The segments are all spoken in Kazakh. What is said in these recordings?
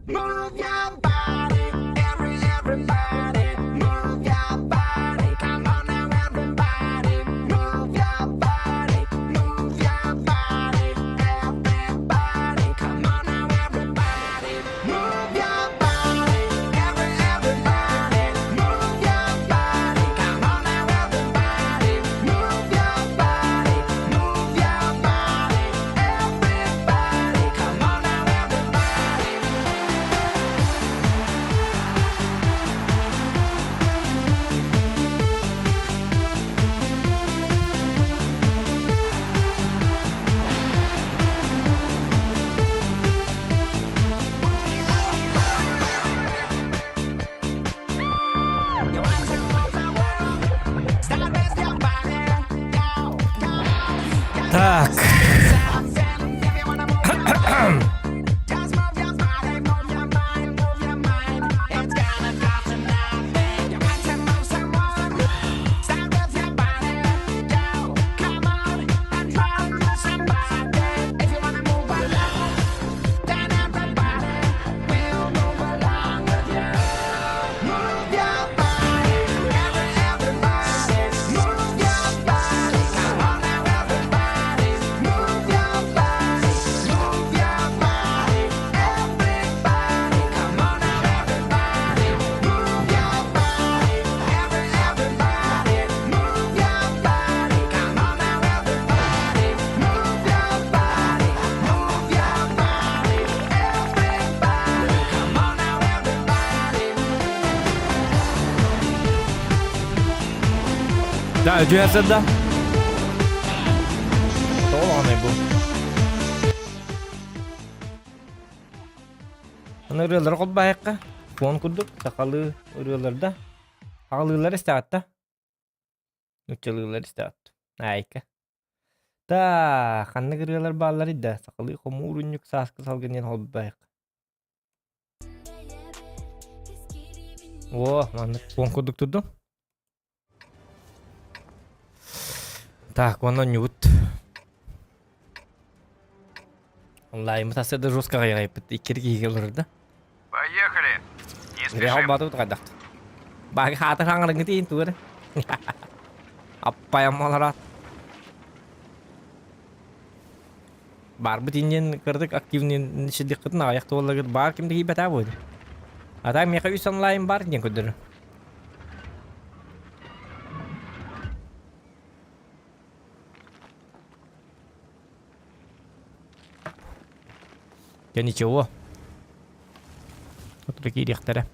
Move your body, everybody, move your body. Come on now, everybody, move your body, move your body, everybody. Come on now, everybody, move your body, everybody, move your body. Come on now, everybody, move your body, move your body, everybody. Come on now, everybody. You want to move the world? Start with your body. Go, go. Так. If you wanna move your body, just move your body, move your mind, move your mind. It's gonna cost you nothing. You want to move someone? Start with your body. Go, come on, and try to move somebody. If you wanna move along, then everybody will move along with you. Move your body, everybody, move your body. Come on now, everybody, move your body, move your body, everybody. Come on now, everybody, move your body, everybody, move your body. Come on now, everybody, move your body, move your body, everybody. Come on now, everybody. Да, ödüyorsun da. Doğru ne bu? Ana örüyorlar kol bayakka. Fon kurduk. Sakalı örüyorlar da. Ağlıyorlar isteğatta. Uçalıyorlar isteğatta. Ayka. Da kanna giriyorlar bağları da. Sakalı komu urunyuk saskı salgın yan kol bayakka. Oh, manlık. Fon kurduk durdum. Так, воно нют. Онлайн мытасы да жестко кайгайып иккерге келерди. Поехали. Не Реал спешим. батып кайдак. Багы хаты хаңырыңы тейин тугары. Аппай амаларат. Бар битинен кырдык активный шидик кытна аякты боллагы бар кимди хибата бойду. Ата мека үс онлайн бар ден көдөрү. Да ничего. Вот такие рехтары.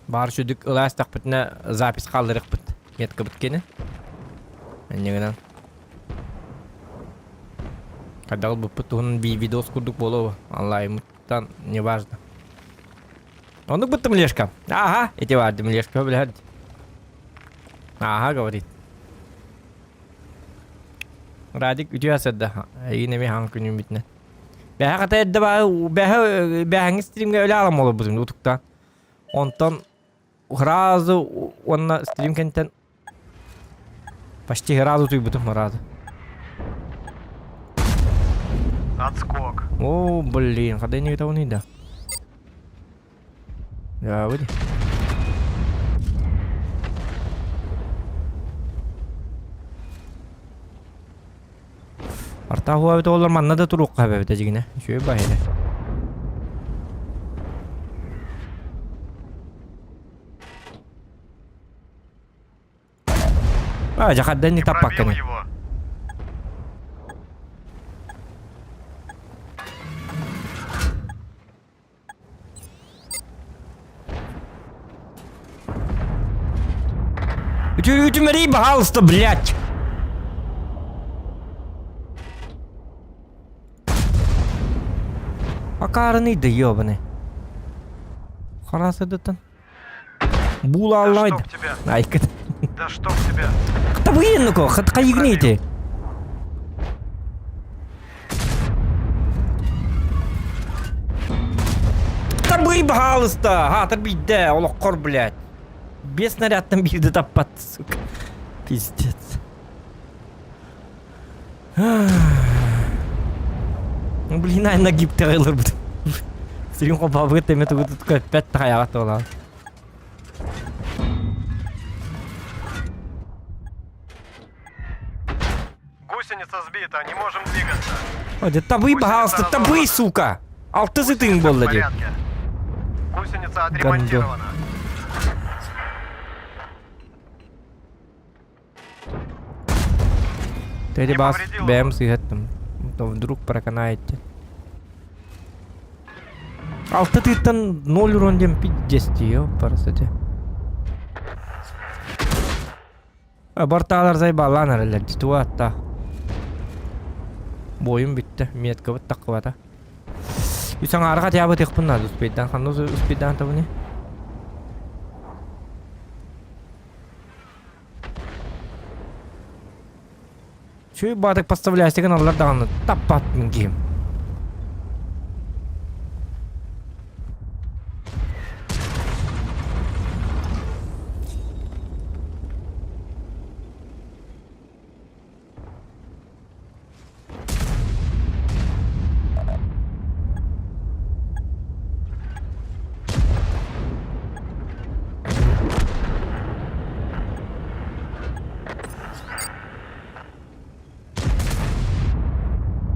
Бар шүдік ыластық бітіне запись қалдырық біт. Меткі біткені. Әнегінен. Қадал бұп біт, оның видеос күрдік болуы. Аллай, мұттан не важно. Оның бітті млешка. Ага, эти варды млешка, блядь. Ага, говорит. Радик ütüyorsa da yine bir hangi günün bitne. Ben hatta da ben stream'e öyle alam olur bizim YouTube'dan. Ondan razı ona stream kenten почти разу туй бутум разу. Отскок. О, блин, когда не этого не да. Да, выйди. Arta huwa bit olur manna da turuq qabe bit jigine. Şöyle bayre. Jakaddan ni tapak Пробил kene. его. Утюмери, пожалуйста, блядь. Акарынıydı ёбаный. Харас эдетен. Да Булалайды. чтоб тебя. Айкыт. Да чтоб тебя. Хата выйынныко, хатка игните. Табый, пожалуйста. Хатыр бийде, олоққор, блядь. 5 снарядтан бирді таппатты, сука. Пиздец. Блин, ай нагиб тагылыр бут. Сирин копабы теме тугут көппет таяга тола. Гусеница сбита, не можем двигаться. Оде табый, пожалуйста, табый, сука. Алты зытың Гусеница в болды деп. порядке. Гусеница отремонтирована. Теди Не бас повредило бэм его? сыгаттым. То вдруг проканает. Алты тыттан 0 урон дем 50 ё парасете. Барталар зайбалан әрелер. Туатта. Бойым битті. Метка бұт таққыбата. Үсің арға тиябы текпін нады успейддан. Қанды успейддан табыны? Чүй бадық поставляйстеген алар дағаны таппатмын кейім.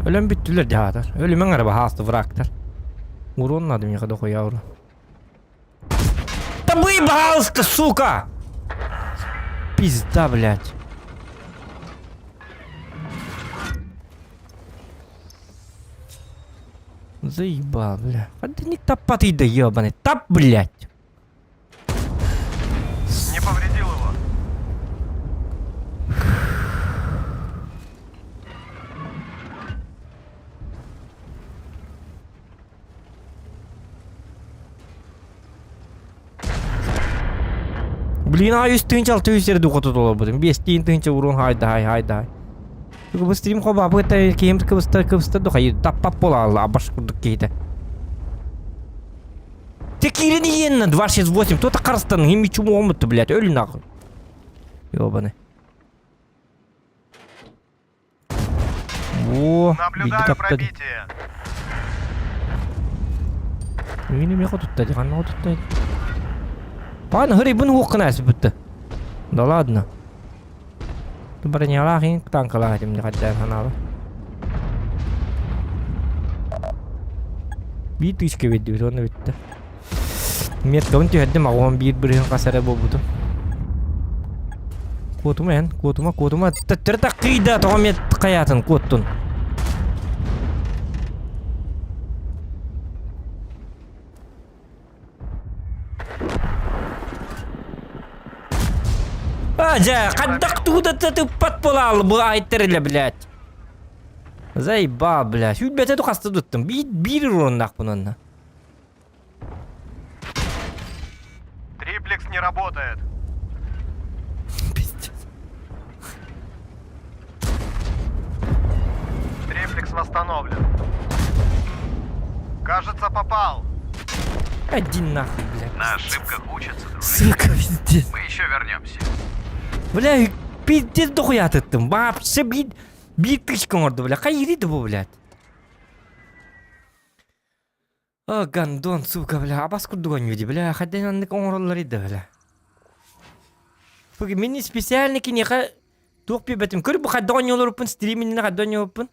Ölüm büttüler dağıtar. Ölümün araba hastı bıraktır. Урон надо мне когда хуя урон. Да вы, пожалуйста, сука! Пизда, блядь. Заебал, бля. А да не тапатый да ебаный. Тап, блядь. Не повредил его. Блин, а есть тынчал, ты все духоту тола будем. Без тин тынчал урон, хайдай. Только быстрее хоба, об это кем-то кыбыста духай. Таппап пола, абаш курдук кейте. Ты кирин иенна, 268, кто-то карстан, им чему омыты, блядь, ölü нахуй. Ёбаный. О, Наблюдаю пробитие. Мені мені тут қанна тут. Пан грибін оқынасы бітті. Да ладно. Ты броняла хин танкала этим не хотят ханала. Bir tışke verdi onu bitti. Met kavun tüyeddim ağam bir kasara bobudu. Kotuma. Tırta kıyda tamam met kayatın kottun. Aja, kaddak tуда тыппат болалы bu айтырылы, блядь. Заеба, блядь. Хүлбете ту қасты тұттым. Bir урындақ бұнынна. Триплекс не работает. Пиздец. Триплекс восстановлен. Кажется, попал. Один нахуй, блядь. На ошибках учатся, дружище. Сука, пиздец. Мы еще вернемся. Бля, пиздец дохуя тұттым. Вообще, bir тышкан орды, бля. Қайриді бұл, блядь. О, гандон, сука, бля. Абас күрдіған өйді, бля. Қайдан андық оңырылар еді, бля. Фуги, мені специальники неқа тоқ бебетім. Көрі бұл қайдан олар ұпын, стриминіне қайдан олар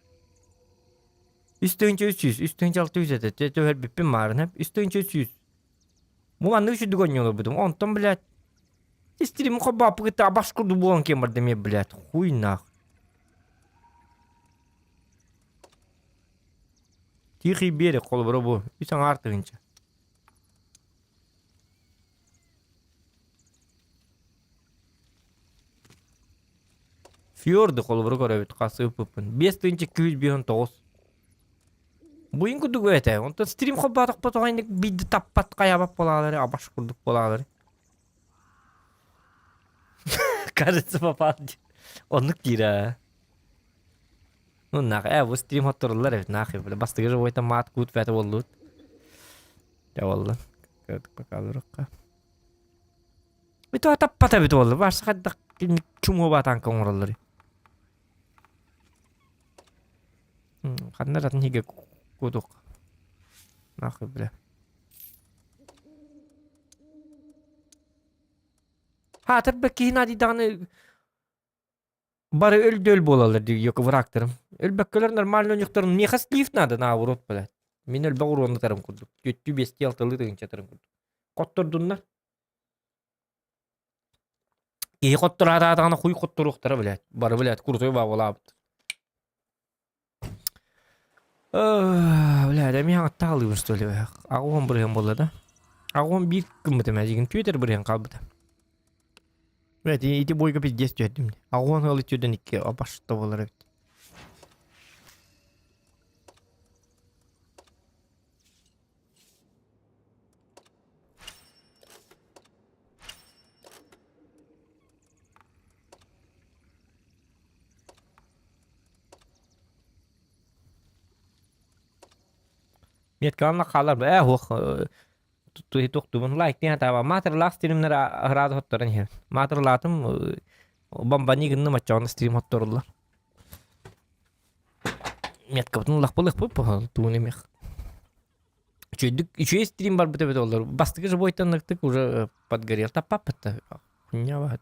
Üstünce 300, üstünce 600 еді. Тәтөөр беппен марын әп. Üstünce 300. Мұланды үшіді гонен олар бұдым. Онтан, блядь. Стримин қоба апығыты абаш күрді болан кемірді ме, блядь. Хуй нах. Тихий берег қол бұры бұл. Үсің артығынша. Фьорды қол бұры көрәбет қасы үпіппін. 5209. Бұйын күдік өйті. Онтан стрим қобатық бұтығайындық биді таппат қаябап болағылары, абаш күрдік болағылары. Кажется, попал. Он кира. Ну нахуй, вот стрим отторлар, нахуй, бля, бастыгы же ойта мат кут фәті болдут. Я волла. Көтік бақалырыққа. Бito таппата бит болду. Баш қадда чуму батан қоңыралары. Қандар атын хиге Кудук. Нахуй, бля. Hatır belki hina dağını bari öldöl bolalar diyor yok bıraktırım. Ölbekkeler normal oyuncakların niye haslif nadı na vurut bile. Min ölbe urunu tarım kurduk. Götü besti altılı dığın çatırım kurduk. Kotturdunlar. İyi kottur hada adağına kuy kotturuqtara bile. Bari bile kurtuyu bağlı abd. Bile de mi hatta alıyoruz söyle. Ağım buraya boladı. Ağım bir kımıtı mecigin Twitter buraya kaldı. Evet, iti boyga biz geçiyordum. Ağın alışıyordun iki başta olarak. Miet kanla kalar hoq tuh tuh like nih tawa mater last stream nara rad hottoran her. Mater latım bambani gınna maçan stream hottorlar. Miet kaptın laqpılıq bu tuğuni meh. Üçü stream var bete olur. Bastık же boytan naktık уже подгорел. Та папа-то хуйня вагат.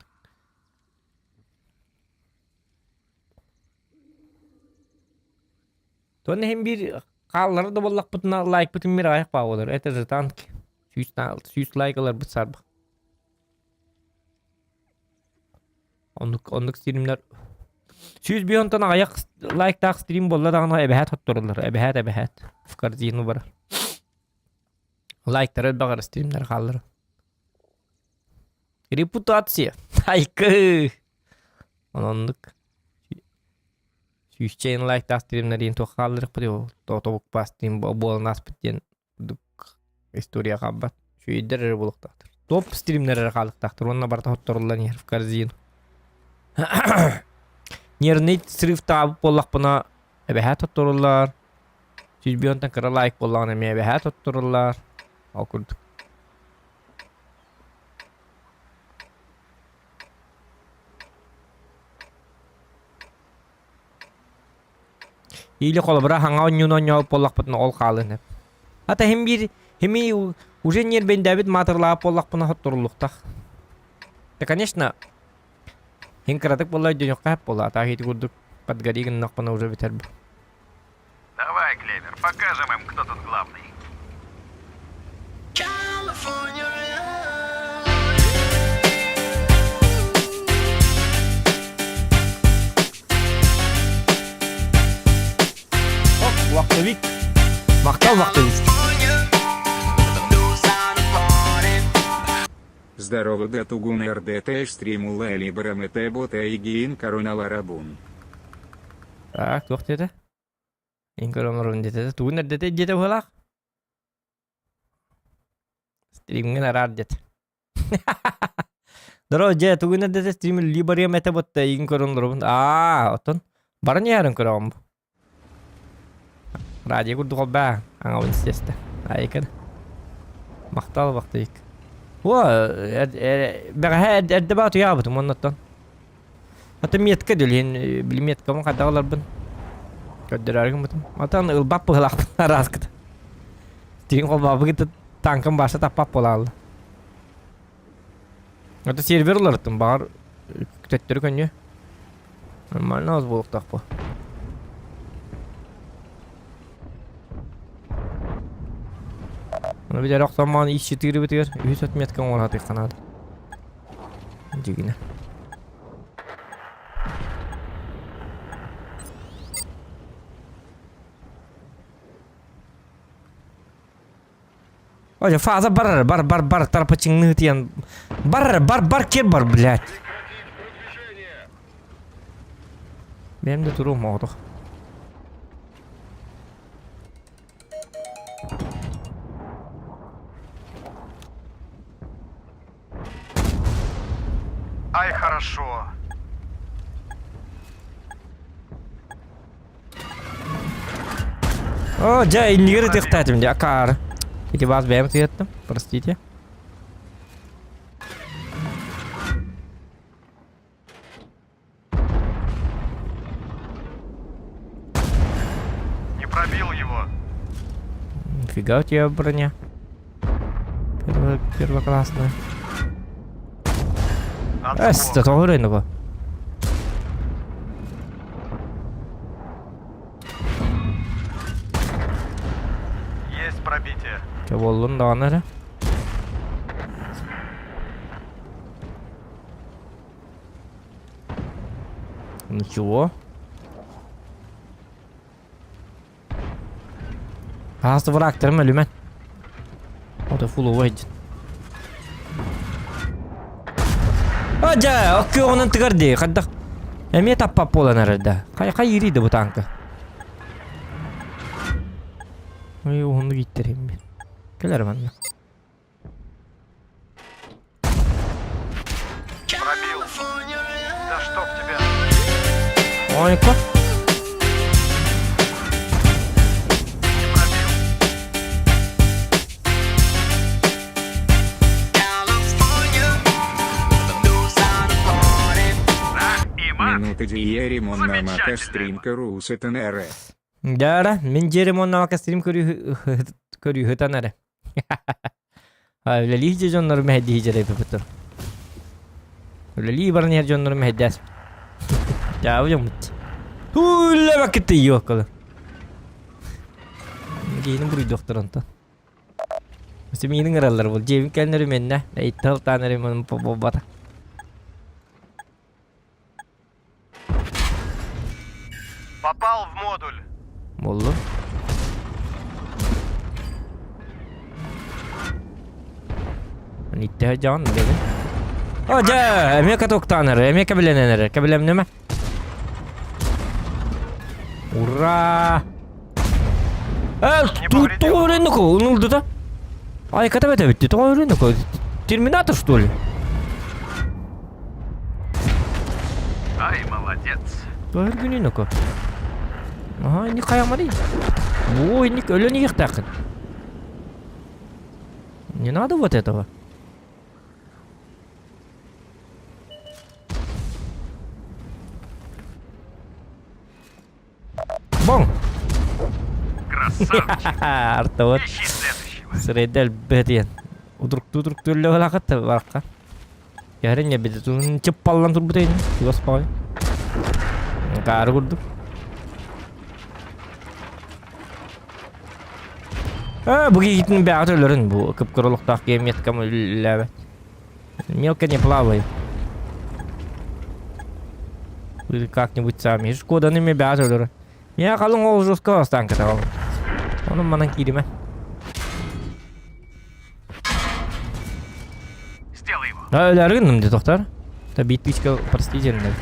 Тоны hem bir kalları da bollak butuna like butun bir ayak bağ olur. Ete zıtan ki. 100 like alır bu sarba. Onluk streamler 100 bir ondan ayak like tak stream bolla dağına ebehat hotturulur. Ebehat. Fıkar zihni var. Like'lar bakar streamler kalır. Reputasiya. Haykı. Onluk 100 chain like tak streamler yin to kalır pdio. To pas stream bol nas bityen duk история kabat. Şu ider buluktadır. Top streamler kalıktadır. Onunla barda hotturulur yer fıkar zihni. Nirnit sırf tabi bollak buna ebehat hotturulur. 100 bir ondan kıra like bollağına mi ebehat hotturulur. Okurduk. İyi kola bırak hanga onyo pollak butuna ol kalın hep. Hatta hem уже нер ben David matırla pollak buna hotturulukta. Da конечно hen kıradık bollay dönük hep bolla. Ta heti kurduk подгори gınnak buna уже biter bu. Давай, Клевер, покажем им, кто тут главный. California Vakti bit. Vakti bit. Здорово, Датугун РДТ стримула Либерам и Тебота и Гиин Коронаварабун. Так, тух dedi. İnkaramlarım dedi. Tuğun dedi halak. Stream'in arar dedi. Daro je tuğun dedi stream Liberia mete botta inkaramlarım. Oton. Barın yarın kuram. Radyo kurdu kolba. Angavın seste. Ayıkın. Maktal vakti yık. Bagaha eddebatı yaptım ondan. Hatta miyetka dölün bilmiyetka mı kadağlar ben. Kadırarım betul. Atan ılbap pıhlak ras kıt. Stream kolba begitu tangkam bahasa tapap polal. Hatta serverler tüm bağır kütetleri könye. Normal az buluk takpa. Ona bir de roq zamanı iş yetiri bitiyor. 100 metkan ol hadi kanadı. Jigine. Oja faza bar tarpa çingni tiyan. Bar kir bar блядь. Benim de durum oldu. Ай, хорошо. О, ja ilgiri tıktadım ya kar. İti baz benim tıktım. Простите. Не пробил его. Нифига у тебя броня. Первоклассная. Это того рынка. Есть пробитие. Че болдun da anara. Ничего. Hasta bıraktırım ölümen. O da full over. Aja, oke onun tıkardı. Kadda. Emi tappa pola nerede? Kay yürüydü bu tankı. Ay onu gittireyim bir. Gelerim anne. Пробил. Да чтоб тебя. Ay ko. Не пробил. California, the blues are falling. Иман. Минуты Диеримон на Замечательно. Макастринка Русетенере. Dara, min Jeremon navaka stream körü hötanare. Öyle lihice jonları mehdi hicere yapıptır. Öyle lihibarın her jonları mehdias. Ya hocam mut. Hulle vakitte yok kalı. Giyinin burayı doktor anta. Mesela minin aralar bol. Cevin kendileri menne. İttal taneri manın popobata. Попал в модуль. Mollu. Nitte can mı dedi? Hoca, emeka toktanır, emeka bilenenir, kabilem neme? Ура! Кто рынок? Он да? Ай, когда это ведь? Это рынок? Терминатор что ли? Ай, молодец. Doğru günü ko. Aha, ini kayamadı. Bu ini öyle не yıktakın. Не надо вот этого. Бон! Красавчик. Артоват. Ищи следующего. Средел беден. Удрук түрлі олақат бараққа. Ярын я беді тұнын чеп баллан тұр бұтайын. Юас бай. Кары күрдік. Бұғы кетінің бәғат өлірін. Бұл күп-күріліктақ кемет кәм өліләбі. Мелко не плавай. Вы как-нибудь сами. Шкода неме бәғат өлірін. Я қалың ол жұртқа останка тағал. Оның манан кейдіме. Сделай его. Өләргін німді тоқтар. Да битпичка простительный.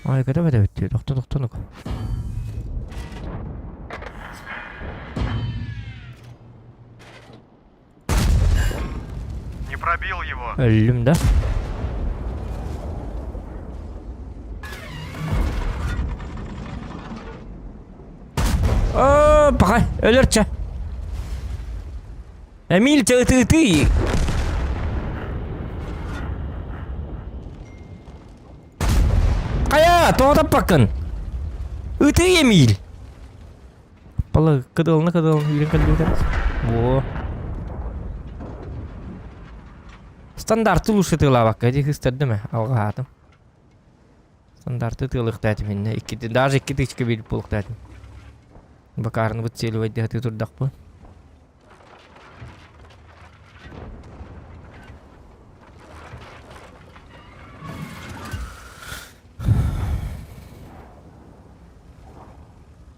Ай, kada bada bitti. Doktor. Не пробил его. Öldüm de. Bakay, ölürçe. Emil tı. Kaya, toğda bakın. Itı Emil. Pala, kadalını, yürün kaldı. Во. Стандарты лучше тыла бак, эти хыстарды ме, алгатым. Стандарты тылых дәтім менне, даже 2 тычка биліп болық дәтім. Бакарын бұт селі вайды хаты тұрдақ бұл.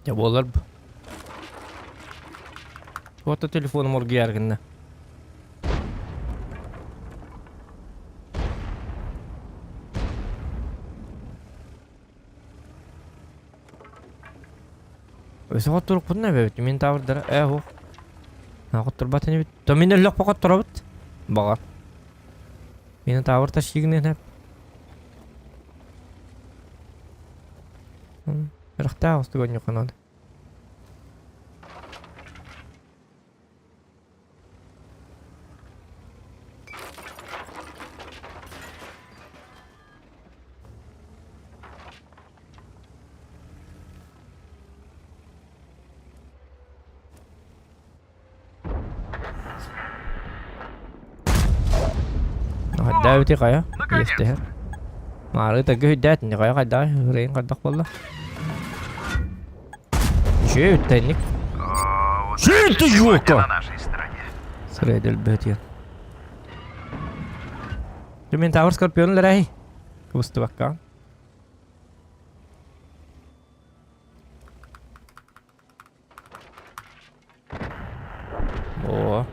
Ya болар бұл. Вот телефоным орғы ярғынна. Өсі қоттырық бұд не бәбет? Мен тавырдары, хоқ. Қоттыр баты не бет? То мен өлік па қоттыра бұд? Бағар. Мені тавыр таш егінен әп. Рақта ауысты көне қанады. Бәбити кая? Наконец-то. Естер. Мары тәгә хиддәт ни кая кайда? Рейн кадак булды. Чей тәник? О, Чей удача ты, сегодня Ёлка? на нашей стороне. Средел бәтия. Мен тавыр скорпион ләрәй. Кусты бакка. О.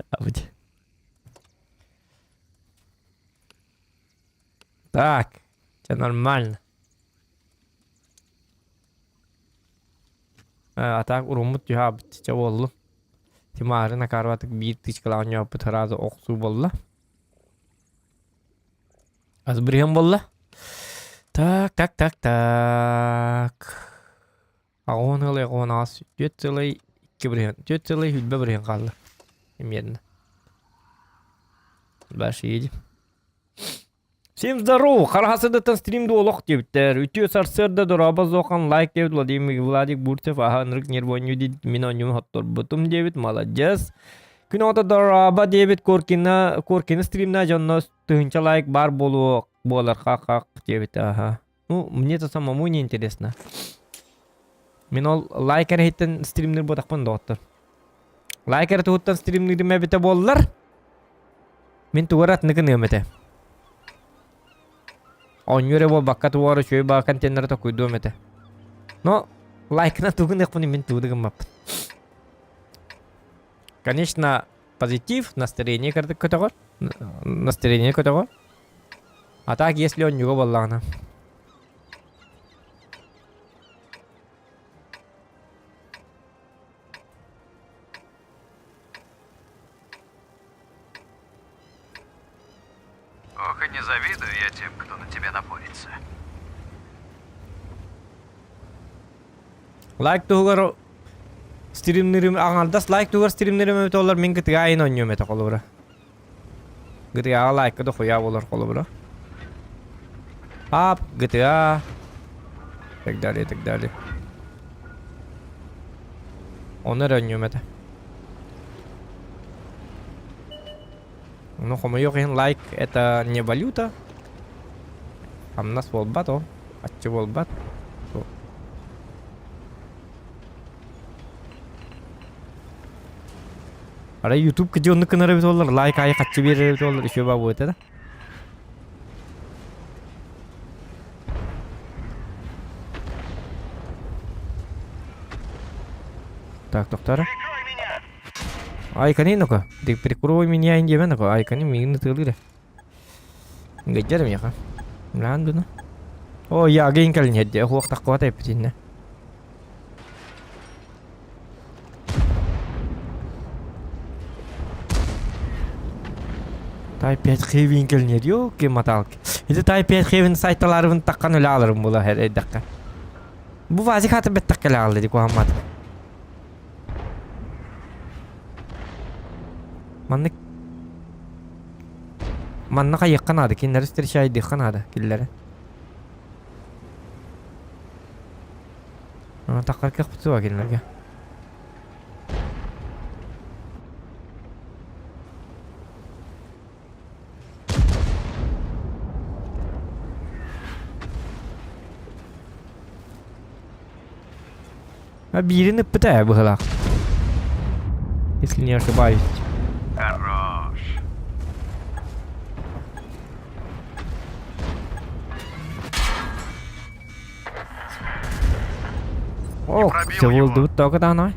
Чабыть. Так, все нормально. А так урумут жабыт че болду. Тимарына карватык бир тышкалан жабыт таразы оксу болду. Аз бирген болду. Так. Агон ас. Жетселей 2 бирген. Жетселей хүлбе бирген калды. Именно. Башиди. Всем здорово! Харахасыдаттан стримді олық дептер. Үтіо сарсырда дұраба зоқан лайк дебіт Владик Бурцев ағанырық нервоню дед мен онюм хоттор бұтым дебіт молодец. Күн ота дұраба дебіт коркені стримна жанна түхінча лайк бар болар қақ дебіт. Ну, мне то самому не интересно. Мен ол лайкер хеттен стримнер бұтақпын доғыттыр. Лайкер тұғыттан стримнер мәбіті болылар. Мен туғарат нығын өметі. Онюре бол бакка туары чөй ба контейнеры та куйду мете. Но лайкна тугын экпуни мен тудыгым мап. Конечно, позитив, настроение көтөгөр. Настроение көтөгөр. А так если он юго боллагана. Ох, и не завидую я тем, кто на тебя напорится. Лайк тугар стримнерим аңалдас лайк тугар стримнерим өтө олар мен кытыга айын ойнум эте колубура. GTA лайк да коя болар колубура. Ап, GTA. Так далее. Онор ойнум эте. Ну, хомойоген лайк это не валюта. А у нас волбат, о. А че волбат? Ара YouTube где он канал доллар лайк ай хочу берет доллар еще бабу это да? Так, доктора. Айкани ну-ка, ты прикрой меня инди мен ну-ка, айкани меня тылы. Геджер меня. Ланду на. О, я гейнкал нет, я хуак так кватай птинне. Тай 5G винкел нет, ёлки маталки. Это тай 5G сайтларын таккан эле алырым була хер дакка. Бу вази хаты бет таккала алды ди куамат. Манна кайыккан ады, кинлер встречай дыхкан ады, киллери. Таккар кек бутуа кинлерге. Бирин пытая была. Если не ошибаюсь. Хорош. Ох, пробил все его. булды только да ной.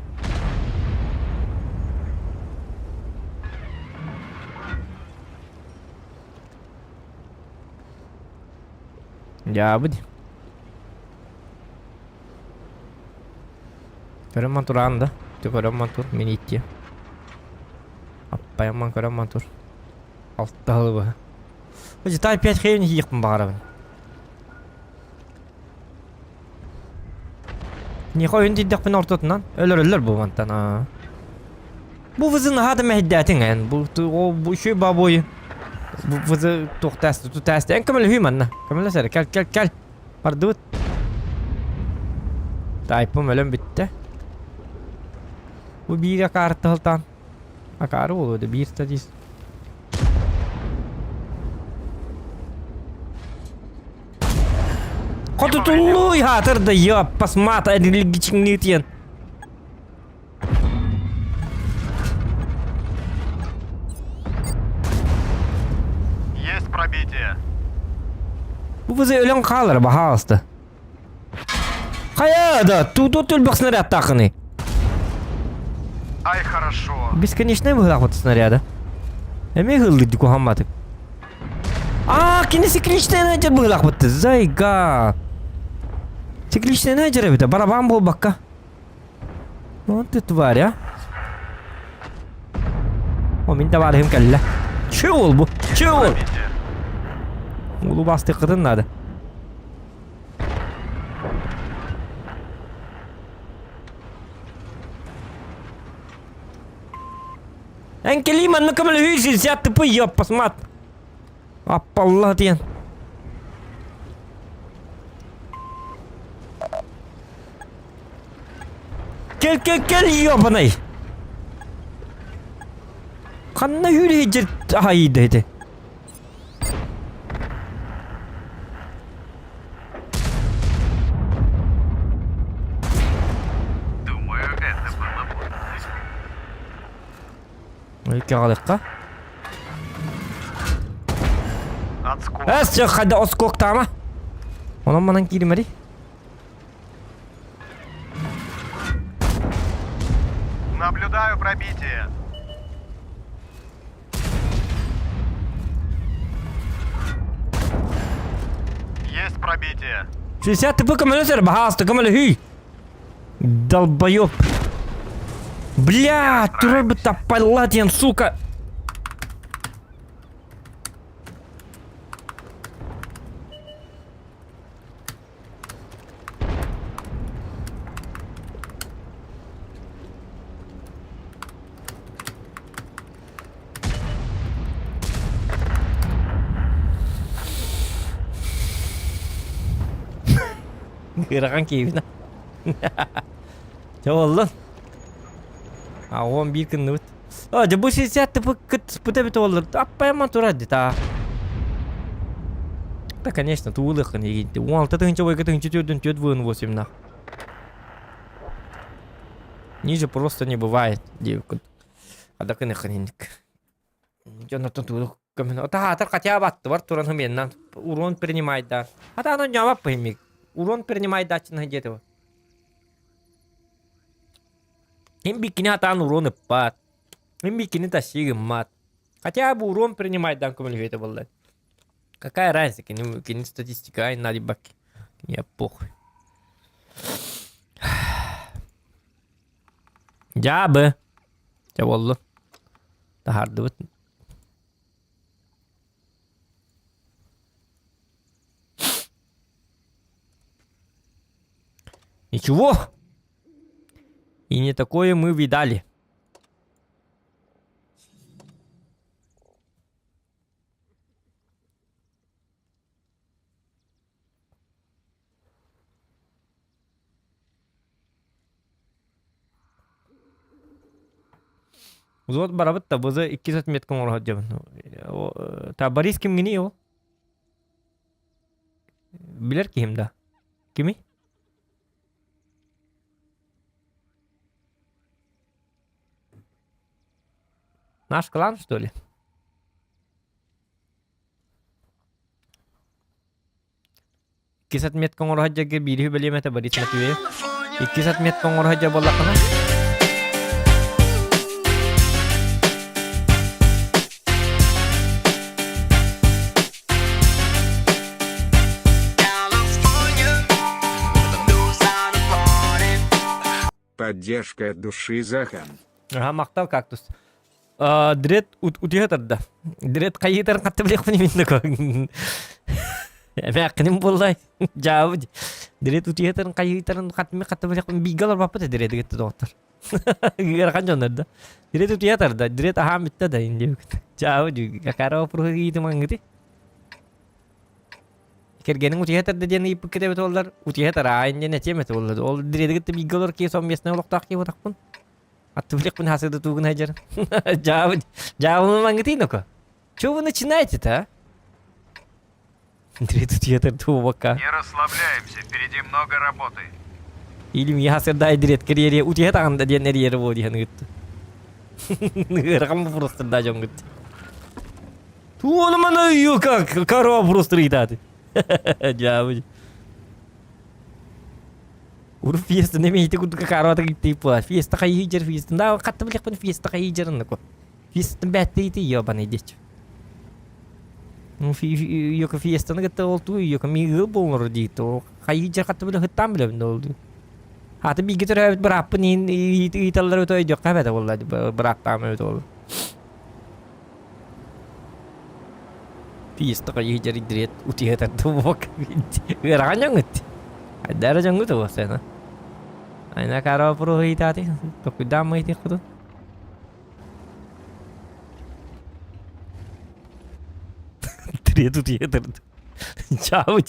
Жабыд. Көрөмөн туран да. Көрөмөн тур минитте. Аппаяман көрөмөн тур. Алталы. Өз тай 5 хейн хийикпин багарабын. Не хойын диддекпин ортотунан өлөр бу мантан. Бу вызын хады мәһиддәтин эн. Бу шүй бабой. Бу вызы туктасты. Эн кемел хүйманна. Кемел сәр кел. Бардыбыт. Тайпым өлөм битте. Бу бире карты хылтан. Акары болду бир стадис. Котутулуй хатырды ёп, посмата эдилгичиңнитен. Есть пробитие. Бу вызы өлөн калыр бахалысты. Каяда, тут өлбөк снаряд такыны. Ай, хорошо. Бесконечный выхлоп от снаряда. Эми хылды дику хамматык. Кинесикличный найдер выхлоп от зайга. Цикличный найдер это барабан был бака. Вот ты тварь, а. О, мен давай им калла. Че ол бу? Че ол? Пробитие. Улубасты кыдын надо. Энкелима, ну камел хүйсі, сят тупы ёп, посмат. Аппалла тиен. Кел, ёбаный. Қанна хүйрі жер айды еді. Думаю, это было бы. Өйке қалыққа. Отскок. Әсі қайда оскок тама. Онан манан киримәри. Наблюдаю пробитие. Есть пробитие. 60 типы камелі сәр, бағасты камелі хүй. Долбоёб. Бля, турай бы таппайла тен, сука. Kırakan keyfine. Ne oldu? 11 күн өт. Bu 60 типы пыта бит олар. Аппайман турады та. Да, конечно, туулых егенде. 16 тыгынча бой кытын 4 вын 8 нах. Ниже просто не бывает, девка. Ада кыны хынник. Jonathan туулых камена. Та атар катя батты бар туран хыменнан. Урон принимает да. Ата аны жавап поймик. Урон принимает датчина где-то. Им бикини атан урон и пад. Им бикини тащили мат. Хотя бы урон принимает дан это было. Какая разница, кини статистика, ай на баки. Я похуй. Я бы. Я воллу. Да хардовать. Ничего. И не такое мы видали. Зот барабыт та бызы 200 меткан орхот жабын. Та Борис ким гини о? Билер ким да? Кими? Наш клан, что ли? Кисат меткан орхот жаге бири билем это Борис мативе. 200 метр оңор хаҗа боллакына. Поддержка от души, Захан. Ага, мактал кактус. Дрет утыятырда. Дрет кайытарын катты билек мени миндеко. Эмекним боллай. Жабы. Дрет утыятарын кайытарын катты билек бигалар бапты дрет кетти доктор. Герхан жонда. Дрет утыятырда. Дрет ахам битте да инде. Жабы. Какара прохиди мангыты. Кергенин утыятырда дени ипкете бет олар. Утыятыр айнде нечемет олар. Ол дрет кетти бигалар ки сом месне олоктак ки отакпын. Аты билек мен хасыды тугун хажар. Жабы мангыты ноко. Чего вы начинаете-то, а? Дрет утыятыр тубака. Не расслабляемся, впереди много работы. Илим ясырдай дрет керере утыятаганда ден эрьери боди ханы гытты. Ракам просто да жон гытты. Туону мана ю как корова просто ритаты. Жабы. Ур фиеста немейте куду корова так типа. Фиеста хайжер фиеста. Да катты билек мен фиеста хайжер нако. Фиеста бәттейти ёбаный дечь. Ну ёка фиеста нагытты олту ёка мигыл болор дейт. Хайжер катты билек хыттан билем болду. Hati bir gitar evet bıraktın italar öteye yok evet vallahi bıraktım evet oldu. Fiesta kayak jadi dret utia tertu bok. Geranya ngut. Ada jangan tu sana. Aina karo pro hitati. To kudam itu kudu. Dret utia tertu. Jauh.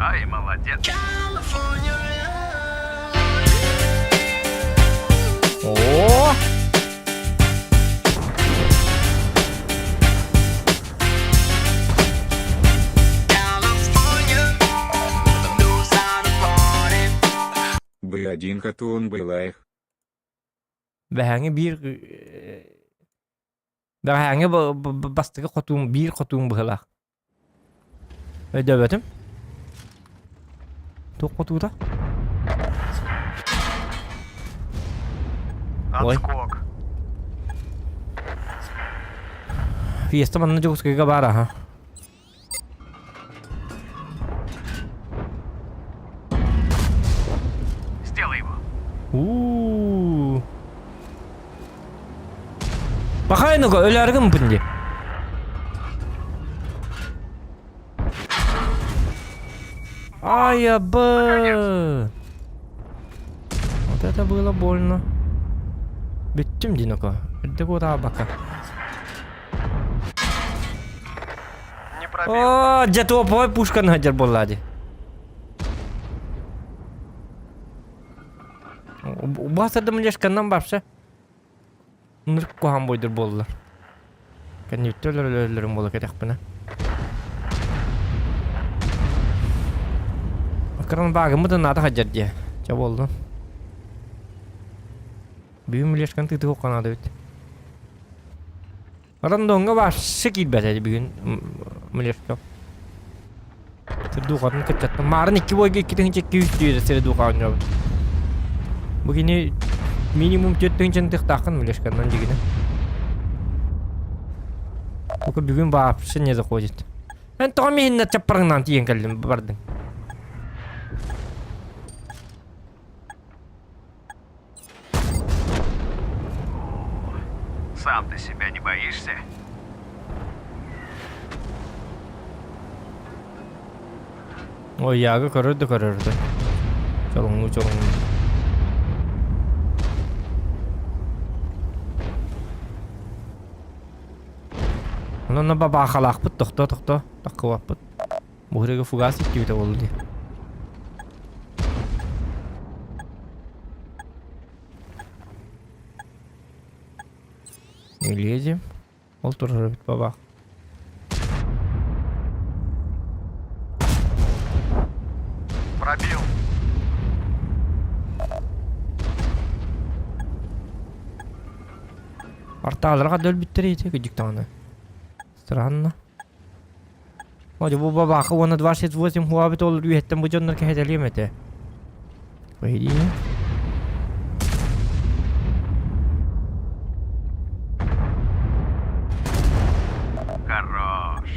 Ай, молодец. Oh. Бы1 Хатун Байлаев. Бәһәңе бастыгы котуң быһыла. Өйдөбөтүм. Тук котууда. Ой. Отскок. Fiesta манна жогускайга бара, ха. Сделай его. Бахайныга өләргім бұнде. Ай-ябы. Вот это было больно. Биттим диноко. Эдде куда бака. Не пробил. О, жетоповой пушка нахаджар боллади. Басады млешканнан бапша. Нырк кохан бойдыр болдылар. Кәнеттелер бола кетек біне. Акырын бағымы да нады хаджар де. Жа болды. Бүгін млешкан тыты қоқан ады өт. Рандонға башы келбәді бүгін млешкан. Тыр дұғатын кәттәтті. Марын 2 бойға 2-тің чекке үстейді сәрі дұғатын жабы. Бүгіне минимум 4-тің чентік тақын млешканнан дегені. Только бүгін бапшы не заходит. Мен тоға мейінна чаппарыңнан тиен кәлдім бардың. Сам ты себя не боишься? Ой, яғы көрірді. Чолыңу. Онна баба халақ бұд, тоқта. Таққы бап бұд. Бұғырығы фугас еттеуді олды. Лезем. Ол тұрыр бит баба. Пробил. Арталарға дөл біттерейді, күдік тағаны. Странно. Оде бұл бабақы оны 28 хуабет олар үйеттен бұл жонлар кәйдәлем әті. Пойдейін. Хорош.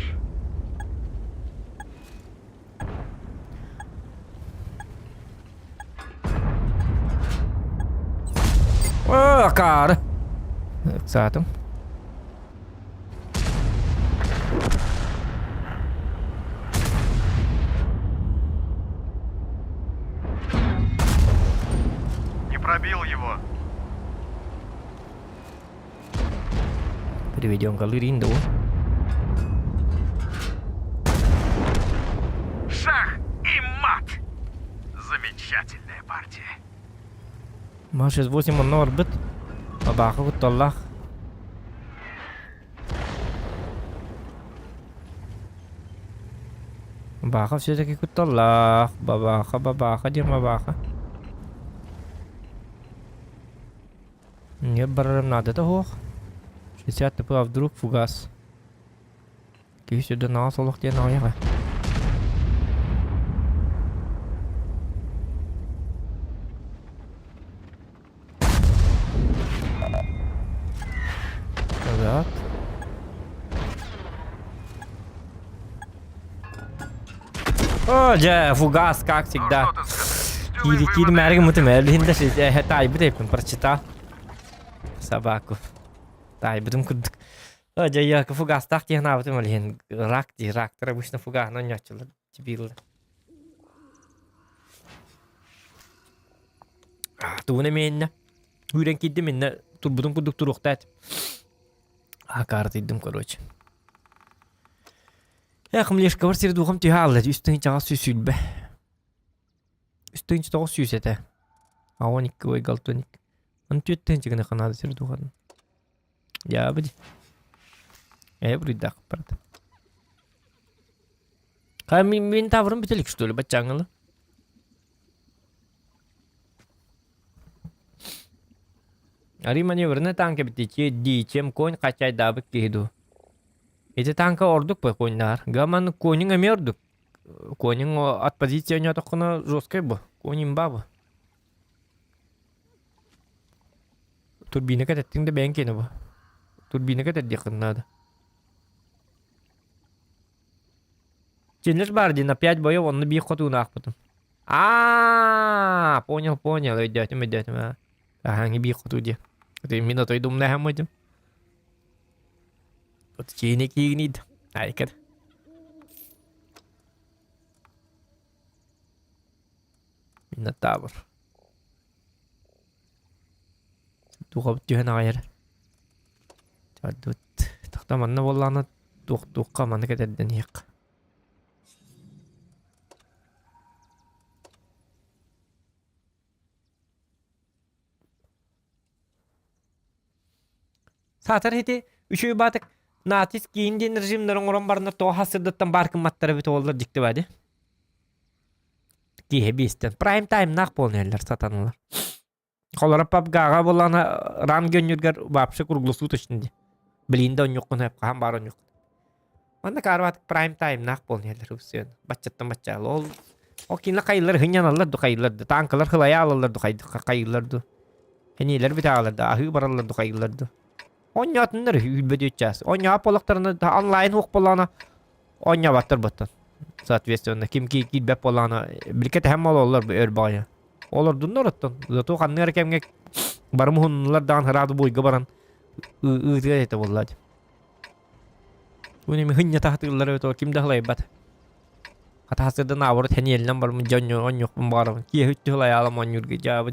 О, кар. Сатым. Не пробил его. Переведем галеринду. Шах и мат. Замечательная партия. Маш 8 он орбит. Бабаха кутталлах. Бабаха все-таки кутталлах. Бабаха, где бабаха? Мне барам надо того. 60 ТП, а вдруг фугас. Киви сюда на солох тебе на. Назад. О, да, фугас, как всегда. Ну, что ты скажешь? Кири мэрги мутимэлин да шит тайбы тэпэн прочитал. Собаку. Тайбы дым куддук. О, да я фугас так я на мутимэлин рак обычно фугас но нячыл дебил. Туна менна. Үрен кидди менна турбудум куддук туруктат. Карты идем, короче. Эх, млеш квартиры духом тихаллет, үстүн чага сүсүлбе. Үстүн чага сүсете. Авоник кой галтоник. Он түттен чигне канады сир духан. Я бди. Бридак парт. Мен таврым бителик что ли, бачаңылы. Ари маневрны танке битти дичем конь качай дабы киду. Эти танка ордук по коньдар. Гаман конин амердук. Конин от позиции не атакана жесткой бу. Конин бабу. Турбина катет тинде бенки не бу. Турбина катет дикан надо. Чинеш барди на 5 боев он набил хоту нах потом. Понял. Идётим. Ага, не бил хоту где. Ты минутой дум на хамудим. Вот чайник игнит. Айкад. Минотавр. Тухап тюхен айыр. Чадут. Тахтаманна болланы тух-тухқа маны кетерден ек. Сатар хити үшөй батык натис кийинден режимдерин орон барына то хасырдыттан баркын маттары бит олар дикти бады. Кие бистен прайм тайм нак полнелер сатанылар. Колора папгага болана ран гөнүргөр вообще круглосу точнди. Блинде он жокун хеп кам бар он жок. Манда карват прайм тайм нак полнелер үсен. Баччаттан баччал ол. Окинла кайылар хынyaналар ду кайылар ду танкалар хылая алалар ду кайылар ду. Хенилер бит алалар да ахы баралар ду кайылар ду. Оня атындар үйбөдөтчәс. Оня аполактарны онлайн хук болана. Оня баттыр баттан. Соответственно, ким килбеп болана. Билкет һәм алалар бер бая. Олар дундар аттан. Зато ханнар кемге бармыһынлар дан харады буйга баран. Үтгә әйтә буллады. Уни михыння тахтылар өтө ким дахлай бат. Хатасыдан авыр тәнелнән бармы җаньо оньюк барам. Ки хөттүлай аламан юргы җабы.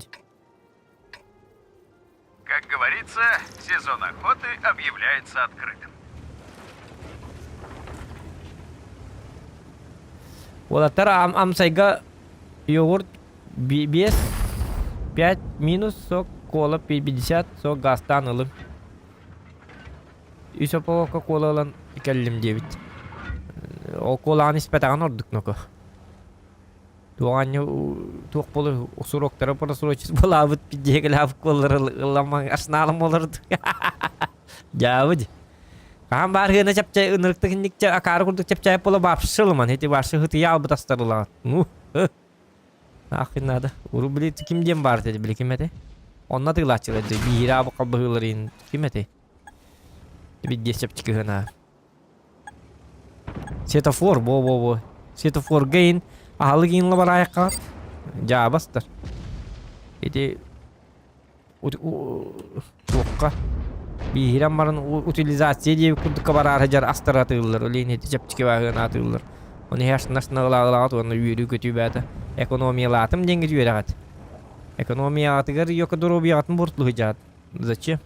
Как говорится, сезон охоты объявляется открытым. Олаттар амсайга йогурт 5 минус сок кола 50 сок гастан алып. Исопо кола-лан икәллем дебит. О коланы испетаган ордук ноко. Туаньо тук болу усуроктары просрочис болабыт бидегел ав коллары лама ашналым оларды. Jauh. Kaham bar hena capcay ınırıkta kindik akar kurduk capcay pola bapşılman heti başı hıtı yal bıtastarılan. Akın da. Uru bili kim diyem var dedi bili kim ete. Onna da ilaççıladı. Bir hira bu kabıhıların kim ete. Bir diye capçı hena. Setafor bo. Setafor gain. Ahal gain la barayak kat. Jabastır. Heti Tukka. Bir hiram barın utilizasiya diye kurduk kabar harcar astar atılır. Öyle neti capçı bahın atılır. Onu her nasıl ağlat onu yürü kötü bata. Ekonomiya latım denge yürü at. Ekonomiya atıgar yok duru atın burtlu hıcat. Zачем?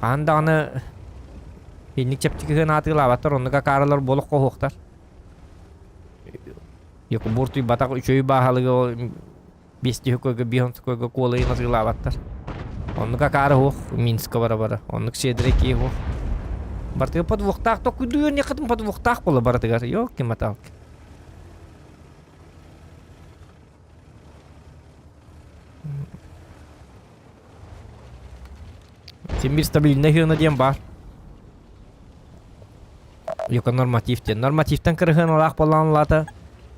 Anda ana hinlik capçı bahın atılır avatlar onu kakaralar boluk kohuktar. Yok burtu batak üçüyü bahalı Бести хукойга бихон хукойга кола и назгылаваттар. Оннука кары хух Минска бара-бара. Оннук седрек и хух. Бартыга подвухтах то кудуер не хатым подвухтах бола бартыгар. Ёлки маталки. Тем бир стабильный хына дем бар. Ёка нормативтен. Нормативтен кырыхын алақ болан лата.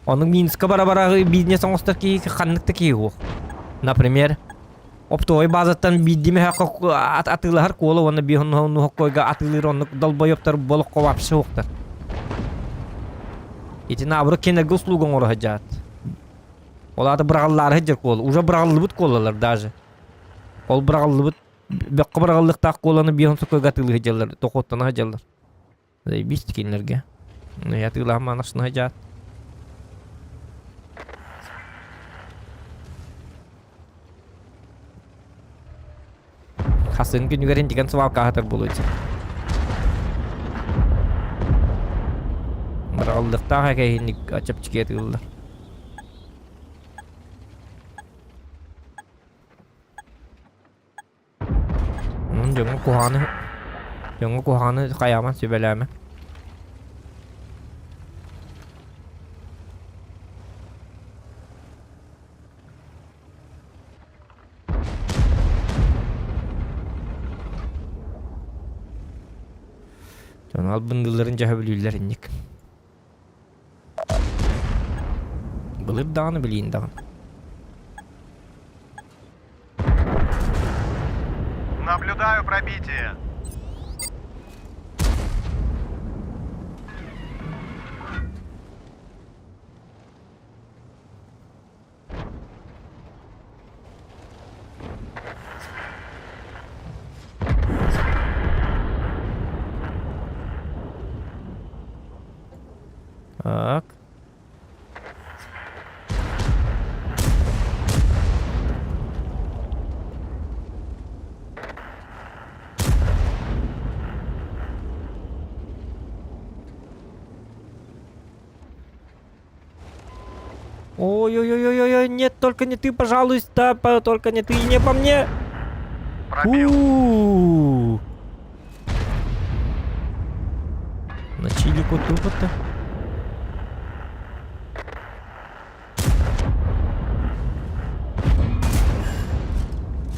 Onun Minsk'a bara бизнес оңыстaki ханныктı ki o. Например, optoy bazattan bildiğimi hakkı atılır kola onu bir onu hakkıga atılır onu dalbayıptar balık kovapşı hoktar. İtina abro kenerge usluğun oru hacat. Ola da bırağıllar hacır kola. Uca bırağıllı bıt kolalar даже. Ol bırağıllı bıt bekka bırağıllıkta kolanı bir onu hakkıga atılır hacırlar. Tokottan hacırlar. Zey bistikinlerge. Yatılır ama nasıl hacat. Kasın gün gören diken sual kahatır bulucu. Bırağıllıkta hakayinik açıp çıkıyatılır. Jangan kuhanı kayaman sebeleme. Al bındılların cahabülüller indik. Bılır dağını bileyim dağın. Наблюдаю пробитие. Так. Ой-ой-ой-ой-ой, нет, только не ты, пожалуйста, только не ты, не по мне. Пробил. На чилику тупо-то.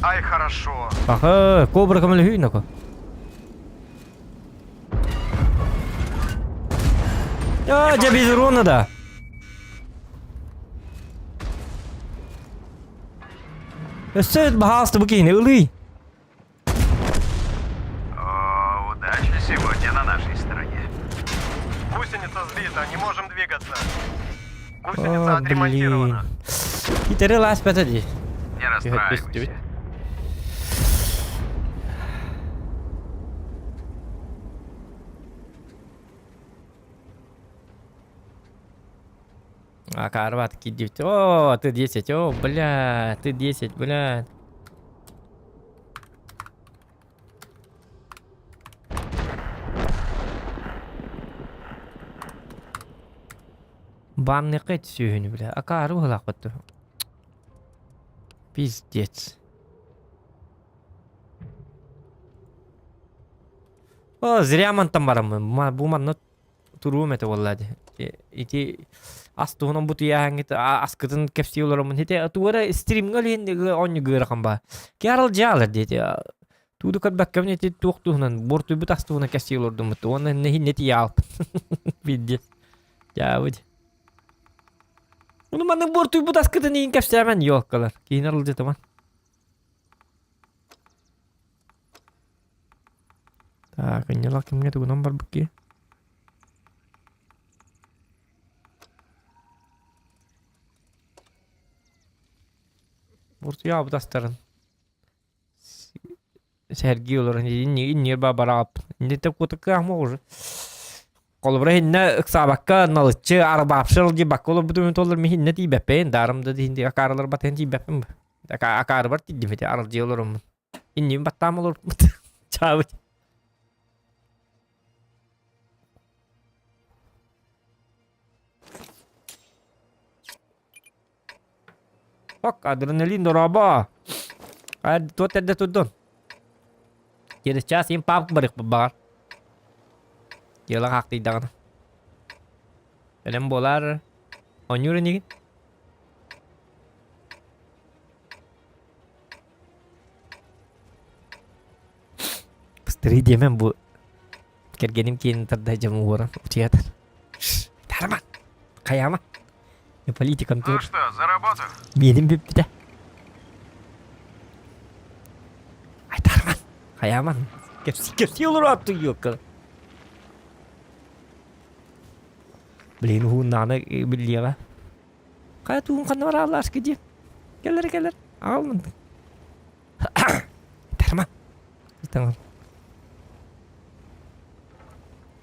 Ай, хорошо. Ага, кобра камалюйнако. Тебе без урона, да. Стоит бахалство букини, улы. О, удача сегодня на нашей стороне. Гусеница сбита, не можем двигаться. О, Гусеница отремонтирована. И ты релас, подожди. Не расстраивайся. А, карватки 9. О, ты 10. О, бля, ты 10, бля. Банный кэт сюгүнү, бля. А кару халакпаттыр. Пиздец. О, зря мантам барам. Бу манна турум это валлади. Ити астуунан буту яһаңыт аскытын кепсиолоромун хите туара стримга лен онню гыракан ба. Кярл жалар дети. Tuğdu kad bakkam neti tuğtuğunan bortu bu tastuğuna kesiyorlardı mutlu. Ona nehi neti yağıp. Bildi. Ya bu. Onu bana bortu bu taskıda neyin kapsayamam yok kalar. Keyin arıldı tamam. Tak, nyala kimnya tuh nomor beki. Bortu ya bu tastarın. Sergi olur inni babarap inni te kutuk ama olur kolbra hinne ıksabakka nalıççı arbapşıl di bakkolo bütün tollar mi hinne di bepen darım da hindi akarlar baten di bepem akar bar di mete aralcı olurum inni battam olur çağı bak adrenalin doraba ad tuat ada tudon Jadi cas impap balik bebar. Yalang hak tidak. Dan bolar onyur ini. Pastri dia mem bu. Kergenim kin terdaja muran teater. Tarman. Kayama. Ya politik Ну kantor. что, за работу? Benim bir de. Ay Tarman. Kayaman. Kesiyorlar attı yok. Beliin hunana biliyor. Kaya tuğun kanı var Allah aşkına. Gelir. Alın. Tamam. Tamam.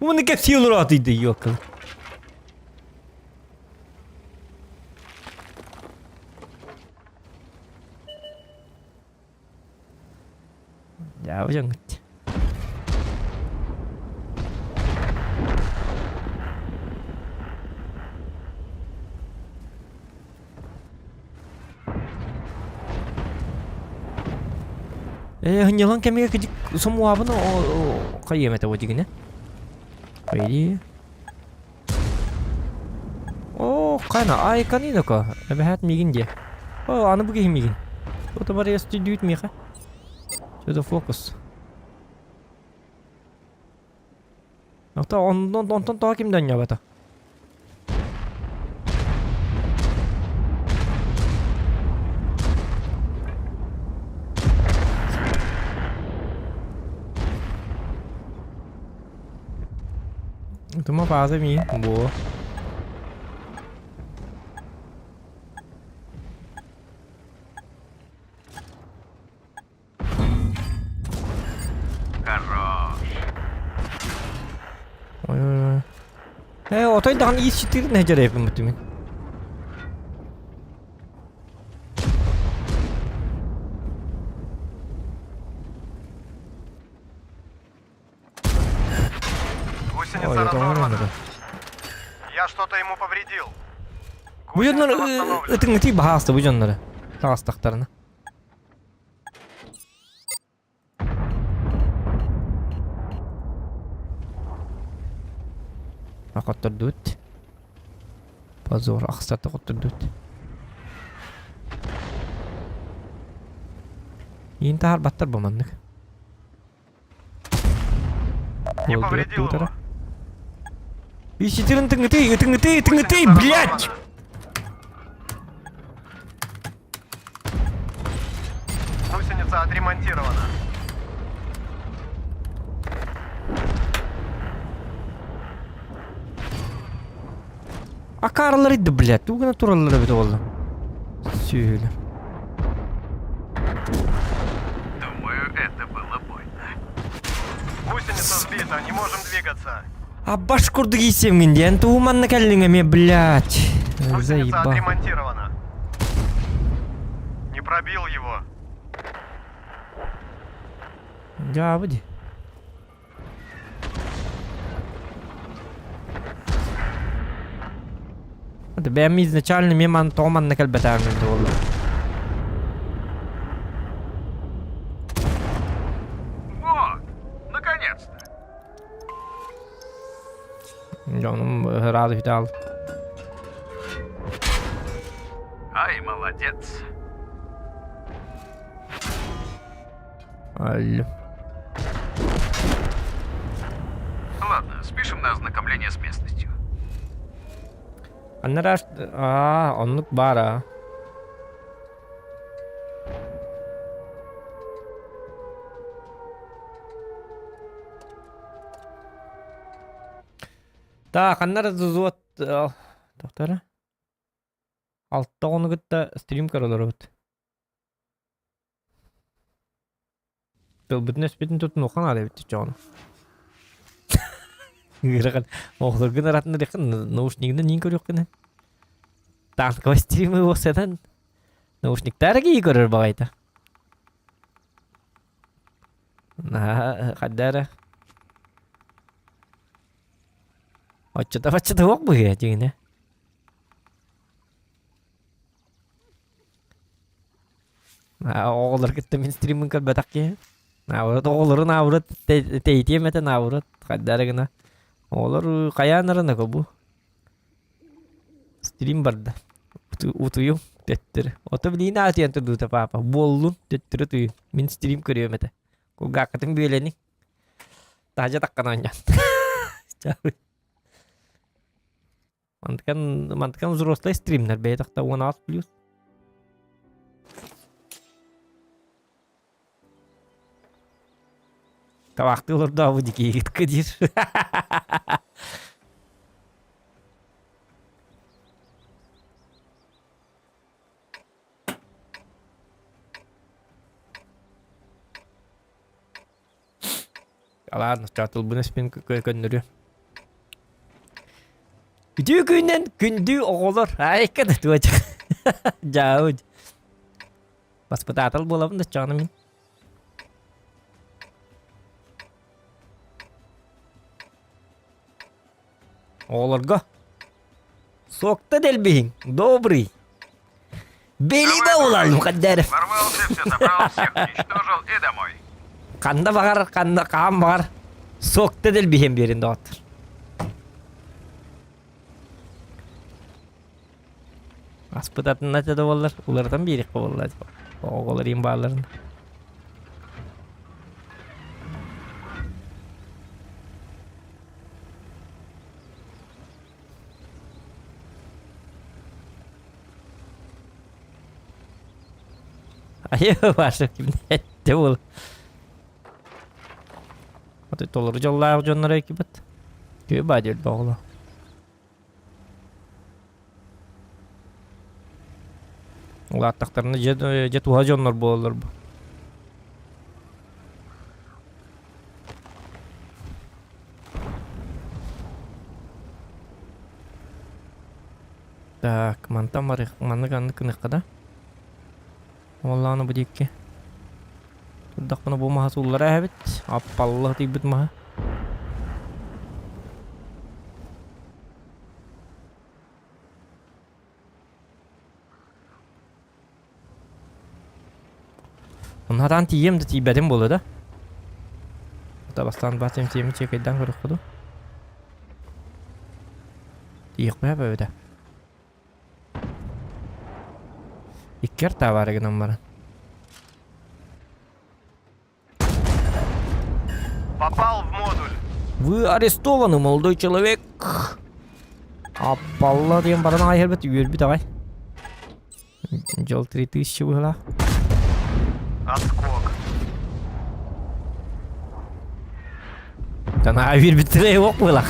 Bunu kesiyorlar attı yok. Ya hocam. Hình như kami cái semua apa no kayak mata wajib ni. Kayak oh kana ay kanina ka. Behat migin dia. Oh ana bugih migin. O tabar ya studio mi ka. Şurada fokus. Nokta ondan takimden ya bata. Itu mah fase mi, bu. Хорош. Ой. Отойдан iyi şitir ne cere yapayım muhtemelen. Гусеница Ой, это разорвана. нормально. Я что-то ему повредил. Bu Гусеница canları восстановлена. ıtın bahasta bu canları. Tastaklarına. Akot terdut. Pazor aksat akot terdut. İntihar battar bu manlık. Не повредил его. Ищите ты, блядь! Гусеница отремонтирована. Akarlarıydı блядь. Bu kadar turalları bir de oldu. Söyle. Думаю, это было больно. Гусеница сбита, не можем двигаться. А башкурду giysem gün diyen tuğmanla kendine mi блядь. Гусеница Заебал. отремонтирована. Не пробил его. Ya hadi. Hadi ben изначально меман томан на кальбетарный доллар. Вот, наконец-то. Canım herhalde fidal. Ай, молодец. Alo. ладно, спишем на ознакомление с местностью. Аннар онлук бар, а. Так, аннар зуот тоқтары. Алтта оны күтті стрим көрілер өт. Бұтын өспетін тұтын оқан ады бітті жоғын. Гыраған, оғылырғын аратында деқін, наушнигінде нен көрек кені. Танковый стримі осыдан наушниктары кей көрір бағайда. Қаддары. Отчыта оқ бұғы дегені. Оғылыр кетті мен стримін көрбәтақ ке. Оғылырын ауырат, тейтем әтін ауырат. Қаддары гына. Оғылыр қаянырына көбі. Стрим барды. Утуюм теттір. Оты білейін атиян тұрдуыта папа. Боллун теттірі тұйым. Мен стрим көрем әті. Көгі ақытын бөлені. Тажа таққан оңян. Мантыкан взрослый стримнер. Бәйтақта 16+. Кавақты олырда ауы деке егіт кәдер. Ладно, чатыл бұны спен көндірі. Күді күннен күнді оғылыр. Айқады туачық. Жауд. Баспыта атыл болабын да чағына мен. Оғылырға. Соқты делбейін. Добрый. Бели ба олалым қаддарым. Ворвался, все забрал, всех уничтожил и домой. Қанда бағар, қанда қағам бағар. Соқты делбейін берінде отыр. Аспытатын нәтеді олар. Олардан берек болар. Оғылыр ең бағаларын. Айы башы кімді әтті бол. Оты толыры жоллағы жонлары әкі бәт. Көй бәдел бағылы. Ол аттақтарында жет уға жонлар болылыр бұл. Так, мантам бар, маны қанды күні қада. Олланы бұл декке. Тұрдақ бұны бұл маға сұллары әбет. Аппаллығы дейбіт маға. Бұнадан тиемді тейбәдім болы да. Бұта бастан батым тейемі чекайдан көрік құды. Тейік қоя бәуді. Иккер товарыгынан барын. Попал в модуль. Вы арестованы, молодой человек. Аппалла деген баран айыр бәт үйер біт ағай. Жол 3000 бұғыла. Отскок. Тана үйер біттірей оқ бұғыла.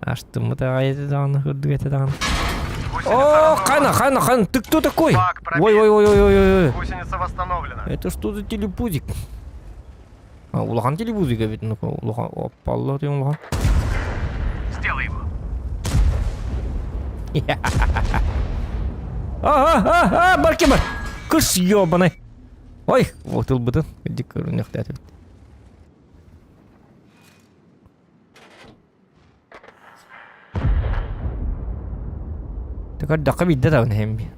Аштым бұт ағай еті дағаны, үрдік еті дағаны. О, Хана, ты кто такой? Ой. Гусеница восстановлена. Это что за телепузик? Улахан телепузика ведь, ну-ка, улахан, опалла ты улахан. Сделай его. Барки бар, кыш ёбаный. Ой, вот ылбытын, иди көрінек дәті. Так дақы бидді дауын әмбе.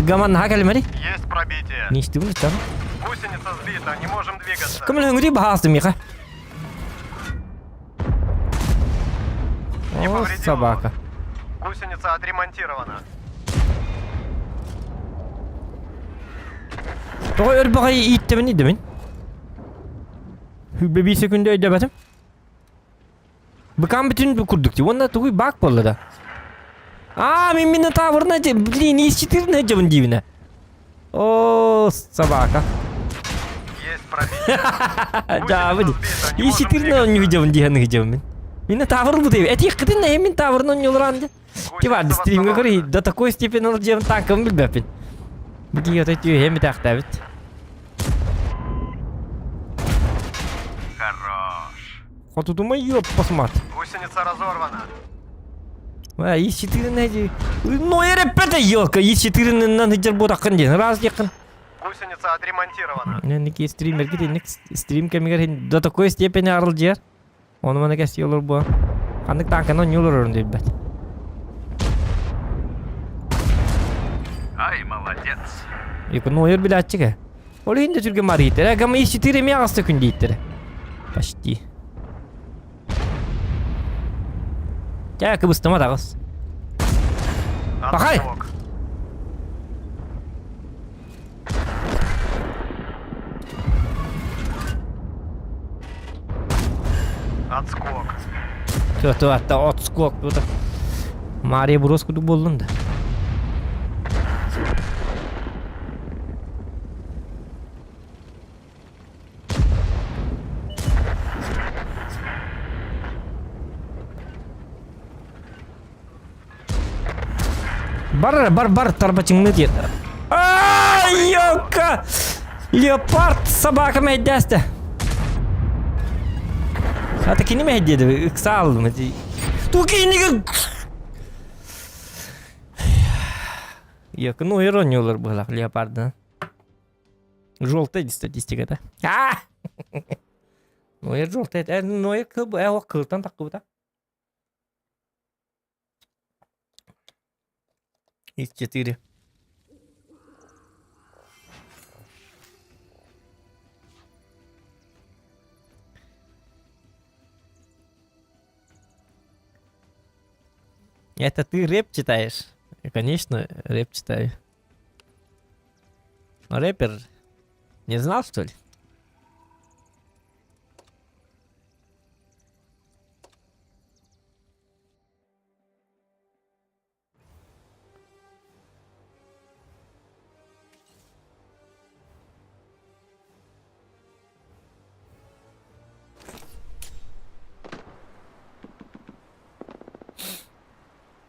Гаман наға кәлімәді? Есть пробитие. Не істі бұны тұтады? Гусеница сбита, не можем двигаться. Кіміл өңірі бағасты меқа? Не О, повредил собака. его. Гусеница отремонтирована. Тоғы өр бағай иттімін еді мен? Bir sekünde ödemedim. Bakan bütün kurduk diye. Onda tuğuy bak bolu da. Men mini tavrına блин, исчетырный жабын дивine. О, собака. Есть пробитие. Жабын. Гусеница сбита, не можем Исчетырный он двигаться. жабын дигені жабын мен. Мені тавр bu değil. Eti yıkıdın ne min tavrının yolrandı. Ki vardı Гусеница stream'e восстановлена. göre da такой степен alacağım tankımı bilmepin. Bu diyor etiyor hem de aktabit. Хорош. Хотудuma ёп посмотри. Гусеница разорвана. исчетырный же. Ну я репета ёлка. исчетырныйнан хыжар бодакын ден. Раз якын. Гусеница отремонтирована. Неки стример гиденник стрим кемигер до такой степени арылжар. Onu bana kesiyorlar bu. Kandık tankına yollar öründü ben. Ай, молодец. Yakın oyur bile açık ha. Öyle hindi Türkiye mariyetleri. Ama işi tiremi ağızda kündü itleri. Почти. Ya kıbıstama da kız. Bakay. Отскок. Отскок. Kötü hatta отскок. Mariye Bros kudu buldun da. Бар тарбачыңны дед. Ёка! Леопард собака мәйдәсті. Ата кені мәйдеді? Икса алдым. Тукенеге... Yakın oynuyorlar bu leopardın. Желтая статистикада. Ноер желтая. Ноер кыл bu. O kıltan takı bu da. Из 4. Это ты рэп читаешь? Конечно, рэп читаю. Но рэпер не знал, что ли?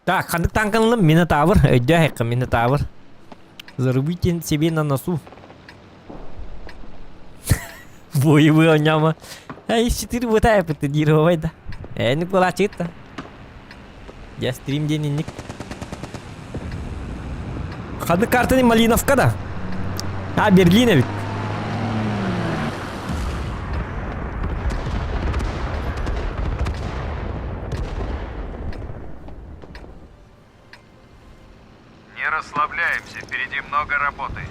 Так, хандык танканлым Минотавр. Өйдәһәк Минотавр. Зарубите себе на носу. Боевые оняма. Ай, 4 вот это дировой да. Не получится. Я стрим денег. Хандык картаны Малиновка да. Берлина ведь. Не расслабляемся, впереди много работы.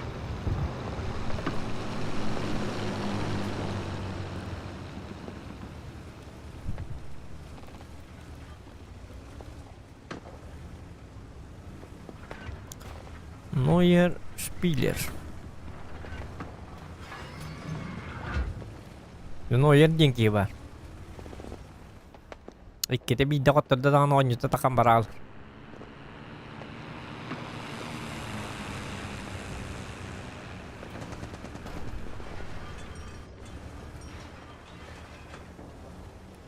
Нойер Шпилер. Нойер деньги бар. Иккете бидde котторда дагы ойнута такан барал.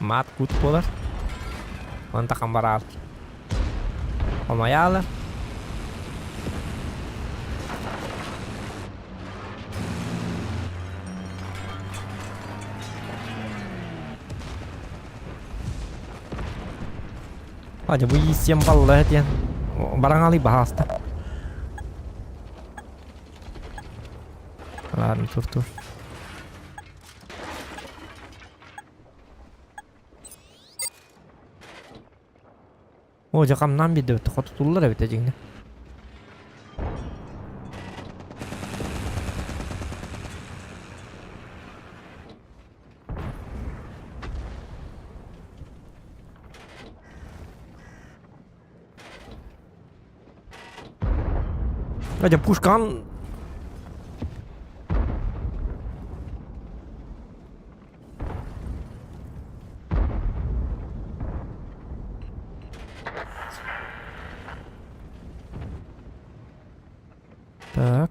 Мат кут болар. Он такан барал. Омаялар. Hadi bu yiyeceğim vallahi diyen. Barang ali bahasta. Ладно, tur. O jakamdan bir de tutulurlar evet ecingde. Hadi puşkan. Так.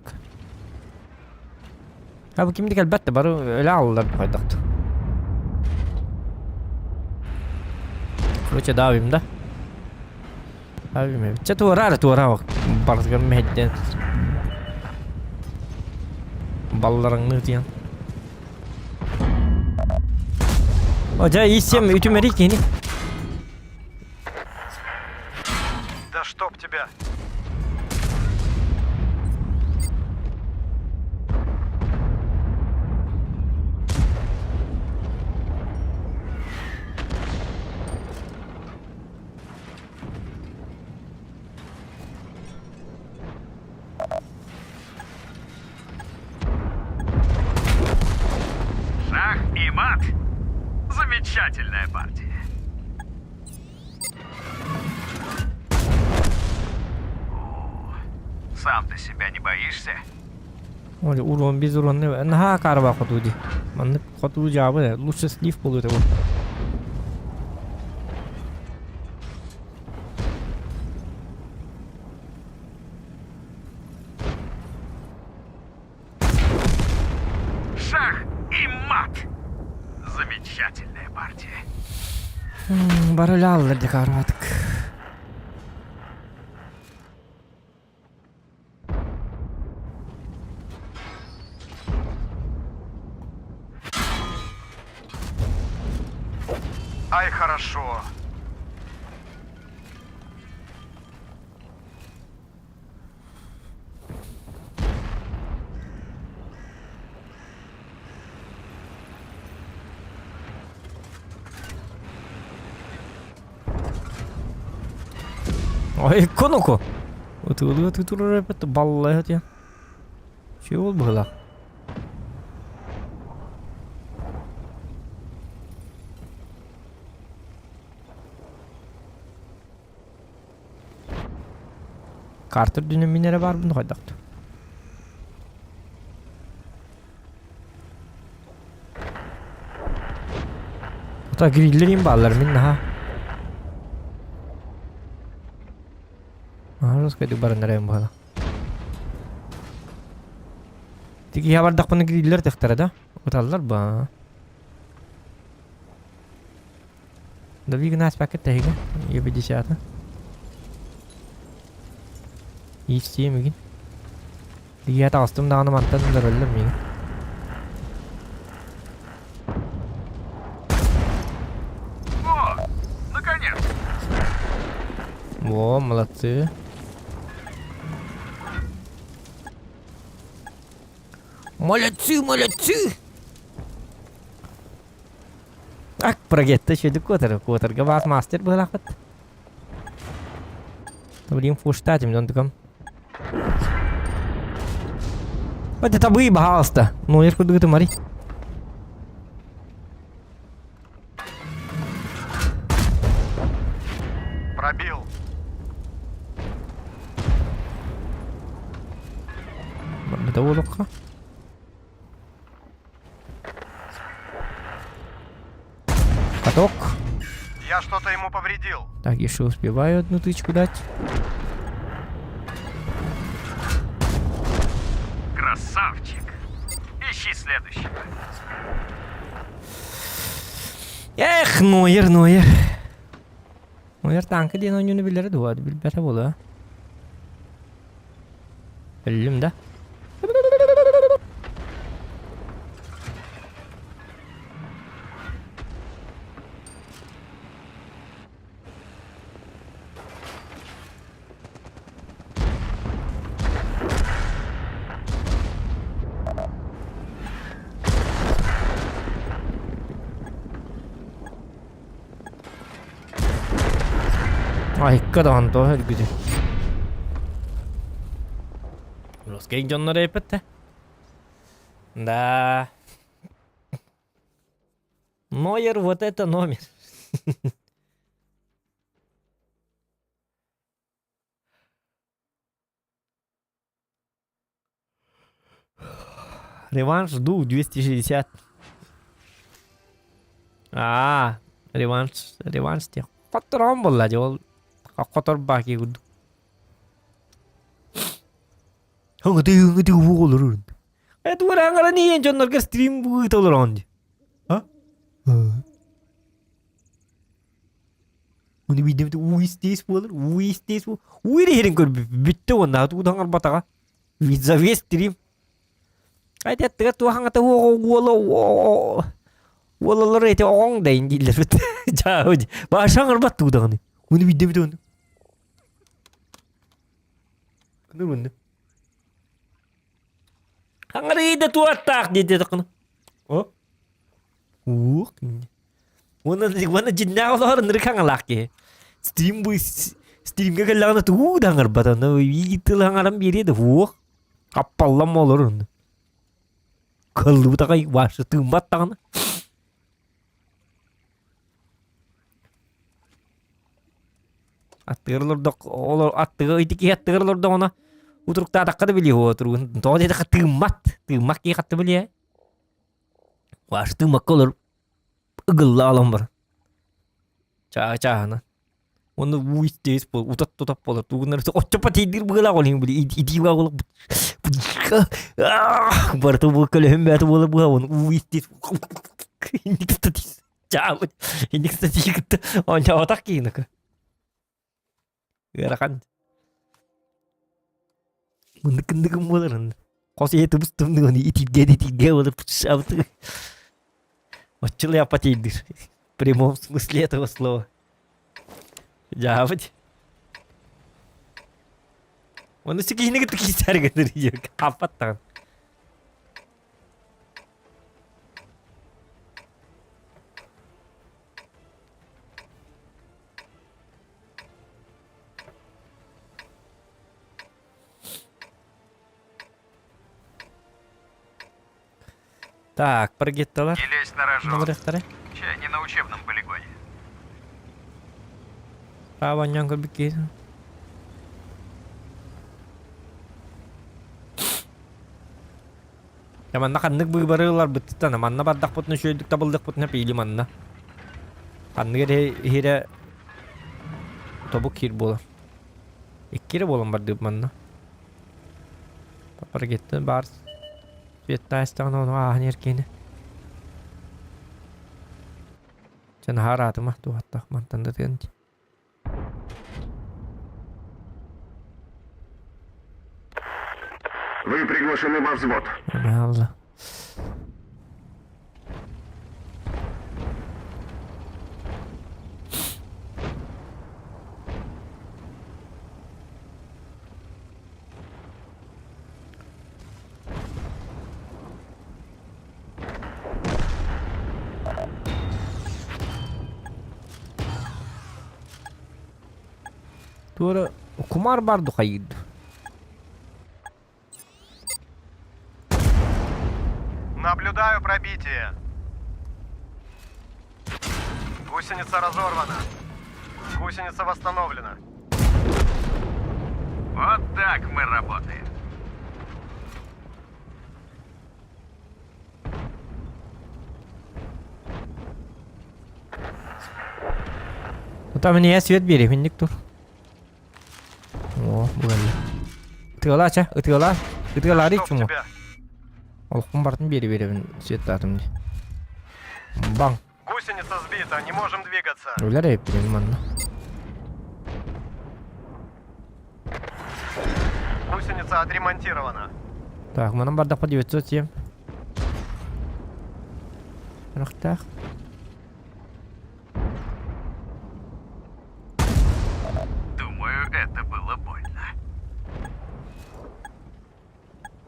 Ha bu kimdik elbette bari öyle alırlar bu kaydaktı. Короче, давим, да? Давим. Че туара бak. Барсган мехеттен. Балларыңны тиян. Ожа исем ütümeri keni. Да чтоб тебя. Шах и мат. Замечательная партия. О, сам ты себя не боишься? Оля урон без урон не. Наха карба хотуди. Манны хоту жабы. Лучше слив болует его. Шах и мат. Замечательная партия. Бары алırdı karbatık. Ай, хорошо. Ой, коноко. Вот это баллы ya. Şey oldu hala. Carter döneminlere var bunu kaydaktı. Hatta grillerin ballar minna ha. Harus kayak barang yang bala. Tiki ya bardak pun griller tekter ada. Utallar ba. Da bir nas paket tehga. Ya bir dişata. İsteyim mi? Diye tastım da anlamaktan da ölür mü? О, наконец. Во, молодцы. Молодцы! Ак, прогетта шеди котер габас мастер балахат. Будем фуштать им донтакам. Вот это бы, пожалуйста. Ну, я куда ты мари. Пробил. Это улыбка. Каток. Я что-то ему повредил. Так, еще успеваю одну тычку дать. Красавчик. Ищи следующего. Эх, Нойер. Нойер танкı diyen oyunu bilir duvardı. Bilbere bolu. Bildim de. Ay, kadar da hadi güzel. Русский Джонна репете. Да. Нойер, вот это номер. Реванш жду 260. Реванш те. Қатырам болла жол. Қатыр баки гуд. Hangı olur. Evet uğrağın niye canlar stream bu olur anca. Ha? Onu bildim de uistes bu olur. Uistes bu. Uire herin kör bitti onda. Tu dangar bataga. Visa stream. Ay det det tu hang ta wo wala rete ong da indi le. Ciao. Ba sangar bat tu dangani. Onu bildim de onu. Ne bunu? Hangarida tu attack di takna. Oh. Wana jinna ko har nir khang laki. Stream ga galana tu dangar batana wi tul hangaram biri de hu. Kapallam olur. Kallu ta kai was tu matana. Attırlar da olur attırı idiki attırlar da ona. Utrukta takkadı biliyor oturun. Doğru da tığmak ki kattı biliyor. Var tığmak olur. Igılla alan var. Çağına. Onu bu isteyiz bu utat tutap olur. Tuğunlar o cepat idir bıgıla olayım bili. İdi var olur. Bartu bu kalem bet olur bu onu bu isteyiz. İndik statis. Çağ. İndik statis gitti. Onca otak ki nak. Gerakan. Mendek modern. Kau itu betul dengan tiga walau apa tu. Macam apa tidur. Primo musli atau slow. Jawab. Mana sih ini kita kisah gitu dia. Apa tan? Так, прогитала. Не лезь на рожон. Nomor daftarnya. Чай не на учебном полигоне. Rawan yang kebikin. Ya manna kandık bu barılar bitti na manna baddak putnu şöydük tabıldık putna pili manna. Kandık hire tobuk hir bola. İkkire bolan bardı manna. Papar gitti bar. Vietnam istan onu ahın erkeğini. Sen haratı mah tu hatta mantan da tenti. Вы приглашены во взвод. Allah. Doğru. Kumar bardı hayırdı. Наблюдаю пробитие. Гусеница разорвана. Гусеница восстановлена. Вот так мы работаем. Tamam niye свет beri mindik dur. Oh, böyle. Tıkala aç ha, tıkala. Tıkala hadi Что у cuma. тебя? Olkum bartın beri свет atım. Bang. Гусеница сбита, не можем двигаться. Öyle hep benim anla. Гусеница отремонтирована. Так, мы нам бардак по 907. Так. Думаю, это было больно.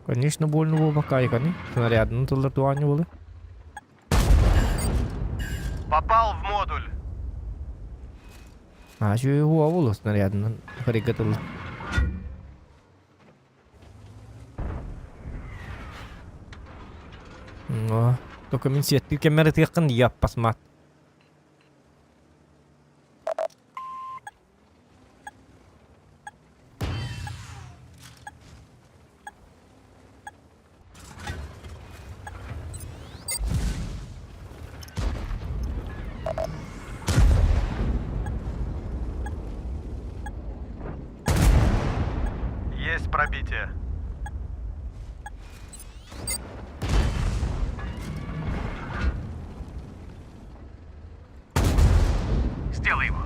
Конечно, больно было пока, не? Снаряд, ну тут латуань было. Попал в модуль. А еще его было снаряд, ну, приготовил. О, только min свет, ты камеры тыкан, я посмат. Есть пробитие. Сделай его.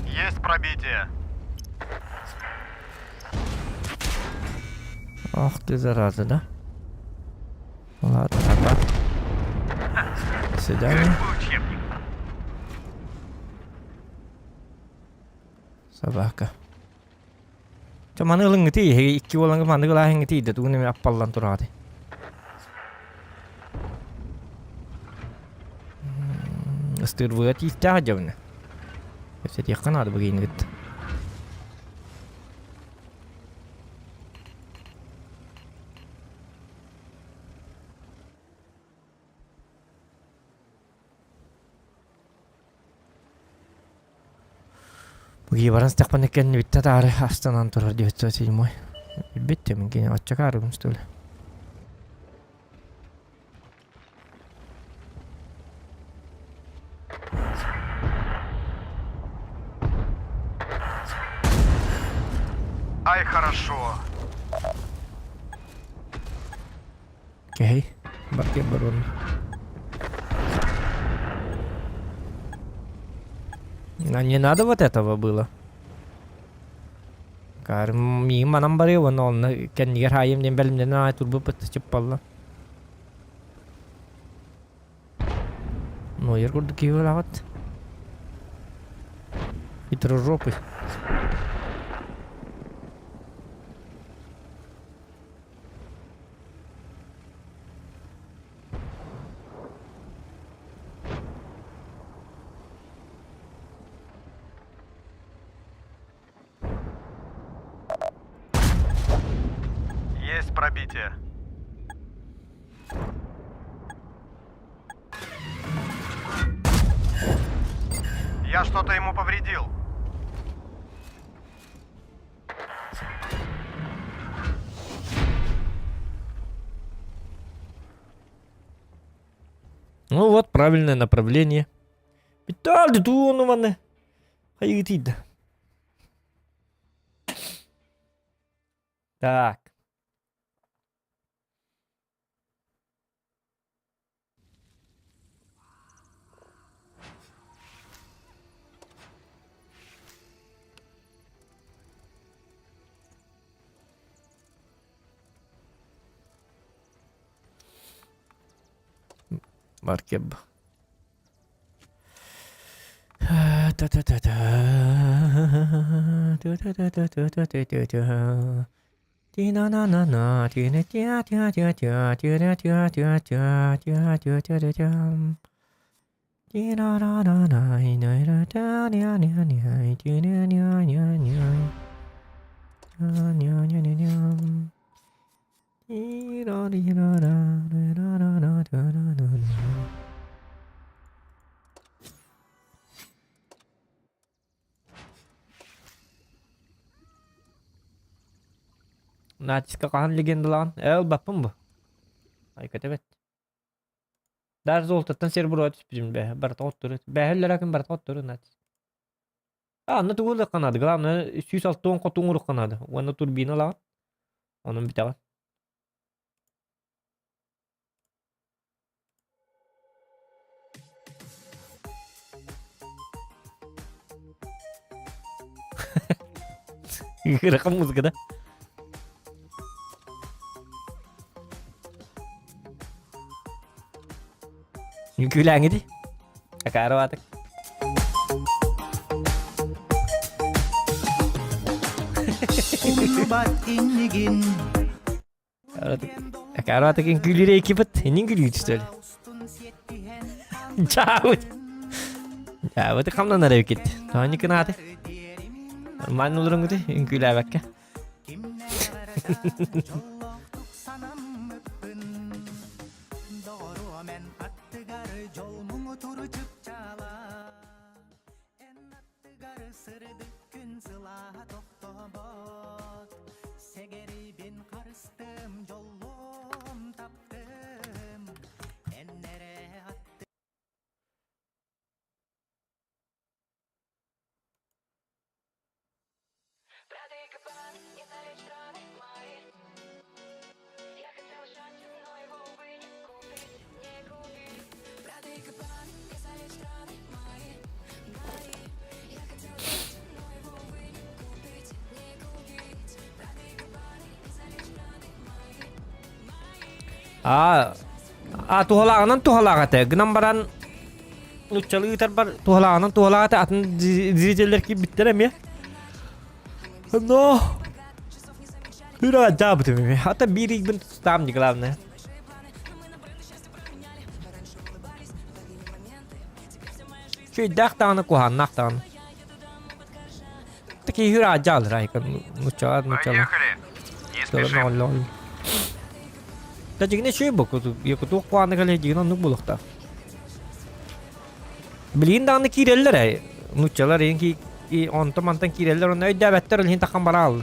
Есть пробитие. Ах ты зараза, да? Ладно, пока. До свидания. Какой учебник? Собака. Mana ngerti, iki orang mana lah ngerti, itu ni apa lan turade. Стырвать и тягивно. Кстати, я Канада begin gitu. Bagi barang setiap panikan bitta tare astan antur di itu sih moy. Bitte mungkin acak arum stul. Ай, хорошо. Окей, баки барон. А не надо вот этого было. Ми манам баре вон он кен герхаем дем белем на турбо потчепалла. Ну, я горд кивалават. Хитрожопый. Есть пробитие. Я что-то ему повредил. Ну вот, правильное направление. Питали ту он у мене. Хай летить. Так. Маркеб. Naçiz kakahan legendalan. Bakın bu. Hakikat evet. Ders oltattan ser buru atış bizim be. Barta otturur. Behiller hakim barta otturur naçiz. Anna tuğul kanadı. Glamna 106 kotun uruk kanadı. Ona turbina lan. Onun bir tane. Rakam muzikada. Gülen gidi. Akara batık. Akara batık in gülüre ekipet. İnin gülüyor işte. Ciao. Ya batık kamdan araya gitti. Tanrı kınadı. Man olurum gidi. İn güler bakka. Брат и кабан, не на речь мои. Я хотела Tuhalağının tuhalağıtı. Gınan baran uççalı yutar bar tuhalağının tuhalağıtı atın diziciler ki bittiremiyor. No. Hıra acaba tümü. Hatta bir ilk bin tutam diye Şu dağıtağını kuhan dağıtağını. Такие hıra acaba rayka. Nuçağı. Поехали. Не Lol спешим. lol. Ta jigna şey bakıyordu. Yakıtı kuanı kale jigna nuk bulukta. Bilin dağını kireller ay. Nuçalar yenki onta mantan kireller onu öyle better olhin takam bara al.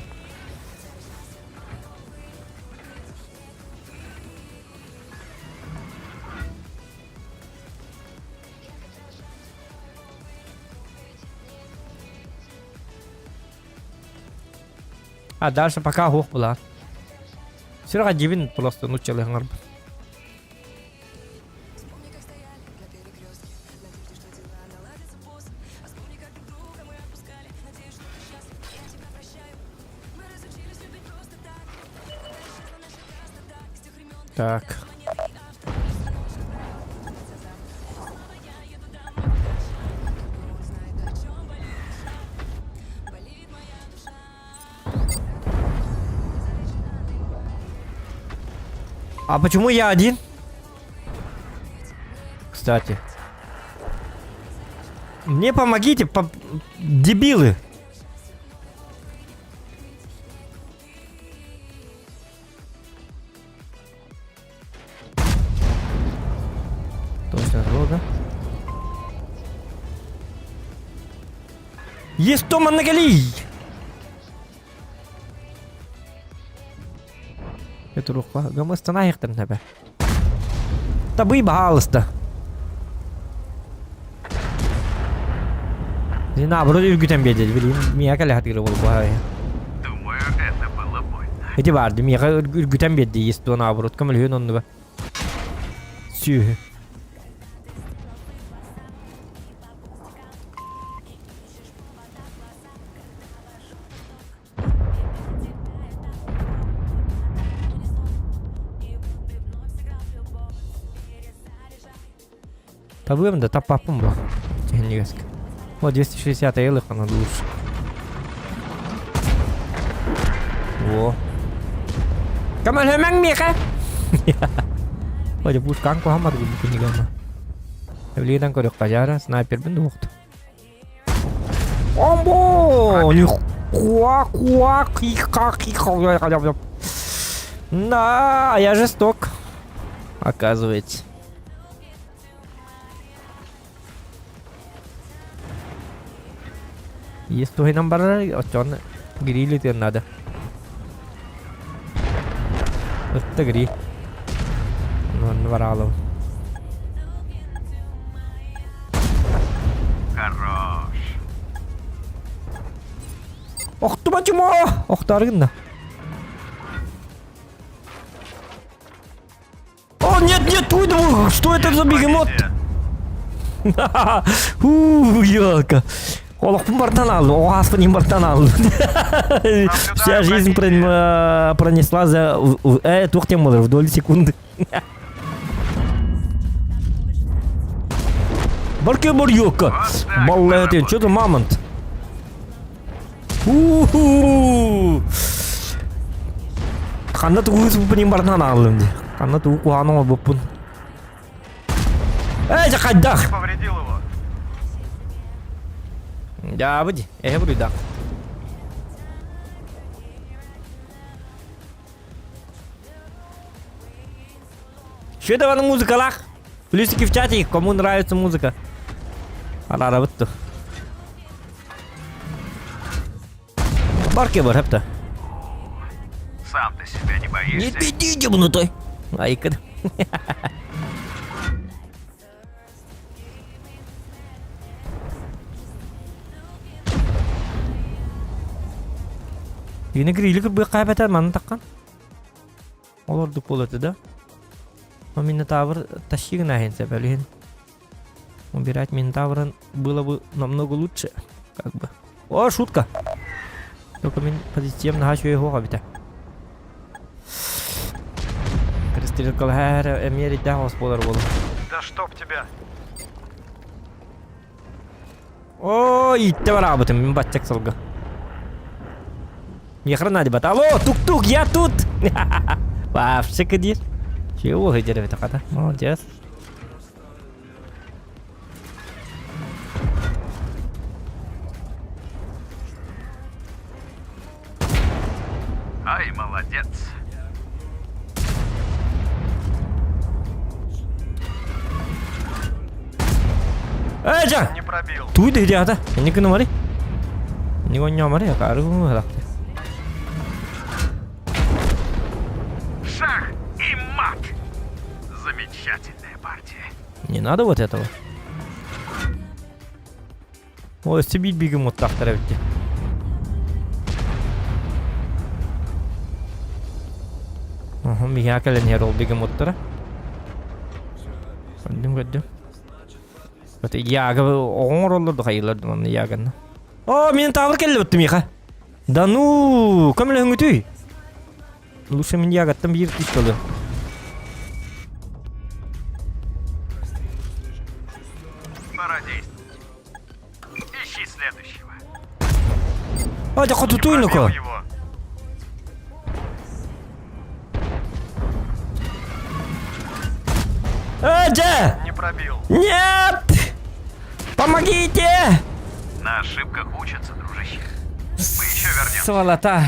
Дальше пока хух была. Сюрага дивин просто нучали гарб. Так. А почему я один? Кстати. Мне помогите, дебилы. Точно долго. Есть Тома Нагали! Это рух гамы станайхтен тебе. Та бый пожалуйста. Не на вроде гүтен бедел билин. Мия кале хатыры бол бай. Думаю, это было больно. Эти барды мия гүтен бедди есть то наоборот камел хөн онну. Сю. Табуем да тапапым бу. Технически. Вот 260 элых надо лучше. Во. Камал хэмэн мика. Вроде пушкан ко хамар гу букни гама. Эвлидан корёк кажара снайпер бин духт. Омбо! Ни хуа кик. Да, я жесток. Оказывается. Есть то номер, очон грили тебе надо. Это гри. Ну, варало. Хорош. Ох ты почему? Ох ты аргинна. О, нет, уйду! Что это за бегемот? Ёлка. Олохпун бартан алды, оғаспын имбартан алды. Вся жизнь пронесла за... Тоқтен болар, в доли секунды. Барке бар ёлка. Балла этен, чё ты мамонт? Қанда туғызбын имбартан алдым. Қанда туғы қуаның бұппын. Қайдақ! Повредил его. Да, выйди, я говорю, да. Что это на музыка лах? Плюсики в чате, кому нравится музыка. Ара вот то. Барки бар, хепта. Сам ты себя не Не боишься? бедите внутрь. Айка. Yine grilik bir kaybeder manı takkan. Olur dup olur da. Но Минотавр тащили на генце, блин. Убирать Минотавра было бы намного лучше, как бы. О, шутка! Только позитивно хочу его хоббита. стрелкалы her эмеридде хос болар болу. Да чтоб тебя. О, итте бар абытым, мен батчак салга. Не хрена дебат. Алло, тук-тук, я тут! Вообще кадир. Чего гыдер это ката? Молодец. Ай, молодец. Джан! Не пробил. Туй да идиота. Не кына мари. Не гоня мари, я кару лахте. Шах и мат. Замечательная партия. Не надо вот этого. Ой, стебить бегем вот так таравите. Ага, меня кален херол бегем вот тара. Гаддым. Вот яга оңороллорду хайыларды маны яганы. О, мен тавыр келе бөттүм яха. Да ну, кем эле өңүтүй? Лучше мен ягаттан бир тиш болду. Пора действовать. Ищи следующего. А, да хоть туй ну-ка. Пробил его. Джа! Не пробил. Нет! Помогите! На ошибках учатся, дружище. Мы еще вернемся. Сволота.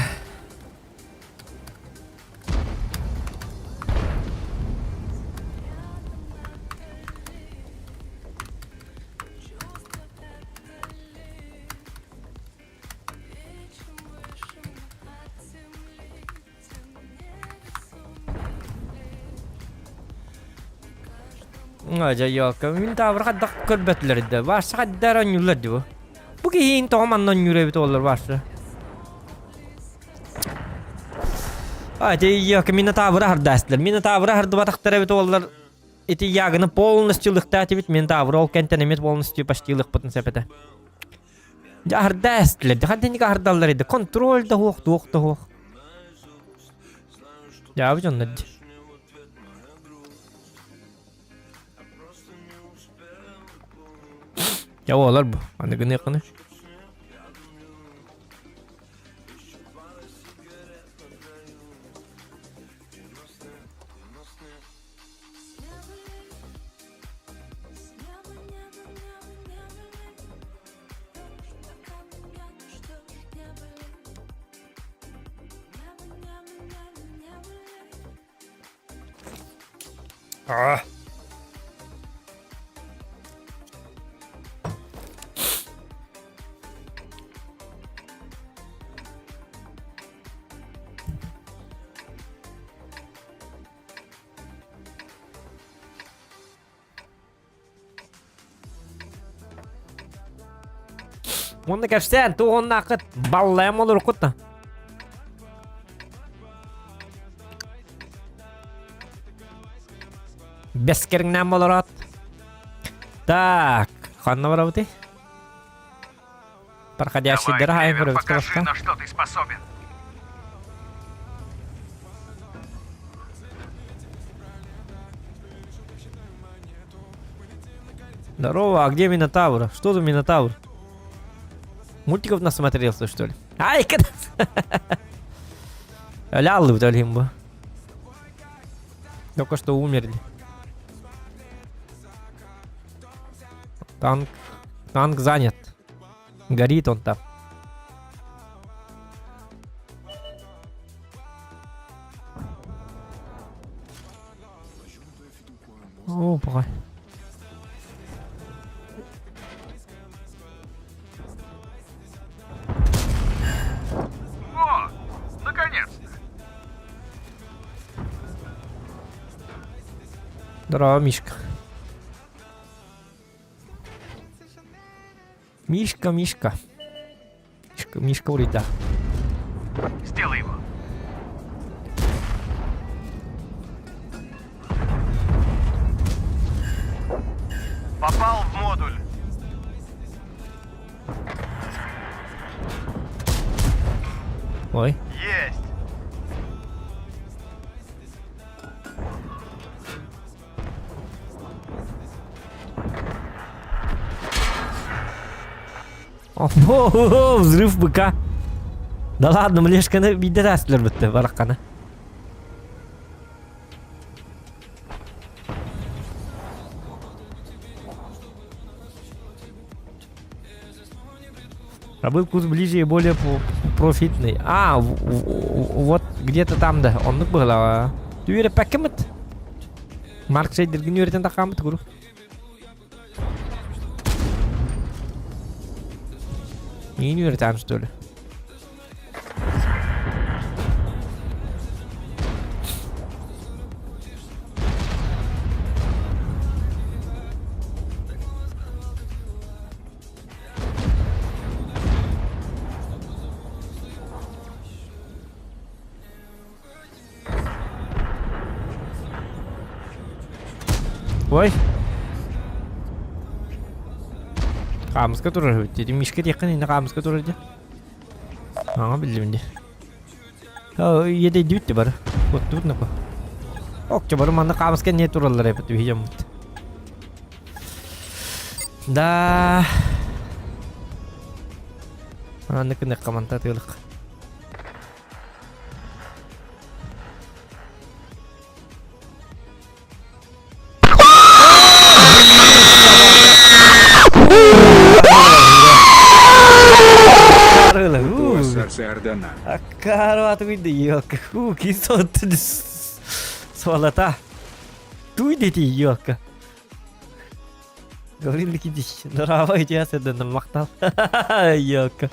Ajayok. Minta berkata kerbetler de. Varsa kadar anyular de bu. Bu kihin toman anyure bit olur varsa. Ajayok minta tabra hardastlar. Minta tabra hardı bataklara bit olur. Эти ягны полностью лыхтати бит мен тавр ол кентенемет полностью почти лых потен сепете. Я хардастлер. Да хаден га хардаллар иде. Контроль да хох. Я бит оннад. Ya oğlar bu. Hani gını yakını. Ah. Оны кәпсән, туғынна қыт, баллайым olur құтты. Бескеріңнен болыр ат. Так, қанна бар абыты? Проходящий Давай, дырай Клевер, бір покажи, на что ты способен. Здорово, а где Минотавр? Что за Минотавр? Мультиков насмотрелся, что ли? Ай, когда... Лялы вдалим бы. Только что умерли. Танк занят. Горит он там. Опа. О, наконец-то. Здорово, Мишка. Мишка. Мишка улита. Сделай его. Попал в модуль. Ой. Есть. О, взрыв быка. Да ладно, млешканы биде тәсілер бітті, бараққаны. Пробыл курс ближе и более профитный. А, вот где-то там, да. Он было. Ты веришь, пакемет? Марк Шейдер генерит на камет, гуру. Не верит там, что ли? Ой. Қамысқа тұрар өтті. Мишке текін енді қамысқа тұрар де. Аңа білдім де. Еді өтті бары. Өтті өтті нақы. Оқча бары маңда қамысқа не тұралар әпіті өйдем өтті. Да. Аңа күнде қаманта тығылық. Сардана. Caro, tu ide ioca. Chi sotto di solata. Tu ide di ioca. Говорили ли кидиш? Нрава и я седа на махтал. Ioca.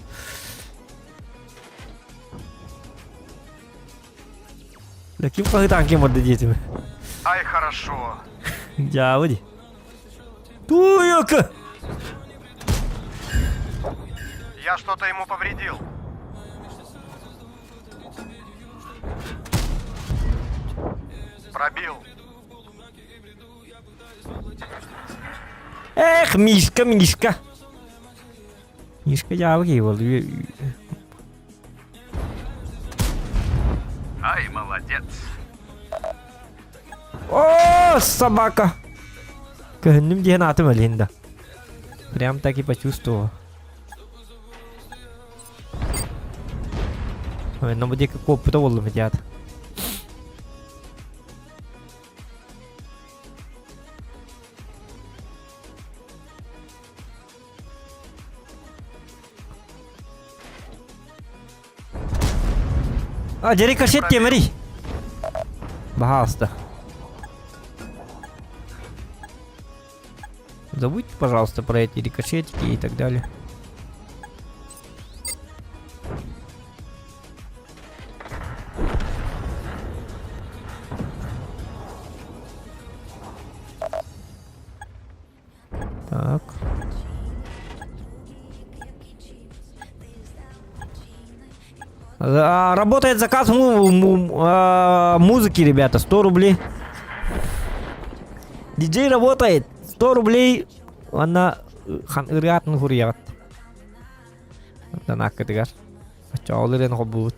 Лаким пахтанки модды детям. Ай, хорошо. Я води. Ту ioca. Я что-то ему повредил. Пробил. Эх, Мишка, Мишка. Мишка я выиграл. Ай, молодец. О, собака. Көннүм деген атым элинде. Прям так и почувствовал. Ой, но где как опыта волны медиат. А, Джерри кашет темери. Пожалуйста. Забудьте, пожалуйста, про эти рикошетики и так далее. Так. Работает заказ музыки, ребята, 100 рублей. Диджей работает, 100 рублей. Она хан-ырят нухурият. Данак категар. Чаулырен хоббут.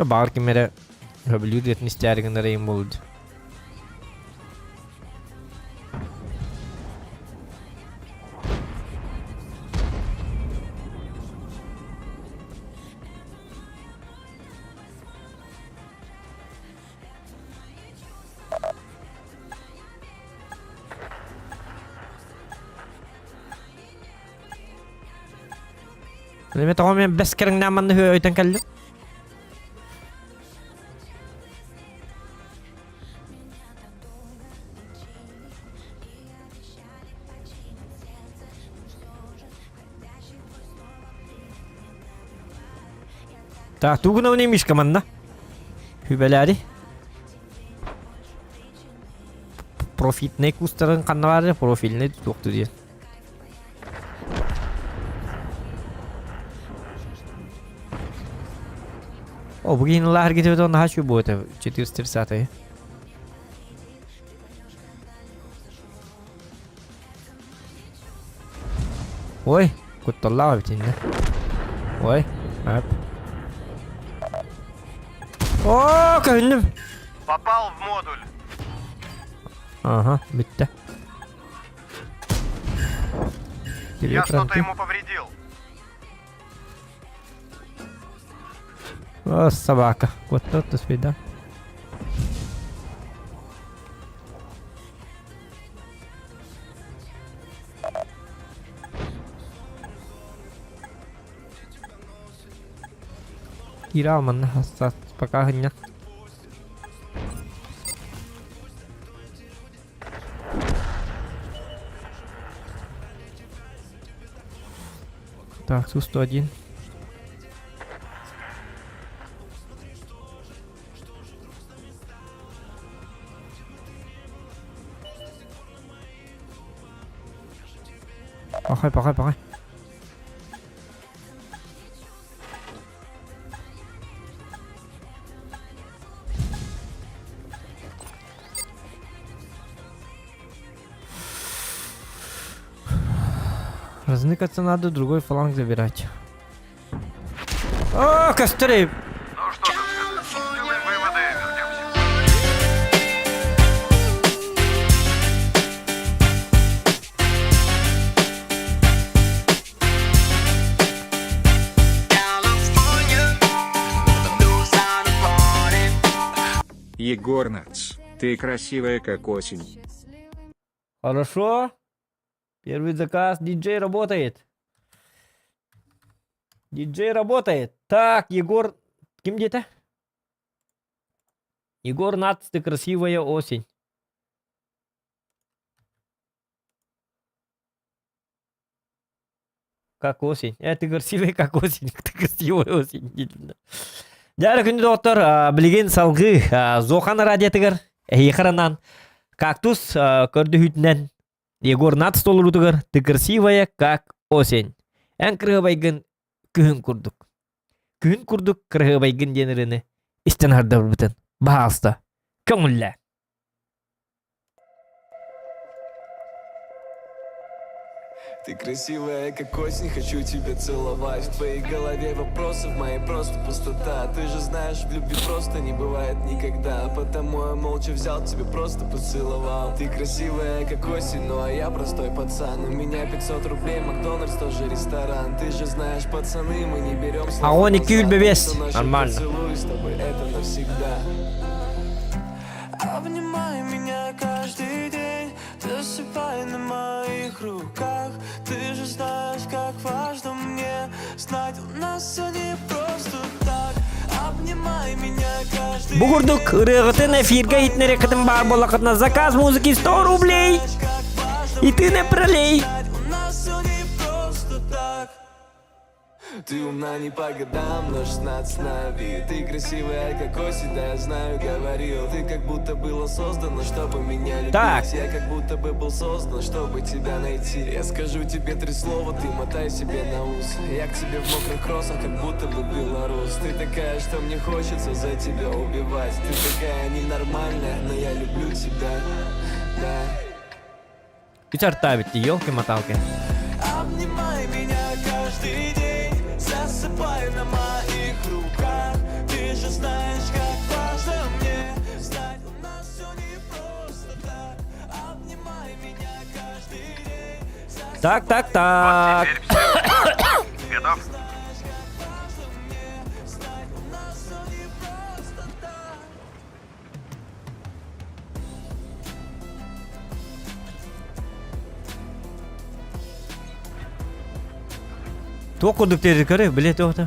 तो बाहर की मेरे W इतनी स्टारिंग अंदर ही मोड मैं तो मैं बस करेंगे ना मन हुए इतना कर लो Так, тугна у немишка манна. Hübeleri. Profitne kustarın kanları profiline yoktu diye. O bugün Allah hareket ediyor daha şu boyuta 430 ya. Ой, كنت طلعها بتنه. Ой, اب. О, көндüm. Попал в модуль. Ага, bitti. Я что-то ему повредил. О, собака. Вот тут свида. Kira mana hassas pakahnya. Так, Су-101. Пахай. Разныкаться надо, другой фланг забирать. О, костры! Ну что тут сказать? Сделаем выводы и вернемся. Егор Нац, ты красивая как осень. Хорошо. Первый заказ. Диджей работает. Так, Егор... Кем где-то? Егор Нац, ты красивая осень. Как осень. Ты красивая как осень. Ты красивая осень. Дәрі күнді доктор, білген салғы Зохан радиатығыр, еқырынан кактус көрді хүтінен Егор Нац толыр ұтығыр, ты красивая как осень. Ән кірғыбайгын күхін күрдік. Кірғыбайгын деніріні істен ардабыр бүтін. Бағасты. Көңілі. Ты красивая, как осень, хочу тебя целовать. В твоей голове вопросы, в моей просто пустота. Ты же знаешь, в любви просто не бывает никогда. Потому я молча взял тебя, просто поцеловал. Ты красивая, как осень, ну а я простой пацан. У меня 500 рублей, Макдональдс тоже ресторан. Ты же знаешь, пацаны, мы не берем слова. А он и кюль бебес. Нормально. Поцелуй с тобой, это навсегда. Обнимай меня каждый день, засыпай на моих руках. Ты же знаешь, как важно мне знать, у нас все не просто так. Обнимай меня каждый день. Бугурдук, рыгытын эфирге итнере кытым бар болакытна заказ музыки 100 рублей. И ты не пролей. У нас все не просто так. Ты умна не по годам, но 16 на вид. Ты красивая, как осень, да я знаю, говорил. Ты как будто была создана, чтобы меня любить. Так. Я как будто бы был создан, чтобы тебя найти. Я скажу тебе 3 слова, ты мотай себе на ус. Я к тебе в мокрых кроссах, как будто бы белорус. Ты такая, что мне хочется за тебя убивать. Ты такая ненормальная, но я люблю тебя, да. Кучарта ведь, ёлки-моталки. Обнимай меня каждый день, засыпай на моих руках. Ты же знаешь, как важно мне знать, у нас все не просто так. Обнимай меня каждый день, Так. Теперь все. Готов? у нас все не просто так. Токудук деді көрі, білет оқты.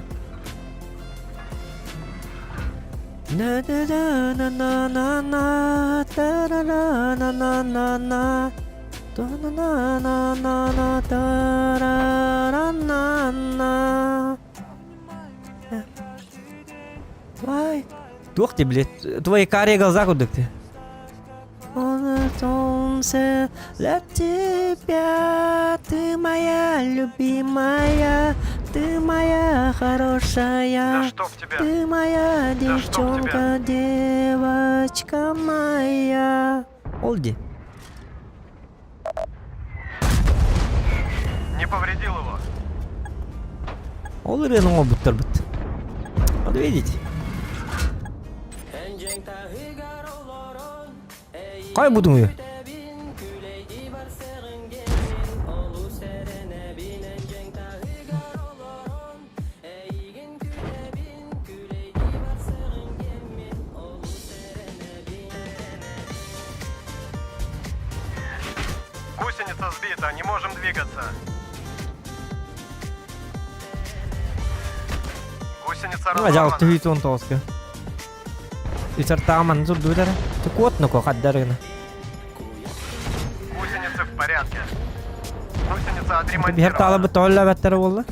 Тоқ де білет, твои карие глаза кудук де. Солнце для тебя, ты моя любимая, ты моя хорошая, Да чтоб тебя. ты моя Да чтоб девчонка, девочка моя. Олди. Не повредил его. Olur ya ne oldu bit. Вот видите? Kay budun ya? Гусеница сбита, не можем двигаться. Гусеница Ajal разорвана. tüy ton toska. Isar taman zub dudar. Tu kuat no ko khaddarina. Гусеницы в порядке. Гусеница Bir отремонтирована. talabı tolla better oldu.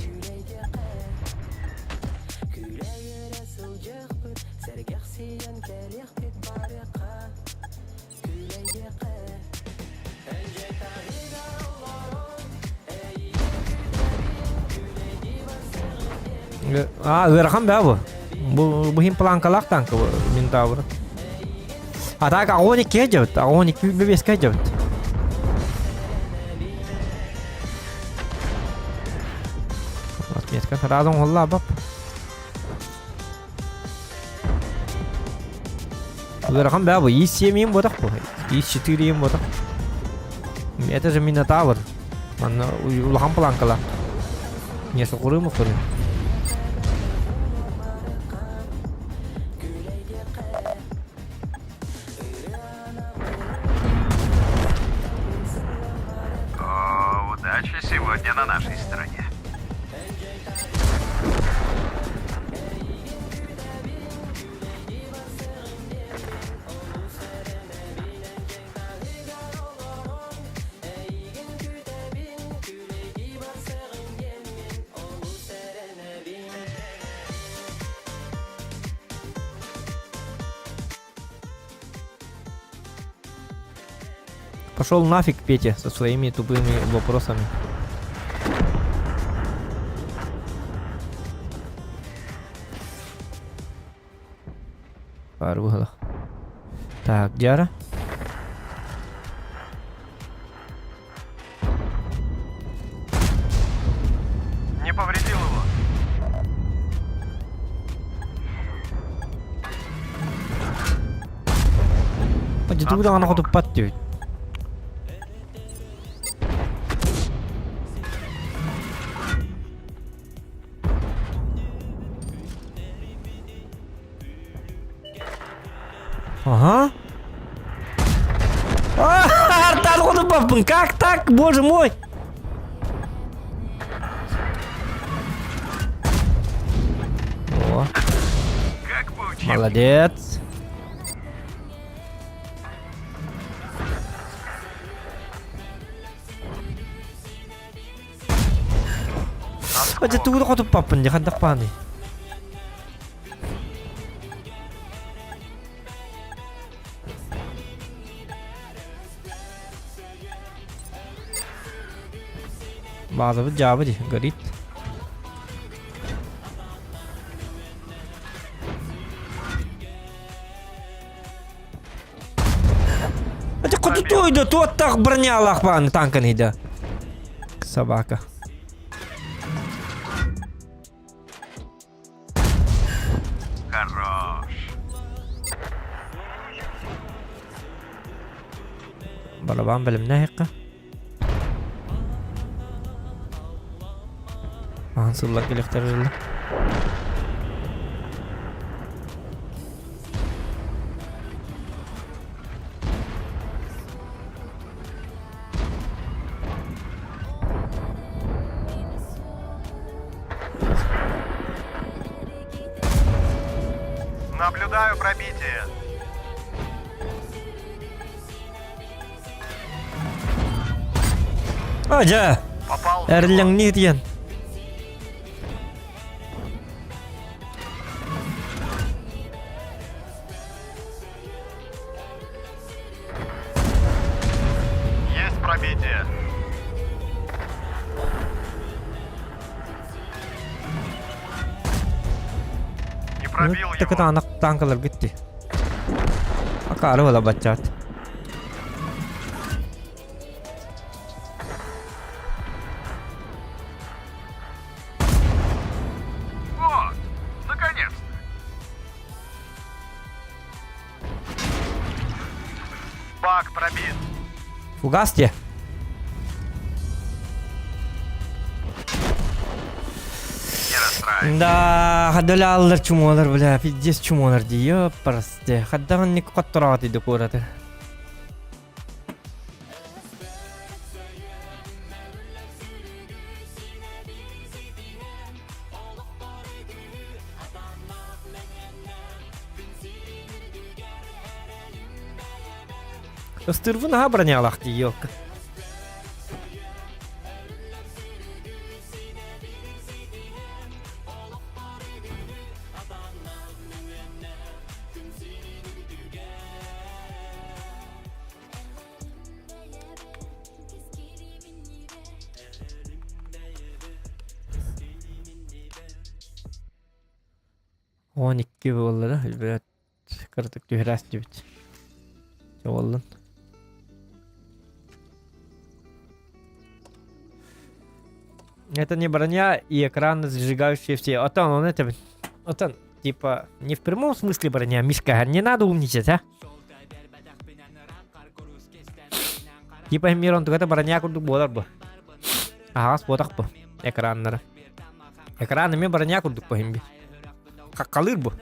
Ырхан be bu. Bu him plankalak tankı bu minta bu. Atak 12 jevt, 12 bebeska jevt. Atmetka tarazon holla bap. Ырхан be bu, i7 bodak bu. i4 bodak. Это же Минотавр. Он улахан планкала. Не сокурым укурым. Удача сегодня на нашей стороне. Пошел нафиг, Петя, со своими тупыми вопросами. Пару. Так, Дяра. Не повредил его. Hadi dur da ana kutup pat diyor. Ага. Артан kutup papın. Как так? Боже мой. О, Как по учебнику. молодец. Hadi dur da kutup papın. Jangan depan nih. Bazı bir cevabı değil. Garip. Hadi kutu tuydu. Tuat tak bernyalah pan tankan ida. Собака. Хорош. Balaban bilimne hekka. Ansırlak elektriğiyle. Наблюдаю пробитие. Aja. Попал. в Erlang него. ni diyen. Есть пробитие. Не пробил Tak его. anak tangkalar gitti. Akarı wala baccat. Вот, наконец-то. Маг пробит. Фугасте. Не расстраивайся. Да, хадалаллар чумолар, бля, пиздец чумолар ди, ёпарасте. Хаддаган ник коттурат иди кураты. Остырвы наға бронялақ ди, ёлка. Он икки боллары, билет кыртык түйрәс дибит. Жолын. Это не броня и экран, зажигающие все. Отан, он это... Отан, типа, не в прямом смысле броня, Мишка, не надо умничать, а? Типа, мирон, это броня, куда болар бы. Ага, спотах бы. Экраннары. Экранами броня, куда по химби. Как калыр бы.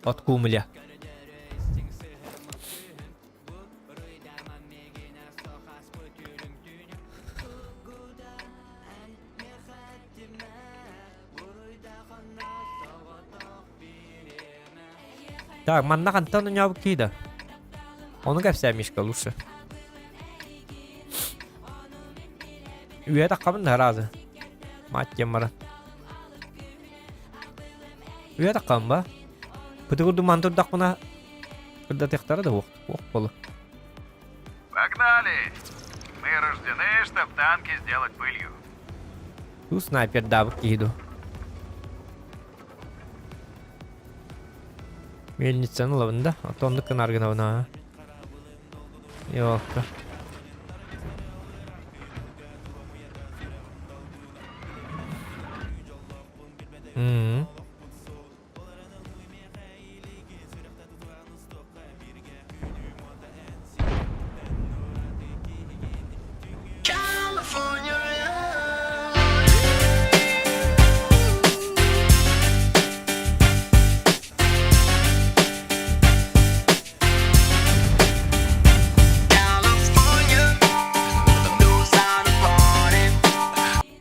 От кумля. Так, манна кантан у него кида. Он гався Мишка лучше. И это камен раза. Мать темара. И это камба. Потому что мантур дакуна. Когда ты хтара да ох полу. Погнали! Мы рождены, чтоб танки сделать пылью. Тут снайпер дав киду. Мельницаны лавында, атонды кынаргына вона. Ёлка.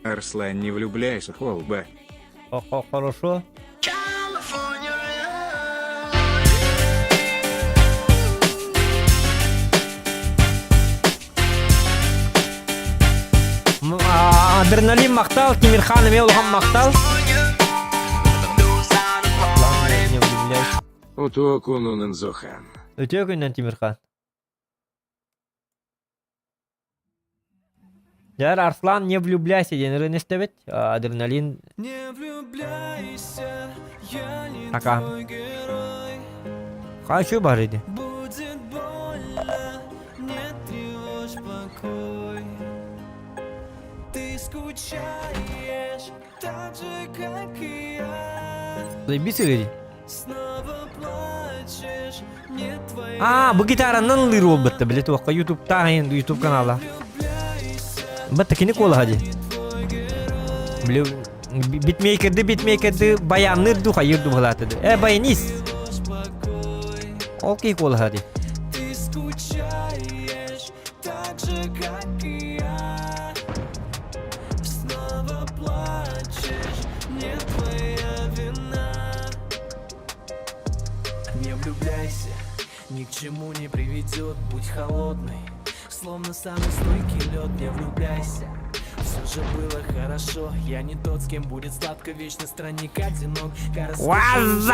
Арслан, не влюбляйся, холба. О, хорошо. Адреналин мақтал, Тимирхан имел ham мақтал. Не влюбляйся. Утуокунунын зохан. Өте күннен Тимирхан. Яр Арслан, не влюбляйся, денерін істебет. Адреналин. Не влюбляйся, я не Ака. твой герой. Қайшы бар еді? Будет больно, не тревожь покой. Ты скучаешь так же, как и я. Заебись еді? Снова плачешь, не твоя. Бұл гитаранын лыр ол бітті, білет оққа YouTube-та енді YouTube канала. Бітті кені қолы хади. Біле, битмейкерді баянныр духа ерді бұғылатыды. Баянис. Ол кей қолы хади. Ты скучаешь так же, как и я. Снова плачешь, не твоя вина. Не влюбляйся, ни к чему не приведет, будь холодный. Словно самый стойкий лед, не влюбляйся. Все же было хорошо, я не тот, с кем будет сладко, вечно странник одинок. Ваза!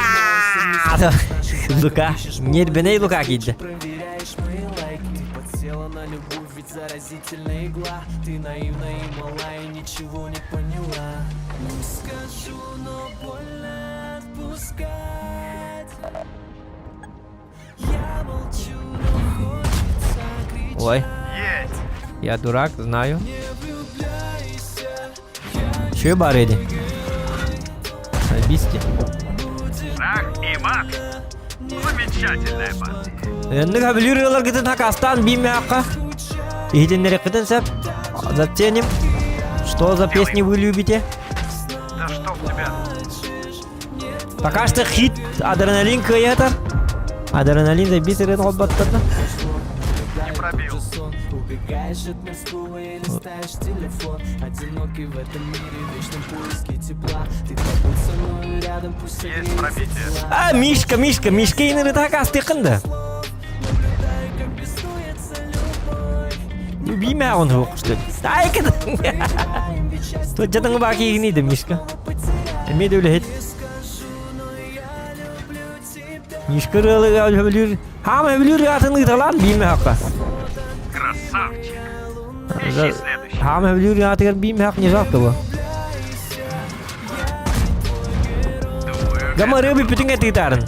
Лука, нет беней Лука кидді. Проверяешь мои лайки, ты подсела на любовь, ведь заразительная игла. Ты наивна и мала, и ничего не поняла. Не скажу, но больно отпускать. Я молчу, но хочется кричать. Ой, Есть. я дурак, знаю. Не влюбляйся, я Що бар еді? Бісті. Шах и мат. Замечательная партия. Энди хабилюрелер гитен хакастан бимяка. Иденнере гитен сеп. Затем, что за песни вы любите? Да что в тебя? Пока что хит адреналин каятар. Адреналин да бисерен хоббаттарда. Не пробил. Убегаешь от Москвы и листаешь телефон. Одинокий в этом мире, в вечном поиске тепла. Ты побудь со мной рядом, пусть Есть пробитие. А, Мишка инер хакасты кында. Бимя он хук что. Ай кыды. Тут жадың баки гинейді Мишка. Эме де үлет. Мишка рылы хабилюр. Хам хабилюр атыны талан бимя хака. Красавчик. Ищи следующий. Хам хабилюр атыгар бимя хак не жалко ба. Думаю, Гама рыби пүтінге тыйтарын.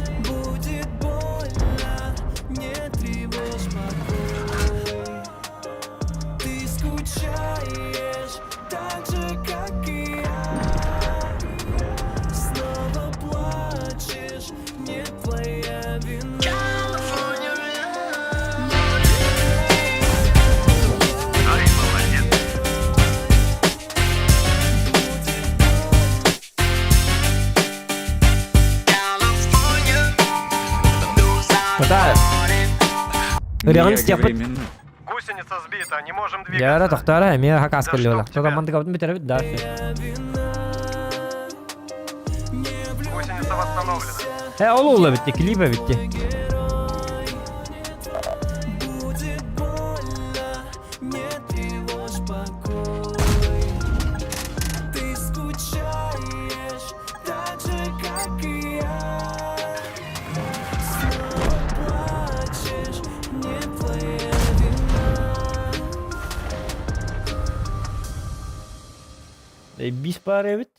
ай, молодец. Тота. Реально степет. Временно. Гусеница сбита, не можем двигаться. Яра тоқтары әме хакас Да кілі ола. чтоб Тота тебя. манды каптын бітері біт, да. Гусеница восстановлена. Ол ола бітті, клипа бітті. Бис пары бит.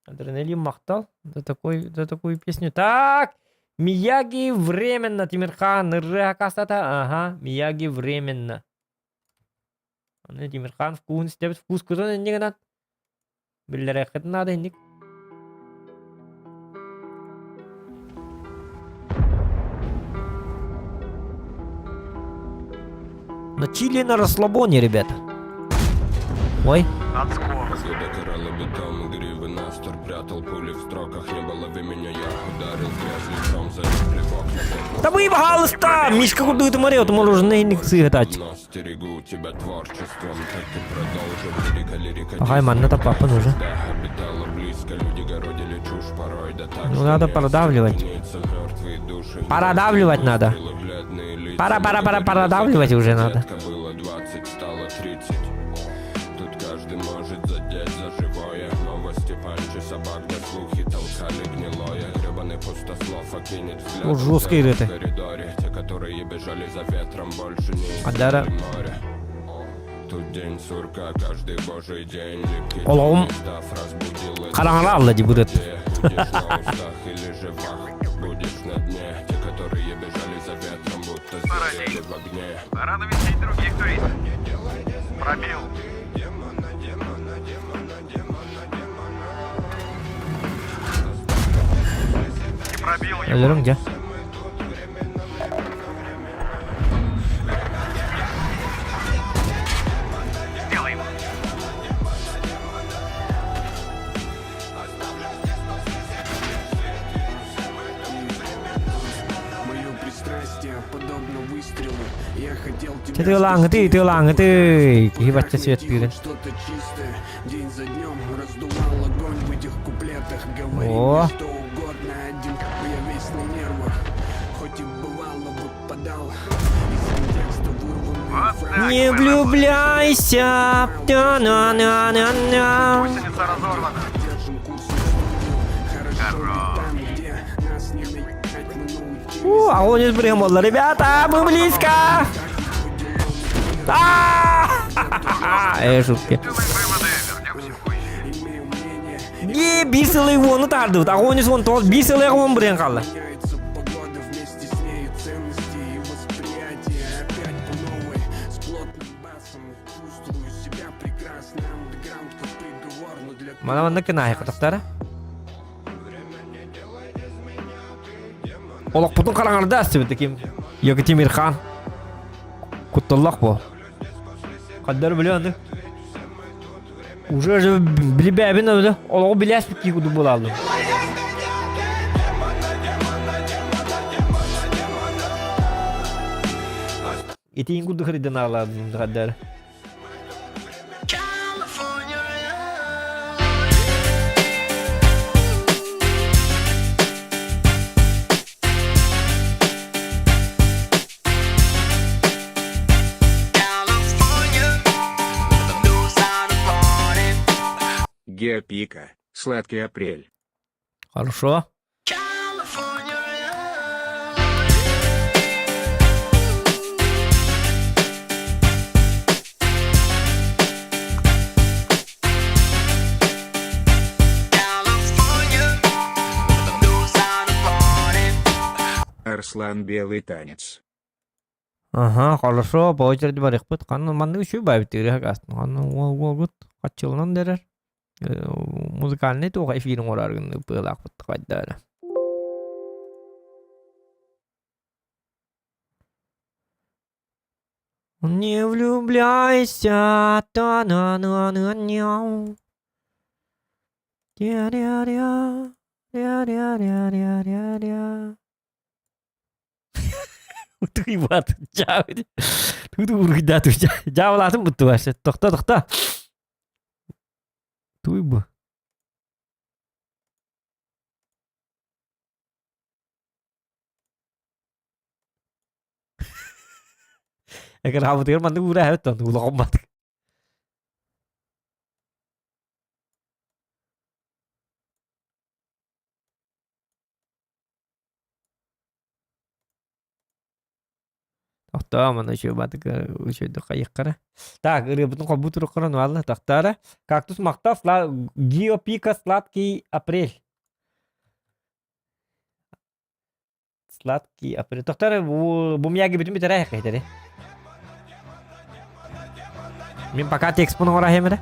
Адреналин мақтал. За такую песню. Так! Мияги временно, Тимирхан. Ракастата. Ага, Мияги временно. Тимирхан вкус степет вкус кузон не гнат. Биллер хет надо иник. На чили на расслабоне, ребята. Ой. Отскок. Докоралла бетон, гривы настер, прятал пули в строках, не было меня, я ударил грязь лицом за плевок на Да вы, пожалуйста! Мишка куда ты морел, ты можешь на иник сыграть. но стерегу тебя творчеством, как ты продолжил, лирика. Ага, ман, это папа нужен. Да, обитала близко, люди городили чушь порой, да так, Ну что надо не продавливать. останется мертвые души. Продавливать надо. Бледные лица, Пора продавливать уже надо. детка было 20, стало 30. Тут каждый может задеть за живое. Новости панчи, собак да слухи толкали гнилое. Гребаный пустослов окинет взгляд. Ну, жесткие в рыты. коридоре. Те, которые бежали за ветром, больше не А дара- искали море. Тут день сурка, каждый божий день. Липкий Олом. став разбудил эти Қараңғы алды будет. идеи. Будешь на устах или же вах, будешь на дне. Те, которые бежали за ветром, будто сгорели в огне. Пора навестить других туристов. Пробил. Не пробил его. Ölürüm gel. Сделаем. Мое пристрастие подобно выстрелу. Я хотел тебя Ты ланга ты. Ебать, свет пили. что-то чистое. День за днем раздувал огонь в этих куплетах. Говори О. мне что угодно, один я весь на нервах. Хоть и бывало выпадал из контекста вырванные Вот фразы. так Не мы влюбляйся. На-на-на-на-на. Гусеница разорвана. Держим курс на студию. Хорошо ведь там, где нас не наебать, мы научились. Огонь из Бремолла. Ребята, мы близко. Шутки. Делай выводы, вернемся позже. Имею мнение, Не, бисылый вон тардывыт. Огонь из вон тол. Бисылый огонь брен калды. меняется погода, вместе с нею ценности и восприятие. Опять по новой, с плотным басом. Чувствую себя прекрасно. Андеграунд как приговор, но для Мана накинає, хто Olak putun kalanlarda asibeti kim? Yoki Timirhan. Kuttallak bu. Kaddar biliyordu. Уже bilip abin öyle. Olağı biляс ki kudu bulalım. Etiğin kudu kırıdan ağladım kaddar. Геопика, сладкий апрель. Хорошо. Арслан белый танец. Ага, хорошо. По очереди барих бит. Канны манны үшü байбитери хакастын. Канны ол гут качылынан дерер. Музыкальный тоға эфирин ораргын пылак бит кайдара. Не влюбляйся, та-на-на-на-няу. Ря-ря-ря, ря-ря-ря-ря-ря-ря. Tuh buat jauh. Tuh urut jatuh jauh langsung betul aja. Tohta. Tuh ibu. Agar kamu tinggal mantu udah ya tuh lompat. Mana coba tuh kayak kara. Tak, рыбытын кабут рукаран валла тактара. Кактус мактас ла геопика сладкий апрель. Сладкий апрель. Тактара бумяги битим битере кайтаре. Мен пока текст пуну ора хемере.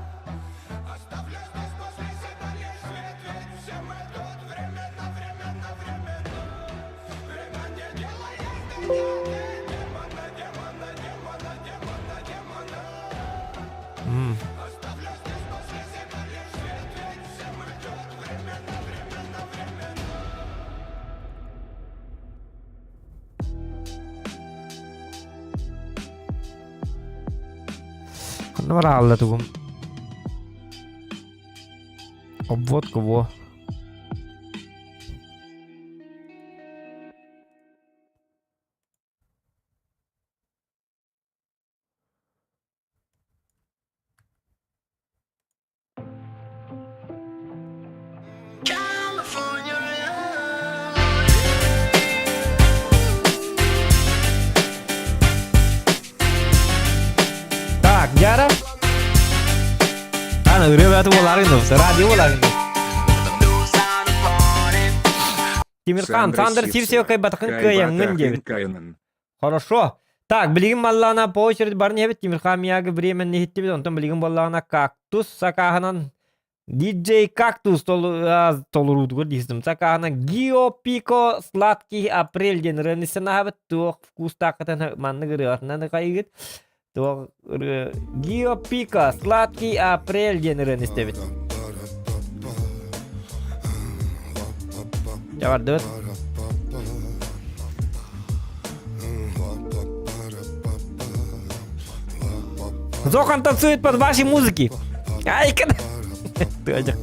Kan var alla tugum. Обводка во. Так, Яра. Ребята, радио Тимирхан, Сандер, Сивсева, Кайбатахын, Каянын, дебит. Хорошо. Так, билигин баллана по очереди барын хебет. Тимирхан мияги времен нехитти бит. Онтон билигин баллана Кактус, сакаханан DJ Кактус толурудугур дисдим. Сакаханан Геопика сладкий апрель денерен нисена хебет. Туох вкус такатан манны гырыгатынан кайгит. Туох Геопика сладкий апрель денерен истебит. Жабардыбыт. Зохан танцует под ваши музыки. Ай, когда... 20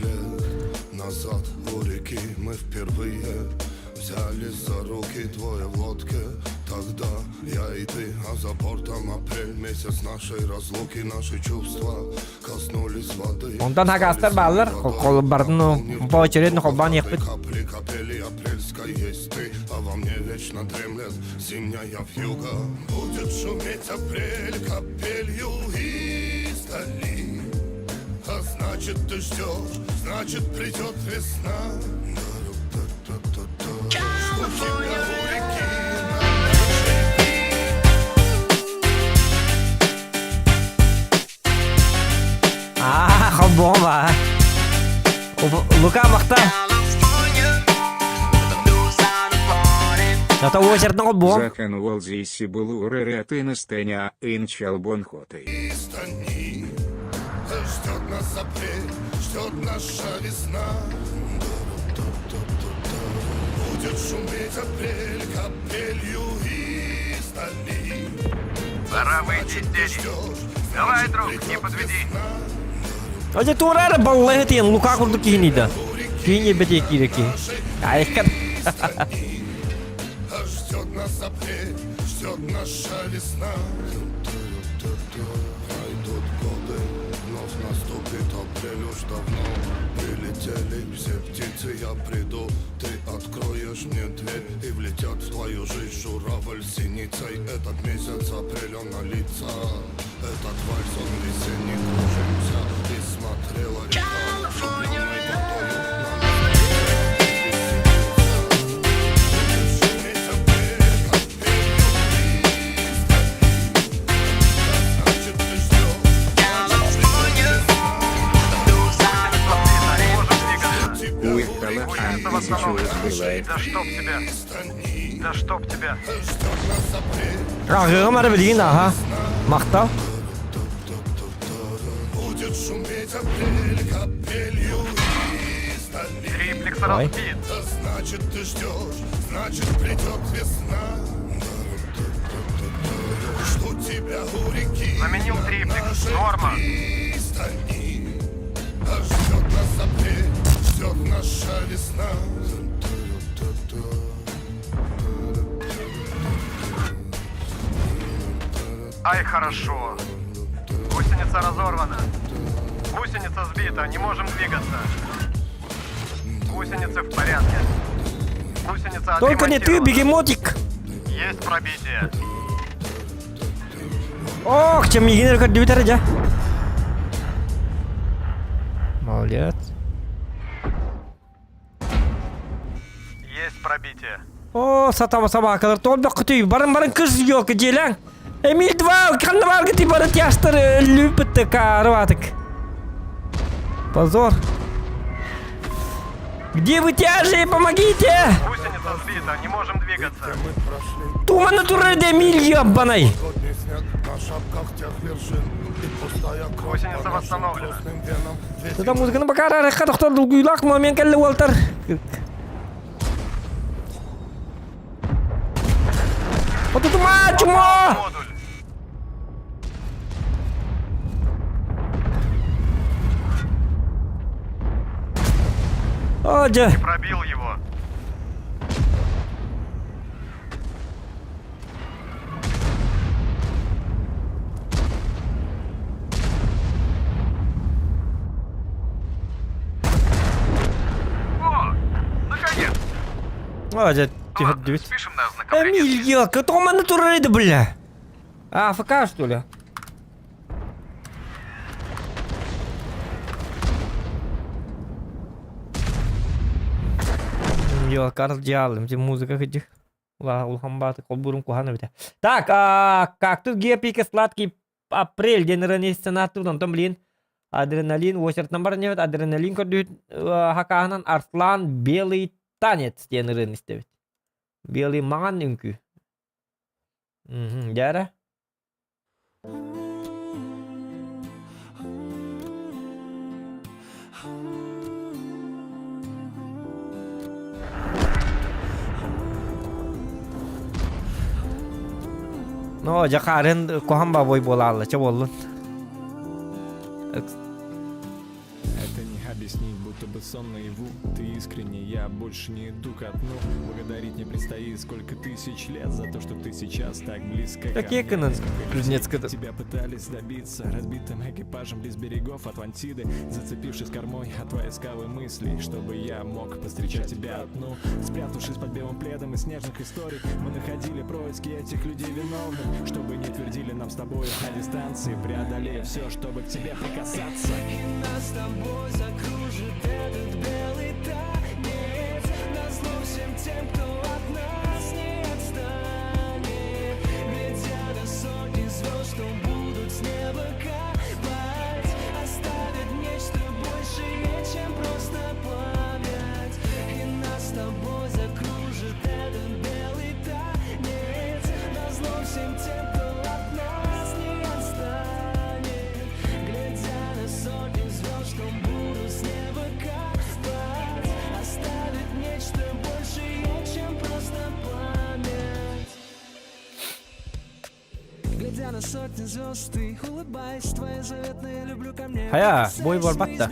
лет назад у реки мы впервые взялись за руки, двое в лодке. Тогда я и ты, а за бортом апрель месяц нашей разлуки, наши чувства коснулись воды. Ondan hakastar ballar, kol bardın по очередно холбан ехпит. Капли капели апрельской есть ты, а во мне вечно дремлет зимняя вьюга. Будет шуметь апрель капелью издали, а значит ты ждешь, значит придет весна. У тебя у реки Холбон ба. Лука мақта. На то озеро на бом. Захан Уолзиси был урераты на стене инчал бонхоты. Стани. Ждет нас апрель, ждет наша весна. Будет шуметь апрель капелью из стали. Пора выйти из тени. Давай, друг, не подведи. Aja turara ballahi tien luka kurdu kini da. Kini bete kireki. Айка. Ждет нас апрель, ждет наша весна. Пройдут годы, вновь наступит апрель уж давно. Прилетели все птицы, я приду. Ты откроешь мне дверь и влетят в твою жизнь журавль с синицей. Этот месяц апрель он на лица. Этот вальс он весенний, кружимся. И смотрела река зеленой водою на нас. Шуметь апрель, капелью из стали. Значит, ты ждешь. Не можем двигаться. Уехала, а бывает. Да чтоб тебя. Да чтоб тебя. Рагы мара билгин аха. Мактау. Будет шуметь апрель капелью из стали. Триплексор Ой. спит. Значит, ты ждешь, значит, придет весна. Жду тебя у реки. Заменил триплекс. Норма. Пристани. Ждет нас апрель, ждет наша весна. Ай, хорошо. Гусеница разорвана. Гусеница сбита, не можем двигаться. Гусеницы в порядке. Гусеница Только не ты, отремонтирована. бегемотик. Есть пробитие. Ох, чем егинер как дебютер aja. Молодец. Есть пробитие. О, сатама собакалар толбак күтүй. Барын кыз yok желаң. Эмиль 2, каннабар кити барат яштар любит карватык. Позор. Где вы тяжи? Помогите! Гусеница сбита, не можем двигаться. Тумана турреде Эмиль ебаный. Годный снег на шапках тех вершин. И пустая кровь Гусеница по нашим восстановлена. красным венам. Весь Туда музыканы бакара кадактар дугуйлак момен келли Уолтер. Вот тут мачмо! Модуль. Оджа. Пробил его. О, наконец. Оджа. Тихо, Ладно, дивись. спишем на ознакомление. Эмиль, ёлка, это у меня турреды, бля. А, АФК, что ли? Ёлка, разделаем, где музыка этих. Улхамбаты, колбурум, кухана, бля. Так, как тут гепика сладкий апрель, день ранее сценату, там, блин. Адреналин, 8 номер нет, адреналин, кодит, хаканан, Арслан, белый танец, день ранее ставит. Белый ман үнкү. Жара. Но жакарын кохамба бой бола алла, ча болдун. Это не объяснить, будто бы сон наяву. Ты искренне, я больше не иду ко дну. Благодарить не предстоит сколько тысяч лет за то, что ты сейчас так близко ко Какие мне. канон? Сколько Кузнецкая. людей тебя пытались добиться разбитым экипажем близ берегов Атлантиды, зацепившись кормой от войсковой мысли, чтобы я мог повстречать тебя одну. Спрятавшись под белым пледом из снежных историй, мы находили происки этих людей виновных, чтобы не твердили нам с тобой о дистанции, преодолея все, чтобы к тебе прикасаться. Нас с тобой закружит этот белый танец. Назло всем тем, кто от нас не отстанет. Глядя до сотни звезд, что будут с неба капать, оставят нечто большее, чем просто память. И нас с тобой закружит этот белый танец. звезд, ты улыбайся, твоя заветная люблю ко мне. Хая, бой бар батта.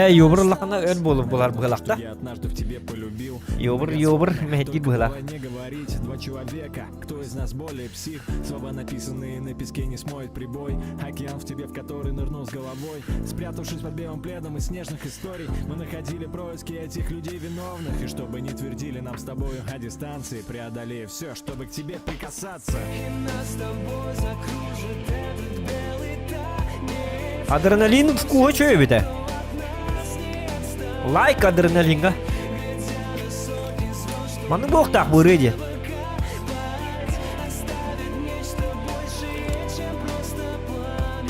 Йобырлахана өр болып болар бұғылақта. Я однажды в тебе полюбил. Йобыр, мәхетті бұғылақ. Давай не говорить, два человека, кто из нас более псих. Слова, написанные на песке, не смоет прибой. Океан в тебе, в который нырнул с головой. Спрятавшись под белым пледом из снежных историй, мы находили происки этих людей виновных. И чтобы не твердили нам с тобою о дистанции, преодолея все, чтобы к тебе прикасаться. И нас с тобой закружит этот белый танец. Адреналин в куға чөй беті. Лайк адреналинға. Маны боқтақ бұры де.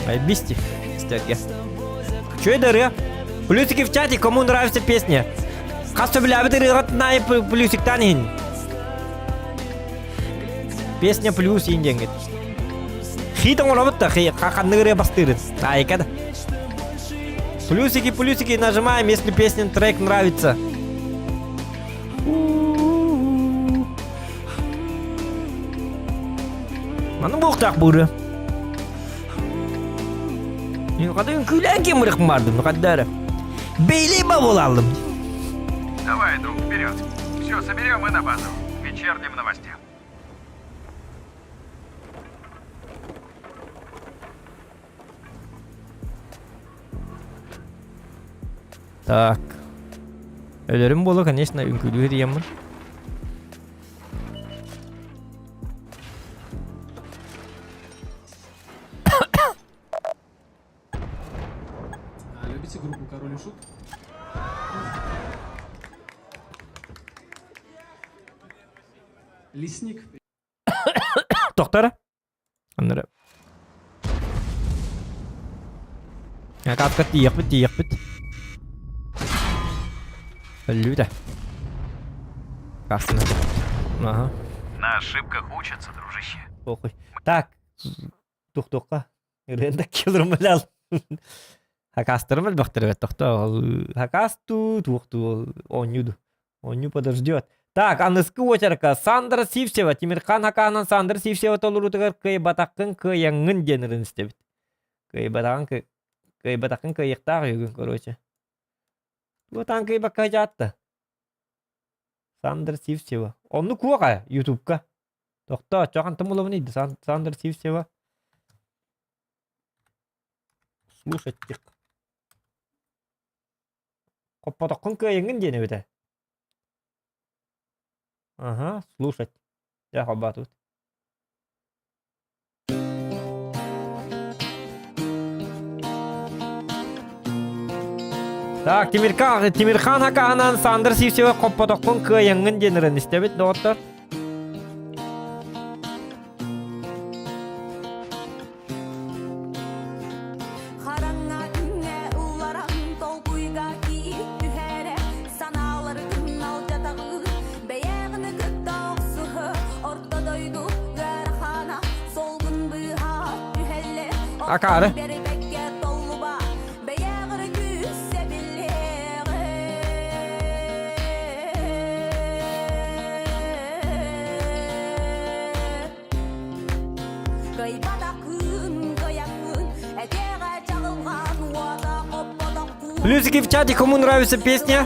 Айбисти. Кстати. Чё дыры? Плюсики в чате, кому нравится песня. Қасты біләбі дырығатынай плюсик танин. Песня плюс инден. Хитон олабытта, қақанны бастырын. Айкада. Плюсики нажимаем, если песня, трек нравится. Маны боқтақ бұры. Мен қадайын күлән кемірік мардым, қаддары. Бейлейма болалым. Давай, друг, вперед. Все, соберем и на базу. К вечерним новостям. Так. Өлерім болу, конечно, үнкілі өриемін. Любите группу Король и Шут? Лесник. Тоқтары? Аныры. Қапқа тиек Люда. Кастына. Ага. На ошибках учатся, дружище. Похуй. Так. Тоққа. Ренда келірім әлі. Хакастырым әлі бақтыры тоқта. Хакасту, тоқту. Оню подождет. Так, анысқы очарка. Сандра Сивсева. Тимирхан Хаканан Сандра Сивсева толырутығыр күй батаққын күйяңын денірін істебіт. Күй батаққын күйяқтағы үйгін, короче. Вот анкай бака жатты. Сандра Сивсева. Онны куаға ютубка. Тоқта, чоған тым олабын еді. Сандра Сивсева. Слушать тек. Қоппатаққын күйеңін дені өті. Ага, слушать. Я хабатут. Так, Тимирхан Хаканан Сандра Сивсева қоппатаққын күйеңін денірін істебет, доғыттар. Akarı. Плюсики в чате, кому нравится песня?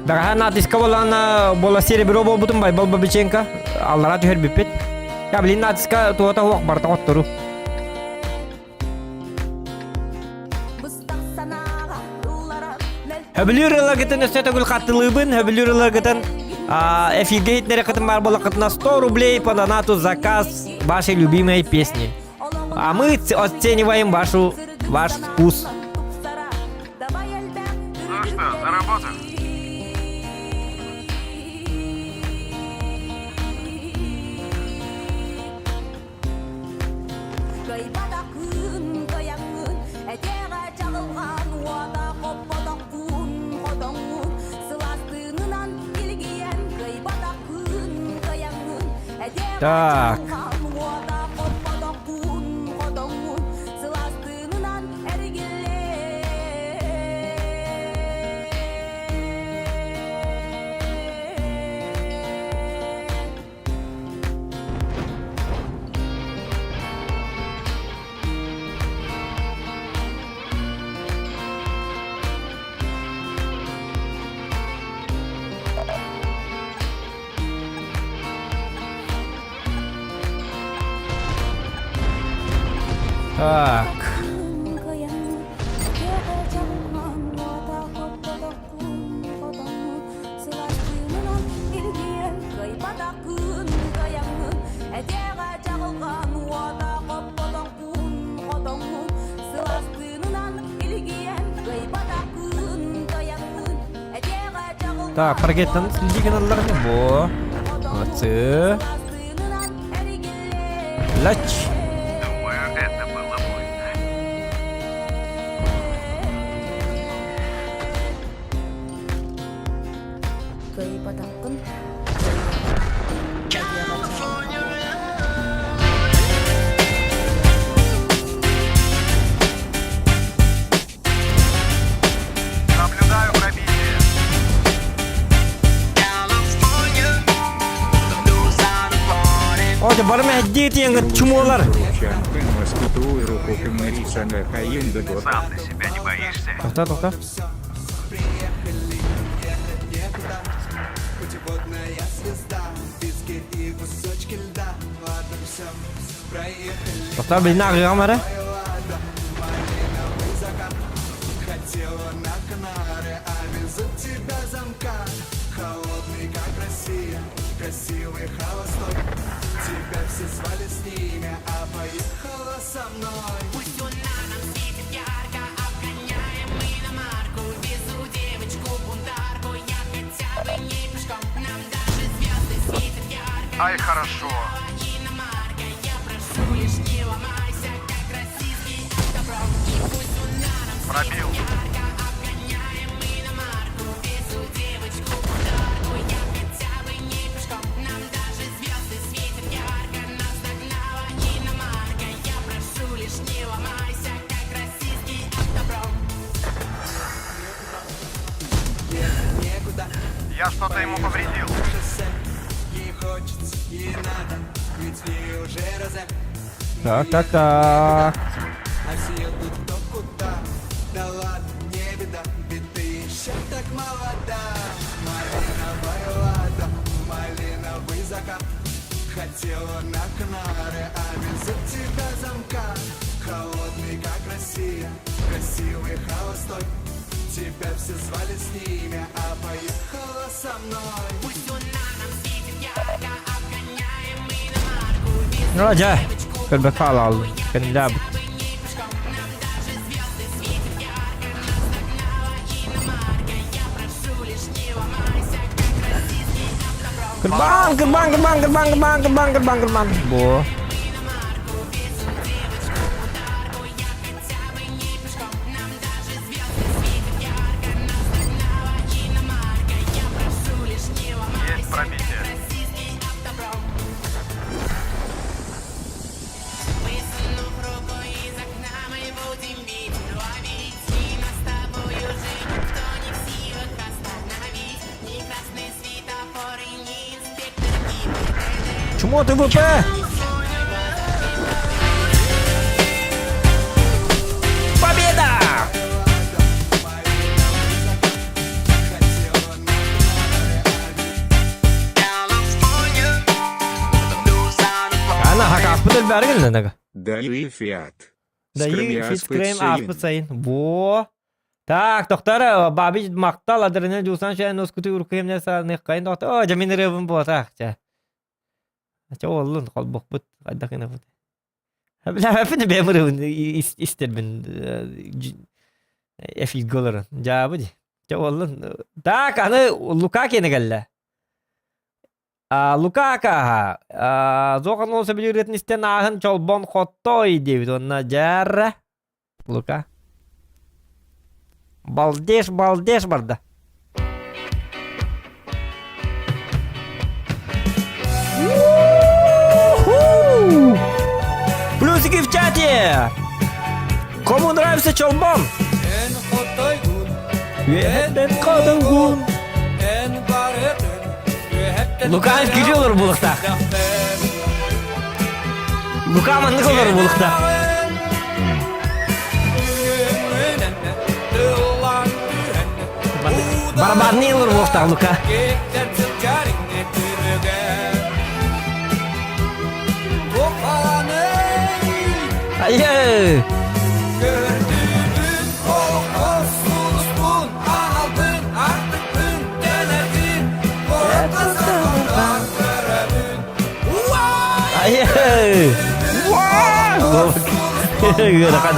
Дага натиска болана бола серебро бол бутун бай бол бабиченко. Аллара түһер бипет. Я блин натиска туата хуак барта оттуру. Хөбүлүрөлөр гетен өстөтөгүл каттылыбын, хөбүлүрөлөр гетен эфирге итнере кытын бар бола кытына 100 рублей по донату заказ вашей любимой песни. А мы оцениваем ваш вкус. Ну что, за работу? Так. Так. Так, паркеттен сілдеген аллар не бо. Молодцы. Лач. Думаю, это было больно. Наблюдаю пробитие. Ода барма хеддит еңгір чумолар. Чампен Москву и руку Камарисана Хаендагор. Сам ты себя не боишься? Тоқта. Тоқта, білін ағыған бәрі. Ай, хорошо. Пробил. Я что-то ему повредил. Так. Raja, kan bakal al, kan dab. Gerbang. Bo. Есть пробитие. Чмо ты ВП? Победа! Ana hak aspıdır bergin ne naga? Даю Фиат. Дайы фитскрейм аспыт сайын. Во. Так, доктор, баби мактал адреналин жусан шайын оскуты уркемне сарны кайын доктор. О, жамин ревым бо так. Ço oğlum kalbuk but ada kena but. Apa ni bemer ister ben efil golar. Cevabı di. Ço oğlum. Ta kanı Lukaku ne galla. Lukaku ha. Zokan olsa bilir etni isten ahın çolbon xottoy deydi onna jarra. Luka. Baldeş barda. Плюсики в чате! Кому нравится чолбон? Луканың күйде olur бұлықта. Лукаманның olur бұлықта. Барабанный olur бұлықта, Лука. Ayo. Wah. Gerakan.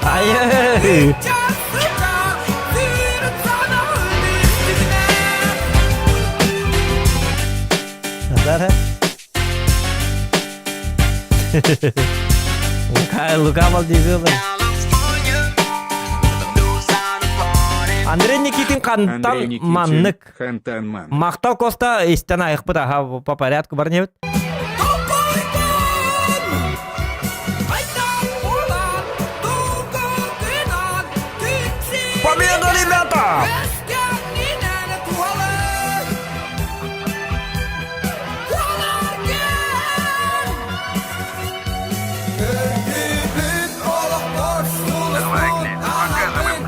Ayo. Sadar. Luka mal juga. Андрей Никитин Андрей Кантан Никитин, Маннык. Хантан-ман. Мактал Коста истен айықпыта по порядку бар не бит? Победа, ребята! Давай, Гли, показывай.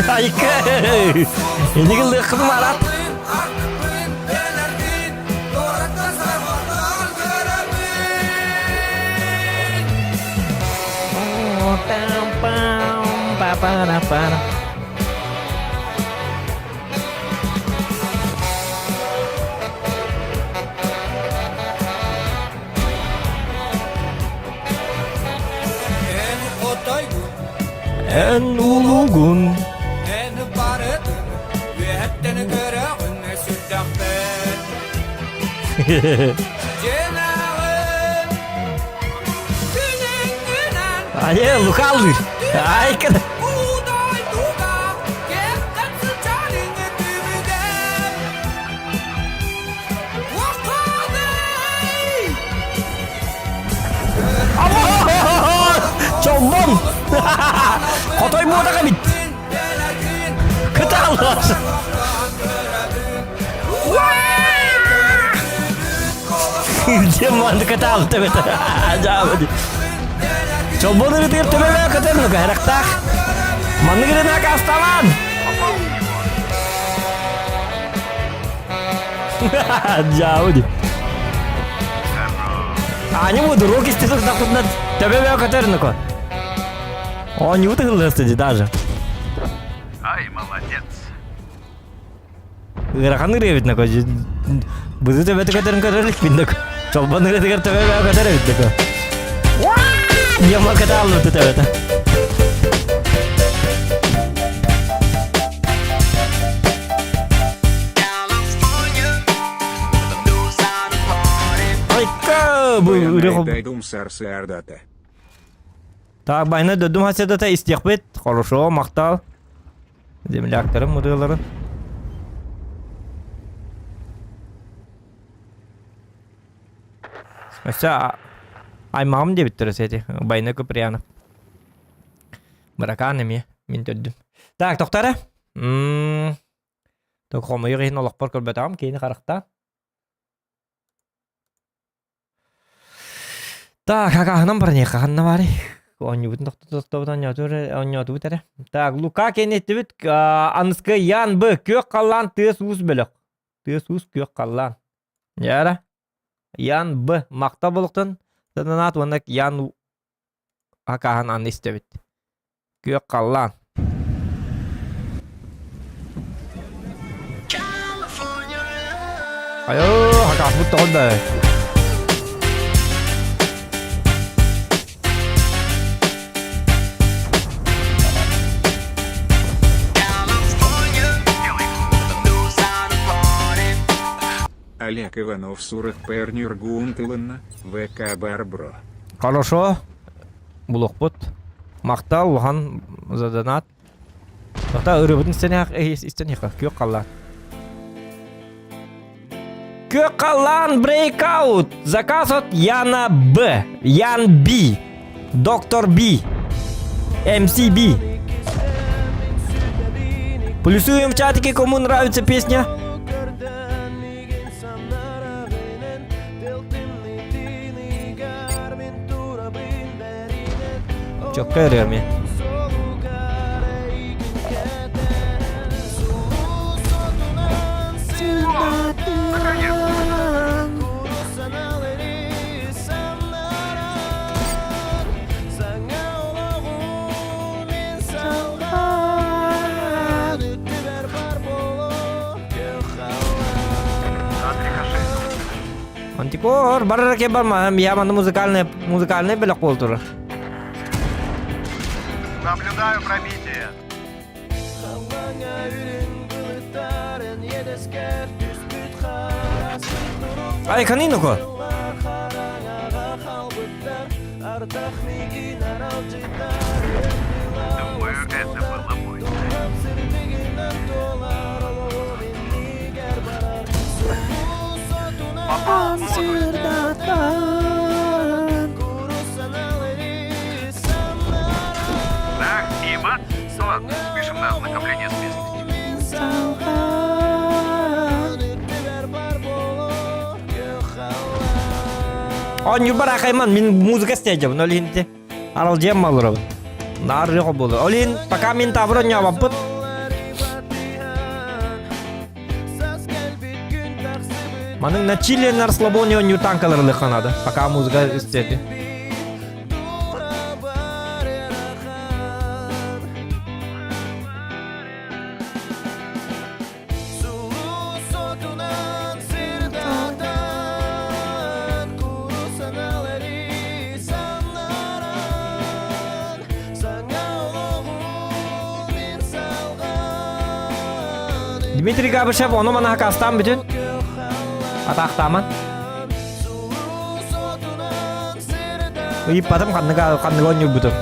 Айка! Ini gede kemarat. En ulugun. Ayo lu kaldır. Ay kadar. Çombon. Kotoy mu da kabit. Kıtal. Dia mandu kıtal tabii. Jauh. Çombon itu tabii ben kıtal lu kayak tak. Mandu kita nak kastaman. Jauh dia. Они будут руки стисут так вот на тебе я катернику. Он не утыгал, кстати, даже. Ай, молодец. Граханы ревит на коже. Буду тебе катерн катерник пиндак. Чолбаны ревит тебе я катерник тако. Я мог катал вот это это. Дайдум сарсы ардата. Так, байны дөдім хаседата истекбет. Хорошо, мақтал. Земляктерім, мұдығылары. Мәсе, аймағым деп біттірі сәті. Байны көпірияны. Бұракан еме, мен дөдім. Так, тоқтары. Тоқ қомайы қиын олақпар көрбет ағым, кейіні қарықта. Так, какахнам бар не қағанна бары. Оннюбутын тоқтаудан оннюбутын бітәрі. Так, Лука кенетті бүт. Анысқы ян бұ көк қалан тыз ұз бөлік. Тыз ұз көк қалан. Яра? Ян бұ мақта болықтын. Саданат онак ян қаған анысты бүт. Көк қалан. Айо, қағас бұт тоғылды. Олег Иванов Сурах Пернюр Гунтылынна, ВК Барбро. Хорошо. Блокпот. Мақтал, оған заданат. Мақта үрібітін істен еқа. Көк қалан. Көк қалан брейкаут. Заказ от Яна Б. Ян Б. Доктор Б. МС Б. Плюсуем в чатике, кому нравится песня. Çok görüyorum ya. Антикор, барар ке барма, я маны музыкальный белек болдур. Наблюдаю пробитие. Ай, каниноко. Думаю, это было мощно. Попал в модуль. Так, и бат. Ладно, спишем на ознакомление с местностью. Он юбара кайман, мен музыка стейджем, но линте. Арал жем малыры. Нар жок болду. Олин, пока мен табро нябаппыт. Маның на Чили на расслабоне он ютанкалары канады. Пока музыка истеди. Дмитрий Габышев, оны мана хакастан бүтін. Атақтаман. Үйіп батым қандыға өнер бүтір.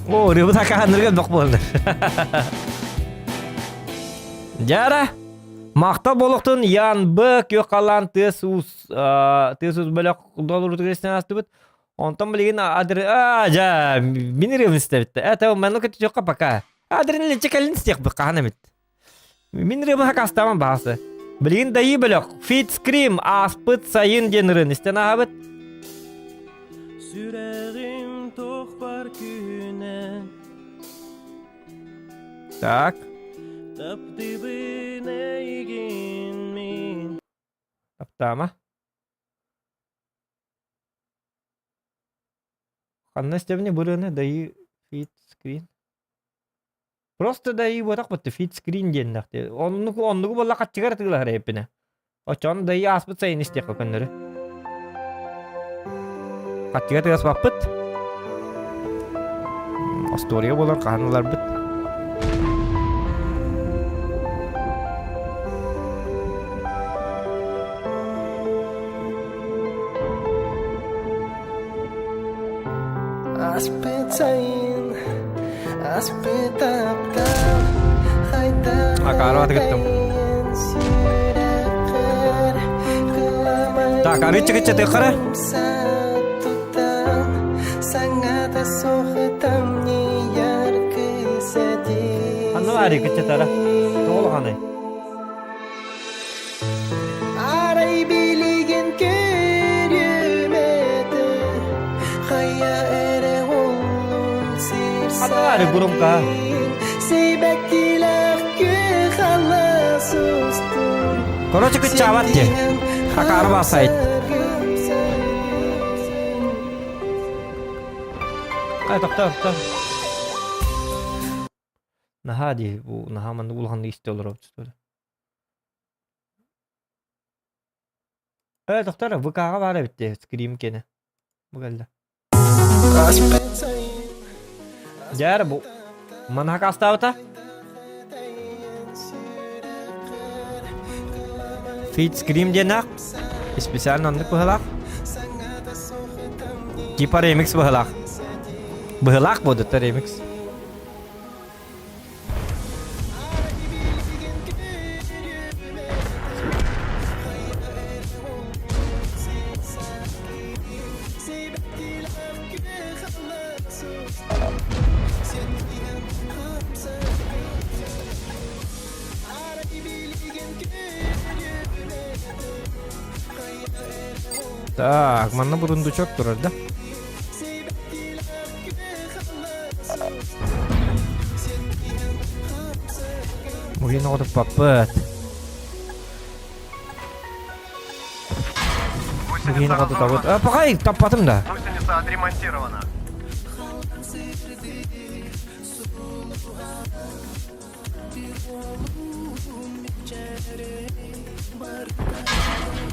О, рыбы такағандырған доқ болды. Жара, мақта болуқтың ян бұк өқалан тез ұз бөлі доллар үтігесінен асты бұд. Онтан білеген адыры, жа, мені рыбын істебітті. Әті мәнлі көті жоққа пока. Адырын ленче кәлін істек бұқ қаған әмет. Мені рыбын хақ астаман бағасы. Білеген дайы бөлік, фит скрим, аспыт сайын денірін істен ағабыт. Сүрәғім тоқ бар күнен. Так. Таптама. Қанна істебіне бұрыны дайы фит скрин. Просто дайы бұтақ бұтты фит скрин дендіқті. Оннығы болла қатчығар тұғылар әпіне. Очаны дайы аспыт сайын істек көкіндері. Қатчығар тұғас бақпыт. Астория болар қағаналар бұт. Карват кеттім. Так, арычы кетчеті қара. Қаны ары кетчеті ара. Тоғыл қаны. Арай білеген көрімеді қая әрі олың сирсайын. Қаны ары бұрымқа. Короче, кычават те. Хакары басайт. Қай, тоқта. Наха де, бұл наха манды ұлғанды есте олар өтісті. Тоқтар, ВК-ға бары бітті, скрим кені. Бұл әлді. Жәрі бұл. Мана хак аставыта? Фит скрим денақ. Специально андық бұғылақ. Кипа ремикс бұғылақ. Бұғылақ бұды та ремикс. Так, mana бурундучок турар да? Bugün olduk papıt. Bugün Гусеница olduk papıt. разорвана. Bakay tapadım da. Гусеница отремонтирована.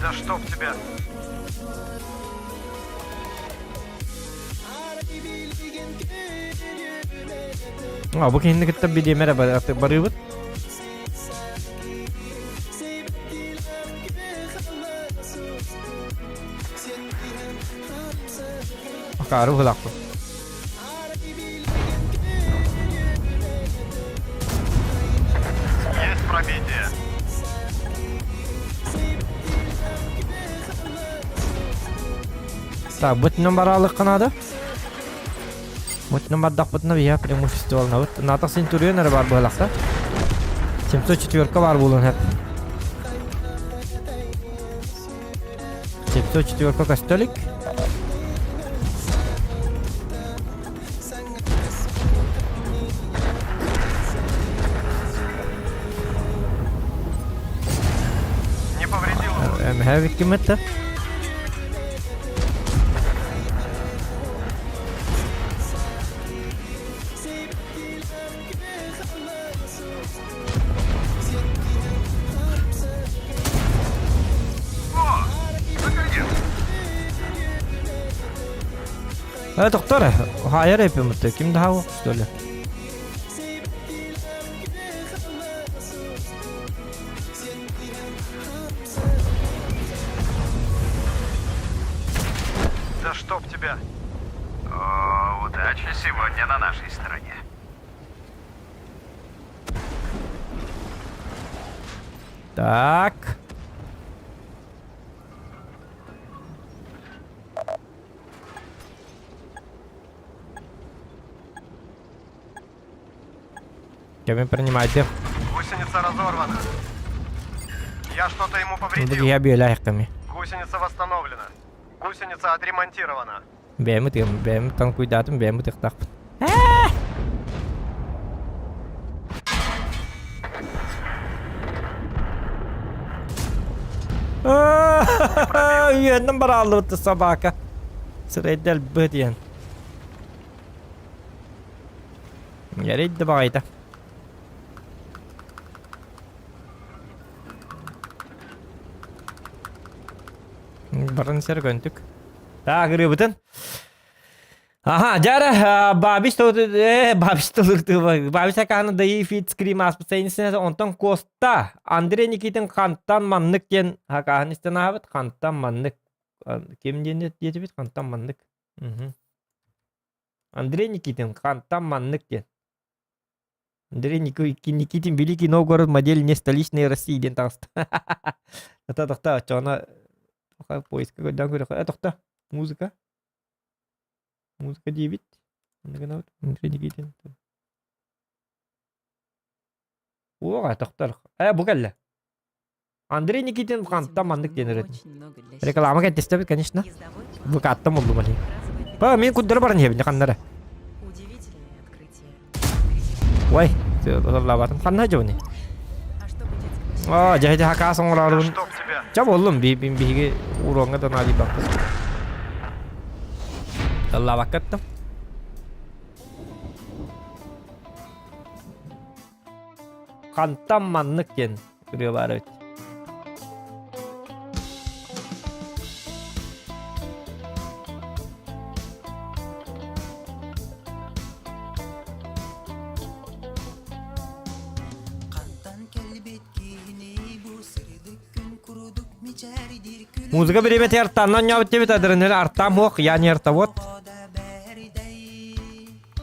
Да чтоб тебя. Bu kendi kitabı bir demere barıbıt. Akarı hılaklı. Есть пробитие. Так, бут номер алык кынады. Бут номер дақпытны бия прямо фестивална бут. Натақ Центурионер бар бұлақта. 704 бар болын хеп. 704 кастолик. Не повредил его. Her hükümette. دكتور هاير yapıyorum da kim daha o söyle. Да чтоб тебя. О, удача сегодня на нашей стороне. Так. Кем принимаете? Гусеница разорвана. Я что-то ему повредил. Я бью ляхками. Гусеница восстановлена. Гусеница отремонтирована. Бем там cuidado, бем ты так. Yeniden barallı sabaka. Sırayla bediyen. Yaraydı bakaydı. Barın ser göntük. Daha gırı bütün. Aha, jara babis akan dayı fit scream aspasayın ondan Costa Andre Nikitin kantan manlık yen hakahan isten avat kantan manlık kim cennet diye bit kantan manlık. Andre Nikitin kantan manlık yen. Andre Nikitin Великий Новгород модель не столичной России ден таст. Это тохта чона поиск көдөн көрө. Тохта музыка. Музыка 9. Andre Nikitin. О, тохтар. Bu geldi. Andre Nikitin kantan manlık denir. Reklama geçti конечно. Bu kattım oldu mali. Ba men kuddur barın hebinde kanlara. Vay, lavatım kanna joni. Jahe haka sonralarım. Чтоб тебя. Çab oğlum bir uronga da nali bak. Allah vakattım. Kantan manlık yen. Görüyor var evet. Музыка береме тертаннан нябыт дебет адырын артам хоқ, яни артавот.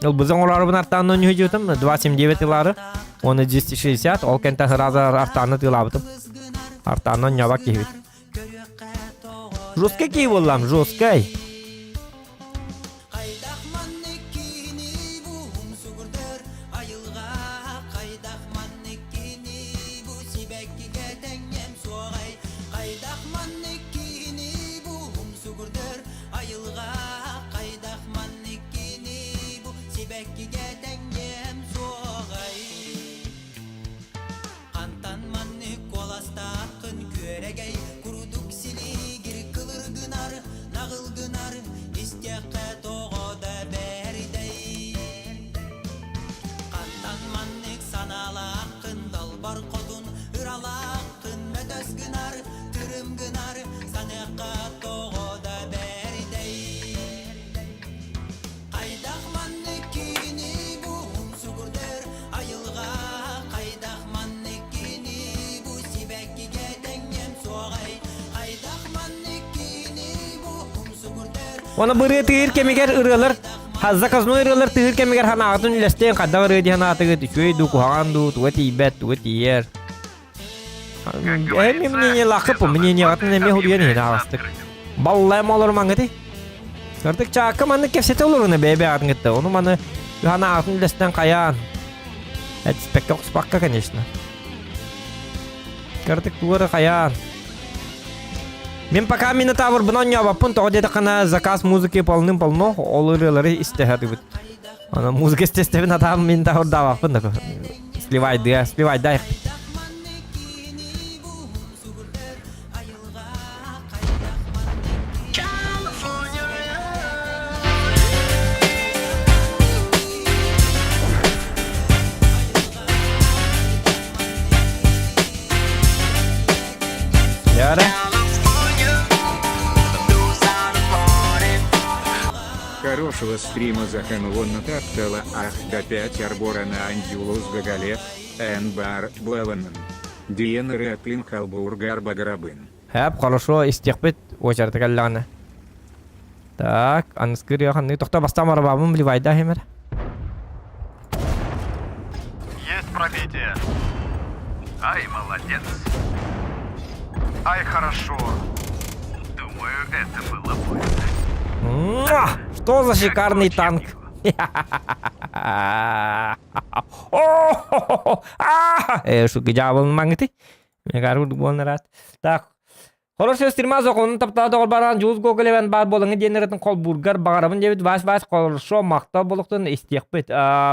Ол бізің олары бұн артаннан нүйі жетім, 279 илары, оны 260, ол кенті хыразы артанны тылабытым. Артаннан нябак кейбет. Жосткай кей болам, жосткай. Ona bırı tığır kemiger ırılır. Hazza kazno ırılır tığır kemiger hana atın ilesten kadda var ödi hana atı şöy du kuhandu tuwati ibet tuwati yer. Мне лакып, мне не ватны не хуй не наластык. Баллай молор мангати. Кырдык чакка маны кепсете олоруна бебе атыңытты. Оны маны хана атын илестен каян. Это спектакль спакка, конечно. Кырдык туары каян. Мен пока минотавр бунан ябаппын, тоғдеді қана заказ музыки полным-полно, олырылары истехады бұд. Ана музыка истестевін атам минотавр даваппын. Сливай дайық. Яра? Хорошего стрима Заханвонна Таптала Ах до 5 Арбора на Андюлус Гагалет, Энбар Блаванан. Диен Рэтлин Халбургар Багарабын. Хэп, хорошо, истекбет, очерты каллана. Так, анскыр яханны тохта бастам арабабын вливайда хемер. Есть пробитие. Ай, молодец. Ай, хорошо. Думаю, это было больно. Что за шикарный танк? Şu gıcabın mangıtı. Megarud bonrat. Так. Хорошо стримаз оконун таптада олбаран жуз гоголевен бар болыңы денеретін қол бургар бағарабын дебет ваш хорошо мақта болуқтын истекпет.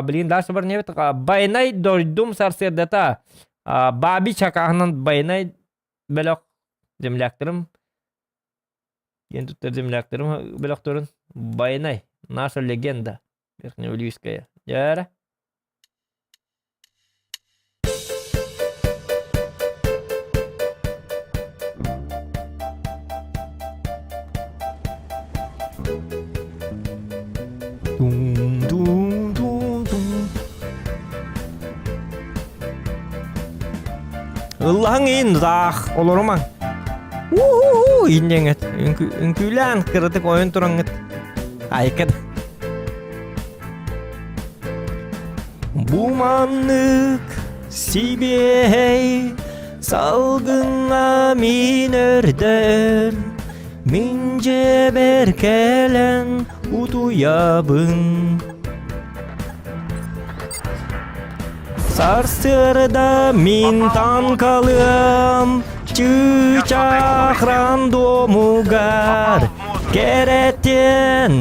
Блин, дальше бар небет. Байнай дойдум сарсердета. Баби чакағынан байнай белок земляктырым. Ген туттар земляктырым белокторын. Байнай. Наша легенда. Верхнеулийская. Яра. Allah'ın in zah olur mu? İncenget. Ünkülen kırıtık oyun turanget. Aykat. Bumanlık sibey salgınla minörder mince berkelen utuyabın Sarsırda min tankalım çıçakran domugar kereten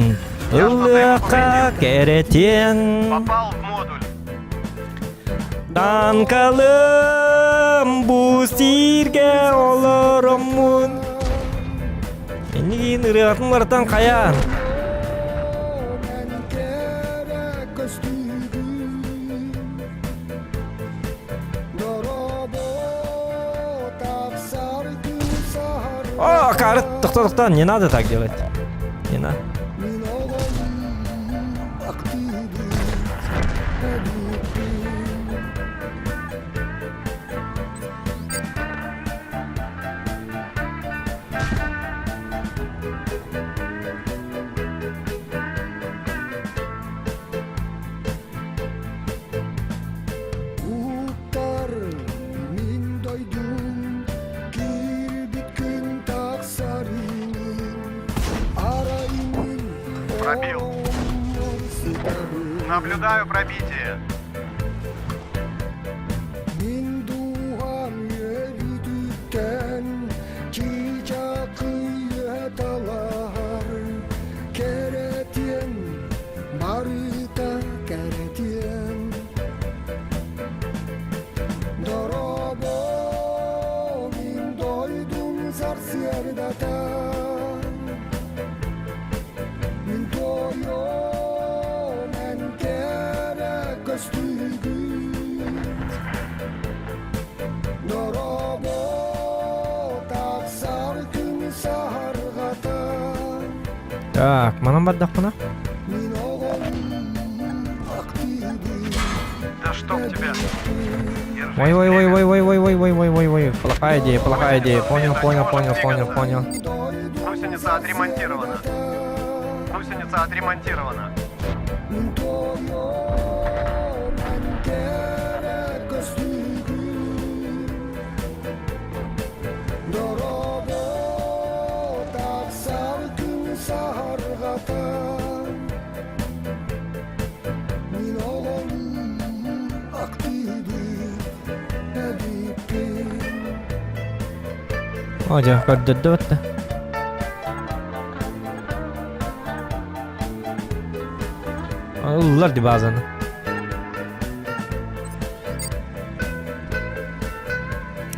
ılıka kereten Попал в модуль. Tankalım bu sirge olurumun Enigin ırıqın ırıtan kayan О, карыт, тоқта, не надо так делать. Не надо. Пробил. Наблюдаю пробитие. Так, mana бардак мына? Да чтоб тебя. Ой, плохая идея, понял. Гусеница отремонтирована. гусеница отремонтирована. Hocam kadar da. Alırlar di bazen.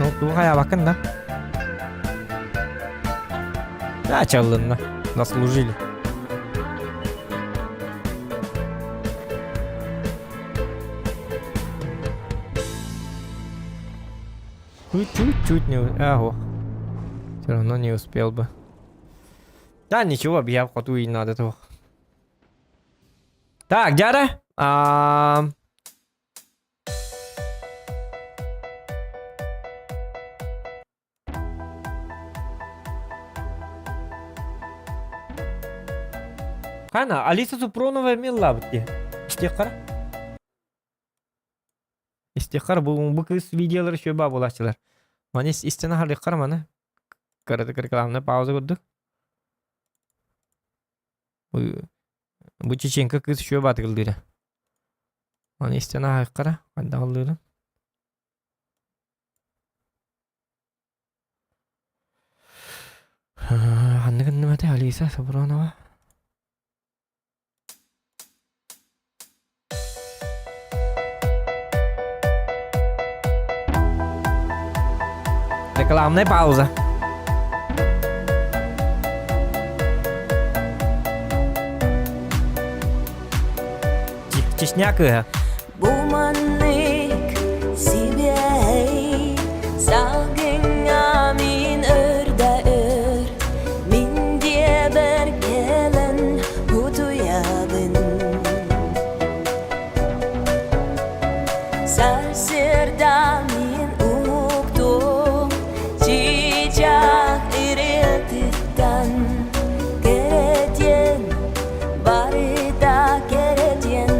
Oldu haya bakın da. Ya çaldın da. Nasıl ужили? Чуть-чуть не... Ого. Все равно не успел бы. Да, ничего, я входу и надо того. Так, дядя. Қана, Алиса Супронова милла бітті. Истеқар. Истеқар бұл кыз видеолар шөба болашылар. Мане истена харықар мана. Қарады рекламны пауза көрдік. Bu Чеченка кыз шөба атылдыры. Мане истена харықара. Қанда қалдыры. Қанды кіндімәті Алиса Супронова. Рекламная пауза. Чечняк. Bumannik sibey Salgınga min örde ör Min diye berkelen huduyabın Sarsırda min umuktum Çiçak iriltitten Geredyen bari da geredyen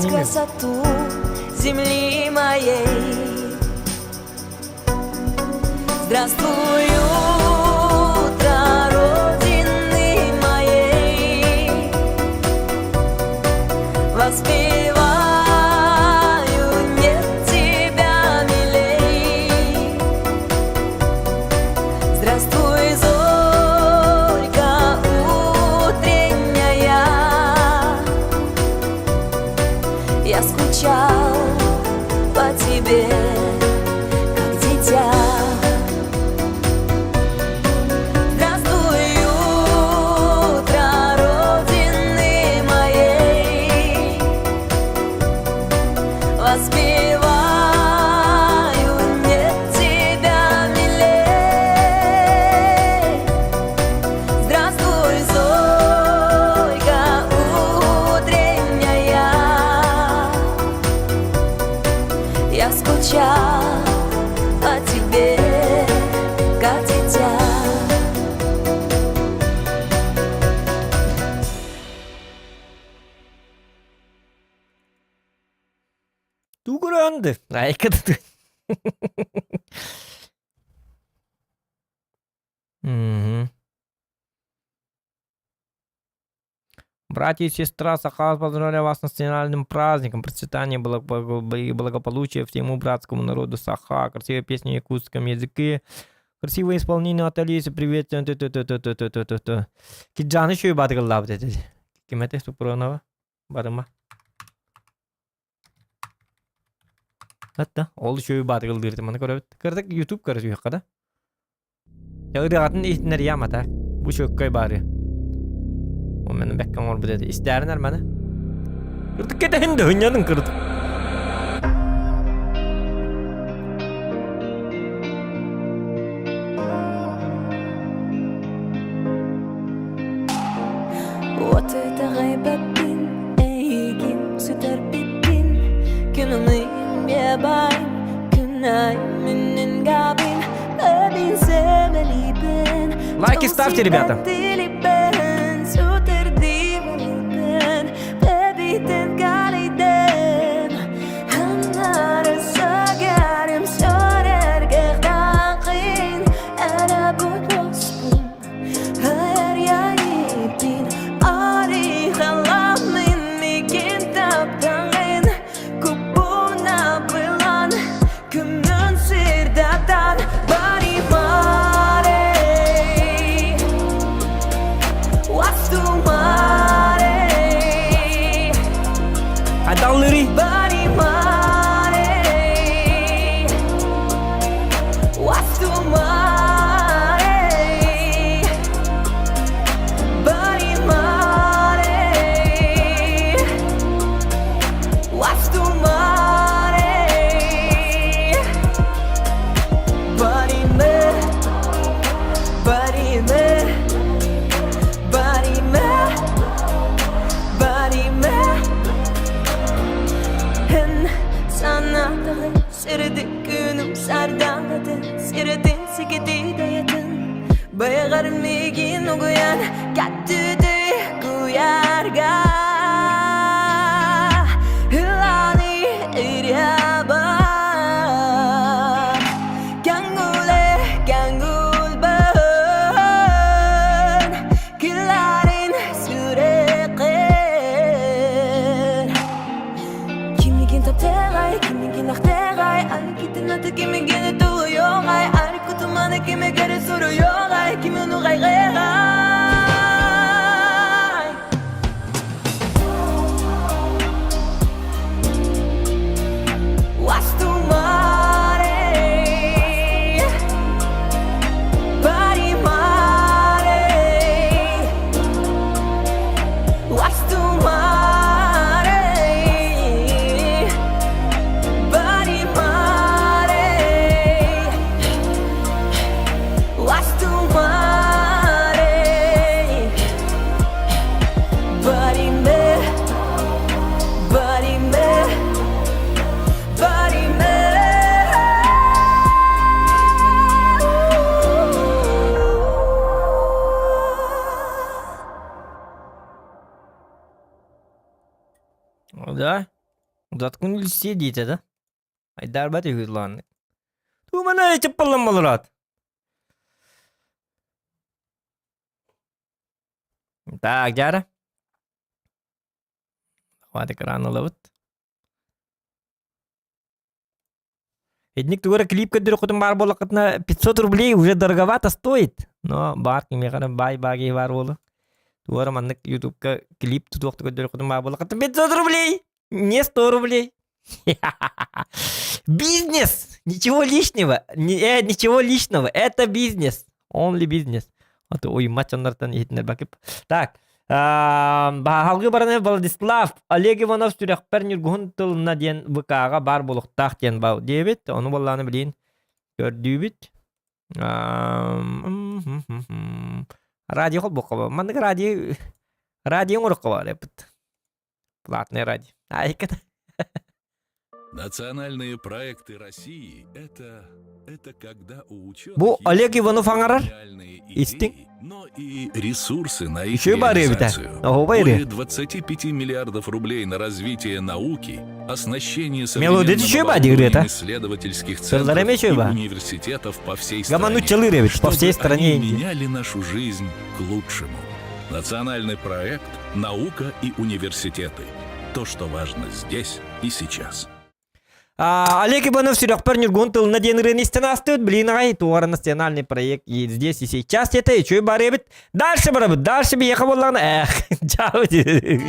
Красоту земли моей. Здравствуй, утро Родины моей. Воспеваю, нет тебя милей. скучал по тебе, как дитя. Здравствуй, утро Родины моей, воспеваю, нет тебя милей. Здравствуй, зорька утренняя, я скучал по тебе, как дитя. Тугуранды. Айкады. Мгм. Братья и сестра, Сахар, поздравляю вас с национальным праздником, процветания и благополучия всему братскому народу Саха, красивая песня на якутском языке, красивое исполнение от Алисы, привет. Киджан еще и батыгылла вот это. Кем это, Супронова? Барыма. Hatta ol şöyle batıl dirdi mana görüp kırdık YouTube karışıyor kada. Yağdığatın ihtinler yamata. Bu şökkay bari. O menin bekkan ol bu dedi. İsterler bana. Kırdık kete hindi hünyanın kırdık. Вот это гайбаттин, эйгин, süter bittin. Günümün yabayım, günayımın gabin. Öbin sevmeli ben. Лайки ставьте, ребята. Süter dimeli ben. Bebiten galidem. Hanları sögerim, sörer gerdaqin. Ana bu dostum, her yayipin. Ari halam minni kintaptan. Kupuna bilan, kümün sirdatan. Bari mare, wastu mare. Adalları. Bari mare, wastu mare. Bari mare, wastu mare. Bari me, bari me, bari me, bari me. Hen sana da sirdik günüm sardanladın, sirdin sikidi dayadın. Baygar migin uguyan, kattüdü kuyarga. Hılani iryaba. Gangule, gangul ban. Kilarin süreqer. Kimigin tapteray, kimigin laxteray. Ay kitin atı kimigin tuğuyor ay. Ay kutumana kimigin soruyor ay. Kimin uğayğeray. Wastu mare, bari mare. Wastu mare, bari mare. Wastu mare, bari me, bari me. Bari me. Да? Заткнулись все дети, да? Айдар бати хырланы. Ту мана эти поломалрат. Так, Дяра. Хватит экрана ловит. Эдник тугара клип кадыр кутум бар болакытна 500 рублей уже дороговато стоит. Но бар кеме кана бай-баги бар болу. Тугара маннык ютубка клип тутукту кадыр кутум бар болакытна 500 рублей. Не 100 рублей. Бизнес! Ничего лишнего. Ничего лишнего. Это бизнес. Only бизнес. Ой, матчаннартан етінер бакып. Так. Халгы бараны Владислав Олег Иванов сүрәкпәр нюргуын тылына ден ВК-га бар болуқтақ ден бау. Дебет, оны болланы білейін. Көрдүбіт. Радио қол бұққа ба. Мандық радио ұрыққа бар. Платный радио. Айкада. Национальные проекты России — это когда у ученых Бу Олег Иванов аңарар? гениальные Истин? идеи, но и ресурсы на их Еще и бары бит, реализацию. Ого, бары. Более 25 миллиардов рублей на развитие науки, оснащение Мелодия еще и бады, говорит, а? исследовательских Сырдарем центров еще и и ба. университетов по всей Гаману стране, челыры ведь по всей чтобы стране они Индии. меняли нашу жизнь к лучшему. Национальный проект «Наука и университеты». То, что важно здесь и сейчас. Олег Иванов сүрәкпәр нюргуын тылына ден ренистен асты. Блин, ағай, туары национальный проект. И здесь и сейчас это, и чой бар ебіт. Дальше бар ебіт. Дальше бейеқа болағына. Жау де.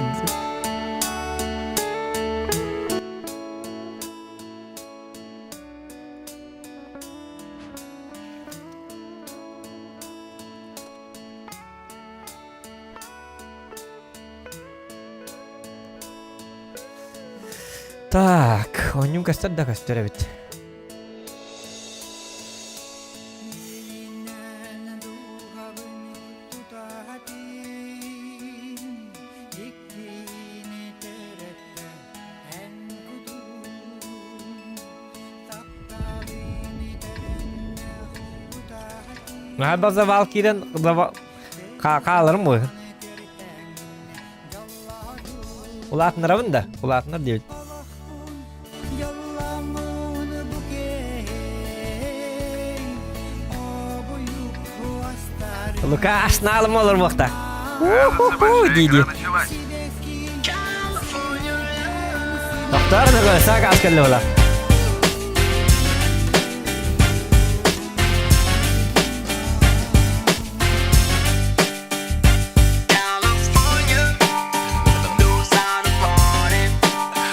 Так, онюм кастар да кастар бит. Надо завал кирен, завал... Қаларым ғой. Улатынар абын да, улатынар дейбіт. Лука ашналым олар боқта. Дейді. Доктор, нұғы, сақ аскерлі ола.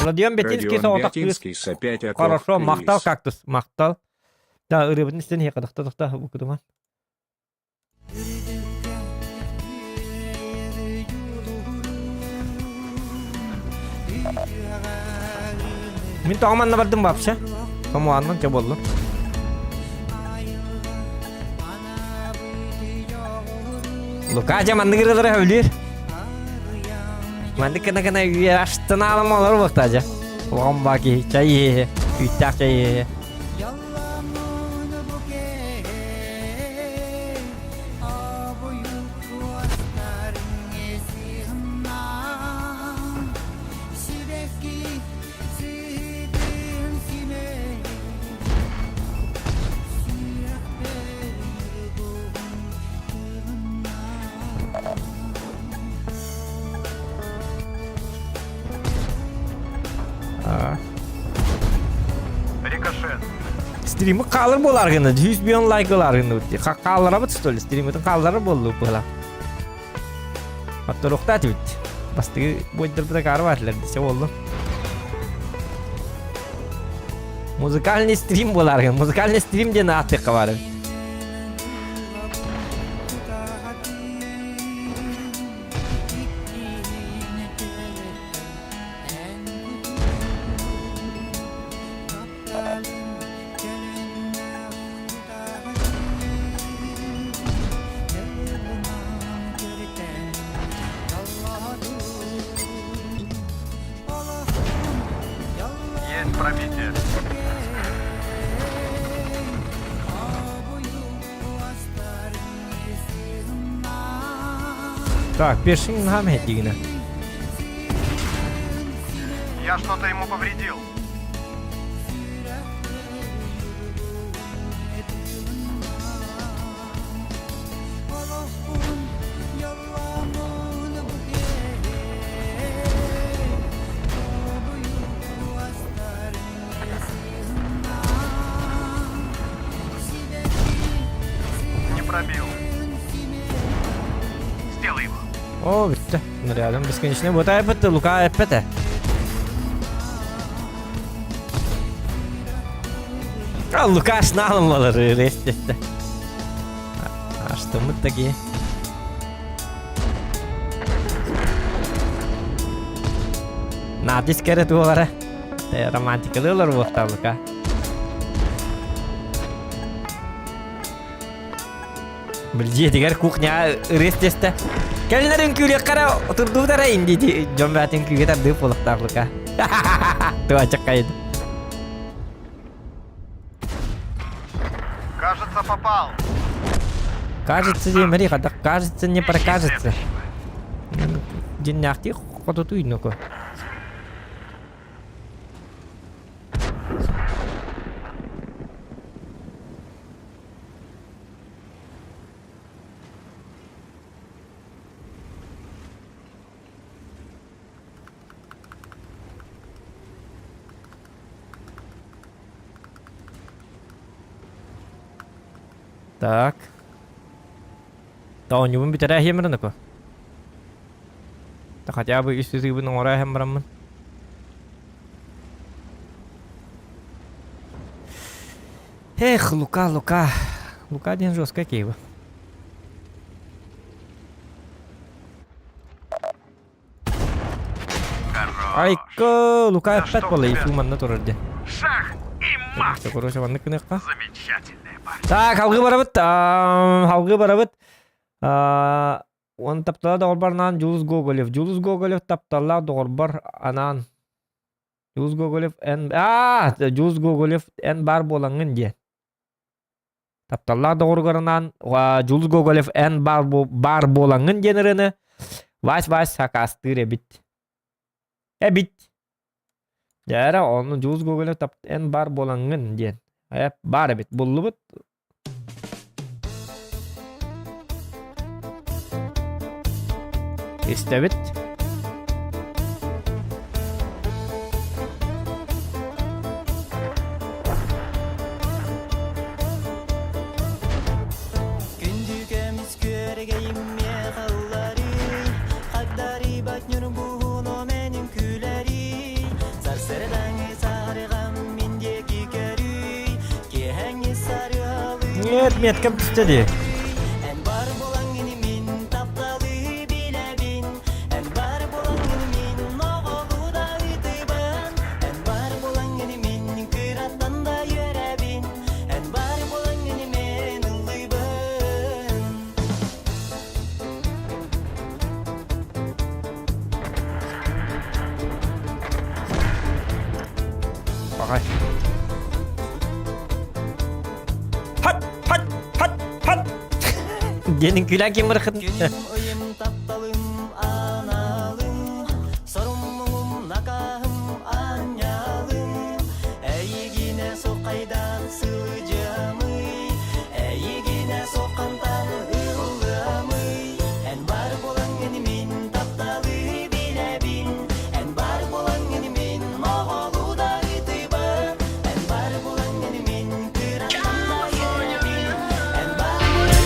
Родион Бетинский соғытақ күйіс. Хорошо, мақтал кактус, мақтал. Да, ұребін істен еқадықта тоқта бұқыдыман. Мен тоғыманна бардым бапшы. Комуаннан че болду. Лука жаманды кіргілері өлер. Манды кіна үйе аштын алым олар бұқта жа. Оған баки, чайы, үттақ чайы. Рикошет. Стримі қалыр болар гына, 100 миллион лайкылар гына. Қалыра бұт столі, стримітің қалары болу бұла. Атты рұқта әтібіт. Бастығы бойдыр бұда қары бәтілер десе болу. Музыкальный стрим болар гына, музыкальный стрим дені атыққа бары. Есть пробитие. Так, першин хам хетігіна. Я что-то ему повредил. Не пробил. Сделай его. О, бітті. Рядом бесконечный бота епеті, лука епеті. Лукаш налымалары рестесте. А что мы такие? Надис керет олара. Романтикалылар болта Лука. Билже дигер кухня рестесте. Келнерин күле кара турдудара инди жомбатын күгө тарды болуктар Лука. Туа чакайды. Кажется, попал. Кажется, Мари, когда кажется, не прокажется. Деньяхти ходут уйдуку. Так. Да, у него битера хемренку. Да хотя бы если ты бы нора хемрен. Эх, Лука. Лука один жесткий кейва. Айко, Лука опять полетел, ман на туре. Шах и мат. Все, короче, ванны кнопка. Замечательная парень. Так, халгы барабыт. Он таптала доғырбарнан Жулус Гоголев. Жулус Гоголев таптала доғырбар анан. Жулус Гоголев эн бар болаңын де. Таптала доғырғарынан Жулус Гоголев эн бар болаңын деніріні. Вась хакастыр бит. Бит. Жәрі оны Жулус Гоголев эн бар болаңын ден. Бар бит. Бұллы бит. İstebit. Күндүгөмүз көргөйүмме каллары Хагдары батнюр буно менин күләри Сарсырдаңы сарыгам мендеги көрүй Кехәңи сарыалы Нет, меткам түстеді. Bakay. Hat. Denin külen kim bırakın? Oyum taptalım analım Sorumlum nakahım anyalım Eygine sokaydan sığacağımı Eygine sokandan ıllamı En bar bolan genimin taptalı bilebin En bar bolan genimin oğlu da itibar En bar bolan genimin kırattan da yerebin En bar bolan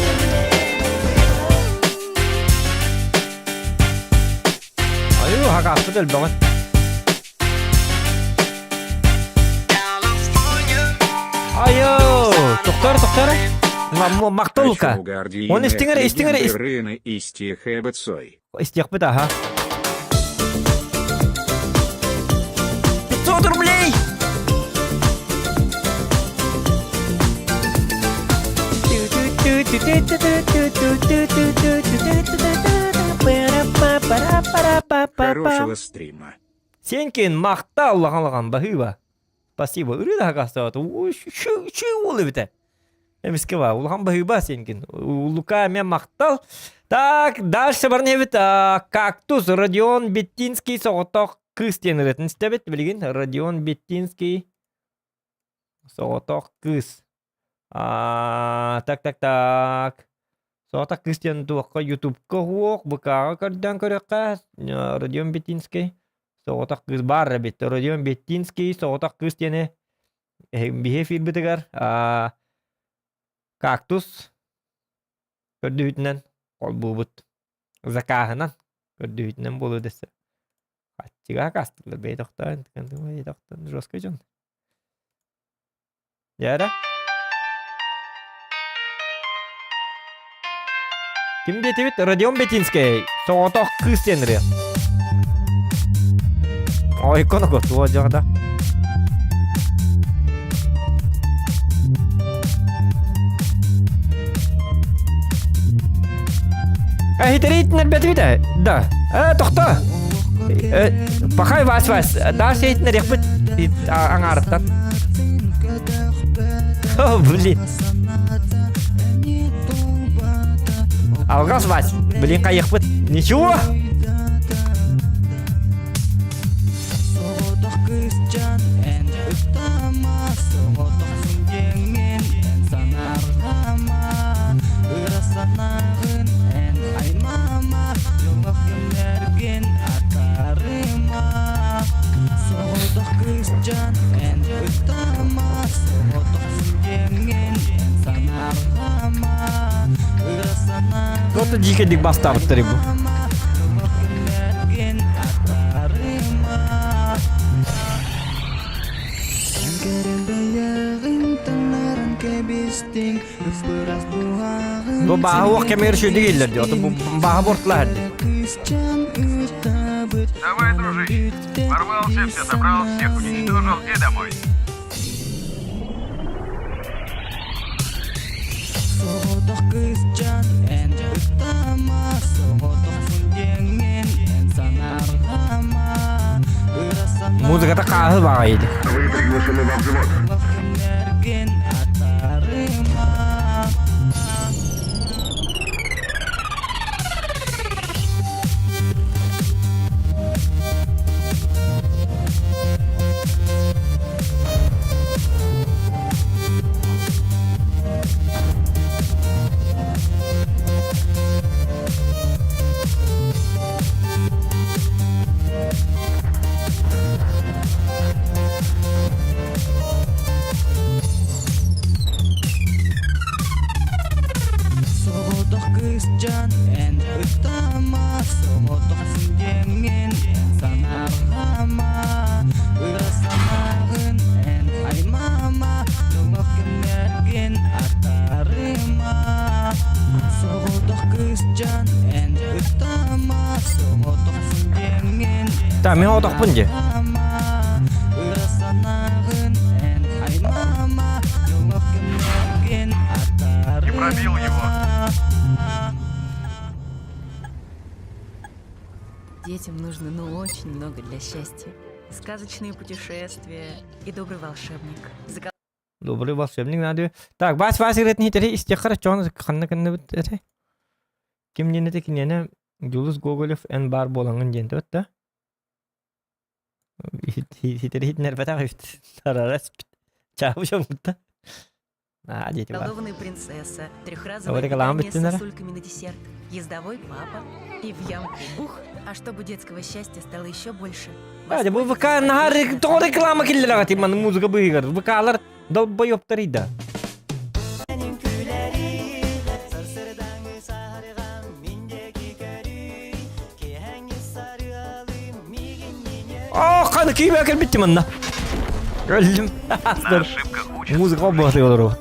Ayo hakası del banget. Ayo, doktor. Мактолка. Он истингere. Рына и стих Эбцой. Истех бы, ага. 500 рублей! Хорошего стрима. Сенкин мақта Аллахан бахыба. Спасибо. Үреді хақастауаты. Шу олы біті. Эміске ба. Улахан бахыба сенкин. Лука мен мақтал. Так, дальше бар не бит. Кактус. Родион Беттинский соғытақ кыз теніретін істебет. Білген? Родион Беттинский соғытақ кыз. Так. Соғытақ кыз тенін туаққа ютубқа хуақ. Бұқаға көрден көрекқа. Родион Беттинский. Соғытақ кыз бар бет. Родион Беттинский соғытақ кыз тені. Бихе фил бітігер. Кактус. Көрді үтінен. Ол бұл бұт. Закағынан. Көрді үтінен болу десі. Қатчыға қастылыр бей тоқтан. Жосқа жон. Яра. Kim getibit? Rodion Betinskey. Soğutok kız senri. Ой, kono go tuo jada. Хитритнер бетвите. Да. Тохто. Пахай вас. Да, сейтнер яхбит аңарыптан. О, блин. Алгас вас. Блин, кайықпыт. Ничего? Кто-то дико дигбастар требу. Bu bahu kamera şu değiller diyor. Bu bahu bortlar. Давай, дружище. Ворвался, все забрал, всех уничтожил и домой. Музыкада kahı bağıydı. Вы приглашены во взвод. Так, мен отақпын же. Не пробил его. Детям нужно, очень много для счастья. Сказочные путешествия и добрый волшебник. Добрый волшебник надо. Так, бас играть не тери истехара чон ханна канна бит. Ким не те кинене Julius Gogolev en bar bolangın jente ötte. Хитер бата хит. Тарарас. Чавшам бутта. Дети бар. Колдованная принцесса, Говори, трехразовое калам питание с беттинара. сосульками на десерт, ездовой папа и в ямку бух. А чтобы детского счастья стало еще больше. Hadi bu vaka nahar doğru reklama killer agati man muzika buygar. Vakalar da bayoptari da. Kanı kıyım yakın bitti manna. Öldüm. Muzika bakıyorlar.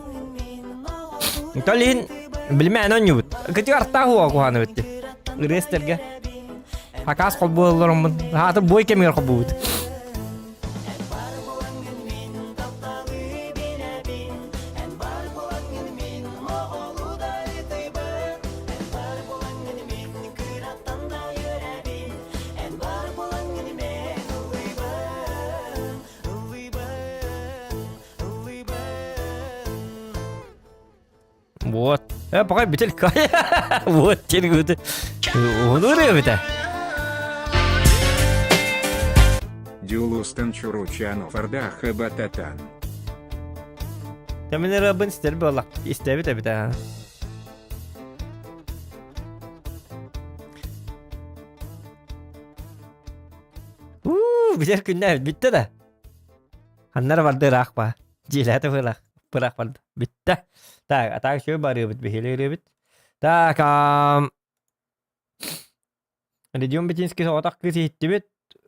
Talin bilmeyen oynuyor. Kötü artta huwa kuhanı bitti. Resterge. Hakas kolbularım ben. Hatır boy kemiyor kolbuğut. Вот. Пока битель кая. Вот, теперь вот. Онуре бите. Дюлустан Чуручанов Ардаха Бататан. Темene Rabın ister böyle. İster bir de. Bizer günler bitti de. Hanlar vardı rakba. Cilete bırak vardı. Bitti. Так, а так şöyle bağırıyor bit. Beheliyor bit. Так, Redion Betinski otak kızı hitti bit.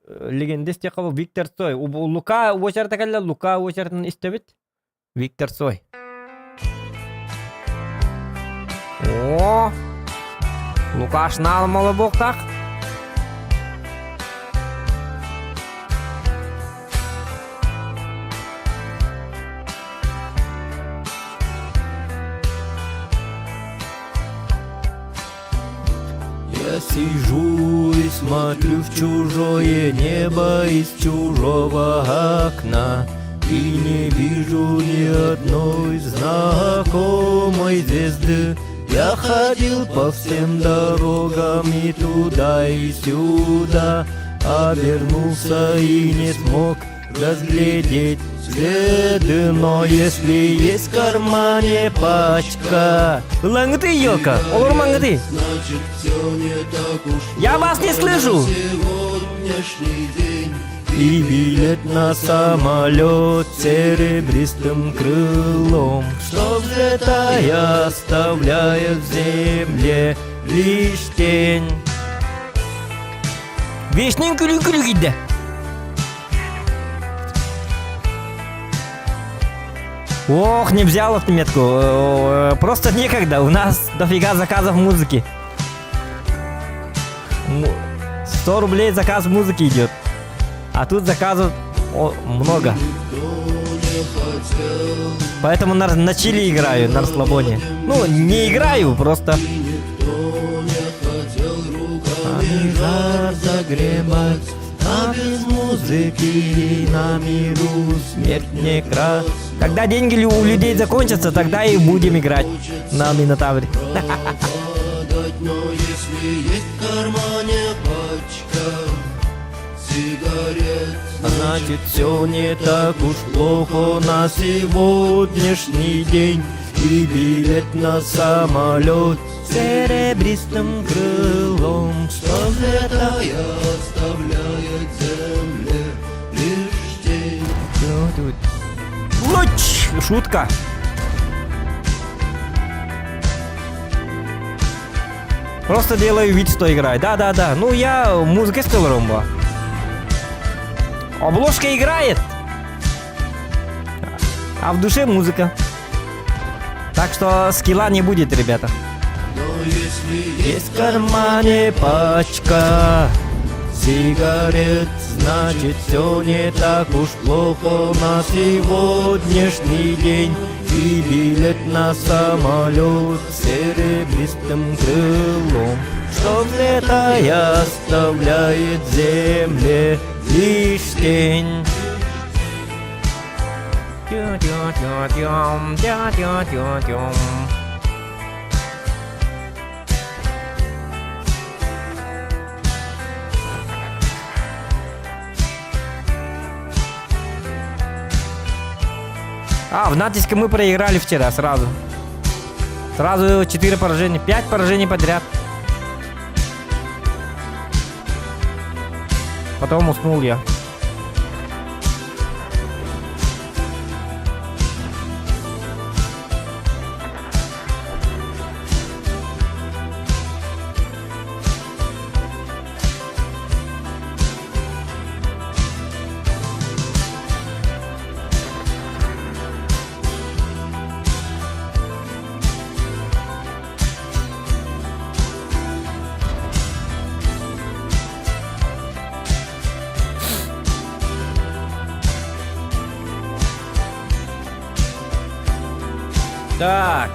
Legendist yakabı Victor Soy. Luka uçarta kalla Luka uçartın istebit. Виктор Цой. О, Лукаш налмалы болтақ. Я сижу и смотрю в чужое небо из чужого окна. И не вижу ни одной знакомой звезды. Я ходил по всем дорогам и туда и сюда. Обернулся и не смог разглядеть следы. Но если есть в кармане пачка... Лангты, Йока, олор мангты. Я вас не слышу. И билет на самолет серебристым крылом, что взлетая оставляет в земле лишь тень. Вешним кулю-кулю гиде. Ох, не взял отметку. Просто некогда. У нас дофига заказов музыки. 100 рублей заказ музыки идет. А тут заказов много. Поэтому на чили играю, на расслабоне. Ну, не играю, просто... Жар загребать, а без музыки на миру смерть не крат. Когда деньги у людей закончатся, тогда и будем играть на Минотавре. Но если есть в кармане пачка сигарет, значит все не так уж плохо на сегодняшний день. И билет на самолет серебристым крылом, что взлетая оставляет земле лишь тень. Луч! Шутка! Просто делаю вид, что играю. Да. Ну, я музыка с ромба. Обложка играет, а в душе музыка. Так что скилла не будет, ребята. Но если есть в кармане пачка сигарет, значит все не так уж плохо на сегодняшний день. И билет на самолет серебристым крылом, что взлетая оставляет земле лишь тень. В натиске мы проиграли вчера сразу. Сразу 4 поражения, 5 поражений подряд. Потом уснул я. Так.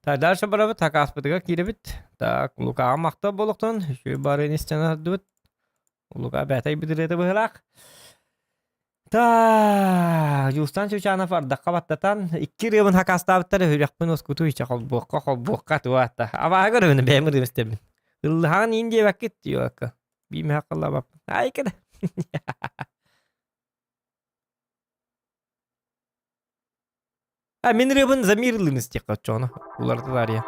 Так, дальше барабы так аспытыга киребит. Так, Лука мақта болуқтан, үші бары нестен ардыбыт. Лука бәтай бідіреті бұғылақ. Так, Юстан Чучанов ардаққа баттатан, 2 рыбын хақастабыттары хүрекпін оскуту үші қолбуққа туатта. Абаға көрімін бәймір еместемін. Үлліған инде бәккет дейо ақы. Беймі хақылла бап. Ай кеді. Мен рыбын замирлын істек қатчоны. Уларды бар я.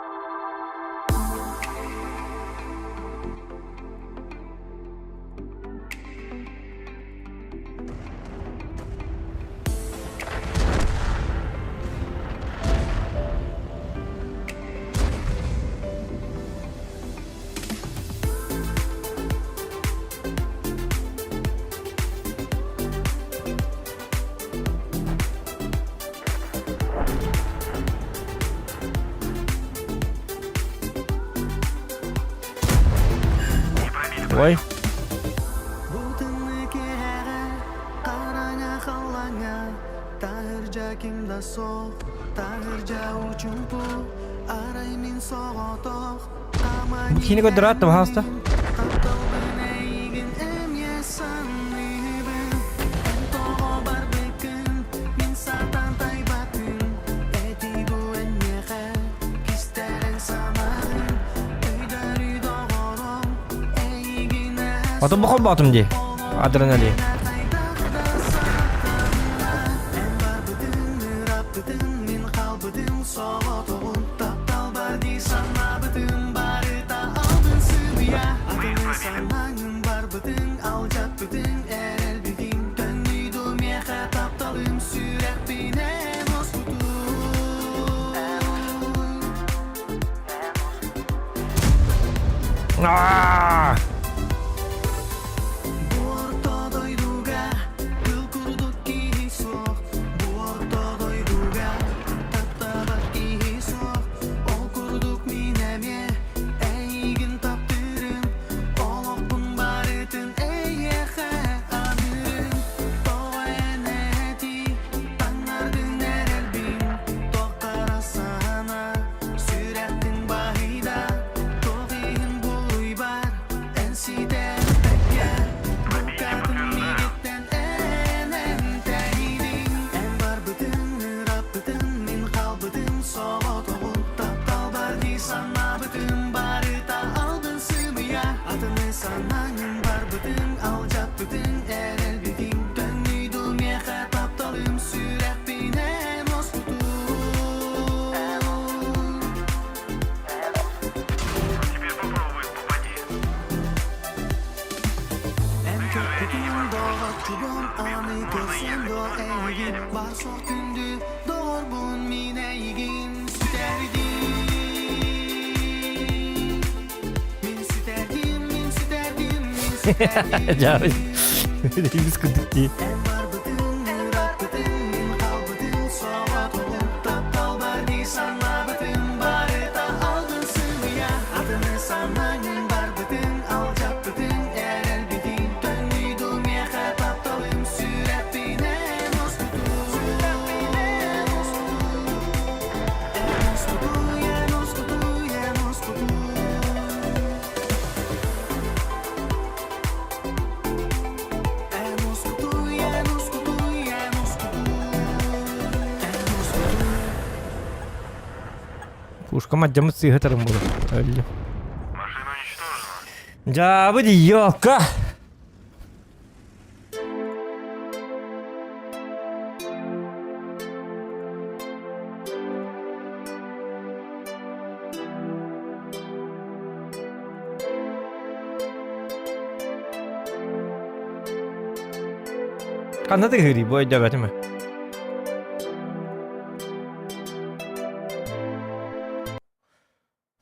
Ой. Kini kau derat tuh hasta. Atau bakal bottom je, adrenalin. Ah! Jauh. Biz kuduk diye. Пушка маджамы сыгатарым было. Машина уничтожена. Жабы дiyokka. Kanda da gri bu edebiyatı mı?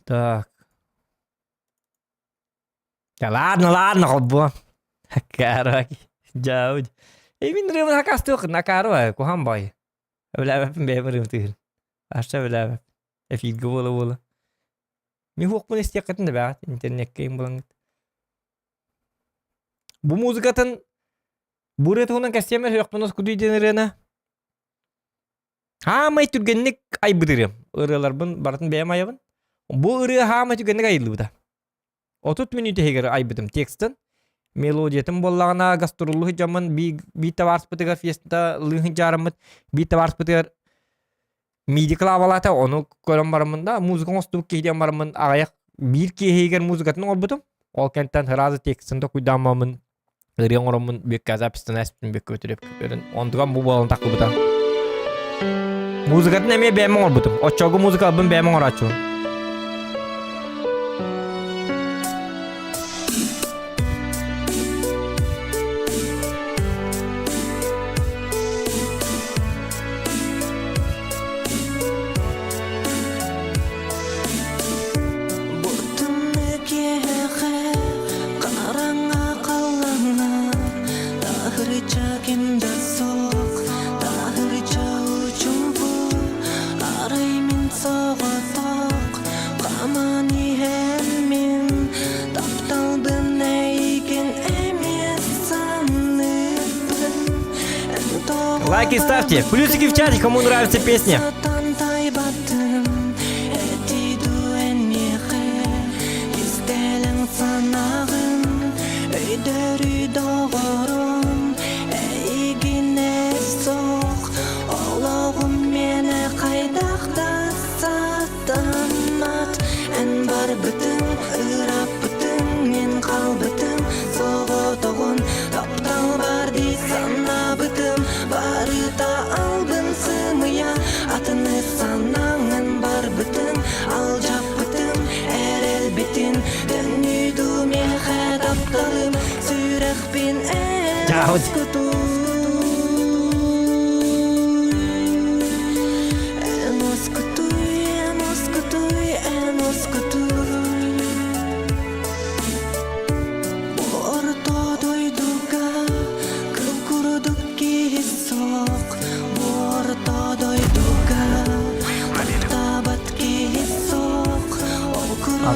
Так. Да ладно, хоббо. Короче, жауд. Эвин рым накастык накару кухам бай. Өләбәп бәбәрем тир. Ашта өләбәп. Эфидге бола. Ми хукмын истекатын да бәгат интернетке ин булан. Бу музыкатын буретуның кастемер юкмыныз куди денерена. Хамай түргенник айбыдырым. Ырыларбын бартын бәям аябын. Bu ırığı hama tükendik ayıldı bu da. 30 minüte heger aybidim tekstin. Melodiyetim bollağına gastrolluğu camın bir tavarspıtıgar fiyasında lığın jarımıt bir tavarspıtıgar midi klavalata onu koyalım barımında muzikon ostuk kehdiyem barımın ağayak bir ki heger muzikatını olbudum. Ol kentten hırazı tekstin de kuydamamın ırığın oramın büyük gazapistin espin büyük götürüp köpürün. Ondugan bu bolağın taklı bu da. Muzikatını emeye beğenmen olbudum. O çoğu muzika albüm beğenmen oraçu. Tahır çağı çumpu araymin soğutak лайки ставьте. Плюсики в чате, кому нравится песня. Ciao.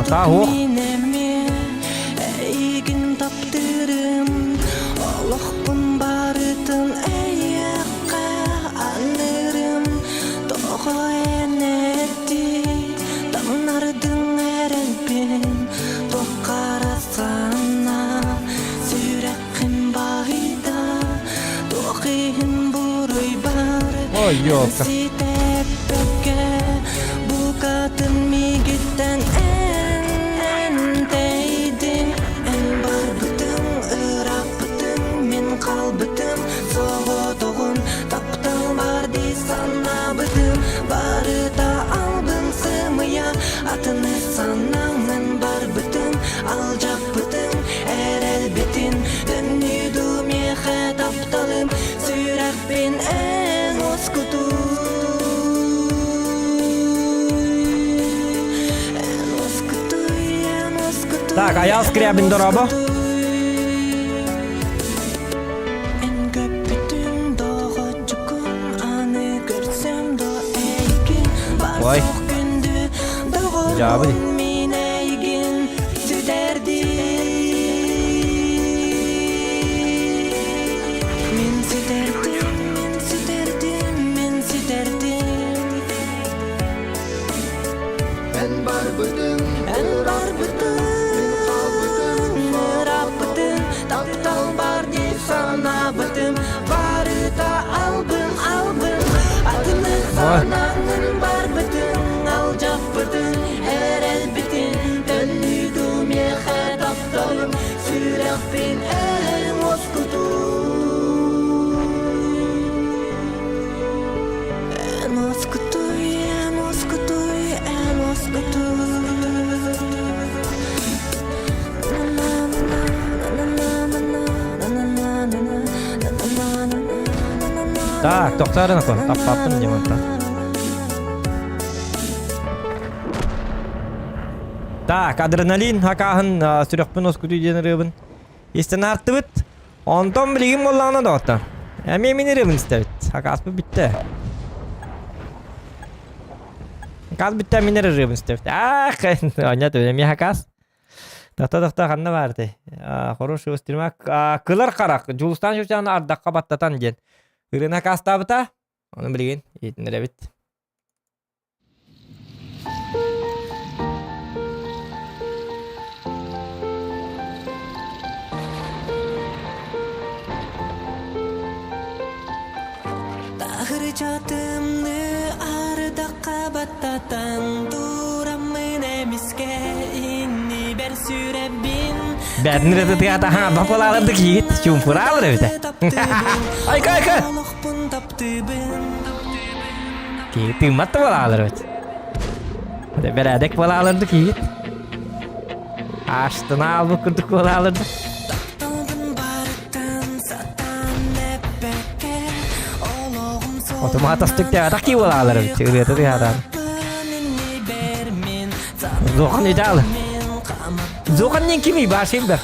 Tahu. Oh yok. Так, а я скрябин дорого. Ой. Jawab nih. Так, тоқтарын ақын, таптым демонта. Так, адреналин хакахын сүрекпен оскуту денеребін. Естен арты бит. Онтон білген болағына да отта. Әме менеребін істебіт. Хакаспы бітті. Хакас бітті менеребін істебіт. Ах, онят өлеме хакас. Тоқта қанна барды. Хороший өстірмәк. Кылар қарақ. Жулыстан жүрсен ардаққа баттатан ген. Ürün hakasta bıta. Onu bilgin. Yetinlere bit. Tahır çatımlı ardakka battatan duramın emiske inni ber sürebin. Ben nerede tiyata ha bapalalardık yiğit. Çumpur alır evde. Ay kay. Gitu mat balalar evet. Hadi beredek balalardık yiğit. Açtığını al bu kurduk balalardık. Otomatik tiyatak ki balalar evet. Çığırıyatı tiyatak. Zokan italı. Zokan yang kimi bahasayım ben.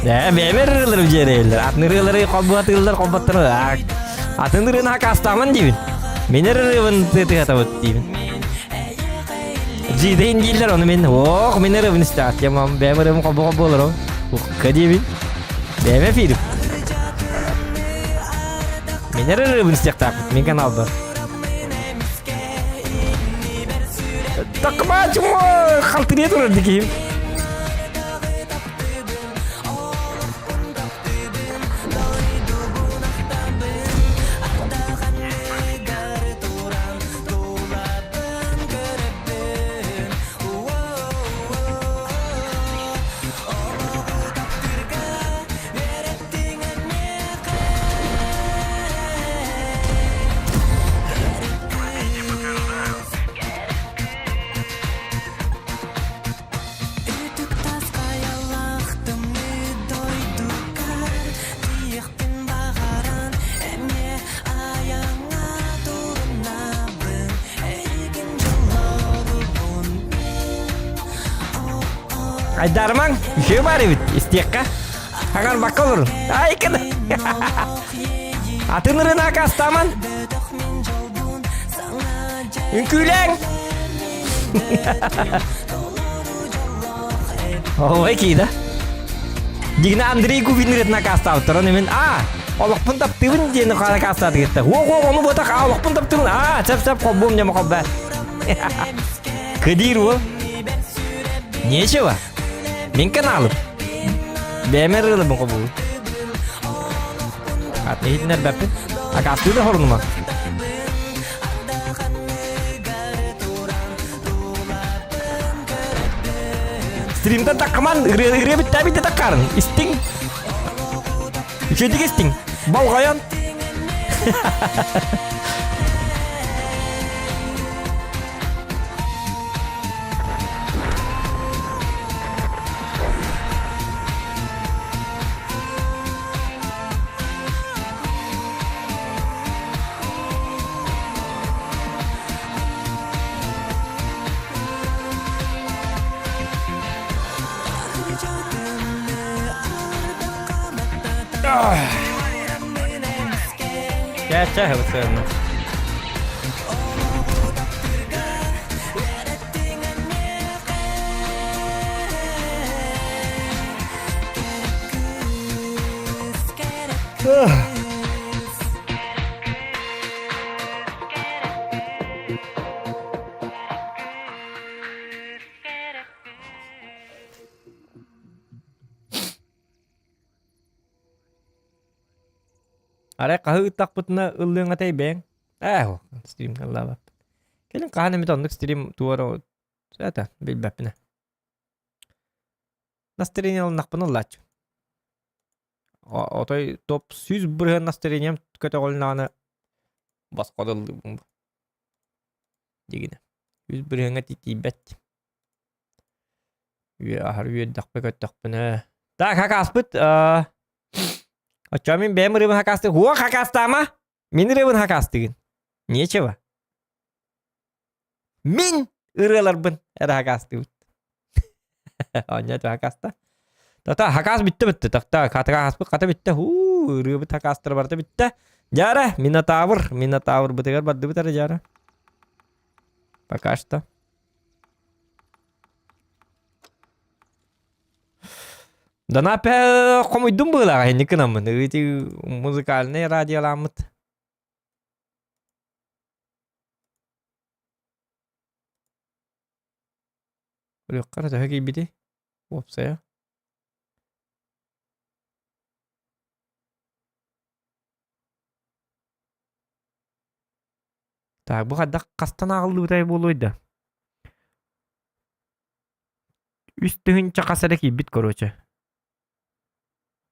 Ya, bemer rıları cereler. Atını rıları kombatırlar. Atını rına kastaman diyin. Meni rıvın teti hatavat diyin. Cideyin değiller onu men. Oh, meni rıvın istat. Ya mam bemer rıvın kombo olur o. Кадеби. Бәме фильм. Менер рыбын стектак. Мен каналда. Такма чмо халтыне турар дикейм. Aydarman, şey var evet, istekka. Hagar bakka olur. Ay kıdı. Atınırın akastaman. Ünkülen. Oh, iki dah. Jika Andrei ku vinir na kasta uteran emen awak pun tap tiun je na kala kasta kita. Kamu botak awak pun tap tiun. Sap kobum nya makobba. Kediru. Нечего. Мен каналым. Бәмерілі бұқы бұл. Атны хитінер бәппін. Акасты да хорынма. Стримді тақыман үре бітті бітті таққарын. Истің. Үшедік істің. Бал қаян. Ча хевсен. Are kahı takputna ıllığın atay ben. Stream Allah bak. Gelin kahane mi tonluk stream tuara zaten bil bapne. Настроение nakpını laç. Otay top 100 bırhın настроением kötü olnağını basqadıldı bunu. Digine. 100 bırhına titibet. Üye ahar üye dakpe kötü dakpına. Tak hakaspıt. Açamın benim rıbın hakastı. Huwa hakastı ama. Min rıbın hakastı. Niye çeva? Min ırılar bın. Era hakastı. Anya tu hakastı. Tata hakas bitti. Takta kata hasbı kata bitti. Rıbın hakastı barda bitti. Jara Minotaur bıtıgar barda bitter jara. Pakashta. Да напе кому идум была, не к нам, эти музыкальные радиоламут. Рюккар да хаги биди. Вопсая. Так, bu kadar kastan ağırlı bir boluydu. Üstüğün çakasadaki bit koruyucu.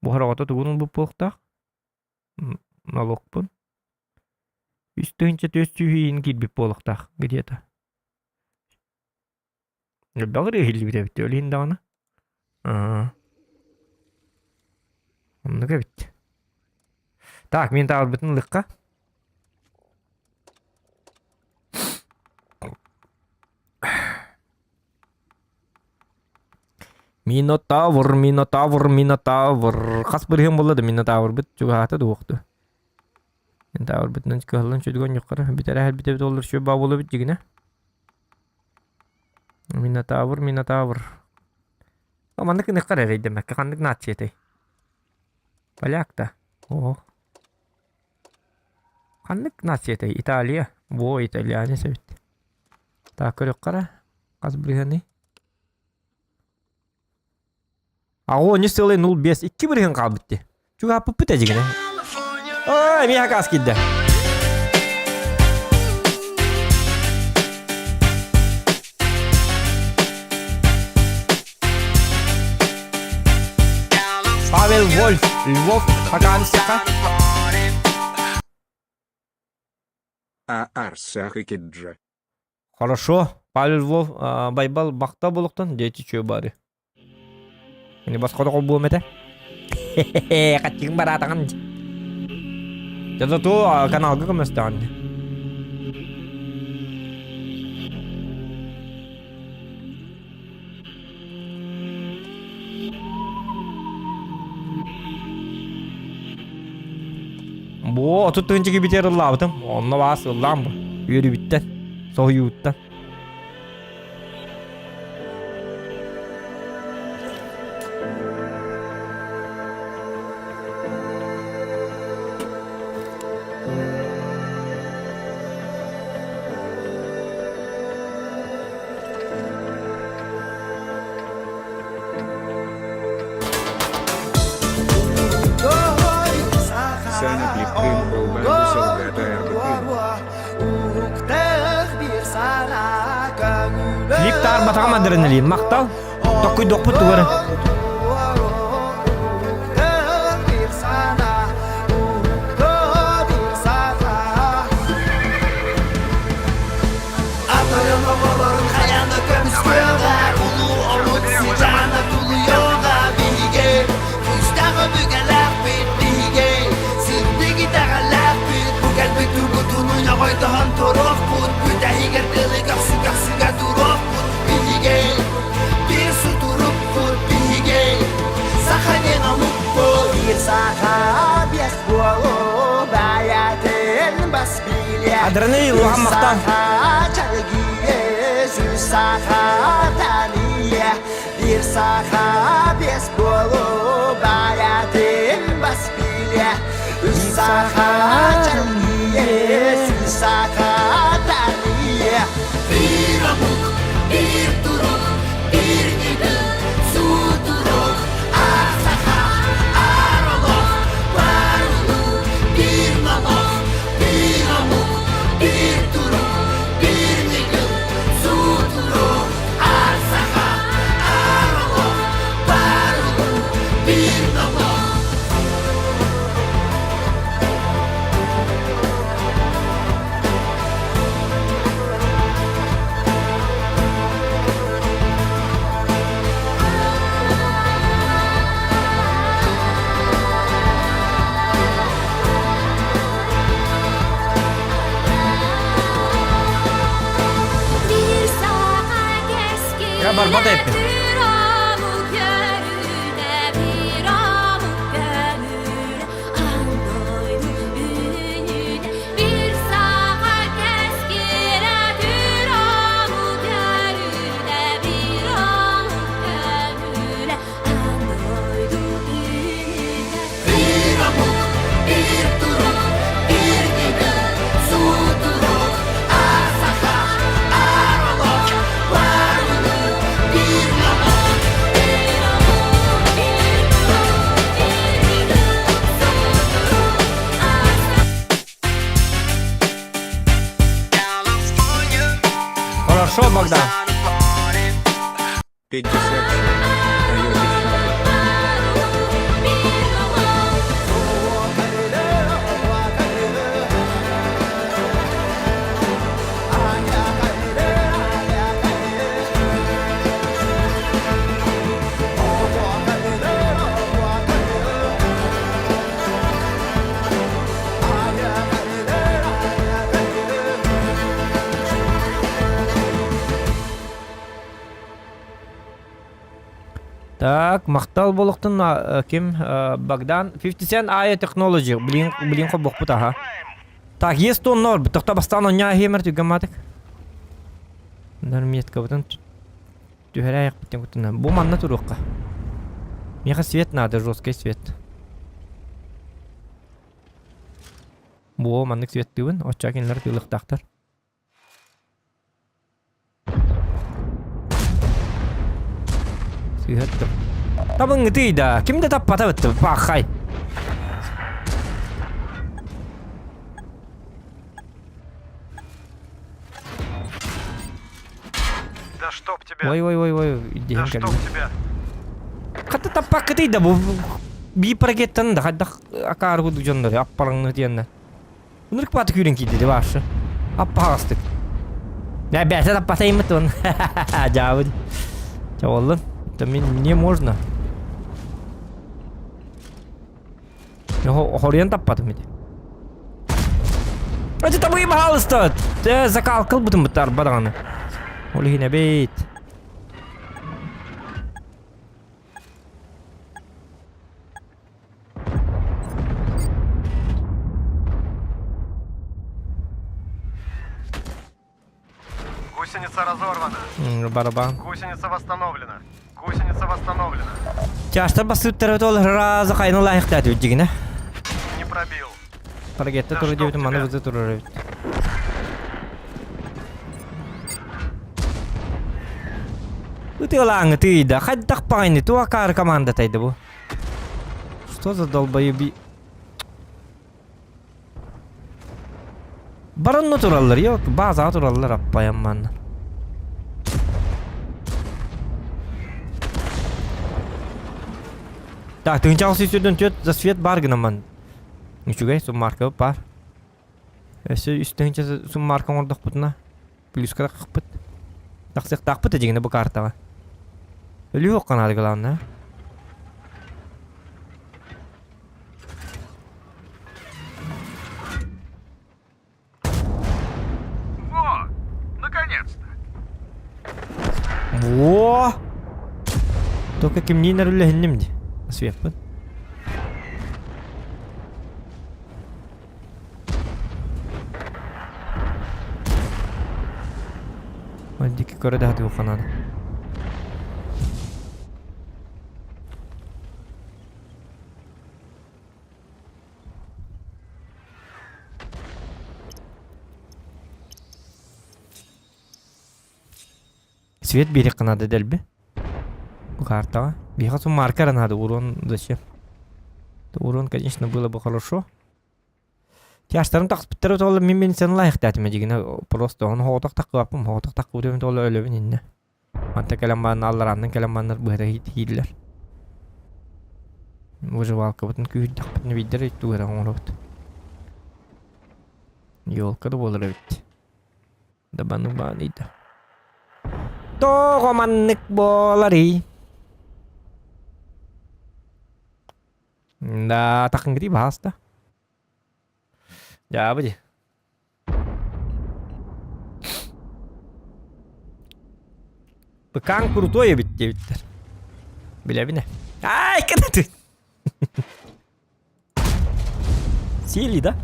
Bu harakata tuğunun bu poğda. Налог pun. Üstüğünce töstüğün git bir poğda. Где-то. Bağır ehilli bir de bitti. Öyle hindi ona. Onu da bitti. Tak, men tağır bütün lıkka. Minotaur. Kas berhem болады Minotaur бит juga hata duqtu. Minotaur bitnen çıkılan çödgön yuqarı. Bir tane her bit olur şu bağ bolu bit jigine. Minotaur. Амандык не карар демек. Кандык нацияты. Поляк-то. О. Кандык нацияты. Италия. Во, итальяне совет. Так, көрөк кара. Каз бриганы. Аго, не сылы 0-5. 2 бриган калбытты. Чуга апып бит ажыгына. Ой, мия кас кидде. Павел Вольф, Львов, Хакансика. А Арсах и Киджа. Хорошо. Павел Львов, Байбал, Бахта болуктан, дети чё бары. Ini bos kodok obu mete. Hehehe, kacing baratangan. Jadi tuh kanal gue kemestaan. Bu tuh tunjuk biter Allah betul. Onunla bahas Allah bu. Yürü bitten. Sohuyuttan. Саня Пипкин, Улбан, Солдата, Арбукин. Липтар батагам адреналин мактал. Токуй допу тугары. Adrenalin lu maqtan. Bir saha bes bolu bayatin basbilya. Üç saha çalgiye, üç saha taniye. Bir amuk, bir duruk, bir gidip su duruk. Asaha, arolok, varulu, bir mamok, bir amuk, bir duruk, bir gidip su duruk. Asaha, arolok, varulu, bir mamok. Ya berbat ettin. Хорошо, Богдан. 50 Toyota Так, мақтал болуктун ким Богдан 50 Cent Aya Technology. Блин ко бок путаха. Так, есть он нор, тохта бастан он ня хемер түгәмәдек. Нормет кабытын. Түһәрәк битен күтүнә. Бу манна турукка. Меха свет надо, жесткий свет. Во, маннык свет тывын, оча кенлер тылыктактар. Свет. Табың тыйда, кимде таппата бітті, бақай. Да чтоб тебя. Ой, Да идеем чтоб кәлі. тебя. Қатты таппақ тыйда, бұл бей парагеттен да, қайдақ акар құды жондар, аппарыңны тиенді. Бұнырық баты күйрен кейді де башы. Аппа қастық. Я бәсі таппатайым мұты оны. Жауы. Жауылын. Мне можно. Хориян таппадым еді. Өте табы пожалуйста. Закал қыл бұтым бұттар бадағаны. Олы хіне бейт. Гусеница разорвана. Барабан. Гусеница восстановлена. Гусеница восстановлена. Чаштар басыптары толы разы қайны лайықты әті өтжігіне. Не пробил. Парагетті Да тұры чтоб деуді, маны тебя. бұзы тұрыр өт. Үті олаңы тыйда, қайдақ бағайны, туа кары команда тайды бұл. Что за долбоеби? Барынны туралар, yok, bazı turallar appayan manna. Так, ты начал сюда за свет баргана ман. Ничего, суммарка бар. Если үстіңше суммарка ордық бұтына. Плюска қықпыт. Тақсық тақпыт әдегені бұл картаға. Өлі оққан ады главное. Во! Наконец-то! Во! Только кемней нарулләһеннем ди. Свет бұт. Мальдики көрі дәді оққан ады. Свет берег надо дельбе. У карта. Бегать маркера надо, урон зачем? Урон, конечно, было бы хорошо. Тяжтарым так спиттер толы мен сен лайык дәтиме дигене просто он хотак такапым, хотак так үрем толы өлөбүн инне. Манта каламбан алларандан каламбандар быра хитлер. Выживалка бутун күйд такпын видер тугара оңрот. Ёлка да болар бит. Да бану банида. Тоғаманнык болары. Да, такын гри баста. Ya apa sih? Bekang kurutu ya bitti. Bile bine. Ay kena tuh. Sili da.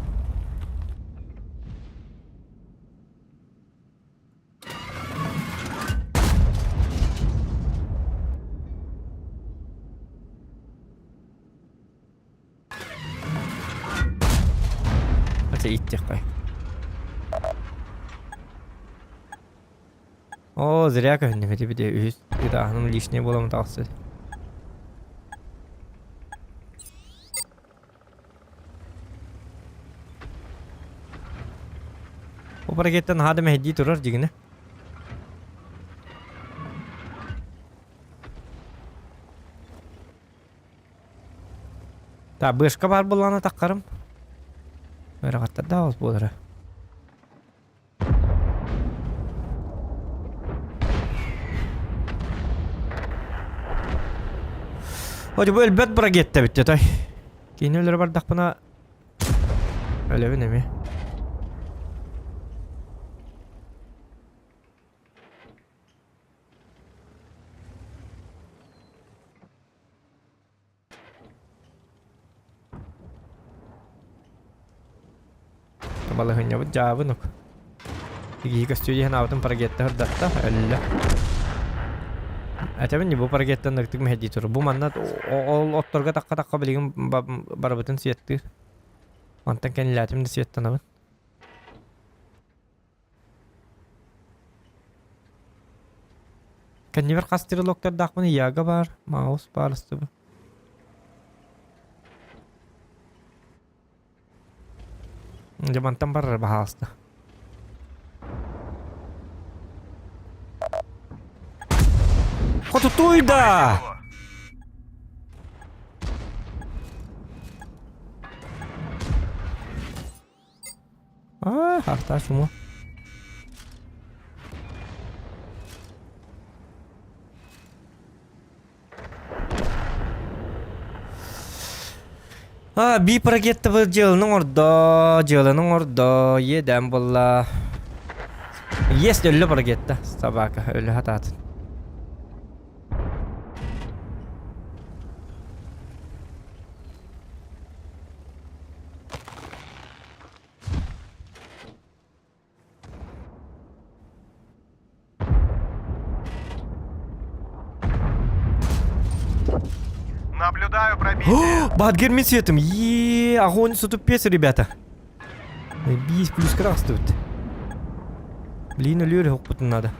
Идти кай. О, зря как не хотели бы да, ну лишнее было мотался. Упор кеттен хады мехди турар дигене. Та бышка бар буланы таккарым. Рагатта да оз болары. Оди бұл бәт бұра кетті бітті той. Кейін өлері бардақ бұна өлебін әме. Malah hanya jauh nuk. Igi ke studio hana autum para get herdata. Allah. Әтәмен бу парагеттен дактык мәһди тур. Бу маннат ол отторга такка билген барабытын сиетти. Мантан кенләтим дә сиеттанабын. Кенневер кастыры локтор дакмын яга бар. Маус барысты бу. Жамантан бар бахаста. Хотутуйда! Харта шумо. Би парагетті бұл жылының орда, еден бұлла. Есть өлі парагетті, собака, өлі хататын. Наблюдаю пробитие. Бадгер мен светом. Огонь сутупец, ребята. Бись плюс красствует. Блин, лёрь опыт надо.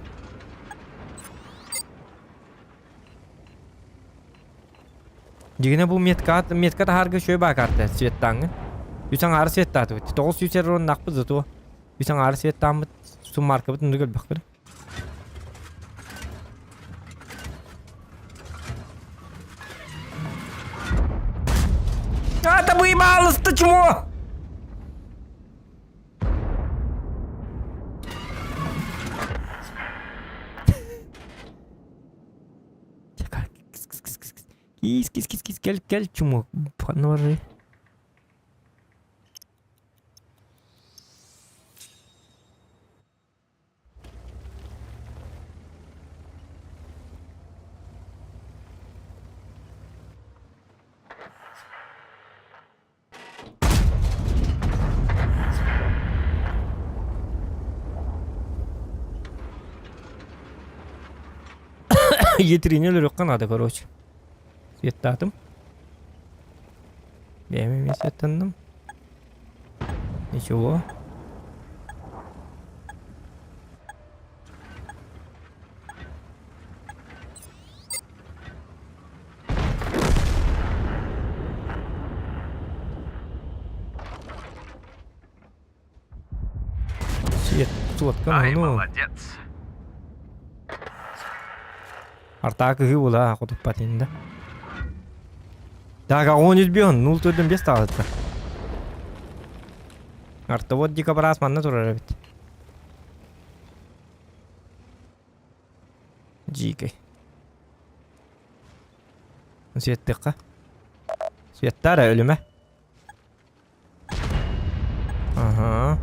Дегене бұл меткат харга шөй бакарты светтаңы. Үсәң ары светтаты. 900 рон нақпы зато. Үсәң ары светтамы сум марка бит нүгел бакыр. Да выебалось-то чмо! Кис, кель, чмо. Паноры. Етринелер yok надо, короче. Светтатым. Я светтанным. Ничего. Свет, Ай, ну. молодец. Артак гыула хотуп патинда. Дага он избион, 0.5 сталытта. Арта вот дикобраз манна турар бит. Жикай. Светтекка. Светтара өлүмө. Ага.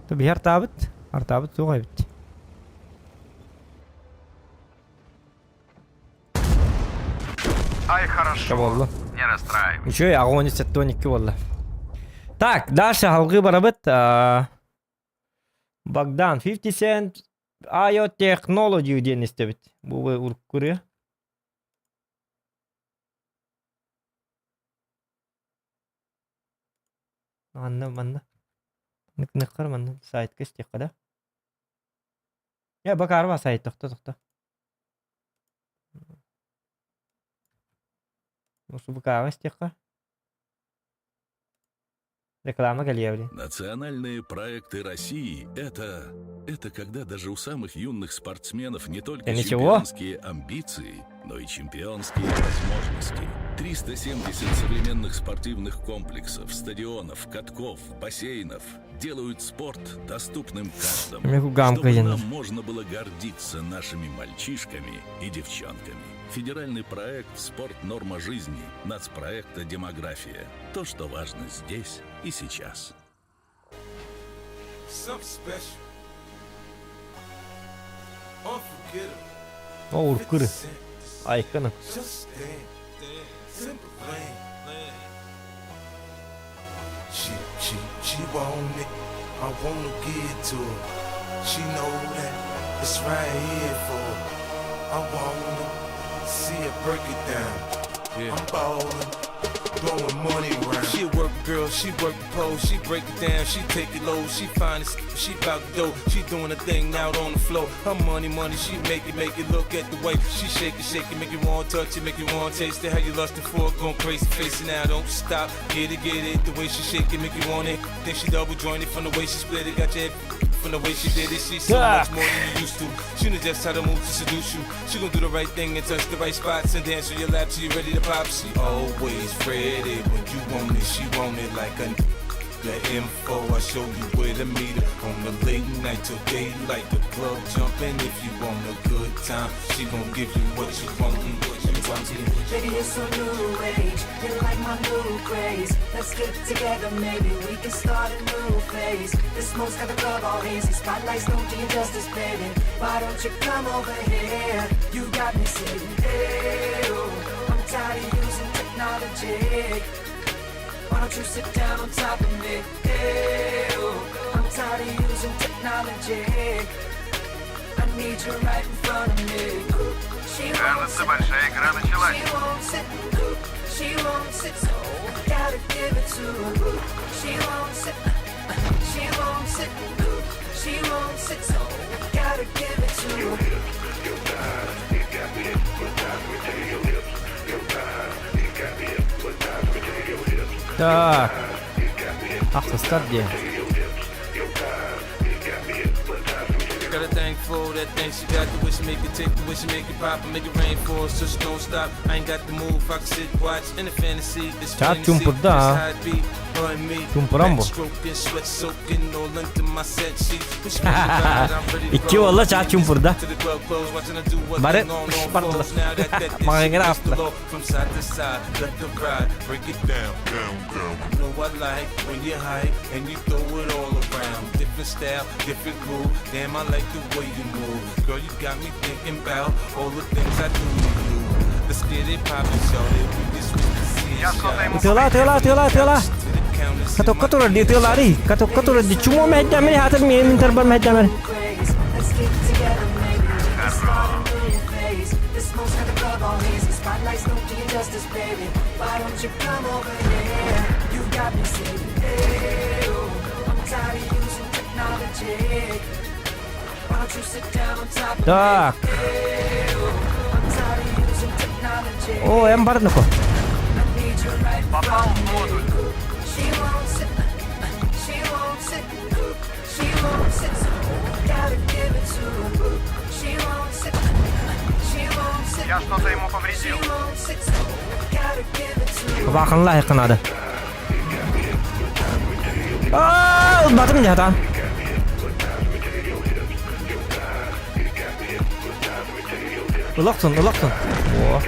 Tabii артабыт сугай бит. Ай, хорошо. Wallah. Не расстраивайся. Ничего, я огонь из тоники, wallah. Так, дальше халгы барабыт. Богдан, 50 Cent IoT Technology ден истебит. Бу уркуры. Манна. Ныккар манна сайт кестек када. Я бакарва сайт тохта. Осы бакарва стека. Реклама галевли. Национальные проекты России — это когда даже у самых юных спортсменов не только чемпионские амбиции, но и чемпионские возможности. 370 современных спортивных комплексов, стадионов, катков, бассейнов делают спорт доступным каждому, чтобы нам можно было гордиться нашими мальчишками и девчонками. Федеральный проект «Спорт. Норма жизни», нацпроекта «Демография». То, что важно здесь и сейчас. О, уркуры. Айкана. She want it, I wanna give it to her. She know that it's right here for her. I wanna see her break it down. I'm ballin', blowing money around. She a work girl, she work the pole, she break it down, she take it low, she find it, she bout to dough, she doing a thing out on the floor. Her money, she make it look at the way she shake it, make you want to touch it, make you want to taste it. How you lustin' for it, going crazy, facing now, don't stop, get it, the way she shake it, make you want it. Then she double jointed from the way she split it, got your head from the way she did it. She's so much more than you used to. She knows just how to move to seduce you. She gon' do the right thing and touch the right spots and dance on your lap till you ready to pop. She always ready when you want it. She want it like a the info. I show you where to meet her on the late night till daylight. The club jumping if you want a good time. She gon' give you what you want. Baby, it's a new age. You like my new craze. Let's get together, maybe we can start a new phase. The smoke's got the club all hazy. Spotlights don't do you justice, baby. Why don't you come over here? You got me saying, hey, oh, I'm tired of using technology. Why don't you sit down on top of me? Hey, oh, I'm tired of using technology. I need you right in front of me. Кажется, большая игра началась. She won't sit, so gotta give it to her. She won't sit, so gotta give it to her. Так. Ах, состав где? Got a thing for that thing she got, the way she make it tick, the way she make it pop and make it rain for us, so she don't stop. I ain't got the move, I can sit, watch in the fantasy. This fantasy, this how it be, her and me. Backstroking, sweat soaking, all into my set sheets. Push me around, I'm ready to İki valla çağ çumpurda. to the club close, watching her do what's Bare- going on Bare- floors. Now that Mange this grafta. shit is from side to side, let the ride, break it down. You know I like when you hype and you throw it all around. Different style, different groove. Damn, I like the way you move. Girl, you got me thinking about all the things I do to you. Let's get it poppin', shorty. We just want to see it shine. Tiola. Katok di tiola ri. Katok di cuma meja meri hatar min terban meja meri. Let's get together, maybe we can start a new phase. The smoke's got the club all hazy. Spotlights don't do you justice, baby. Why don't you come over here? You got me saying, hey, oh, I'm tired of using technology. Why don't you sit down on top of Так. me? Hey, oh, I'm tired of using technology. О, эм бар нуко. I need you right in front of me. She won't sit, so gotta give it to her. She won't sit, Я что-то ему повредил. so gotta give it to her. Bakınla yakın adı. Aa, batım ya ta. Ulaksın. Oo.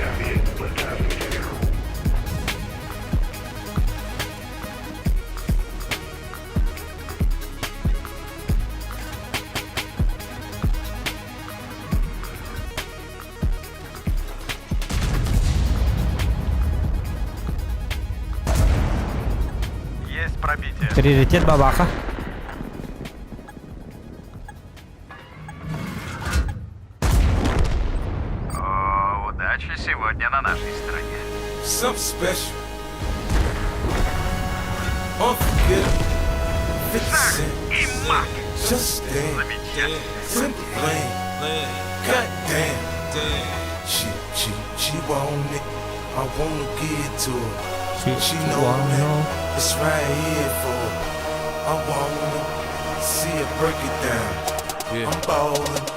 Есть пробитие. Приоритет бабаха. О, удача сегодня на нашей стороне. Something special, unforgettable, 50 Cent, just damn, simple lane, goddamn, she want it, I wanna give it to her, she know that it's right here for her, I wanna see her break it down, I'm ballin'.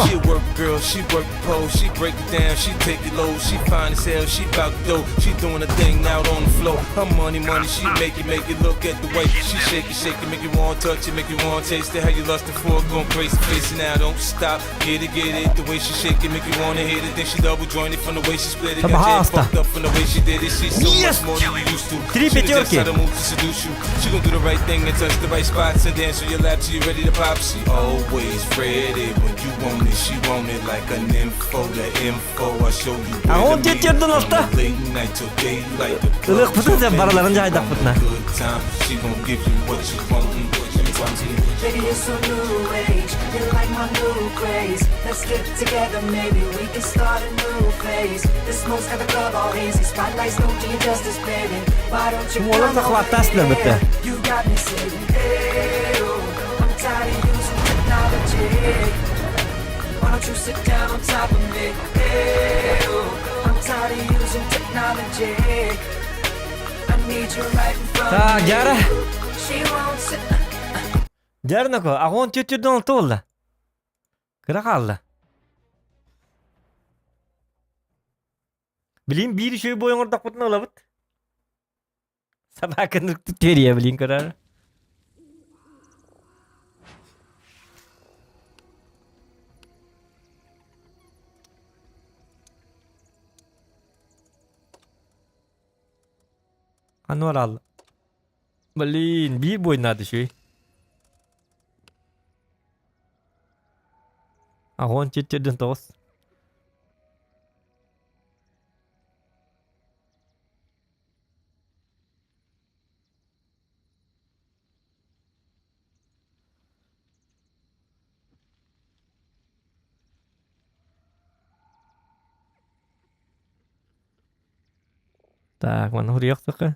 She a work girl, she work the pole, she break it down, she take it low, she fine as hell, she bout to dough, she doing a thing out on the floor. Her money, she make it look at the way she shake it, make you want to touch it, make you want to taste it. How you lustin' for it, going crazy, facing now, don't stop, get it, the way she shake it, make you want to hit it. Then she double jointed from the way she split it, got your head fucked up from the way she did it. She's so much more than you used to. She knows just how to move to seduce you. She gon' do the right thing and touch the right spots and dance on your lap till you ready to pop. She always ready. credit. When you want it, she want it like an info. The info I show you. Ağon tütürdün olta. Late night till daylight. The Ilık pıtın sen paraların caydak pıtına. good time. She gon' give you what you want and what you want. Baby, you're so new age, you're like my new craze. Let's get together, maybe we can start a new phase. The smoke's got the club all hazy, spotlights don't do you justice, baby. Why don't you Şimdi olur da kıvattasın bitti. You got me saying, hey, oh, I'm tired of using technology. Why don't you sit down on top of me? Hey, oh, I'm tired of using technology. I need you right in front Ta of me. gel. She won't sit. Jarnako, ağon tütürdün olta oldu. Kıra kaldı. Bileyim bir şey boyun ortak pıtına olabıt. Sabah kındık tütüriye bileyim karar. Anwar aldı. Bileyim bir boyunadı şey. Ağon tütürdün toz. Так, mana huriyaq taqa.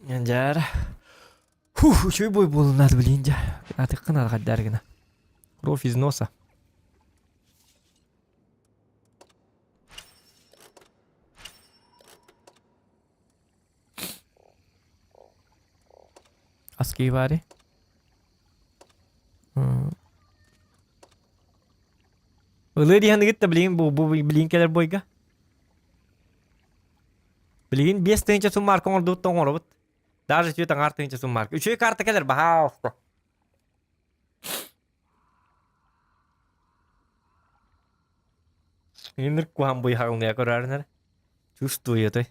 Yanjar. Şu boy bulunad bilince. Artık qanal qaddargina. Rofiz nosa. Aski bari. Öyle diye hangi de bilin bu bilin keler boyga. Bilin 5 tane çözüm marka orada tutan orada. Daha önce tutan artı çözüm marka. Üçü kartı keler baha oldu. Ini kuam boy haklı ya kararlar. Justo ya tuh.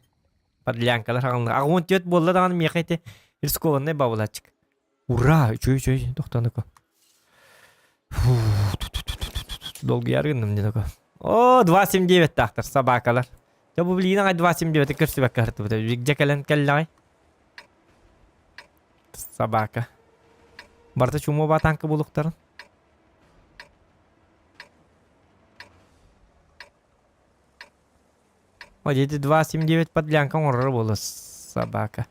Padliang kalar haklı. Aku chat bola dengan miyakete. Risko ne babulacık. Ura, cuy, doktornu ko. Долго яргынным не такой. О, 279 тахтар собакалар. Я бы блин, 279 кырсы бак карту. Где кален каллай? Собака. Барта чумо батанка булуктарын. Вот эти 279 подлянка он была собака.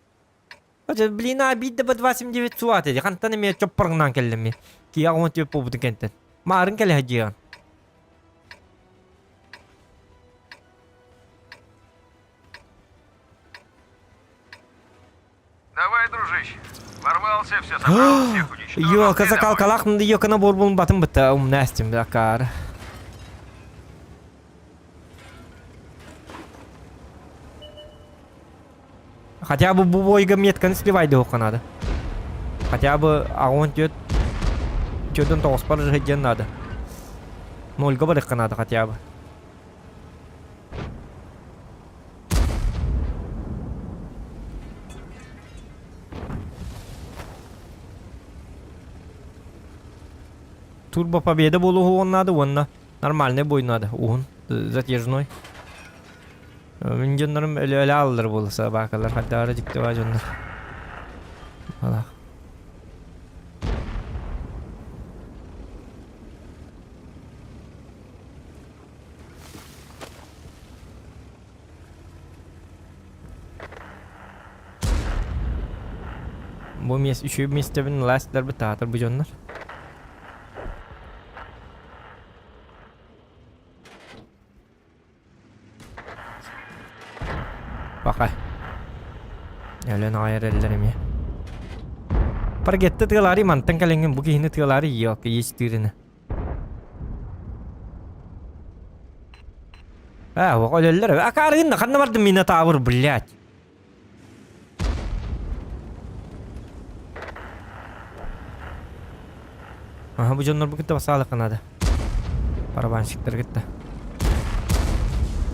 Вот блин, обидно по 279 суаты. Я хантаны меня чоппарнан келлеми. Ки я он тебе побуду кентен. Марын келе хадиан. Давай, дружище. Ворвался, все собрал, всех уничтожил. Yo, kazakal kalakndı yokana borbulun batın bitti. Nastim dakar. Хотя бы бубойга метканы сливайды оқан надо. Хотя бы агон тет. Тетен тоғыз пар жығыден надо. Нольга барыққа надо хотя бы. Турбо победа болуы он надо, он нормальный бой надо. Он затяжной. Мен жондарым өлі алылыр болы собакалар. Хаддары жікті ба жондар. Алақ. Bu üçü mestebin lastlar bir taatır bu jonlar. Bakay. Öyle ayar ellerim ya. Pargette tığları mantan kalengin bu kihini tığları yok yetiştirini. O öleller. Akarın da kanna vardı mina tavır blять. Aha bu canlar bugün de basalı kanadı. Parabanşıklar gitti.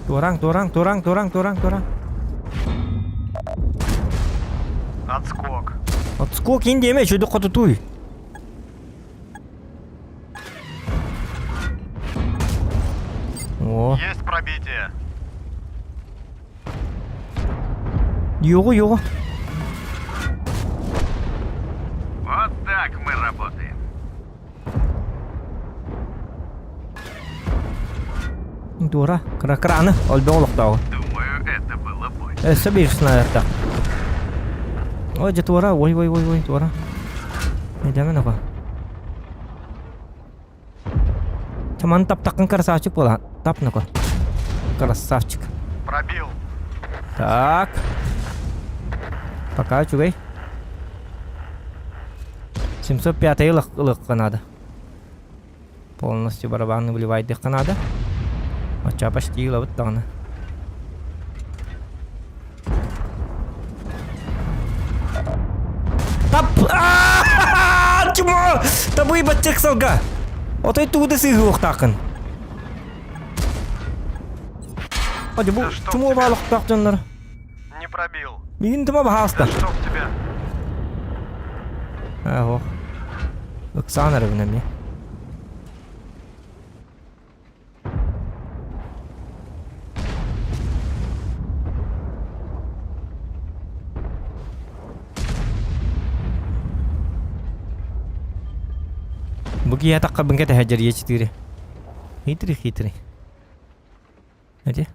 Dorang. Отскок. Отскок инди эме, чөйдө котутуй. О, Есть пробитие. його. Вот так мы работаем. Дора, краны, олбе олуктагы. Думаю, это было больше. Собир снайперда. Ой, же Дора, ой, Дора. Не демен ага. Чаман таптакын красавчик бола. Тапны-ка. Красавчик. Пробил. Так. Пока, чугай. 705 лык канада. Полностью барабанны вливает их канада. Оча почти ловит дана. Тап! Чмо! Табый бачек салга! Отой туды сыгылық тақын. Hadi bu çumu balık tak canları. Не пробил. Bilin tıma bahasta. Что в тебя? Aho. Iksana rövünem ya. Buki ya takka bengket hajar ya citiri. Hitri. Hadi.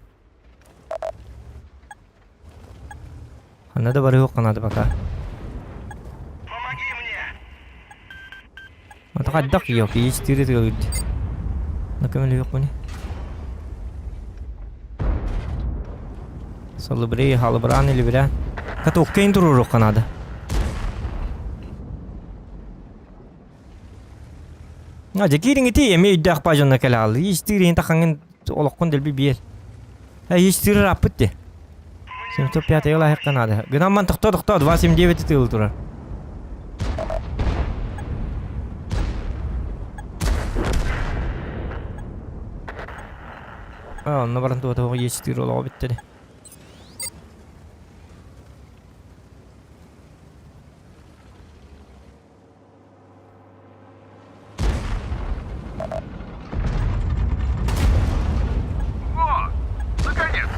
Надо барыгы канады пока. Помоги мне! Атакаддак yok. İyi çitiri de Накамели yok bunu. Salыбрей, халыбран или бирен. Каток кейн туруру канады. Aja kiring iti emi iddak pajon nakalal. İyi çitiri hinta kangen olakon del bir. İyi çitiri rapıt de. 705 lahir kanada. Гнаман тоқтады 279 тыл турар. Онна баран туата ечтир олоо биттеди. Вот! Наконец!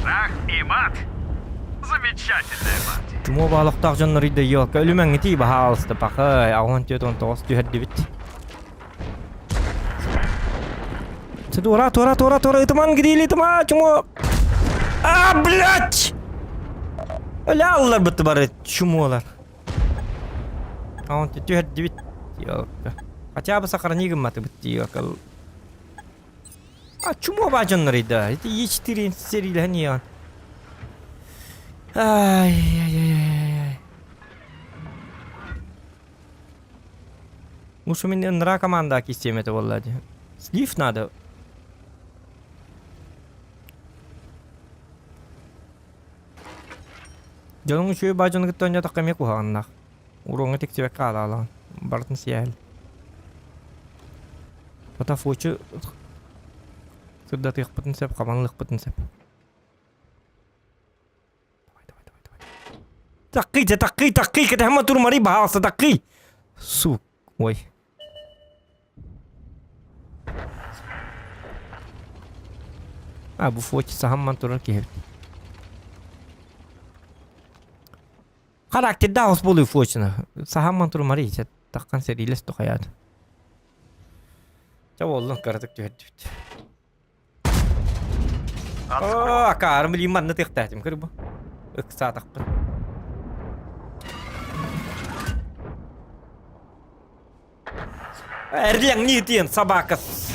Ах и мат! Замечательная партия! Чумо балыктак жаннарыйда yok. Ölümen iti bahalsты пахай. Агон тетон тоос түйәдди бит. Тора, итман грили, итма, чумо. Блядь! Ölәлләр битти бары чумолар. Агон түйәдди бит. Yok. Хотя бы сохрани гымматы битти yok. Чумо ба жаннарыйда. Ити ечтирин серийлер не ян. Ай. Уж у меня нра команда кистем это влади. Слив надо. Jangan cuy bajon kita nya tak kami kuhan nak. Urung ngetik cewek kalah lah. Baratnya sial. Kata fucu. Sudah tiap potensep kamang lek potensep. Takki kita hama tur mari bahasa takki. Su, oi. Bu fucu saham tur ki. Karakter daha az buluyor fucuna. Saham tur mari işte takkan seriles to hayat. Çavollan karadık diyor. Akarım liman ne tektatim kırı bu. Iksa takpın. Erlang nitin sabakas.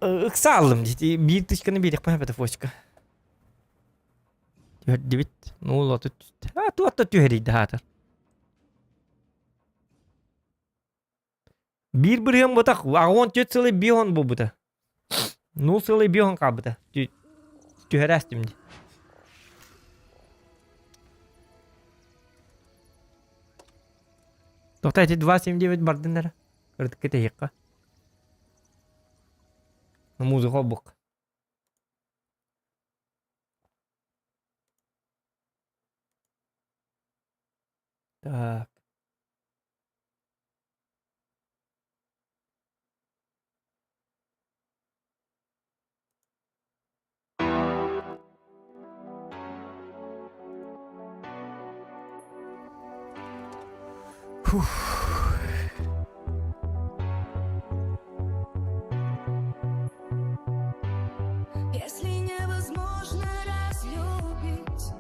Iksa aldım işte bir dışkanı bir yapma yaptı fuçka. Dibit nol atı. Tu atı tüheri daha. Bir bırıyan batak. Ağon tütseli bihon bu buta. Nol seli bihon kabıta. tüherəstim. Тоқта, эти 279 бардындар. Кырдык кете яққа. Музыка бук. Так. Если невозможно разлюбить,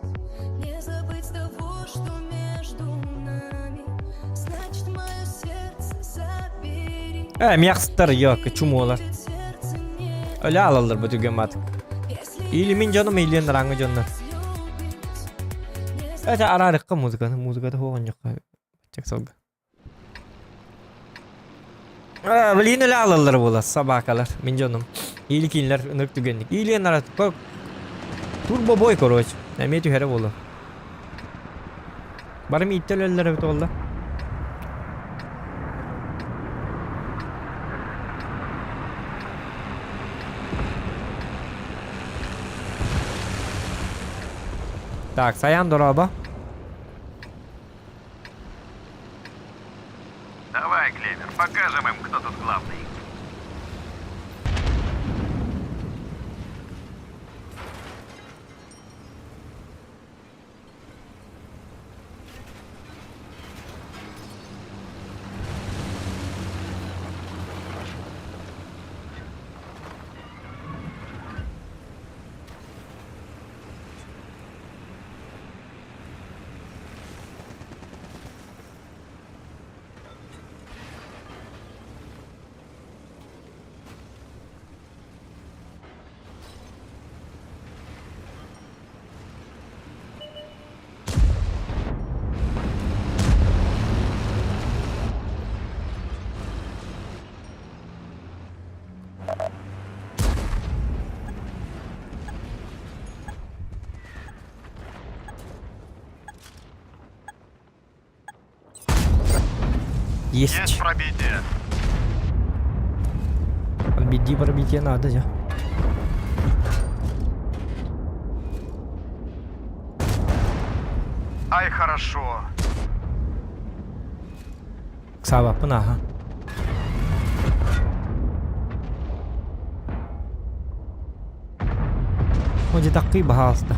не забыть того, что между нами, значит, мое сердце забери. Мияқсыттар, yok, чумолар. Öyle alalır bu tügen batık. İyilimin canım, iyiliğin rangı canlar. Evet, ararıqqa muzikada. Muzikada hoğun yok. Çek solga. Bilin öyle alalır bola, sabakalar. Min canım. İyilik inler, ınırk tügenlik. İyiliğin aratı. Bak. Turbo boy koroç. Emiyet tühere bola. Barım ittel öller evet oldu. Так, Саян дороба. Давай, Клевер, покажем им, кто тут главный. Есть. Пробитие. Пробитие надо же. Ай, хорошо. Ксава, пынага. Ходи такой пожалуйста.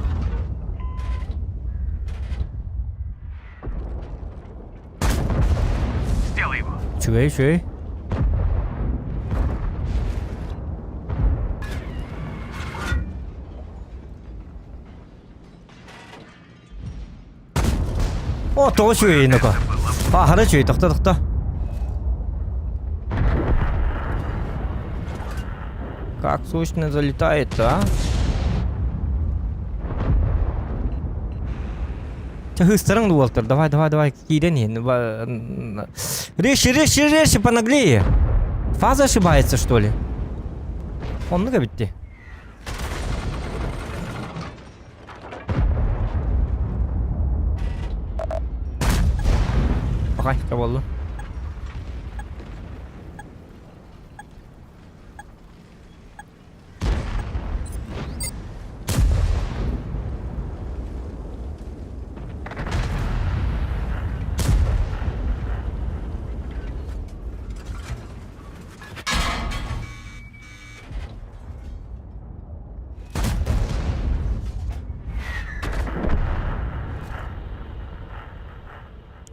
Сделай его. Чуй. О, то чуй, ну-ка. Хара чуй, тоқта. Как сущно залетает, а? Хыстырың дуалтыр. Давай. Киден ен. Режь, понаглее. Фаза ошибается, что ли? Он много битти. Покай, каваллы.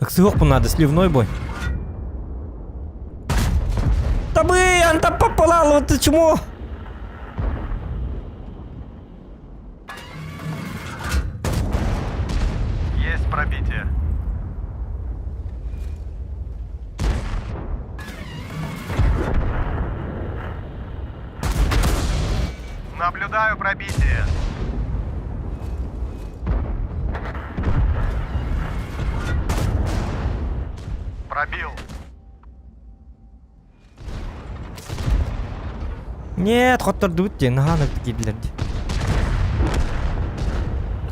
Аксиоху надо, сливной бой. Да блин, там попалало, вот ты чему? Есть пробитие. Наблюдаю пробитие. Пробил. Нет, хоттарды бит, нахана кидлерди.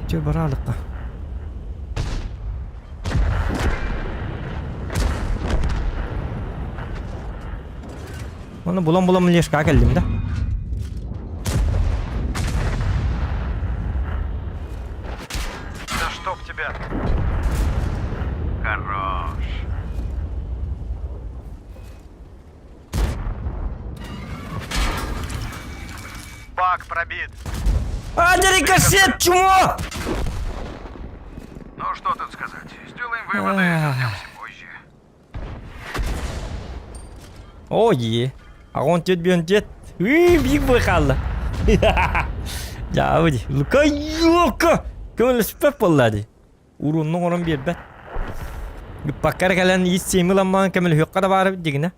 Че баралыкка. Onu bulam лешка келдим да. Да чтоб тебя. Хорош. Бак пробит. А, рикошет, чмо! Ну что тут сказать? Сделаем выводы и вернемся позже. Ой, а он тет бьет тет. Биг бахалла. Жауди, лукайока. Көңіл спеп болады. Урунның орын бербет. Паккар калан иссемиламан кемел хөккада барып дигине.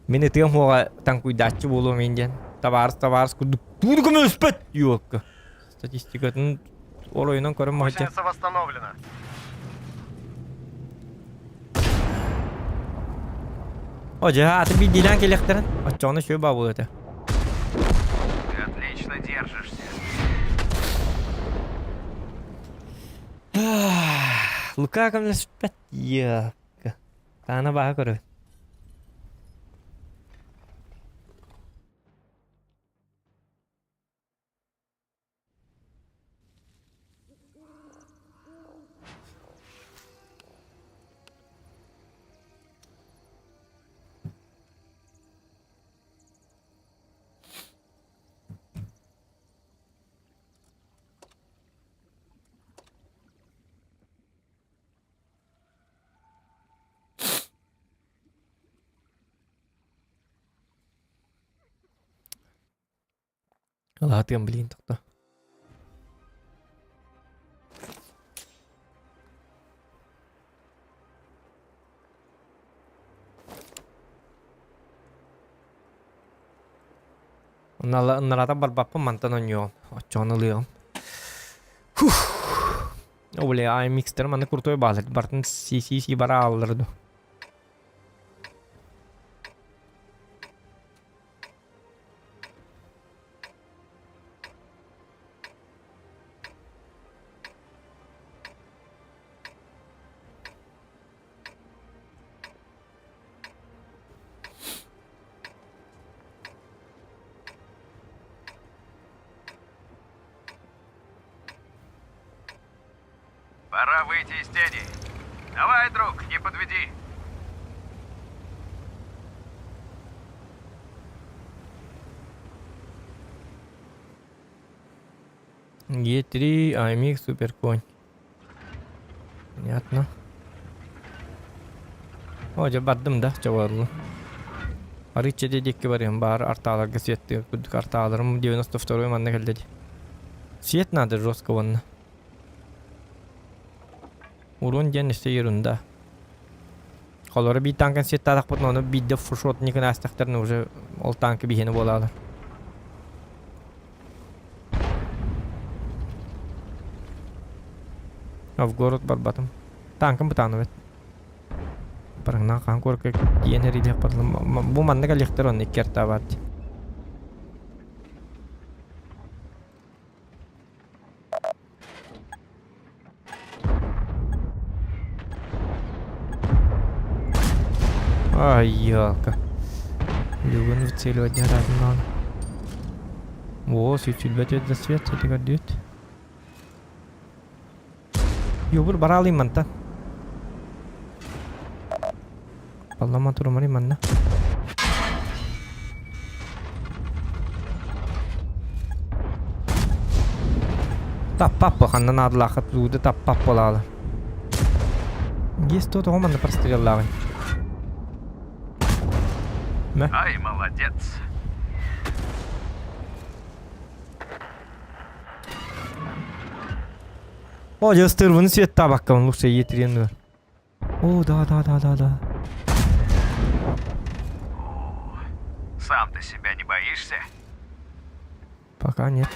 Мени тыгым хоға танкуйдатчы болу менден. Табарыс курдук. Туду көмел спет. Yok. Статистикатын оройынан көрім махача. Гусеница восстановлена. Ожа, аты биддилен келектерін. Отчоны шөй бабы өті. Ты отлично держишься. Лука көмел спет. Yok. Тана баға көрі. Ладно, блин, тогда. Нарата барбапа мантаноньо. Очоны лыгам. Оле, ай микстер маны крутой балет. Бартын си бара алырды. Пора выйти из тени. Давай, друг, не подведи. Е3, АМХ, суперконь. Понятно. Ожа бардым да, чабарлы. Арыча дедекке барым, бар арталарга светті. Күдік арталарым 92-й манна келдеді. Свет надо жестко ванна. Урон денесе ерунда. Холора bir tankan set tadak потом onu bir de фуршот никен астахтарны уже ол танки бихени болалар. А в город барбатым. Танкым бутаны бет. Параңнан қан көрке киен эрилек барлым. Бу манна галектер он икерта бат. Ай, ёлка. Любын выцеливать не раз надо. Во, сүйчүл бәтет за свет, сетігі дөт. Ёбыр бара алайым манта. Паллама тұрмарым манна. Таппап бақандан адылақыт зуды таппап болалы. Есть то-то оманды простреллағын. Ай, молодец. О, я стырвын свет табакка, он лучше етренный. О, да. Сам ты себя не боишься? Пока нет.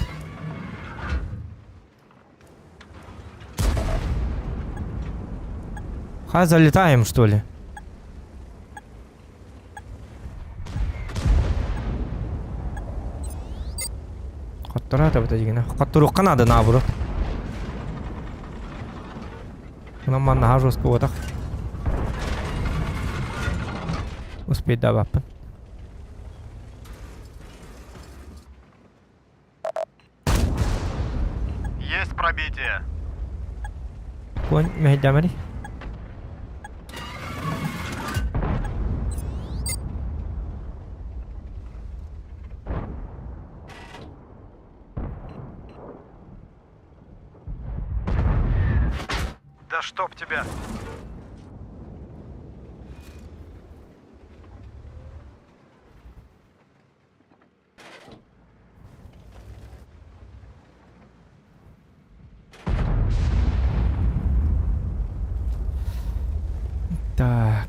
Залетаем, что ли? Хаттарата бата дегене. Хаттыруққа надо наоборот. Bundan bana daha jostka odak. Uspeyt da bapın. Есть пробитие. Kon mehdamari. Да чтоб тебя. Так.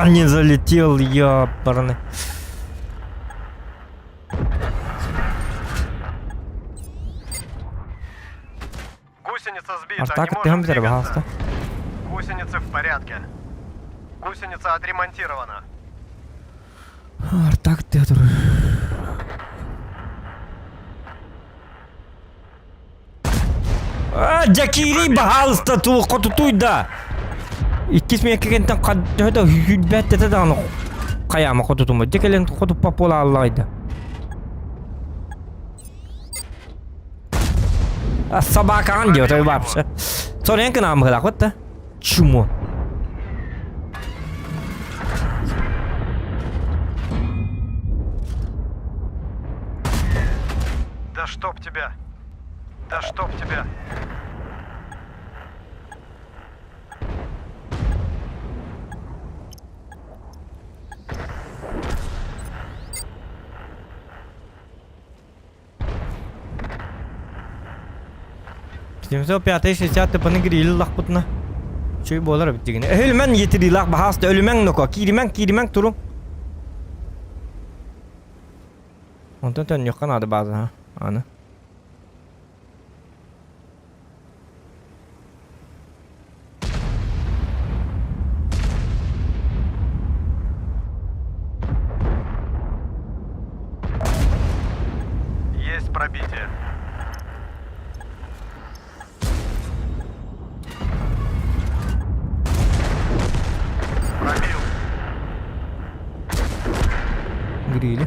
Не залетел, ёпарный. Гусеница сбита, Артак, не ты можем хамбитер, двигаться. пожалуйста. Гусеницы в порядке. Гусеница отремонтирована. Артак, ты dur. Jakiri bahalsta tu qotutuyda. İkis mekenden qadda hübette de dağını qayama qotutuma. Dekelen qotup papola Allah'ydı. Собака диyor tabii вообще. Sonra en kanam kılak hatta. Чумо. Да чтоб тебя. Да чтоб тебя. Timso 5-60 pani grill laqputna. Şey bolar bittigine. Ölmen yetiri laq bahasta ölmen noko. Kirimen turun. Ondan tön yok kanadı bazı ha. Ana. Есть пробитие. Пробил. Grili.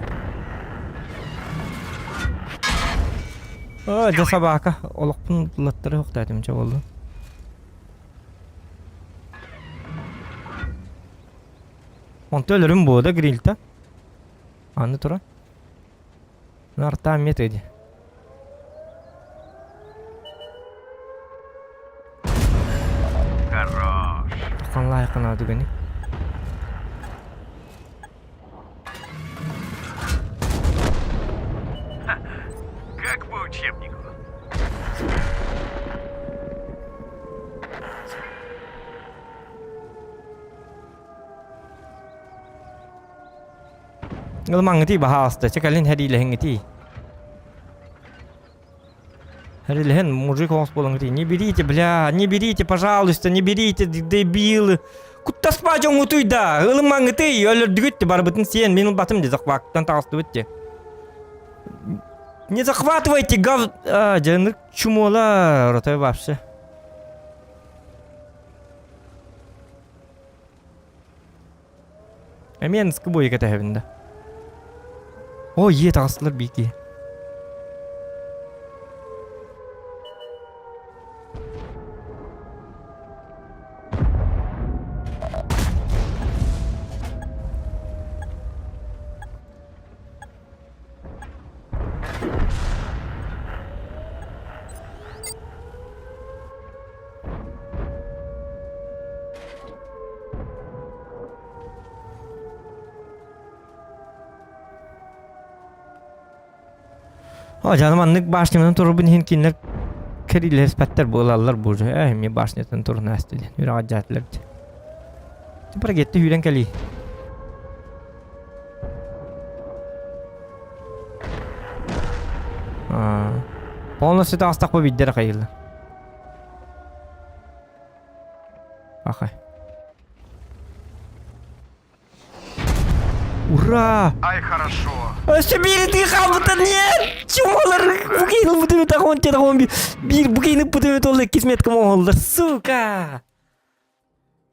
Da sabahka olaqpun latları yok dedim oldu. Onta ölürüm bu da grillta. Anı tura. Nar tamiyet edi. Хорош. Kanla yakın aldı beni. Как по учебнику. Ilman ti bahasta çekalin hadi lehen ti. Hadi lehen мужик вас полон ti. Не берите, бля, не берите, пожалуйста, не берите, дебилы. Кутта спать он утуйда. Ilman ti öldürdügüttü barbıtın sen benim batım dizak vaktan tağıstı bitti. Не захватывайте гав... Жанр чумола ротай вообще. Мен скыбой кете хевинде. О, ие тағыстылар бейки. O canım anlık başlamanın turubun hinkinler keriler spetler boğalarlar burcu. Mi başlamanın turunu astılın. Yürü acayipler. Tipara gitti hüren kali. Polnosy da astak bu biddere kayırlar. Bakay. Ура! Ай, хорошо. Сибири ты хамута нет! Чумалар! Букейнил бутыны тахон те тахон бир букейнил бутыны толы кисмет кому сука!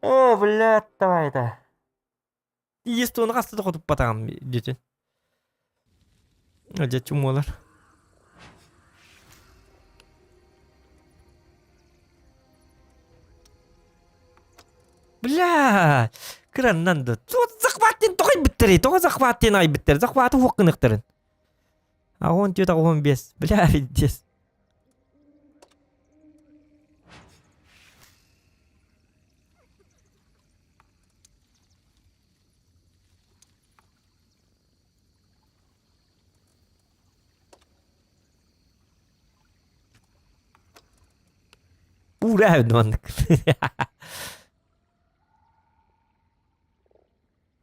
О, блядь, давай это. Есть он раз тут потом дети. А дядь чумалар. Бля! Краннанды. Тут захваттен той биттери, той захваттен ай биттер. Захваты хуққынықтырын. А он тёта он без. Бля, видес. Ура, донок.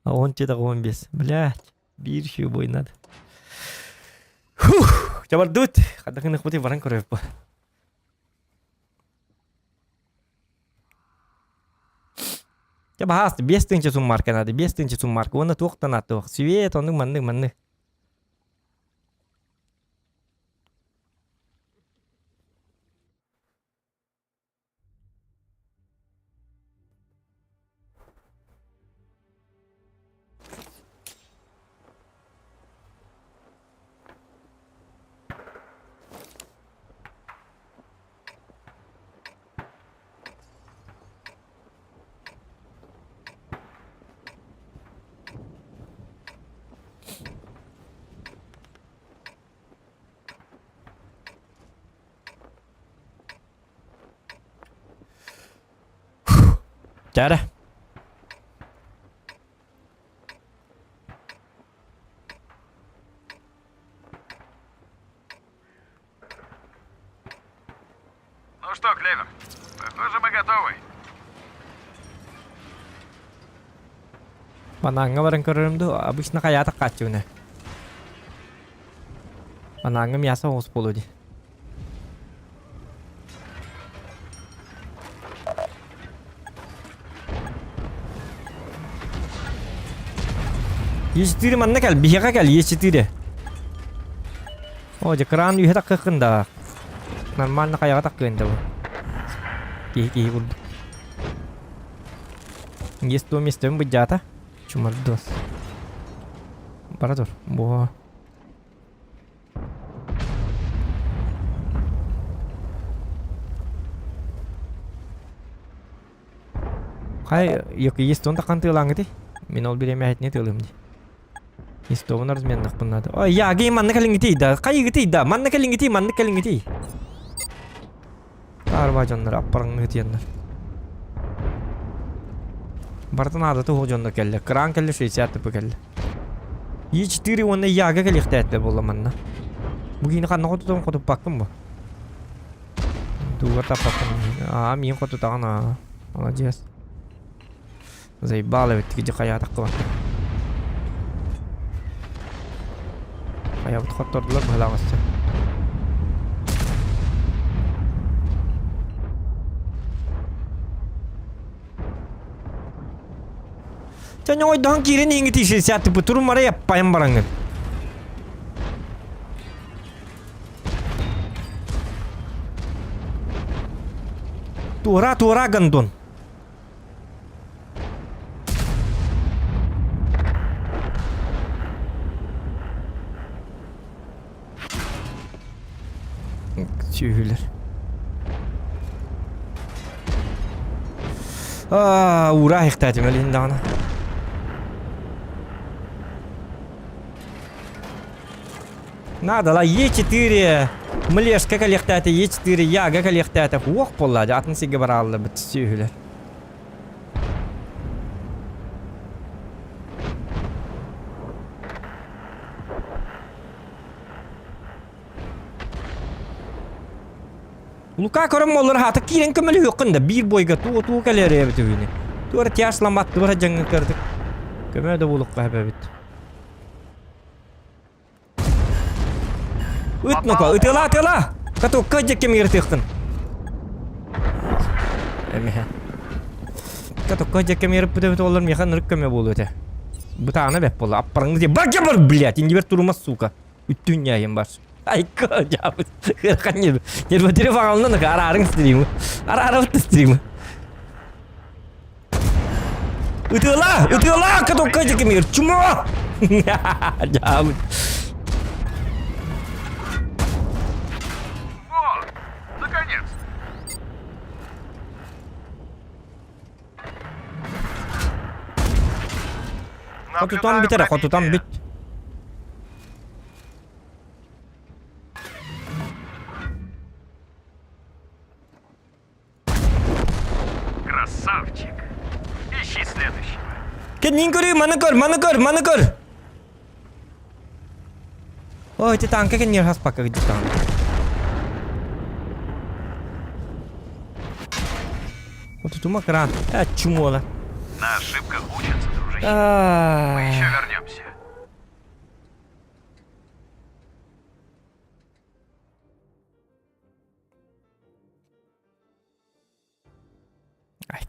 А он что-то он без. Блядь. Бирщу бой надо. Фух. Чабар дут. Хадак на хвоте варан корев по. Чаба хаст. Без тынча суммарка надо. Без тынча суммарка. Он на тух-то на тух. Свет, он манны. Чара. Ну что, Клевер, похоже, мы готовы. Мананга баран көрөрүмдү обычно каята качуна. Мананга мясо ос болуди. Е4 манна кел, бияга кел, Е4. О, же кран үйе таккында. Нормально каяга таккында бу. Ки булду. Есть то место быджата. Чумардос. Барадор. Бо. Хай, yok есть он такан тылаңды. Мен ол биреме айтне тылымды. Есть то он разменных пунады. Ой, я гей манна калингити да. Кай гити да. Манна калингити. Тарва жоннар аппарыңны тиеннер. Бартан адаты ол жоннар келді. Кран келді 60 тіпі келді. Е4 онна яға келіқті әтті болы манна. Бұгейні қанна қотудан қотып бақтым бұ. Дуға таппақтым. Мен қотутаған. Молодец. Заебалы бітті кеде қая атаққы бақты. Қая бұт қоттордылар бұлағысты. Jangan orang kira ni ingat isi satu betul mara apa yang barangan. Tura gandon. Şöyle. Uğra ihtiyacım elinden. Надо ла Е4 млеш как лехтата Е4 я как лехтата ох поллади атынсыга баралды бит сүйүлөр. Лука көрөм олар хаты кирен көмөлү өкүндө бир бойга туу келере бүтүнү. Тура тяшламат тура жаңы кырдык. Көмөдө булукка бебит. Ütnoko, ütela. Kato kajak kemir tekun. Kato kajak kemir betul-betul olur mekan rıkkame bulu te. Бытана беп бола. Аппарыңыз де. Бак я бар, блядь. Инди бер турмас, сука. Үттүн яйым бар. Айко, жабыз. Хырқан не. Нерватыры бағалынан арарың стримі. Арарып стримі. Утыла, катука жекемир. Чумо! Жабыз. Вот, наконец. Хотутан битер, хотутан бит. Красавчик. Ищи следующего. Kendin görüyor, bana gör. Ой, ты танка, как не раз пока где танк. Вот тут макран. Чумола. На ошибках учатся, дружище. Мы еще вернемся. Ay,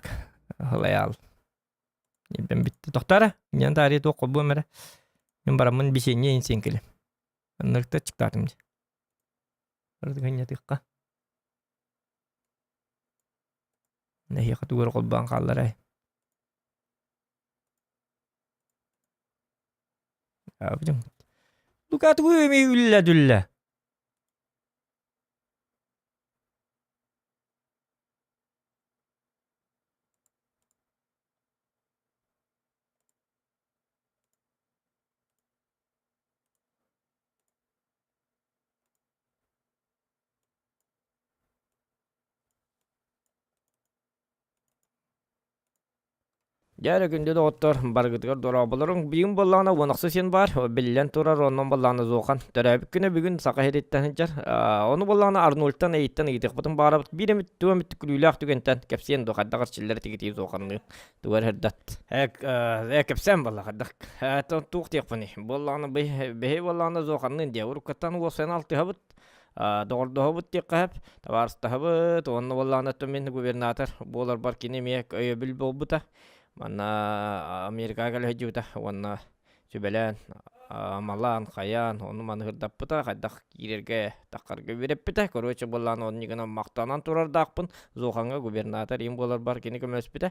halay al. Ben bitti. Doktora, yan tarihi de okul bu emre. Ben baramın bir şeyine insin kelim. Anlıkta çıkardım. Arada kanya tıkka. Nehi katuğur kolban kallar. Abicim. Lukat mi ülle dülle. Yarı günde de otlar bargıtgar dorabaların biyin bollana onaqsı sen var. Billen turar ondan bollana zokan. Törəbik günü bugün saqa hedetten jar. Onu bollana Arnold'tan eğitten eğitik. Batın barabıt bir emit tüvemit külüylaq tügenten kepsiyen doqadda qarşıları tegiti zokanlı. Duvar herdat. Kepsen bolla qaddak. Tuq tiqpani. Bollana behe bollana zokanlı diye urukatan o sen altı habıt. Doğru habıt tiqap. Tavarsta habıt. Onu bollana tümen gubernatör. Bolar bar kinemiyek bil bolbuta. Mana Amerika kali hajuta wana sübelen amalan kayan onu mana hırdapıta kaddak girerge takarga verepita koroçe bolan onu gana maktanan turar daqpın zoğanga gubernatör im bolar bar kini kömöspita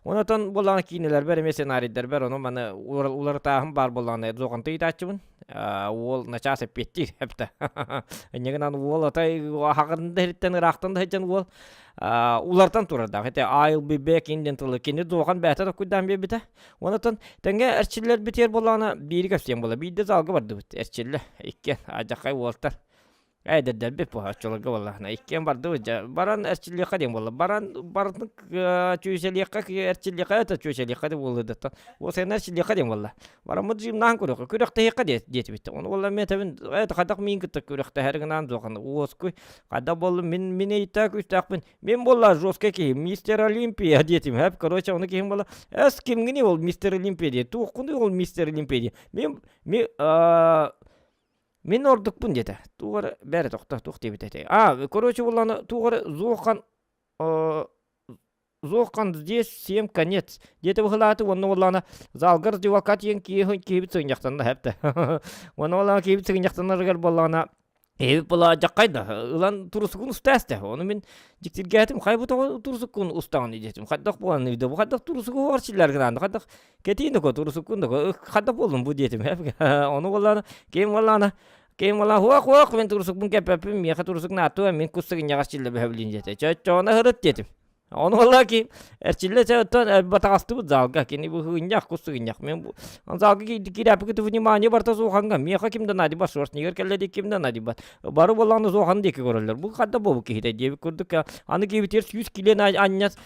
onatan bolan kiniler ber mesenarider ber onu mana ular tahım bar bolan zoğan tıytaçımın ol naça sepettir hepta enyegan ol atay haqında heritten raqtanda hejen ol ulardan turarda hete I'll be back in the kini zoğan beta da kudan be bita onatan tenge erçiller biter bolana biri kapsam bola bir de zalgı vardı bit erçille ikken acakay voltar ayda be po açılga vallahi ikken vardı baran erçille kadem bola baran çöşeli qaq erçille qata çöşeli qada boldu da o sen erçille kadem vallahi baran mıcım nan kuruk kurukta qada det bit onu vallahi metavin ayda qadak min kıtta kurukta herganan zoğan osku qada bol min eytak üstaqpın men bolla joska ki Mr. Olympia detim hep короче onu kim bolla es kim gini ol Mr. Olympia de tu kundu ol Mr. Olympia de men orduk bun dete tuğara bere toqta toqti bitete короче bollana tuğara zoqan здесь 7 конец где-то выхлаты onu bollana zalgar divakat yen ki bit sığınjaqtan da hepte onu bollana ki bit sığınjaqtan da bollana evi bola jaqayda ulan turusukun ustaste onu men jiktirgatim qaybuta turusukun ustan dedim qadaq bolan evde bu qadaq turusuku varçiler gırandı qadaq ketinde ko turusukun da qadaq boldum bu dedim hep onu bollana Kim wala huak men turusuk bun kepepim mi turusuk natu men kusugin yaqachille behblin jete çona hırıt dedim onu vallahi ki erçille çatan bataqastı bu zalga kini bu hınjaq kusugin men bu zalga ki kirapı kutu vнимание barta zoğanga mi hakimden adi basors niger kelle kimden adi bat barı bolanı zoğan deki görürler bu kadda bu ki hide debi kurduk anı ki biter 100 kilen anyas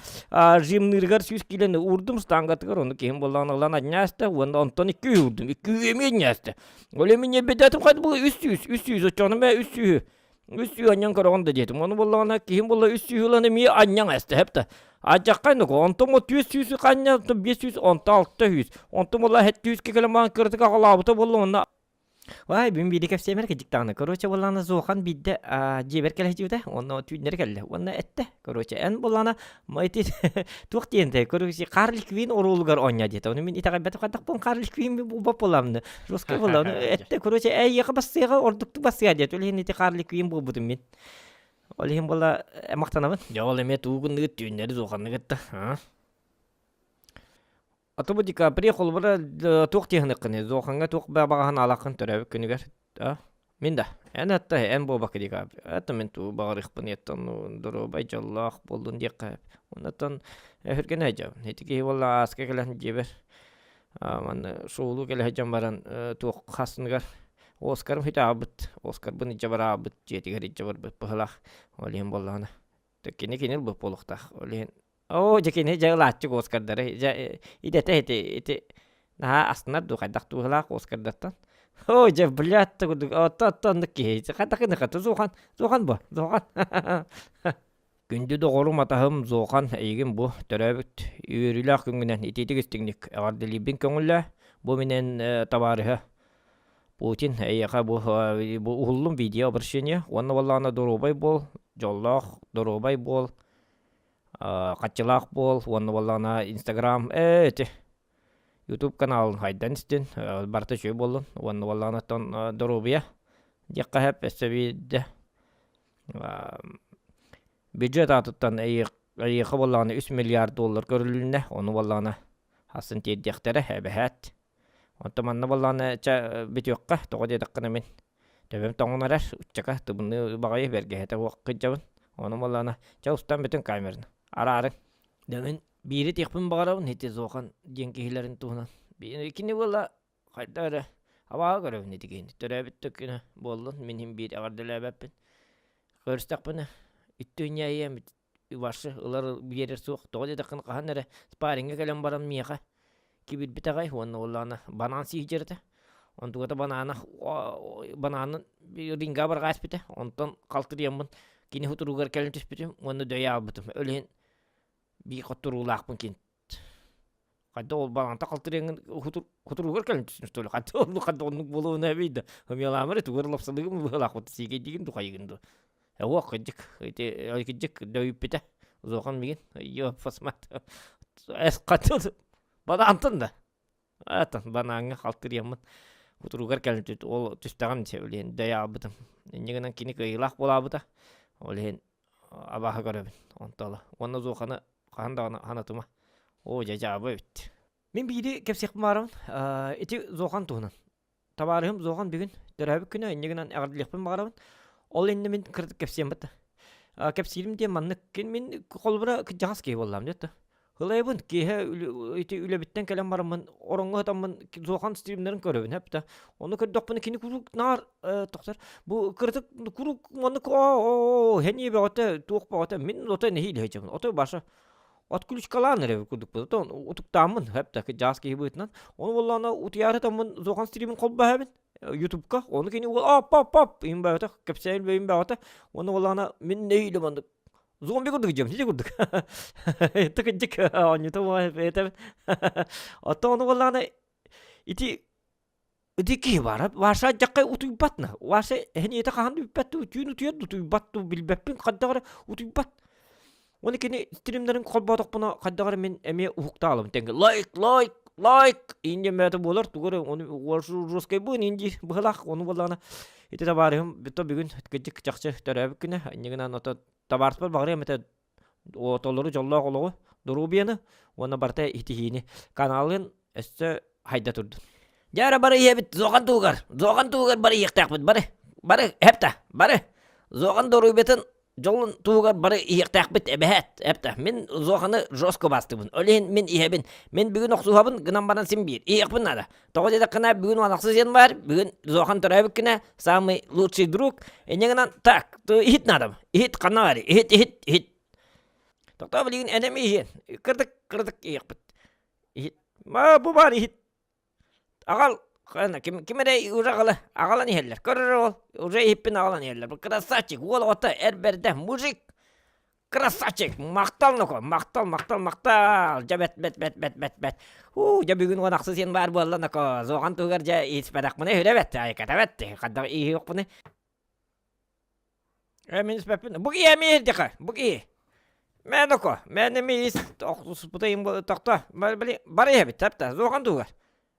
jimnirgar 100 kilen urdum stangatgar onu kim bolanı lan anyasta ondan 2 urdum 2 emiyasta öyle minye bedatim kad bu 300 çonum be 300 Üstü anyan karağında dedim. Onu bollana kim bolla üstü ulanı mi anyan esti hepte. Acakkan ko ontom 300 kanya 500 onta 600. Ontom bolla het 100 kelime kırtık ağlabuta bolla ona. Vay bin bir kepse mer kecik tane. Koroçe bolana zokan bidde jeber kele juda. Onu tüynler kelle. Onu ette. Koroçe en bolana mayti tuq diyente. Koroçe Karl Queen orulgar onya diyete. Onu min itakabet kadak pon Karl Queen bu bopolamdı. Roske bolana ette koroçe ey yaka basıga orduktu basıga diyete. Öyle niti Karl Queen bu budum min. Öyle bola maqtanamın. Ya öyle met ugun tüynleri zokanlı gitti. Ha. Atı DiCaprio kolbara tuq tehnikini zoqanga tuq babağan alaqın törəbi künüger. Min de. En hatta en bu bakı DiCaprio. Hatta min tu bağırıq bunu yettan duru bay jallaq boldun diqqa. Ondan hürgen hacam. Hetiki valla aska gelen jeber. Man şoğulu gele hacam baran tuq xasıngar. Oscar hitabıt. Oscar bunu jabar abıt jetiger jabar bıt bıhlaq. Olin bollana. Tekini kinil bu poluqta. Olin Oh, jadi ini jangan lacuk Oscar dari. Ite. Nah, asnat tuh kadak tuh lah Oscar datang. Oh, jadi belat tuh tonton ki. Katakan kata Zohan bu, Zohan. Gündü doğru matahım Zohan egin bu terabit yürülah güngünen ititik istinglik. Agardı libin köngülle bu minen tabarıha. Putin eyaka bu uhullum video bersenya. Wanna wallana dorobay bol, jollak dorobay bol. Kaçılaq bol, onu vallana Instagram, YouTube kanalın haydan istin, barta şöy bolun, onu vallana ton dorobiya. Dikka hep esebide. Büdjet atıttan ayıqı vallana 3 milyar dolar görülüne, onu vallana hasın tediyaktere hebehet. Onta manna vallana bitiyoqqa, toğa dedakkana min. Tebem toğunarar, uççaka, tıbını bağayı bergehete vaqqa javın, onu vallana çavustan bütün kamerini. Ararın. Demin biri tekpin bağıravın heti zoğan jenkihilerin tuğunan. İkini valla kaydara hava görevin etikini. Törabit töküne bollun minhim bir ağardala beppin. Kırstak bana. İttüğün yayıyam varşı ılar bir yere soğuk. Doğru dakın kahanlara sparinge gelen baran miyaqa. Kibir bitagay onu vallana banan sihicirde. Ontuğa da bananın bir ringa bar gaz bite. Ondan kaltır yamın. Kini huturugar kelin tüspütüm. Onu döya albatım. Öleyin bir koturulaq mungkin. Kadda ol balanta kaltırıyan huturugar kelin tüspütüm. Kadda onu bolu ne biydi. Hem yalamır tugar lapsalığı mı balaq otu sige digin tu kayıgındı. Ewa kıcık. Ite kıcık döyüp bite. Zoğan bigin. Yo fasmat. Es katıl. Bana antın da. Atan bana anı kaltırıyan huturugar kelin tüspütüm. Ol tüspütüm öleyin döya albatım. Nigenan kini kıyılaq bolabıda. Olehen abaha görevin. Ontala. Onu zoğanı Kanda hanatıma. O cacabı bitti. Min biri kepsek maram. Iti zoğan tuğunan. Tabarım zoğan bir gün. Dörabik güne enyeginan ağırlıqpın bağırabın. Ol indi min kırdık kepsiyem bitti. Kepsiyelim diye manlık. Min kolbura kıcağız keyip olam diyetti. Hılayabın ki iti üle bitten kelem baramın. Oranğı hatamın zoğan streamlerin görevin hep de. Onu kırdık bunu kini kuruk nar toxtar. Bu kırdık kuruk manlık heniye be ota tuğuk be ota. Min ota nehiyle hecamın. Ota başa. At kulüç kalan nere kurduk bu. Ton utuk tamın hep de jaz ki buyutnan. Onu vallana utiyarı tamın zoğan streamin kolba hebben. YouTube'ka. Onu kini pop in be ota. Kapsel be in be ota. Onu vallana min nehiyle mandık. Zombi kurduk jam. Hiç kurduk. Tıkıcık. Onu tamam hep. Ata onu vallana iti Diki var. Varsa jakay utuy batna. Varsa heniyete kahan utuy utuyun utuyun utuy battu bilbeppin kaddagara utuy bat. Onu kini streamlerin kolbadak buna kaddagara men eme uhukta alım. Tenge like. İnce meyata bolar. Tugara onu varsu roskay bu inci bıhlak. Onu vallana. Ite tabarım. Bito bir gün gıcık çakçı törabik güne. İnceğine nota tabarsıpar bağırıya mete otoları jallaq oluğu. Durubiyanı. Ona barta ihtihini. Kanalın esse hayda turdu. Jara bari yebit zoğan tuğar bari yıqtaq bit bari hepta bari zoğan doru betin jolun tuğar bari yıqtaq bit ebehet hepta min zoğanı josko bastımın öleyin min ihebin min bugün oqsuhabın gınan banan sim bir iyiqbin nada toğu deda qına bugün anaqsız yen var bugün zoğan törabik kine samый лучший друг enyeğinan tak hit nadam hit qana var hit toqta bilgin enemi hiyen kırdık iyiqbit hit ma bu bari hit Agal, kana kimere uraqala, agalan yerler. Körür ol, uraya hippin agalan yerler. Bu krasatçık, ol ota erberde müzik. Красавчик, мақтал нөкө, мақтал. Жа бет. Жа бүгін онақсы сен бар болла нөкө. Зоған туғар жа испедақ мұны хүрі бет, айката бет. Қадда ии жоқ мұны. Мен іспеппін. Бұқ ие мейір деқа, бұқ ие. Мен нөкө, мен емейіс. Бұтайым тоқта. Бар ие бет, тәпті, зоған туғар.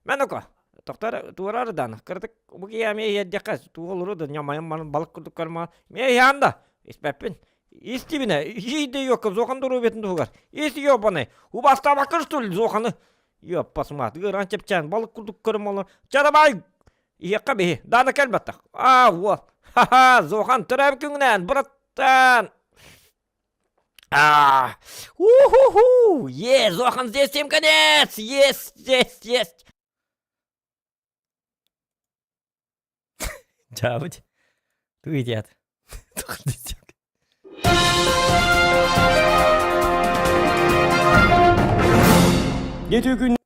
Мен нөкө. Тоқтар туғар арыдан. Кірдік бұқ ие мейір деқа. Туғыл ұрыды, нямайым балық күрдік көрма. Мен янда, іспеппін. Истибине, жейді yok, зоқан дұру бетін тұғар. Есі yok баны, ұбаста бақыр стөл зоқаны. Yok, басымат, ғыран чепчен, балық күрдік көрім олар. Жарабай, иеққа бейі, даны кәлбаттақ. О, ха-ха, зоқан түрәбі күңінен, бұраттан. У-ху-ху, зоқан здесь конец, есть. Жабыч, туй дед. Geçen gün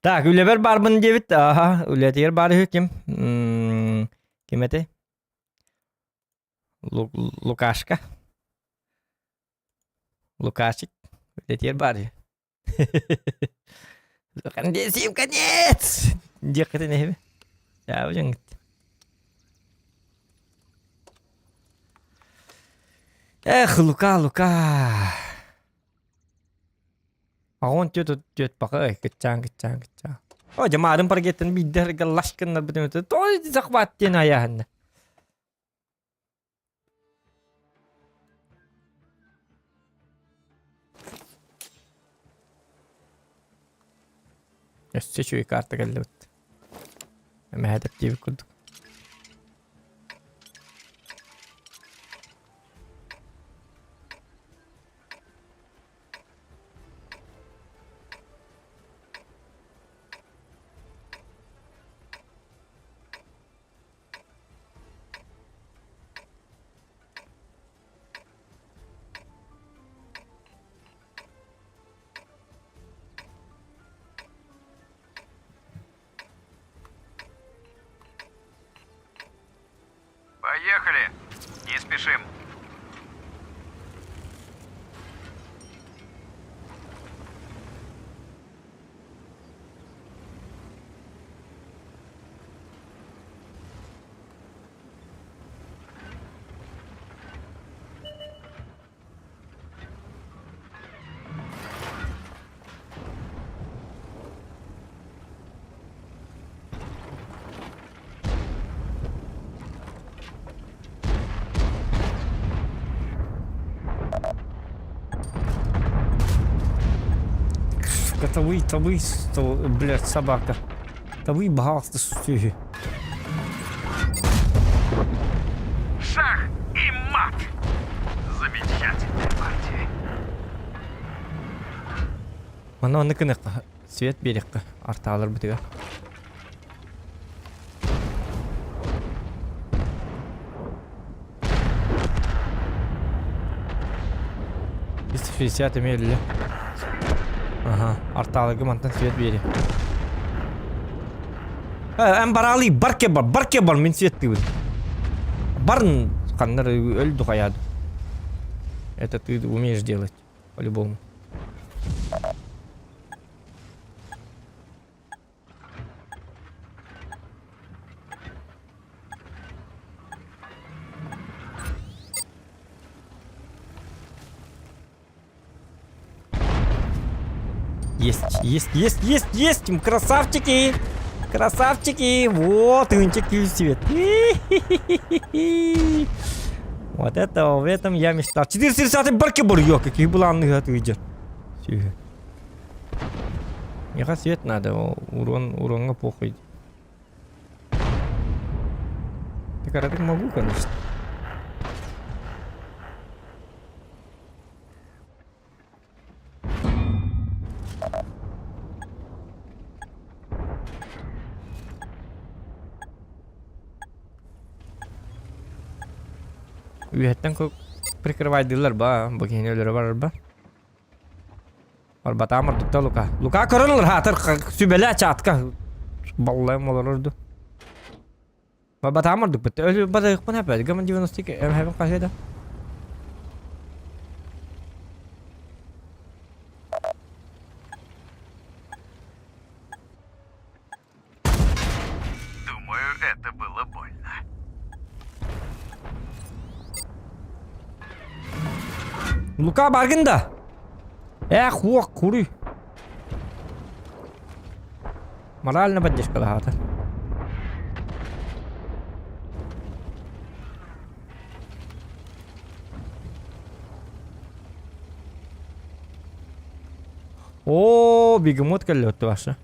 tak üleber barbın debit aha ületer bari kim kim ete Lukashka Lukashik ületer bari kan desim конец dia kata ne ya jangan Luka. Ağon tüt bakay kecang. Oh jamaadın pargetin bider galaşkınlar bütün öte. Toy zakvattin ayağında. Şu kartı geldi. Ama hedef gibi kurduk. Поехали! Не спешим. Тавы, блядь, собака. Тавы, пожалуйста, сюда. Шах и мат! Замечательная партия. Мана ныкынык свет берек арта алыр битиге. $160 милли. Ага, арталығы мантан свет бері. Әм баралы барке бар, мен светті бұл. Барын қандар өлді қаяды. Это ты умеешь делать, по-любому. Есть! Красавчики! Вот, инчики свет. Вот это, в этом я мечтал. 430-й баркебор, какие буланные отведет. Мне свет надо, урон похуй. Так, а так могу, конечно. Üyetten прикрывайдылар ба, богиня өлері бар. Бар бата амырдықта Лука. Лука көрінілер хатыр сүбелі чатқа. Баллайым олар ұрды. Батамырдык бит. Ölü badayık mı hep? Gaman 92 hem kaçıydı? Думаю, это было больно. Luka bargında. Хуак кури. Морально поддержка лахата. О, бегемот келет ваша.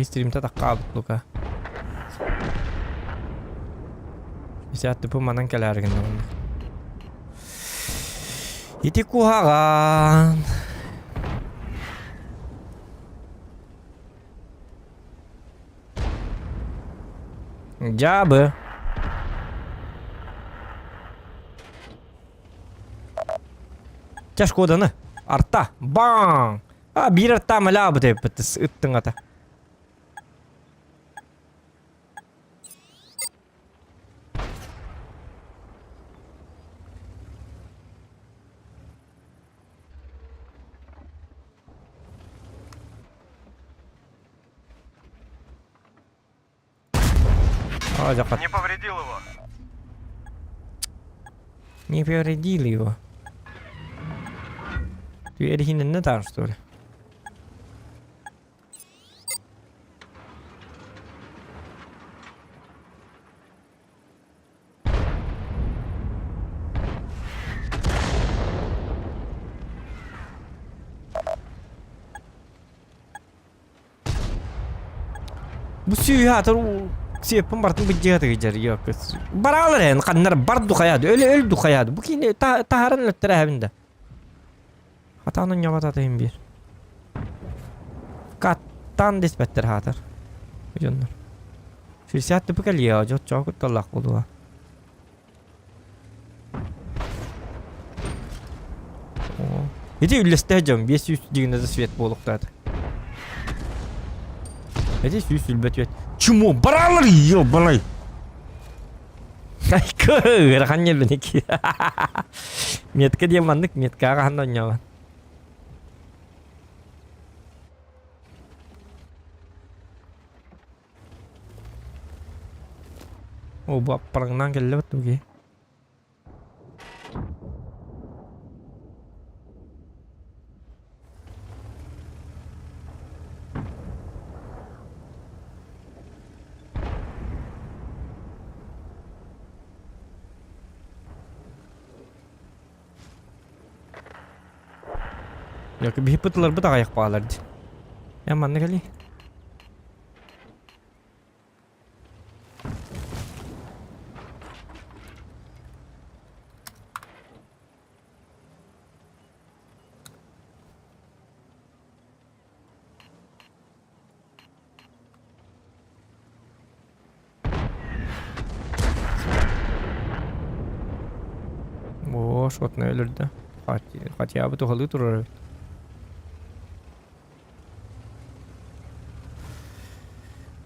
Стримта таккабыт Лука. Сяатты пу манан келерген. Ити кухаган. Жабы. Тяжко оданы. Арта. Баң. Bir artta mı la bu tepet ıttın ata. Не повредил его. Не повредил его. Du är det hinnet där står det. Bu suyu hatır sepim bartın bıcıya da geçer yok. Baralar yani kanlar bardu kayadı öyle öldü kayadı. Bu ki taharın öttere evinde. Hatanın yamat atayım bir. Kattan dispetter hatır. Ucunlar. Şu siyahlı bu geliyor. Çok tallak oldu ha. Yedi ülleste hocam. 500 diginde de svet boluktadı. Yedi süs ülbet yet. Çumu baralar yiyor balay. Ay kır. Rakan beni ki. Metka dia mandık. Metka rakan nyaman. Oh, buat perang ke lewat tuh ke. Ya ke bihiputlar bu da ayak bağlardı. Ya mana kali? Шотно ölürdü. Хотя бы тухалы турар.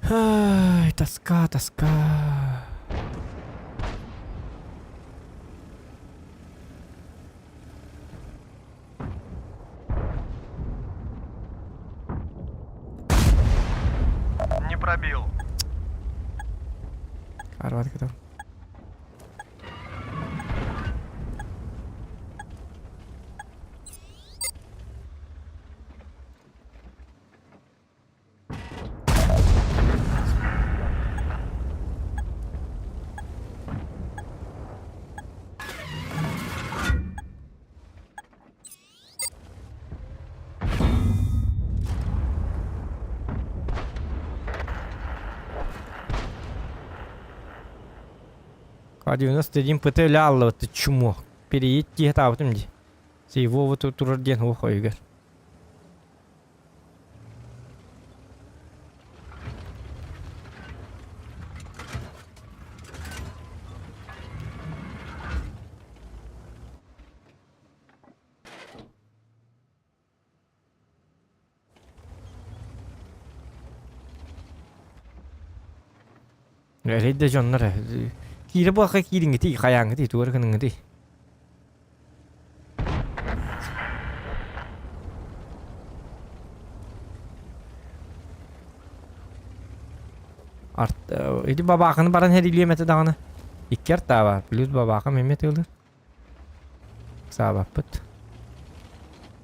Ай, тоска. Не пробил. Арватка там. К91 ПТ ляло, ты чмо. Переедьте это вот им. Его вот тут уроден уходит. Reyde jonlara. Kiri bu akı kirin giti, kayang giti, tuğra kanın giti. Idi babakını baran her iliye mete dağını. İkker tava, plus babaka Mehmet öldür. Sabah pıt.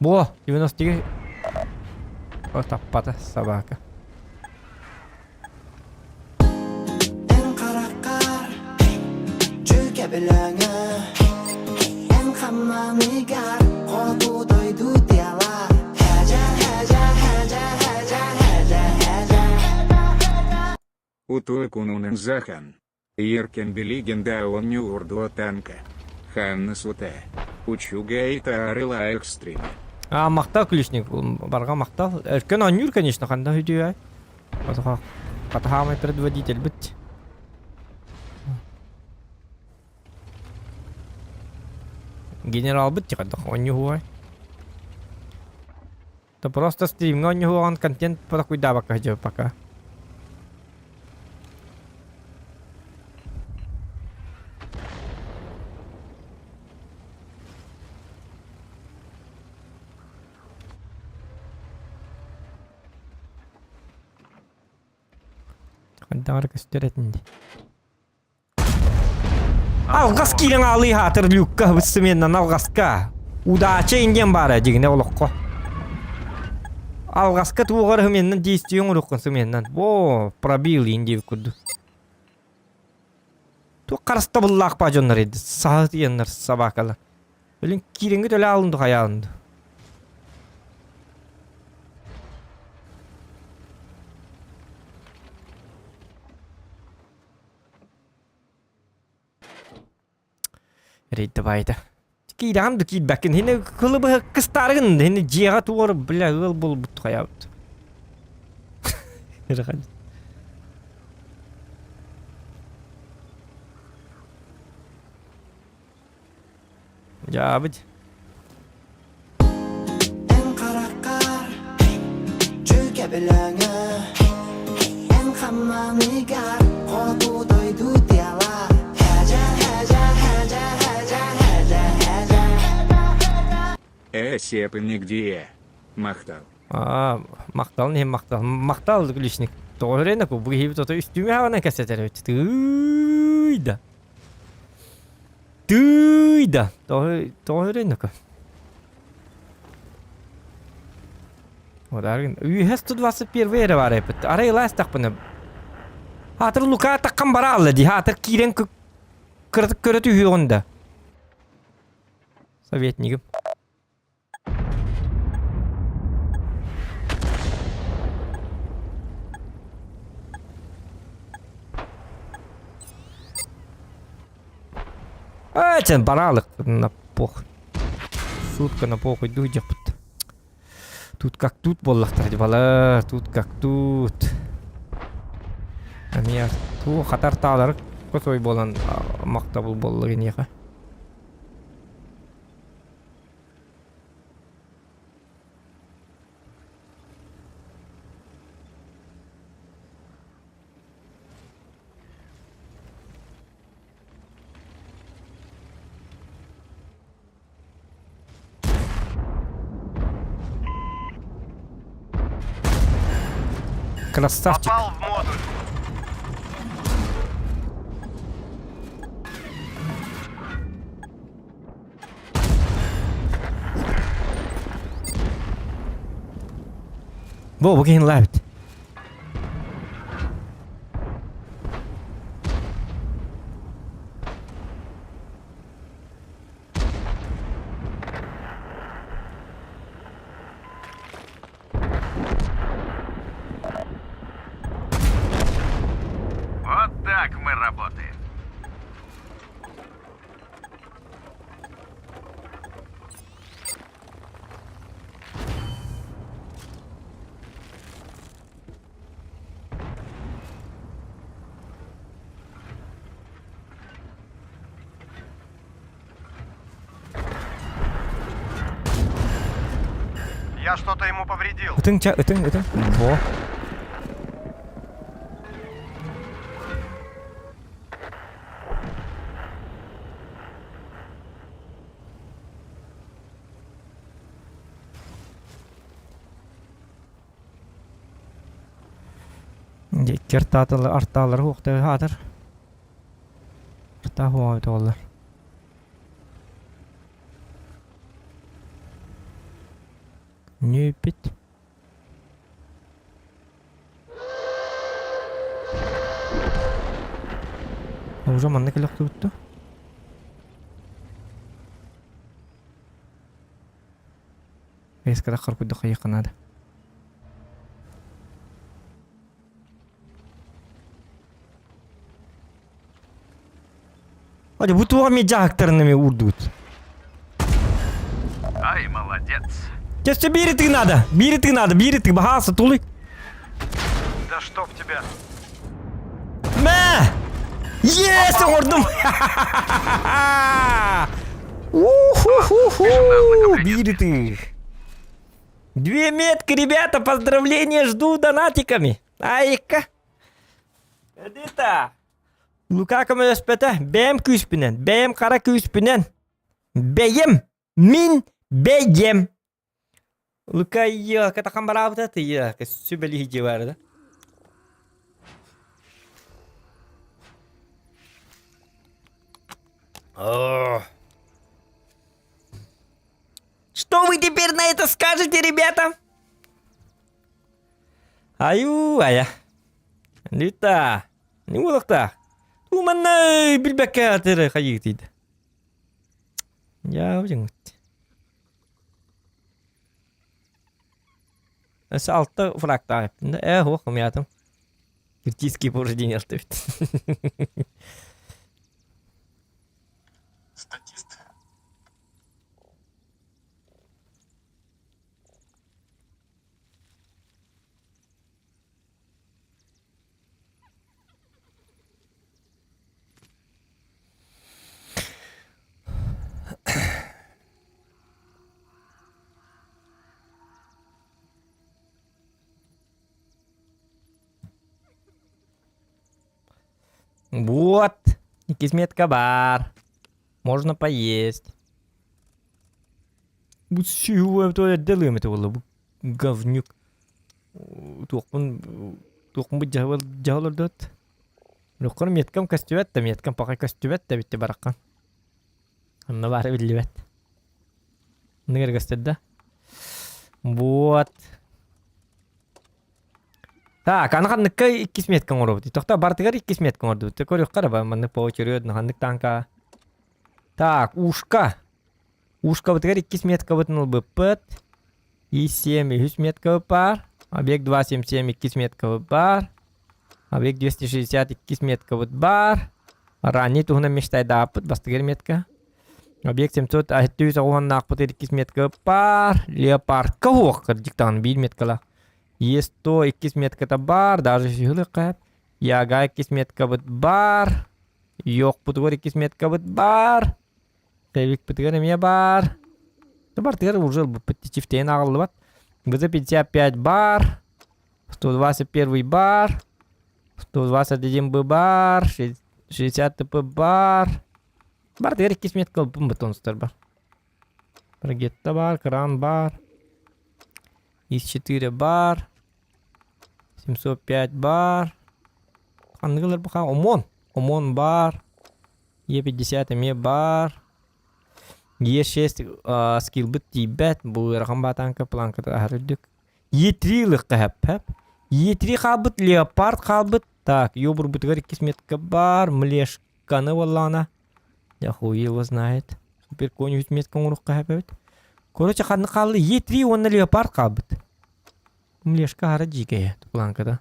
Bu, 92. O tappata sabaka. En karakar Cüke bilenge En kamamigar Kodu doydu diyala Heja heja heja heja heja heja Утуя Кунунен Захан. Еркен Белиген Даон Нюурдо Танка. Ханна Суте. Учуга и Тарыла Экстриме. Мақтал күлішнек, барға мақтал. Өркен анюр, конечно, қанда үйдей ай. Қатахамай предводитель бітті. Генерал бітті қандақ, анюху ай. Да просто стримға анюху аған контент пада куйда бака жау пока. Қандағыр көстеретінді. Алғас келің алы хатыр люкка бұстыменнен алғасқа. Удача инген бары дегіне олыққа. Алғасқа туғыр хүменнен дейстіен ұлыққын сүменнен. О, пробил индей күрді. Ту қарыста бұллақ па жонлар еді. Сағыт енлер сабақалы. Өлін керенгі төлі алынды қаялынды. Рейді байды. Кейдағамды кейд бәкін. Хені қылыбы қыстарығын. Хені жеға туғыры біля ғыл бұл бұтты қаяуды. Рахат. Жабыд. En karakar Cüke bilenge En kamamigar Kodu doydu diyala Heja heja heja heja heja heja Сепы нигде. Махтал. Мақтал не мақтал. Мақтал күлішнік. Тоғырен әкі бұл хейбі тоты үстіме хаванан кәсетер өтті. Түйда. Түйда. Тоғырен әкі. Одарғын. Үйес 121 вері бар әпіт. Арай лайс тақпыны. Хатыр лука таққан бара алды ди. Хатыр кирен көріті үйі онда. Советнигім. Сен баралық на пох. Сутка на похуй дуйдя пыт. Тут как тут боллақтар бала. Тут как тут. Амия ту хатар тағлары көсой болан мақтабыл боллығын еға. Красавчик. Попал в модуль. Во, богин лавит. Вот так мы работаем. Я что-то ему повредил. Ütün. Во. Artalar hoqta hadır. Arta hoğayt olar. Nüpit. O zaman ne kadar tuttu? Bes kadar qarqud daqiqan hada. Hadi bu tuğami cahaktarını mı vurdut? Ай, молодец. Сейчас бери ты надо, бери ты, bahasa tulik. Да чтоб тебя. Meh! Yes, vurdum. Бери ты. 2 метки, ребята, поздравления, жду донатиками. Айка. Это. Lukakam öspete, beyim küspünen, beyim kara küspünen. Beyim, min beyim. Luka iya, katakan berapa tadi ya, kesubeli hijau ada. Oh. Что вы теперь на это скажете, ребята? Аю, ая. Лита. Не улакта. Уманна билбекка тերը хайгтид. Яа жингт. Ас алты фракта. Хох мятам. Критический повреждения оставит. Статист. Вот. Кисметка бар. Можно поесть. Bu suyuva tuvalet delim itu valla bu gavnyuk. Tuqmun bu jahal dot. Nuqon metkam kastüvet de metkam pakay kastüvet de bitti barakan. Anna bari billivet. Nigger gastedda. Вот. Так, анаханныкка 2 меткан орбут. Тохта бартыгар 2 меткан орбут. Ты көрөк караба, маны по очередь наханнык танка. Так, ушка. Ушка бытыгар 2 метка бытыныл быппыт. И7 100 метка бар. Объект 277 2 метка бар. Объект 260 2 метка бар. Ранний тухна мечтай дапыт, бастыгар метка. Объект 700 200 оғаннақ бытыр 2 метка бар. Леопард кавоқ кырдиктан 1 меткала. Есть 100 2 метка бар, даже сюлы кайп. Яга 2 метка бар. Йоқ бутыгар 2 метка бар. Певик бутыгар еме бар. Бар тыгар уже чифтейн ағылы бат. ГЗ 55 бар. 121 бар. 121 бар. 60 ТП бар. Бар тыгар 2 метка бутонстар бар. Прогетта бар, кран бар. ИС-4 бар. 705 бар. Қандығылар бұқа? ОМОН бар. Е50 еме бар. Е6 скилл бұт дейбәт. Бұл рақам батанка планкада әрілдік. Е3 лық қәп. Е3 қалбыт, леопард қалбыт. Так, ёбыр бұтығар 2 метка бар. Млешканы валлана. Я хуй его знает. Супер конь 100 метка ұруқ қәп. Короче, қадны қалды Е3, оны леопард қалбыт. Млешка ара жигая планкада.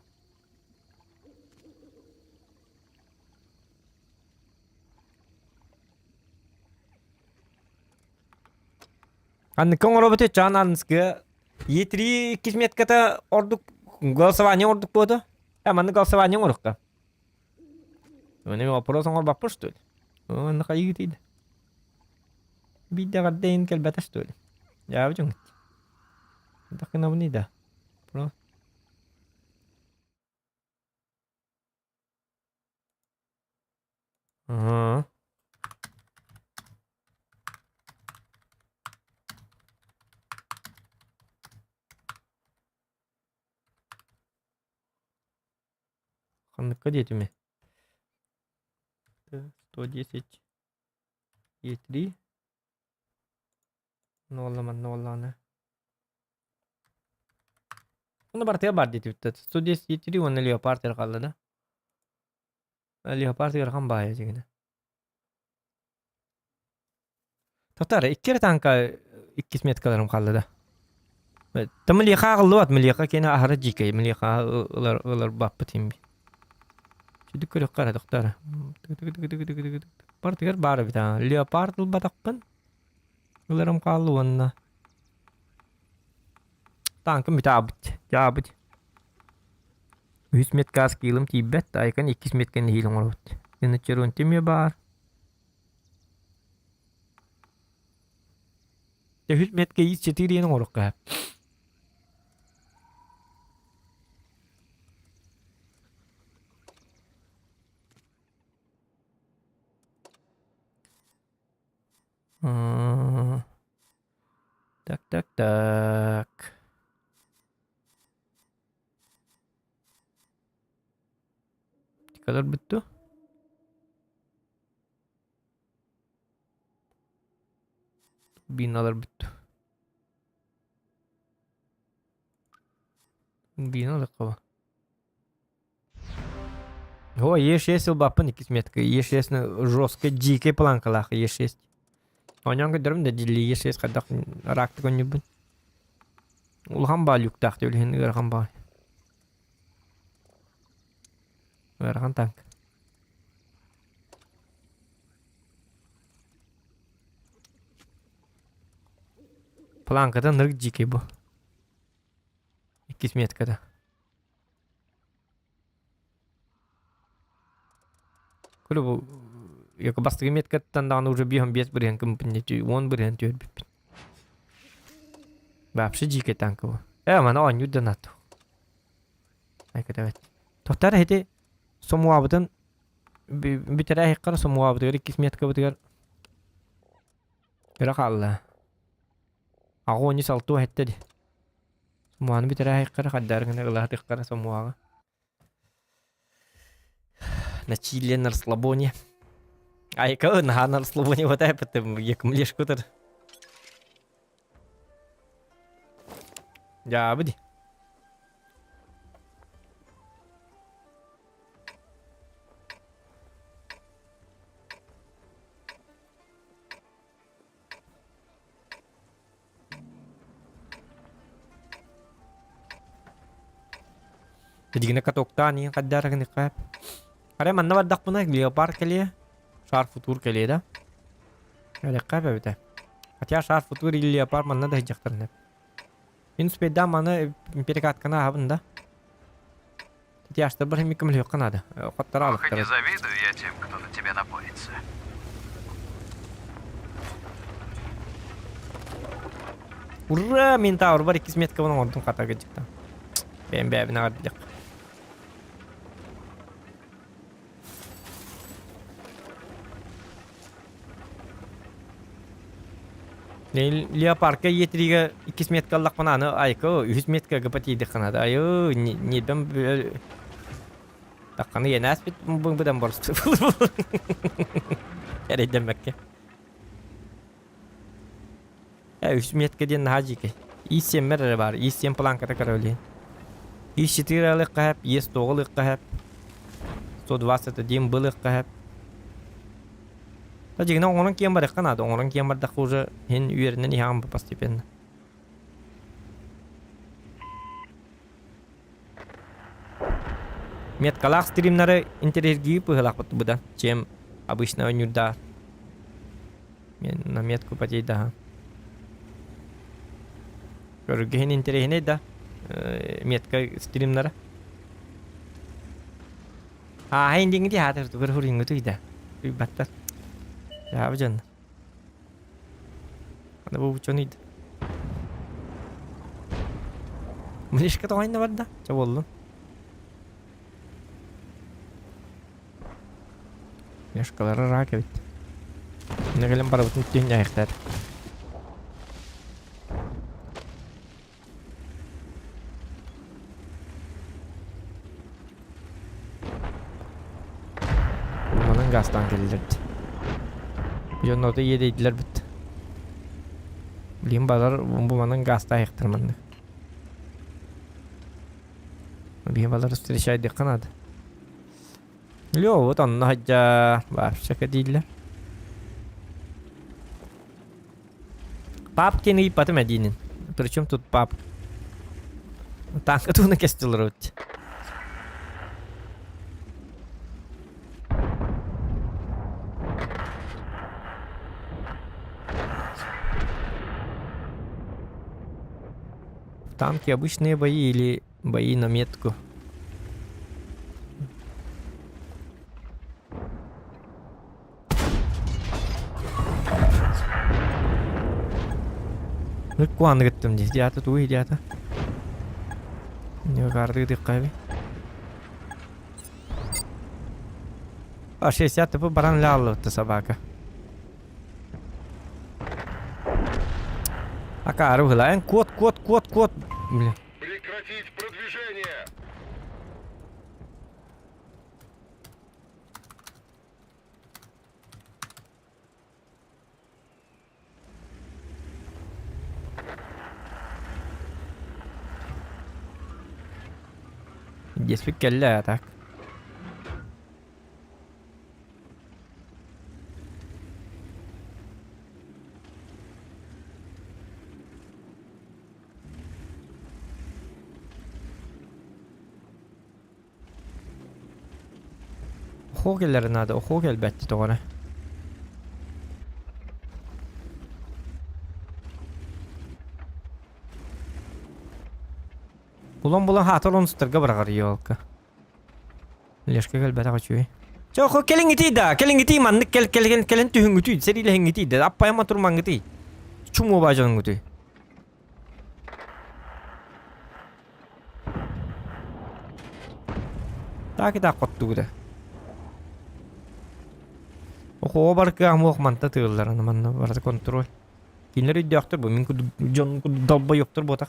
Қадны көң роботы чананысқы. Е3 2 метката ордық голосование ордық болды. Әманны голосование орыққа. Өне вопросын орбаппы, что ли? Оны қайғы дейді. Бидді қаддайын кәлбәті, что ли? Я вжың. Так и навни, да. Про. Ага. Kanlıkka diyetimi. 110. Yetri. Nollana. Bunu bartaya bar diyeti bitti. 110 yetri onu Leopard kaldı da. Leopard yarkan bahaya jigine. Tatar iki kere tanka 2 metkalarım kaldı da. Tamliqa qaldı wat milqa kena ahara jikay milqa ılar bappatim. Çidik körek qara doktor. Partigar bar bita. Leopard bataqpın. Ilarım qaldı wonna. Tankım bita abit. Jabit. 100 metkas kilum tibet aykan 2 metkan hilung rot. Ene cerun tim bar. 100 metka is cetiri ene orok ka. Tak. Kadar bitti. Binalar bitti. Binalar kava. О, Е6 бапын 2 метка. Е6 жестко дикая планкалах Е6. Онан көдөрүм да дили Е6 кадак ракты көнүбүн. Улган ба люктак делген ырган ба. Ырган танк. Планкадан ырг дикий бу. 2 меткада. Көлө бу яка бастыгы меткаттан дагы уже бихам бес бирен компанияти 10 бирен төрбүп. Вообще дикий танк бу. Мана он юданат. Айкадават. Токтар хеде сомуабыдан битере хеккара сомуабыдыр 2 метка бутугар. Биракалла. Агони салту хеттеди. Сомуаны битере хеккара каддаргына ылах хеккара сомуага. На Чили, на расслабоне. А яка на расслабоне вот это як млешкутер. Ya budi. Jadi gina katokta nih kadar kan ikap. Are manna wadak puna Leopard के लिए शार फुतूर के लिए दा अरे क्या पे बेटा अच्छा शार फुतूर Leopard manna dah hijak करने इन sepeda mana перекат kana habunda Ти аж табар микам лёг канада хаттаралык Ох, не завидую я тем, кто на тебя напорится. Ура Минтаур бар 2 метка bunun ordun katарға жыкта ben бәбіне қардық Leopard'ga yetriga 2 metkalık bananı ayko 100 metka gapatiydi kanada ayo neden böyle takkanı yenas bit bundan borstu Yere demek ki ya 100 metka diyen haji ki İSM'ler var İSM plankada karoli İS4'lık kahep İS9'lık kahep 121 balık kahep Jadi orang kian pada kan ada orang kian pada kuza hen uyarnya nih ham pasti pen. Miat kalak streamnare internet gibi halak patu beda. Cem abisna nyuda. Na miat ku pati dah. Kalau gehen internet ini dah miat ka streamnare. Ending dia hadir tu berhuring itu ida. Batas. Ya ajan. Ana bu çonid. Mülişka da aynı var da. Çavollu. Yaşkalara rak evet. Ne gelen para bütün dünya ayaklar. Bumanın gastan gelirdi. Yon orada yediydiler bitti. Bileyim balar bumanın gasta ayıktırmandı. Bileyim balar üstüne şey dikkan adı. Yok onunla hacca var şaka değiller. Pap kini ipatı Medinin. Причем тут пап? Танка туна кестилрут. Танки обычные бои или бои на метку? Kuan gittim di diata tuh diata. Ini kartu di kafe. Aşağı siat bu baran lalu tu sabaka. Akaru helayan kuat. Прекратить продвижение! Здесь кelle так. Hogellerin adı o hogel betti doğru. Bulan hatır onu sırga bırakır yolka. Leşke gel beta kaçıyor. Çok kelin giti mandık kelin tühün giti seriyle hengiti de appaya maturman giti. Çumu bacanın giti. Ta kita qottu da. O barka amuq manta tığıllarını manna barda kontrol. Kinleri diyaktır bu min kudu jon kudu dalba yoktur bu tak.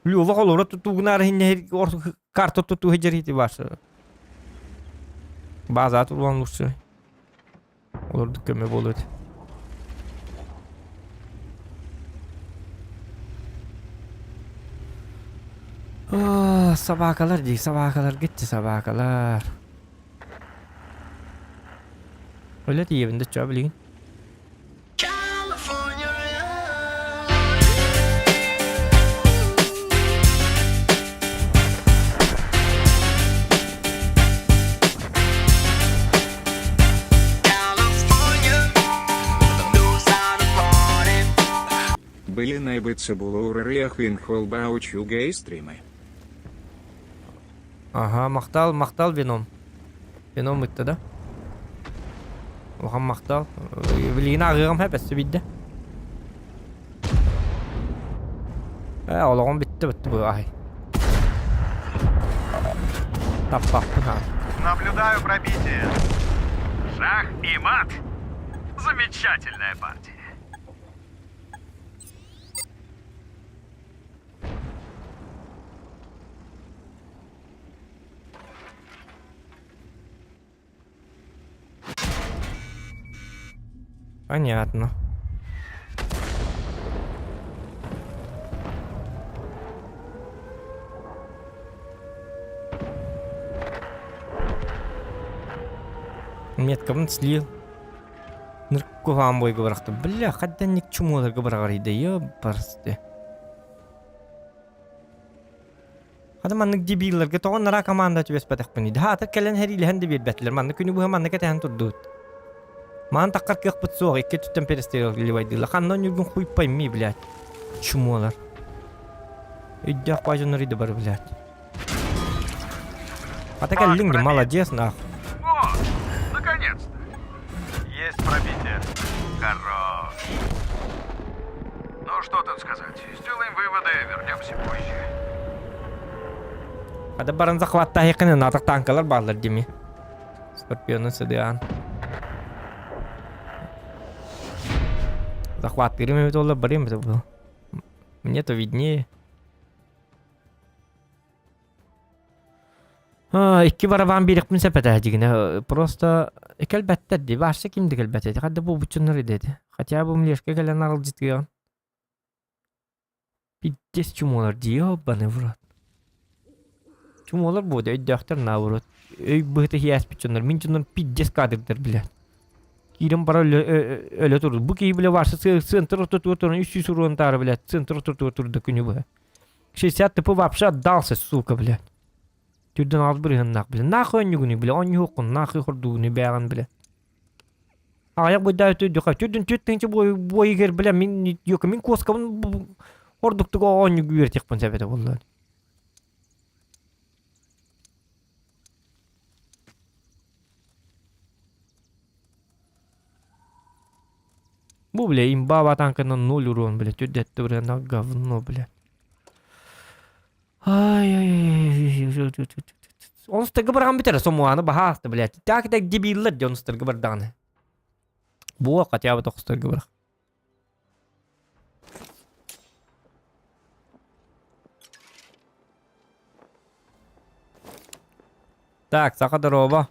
Lüva kalora tutugnar hinne karto tutu heceriti başa. Bazat ulan lursu. Olur dükkeme boluyordu. Sabaha kadar gitti sabaha kadar. Öyle diye evinde çabaleyin. Были найбыться булуры хвинхол учу гейстримы. Aha maktal Venom. Venom bitti de. Ohan maktal. Bilgini ağırım hepsi bitti. Oğlum bitti bu ay. Tap. Наблюдаю пробитие. Шах и мат. Замечательная партия. Понятно. Меткамын слил. Ныркуган бойга бырақты. Бля, қадданник чумоларга бырағар еді, барысты. Хады маннык дебилерге тоғын нара команда түбес бәтіқпін еді. Хатыр кәлін әрилі хәнді бербәтілер. Манны күні бұға манны кәтән тұрдуыд. Ман таққар кеқ бұт соғы, екке түттен перестерел ливайдылы. Қаннан үргін құйпай ми, блядь. Чумолар. Үддәқ бажыныр еді бар, блядь. Хаты кәлінгі, молодец, нах. О, наконец-то. Есть пробитие. Хорош. Ну, что тут сказать? Сделаем выводы, вернемся позже. Hadi barın захватта хекінен атық танкалар bağlar деме. Скорпионы сыдыған. Захват берем это олар барем это был. Мне-то виднее. İki baraban birikmin sepete digine просто kelbette di başta kimdi kelbette hadi bu buçunları dedi. Hatta bu milyeşke gelen ağıl ciddiyon. Piddes çumolar diyor bana vurat. Çumolar bu da doktor na vurat. Bıhtı hiyas buçunlar min çunlar piddes kadırdır bile. Kirim para öyle durdu. Bu ki bile varsa sığıntır oturturun 300 urun tarı bile. Sığıntır oturturdu künü bu. 60 tıpı vapşa dalsa suka bile. Türden az bir hınnak bile. Nakı önyugunu bile. On yokun. Nakı hurduğunu beğen bile. Ayak bu da ötü dökü. Türden tüttünce boyu gir bile. Min yok. Min koskamın horduktuk o onyugu vertek pun sebete vallahi. Bu bile imba vatankının nol urun bile. Türdette bir nagavın no bile. Ay. Onu stırgı bırakın bitir. Somuanı bahastı bile. Tak tak gibiler de onu stırgı bırakın. Bu vakit ya bu stırgı bırak. Так, сака дорога.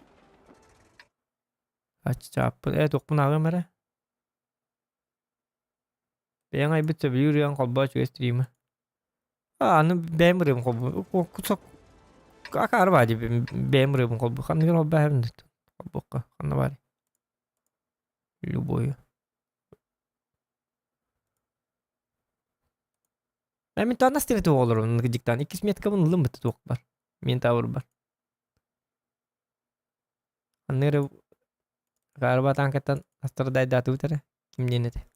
Ачап. Токмун агы мере. Ben ay bitti yürüyen kolba şu stream'i. Anı beğenmiyorum kolba. Kusak. Kakar var diye beğenmiyorum kolba. Kanı kolba beğendim. Kolba kanı var. Любой. Ben min tane stirete olurum gıcıktan. 2 metre kabın limit tok var. Min tavır var. Anere galiba tankatan astırday datu tere. Kim denedi?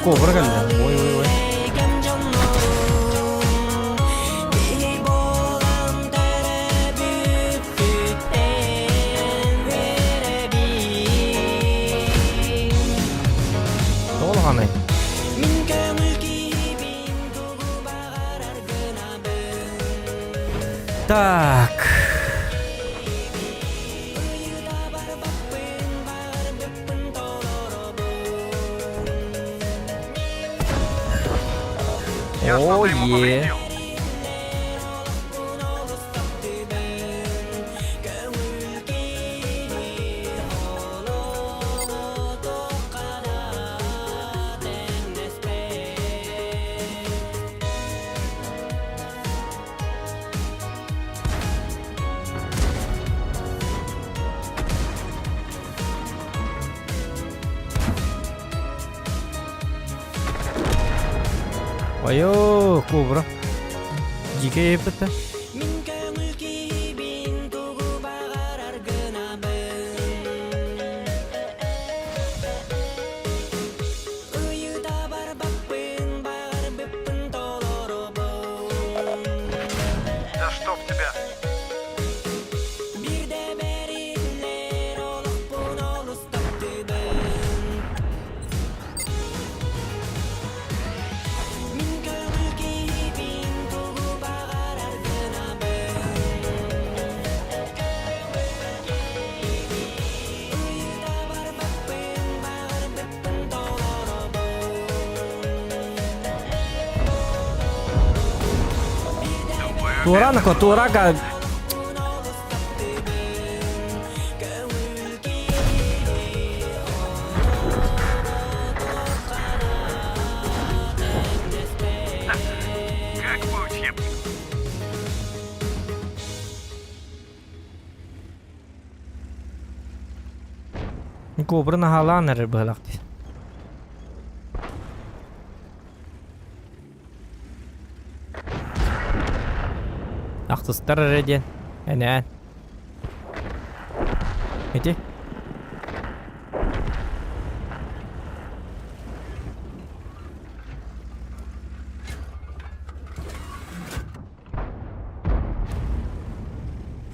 Kobra geldi. Oy oy oy. Ne oldu hanay? Так. Что ты ему повредил? Ayo, kobra. Jika apa? Туранako, Турага. Как по учебнику. Кобрана халанер балакти. Ахтыстар реден. Әнә. Эти?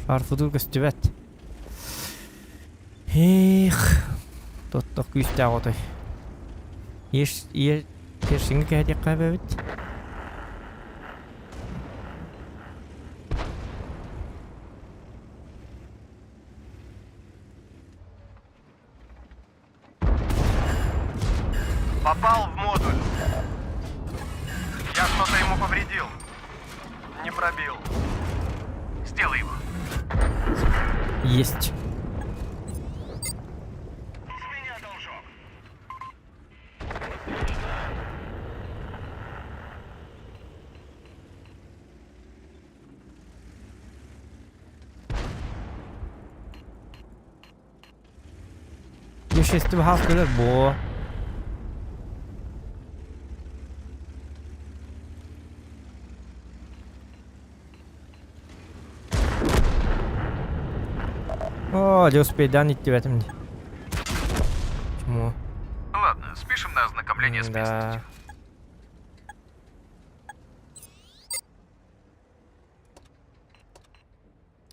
Шарфуду көстүбәт. Эх. Тоттық күстә отой. Тершіңі кәде қабәбіт? Попал в модуль. Я что-то ему повредил. Не пробил. Сделай его. Есть. С меня должок. Ешесті халқылар бұ. О, не успею идти в этом. Почему? Ладно, спишем на ознакомление с местностью.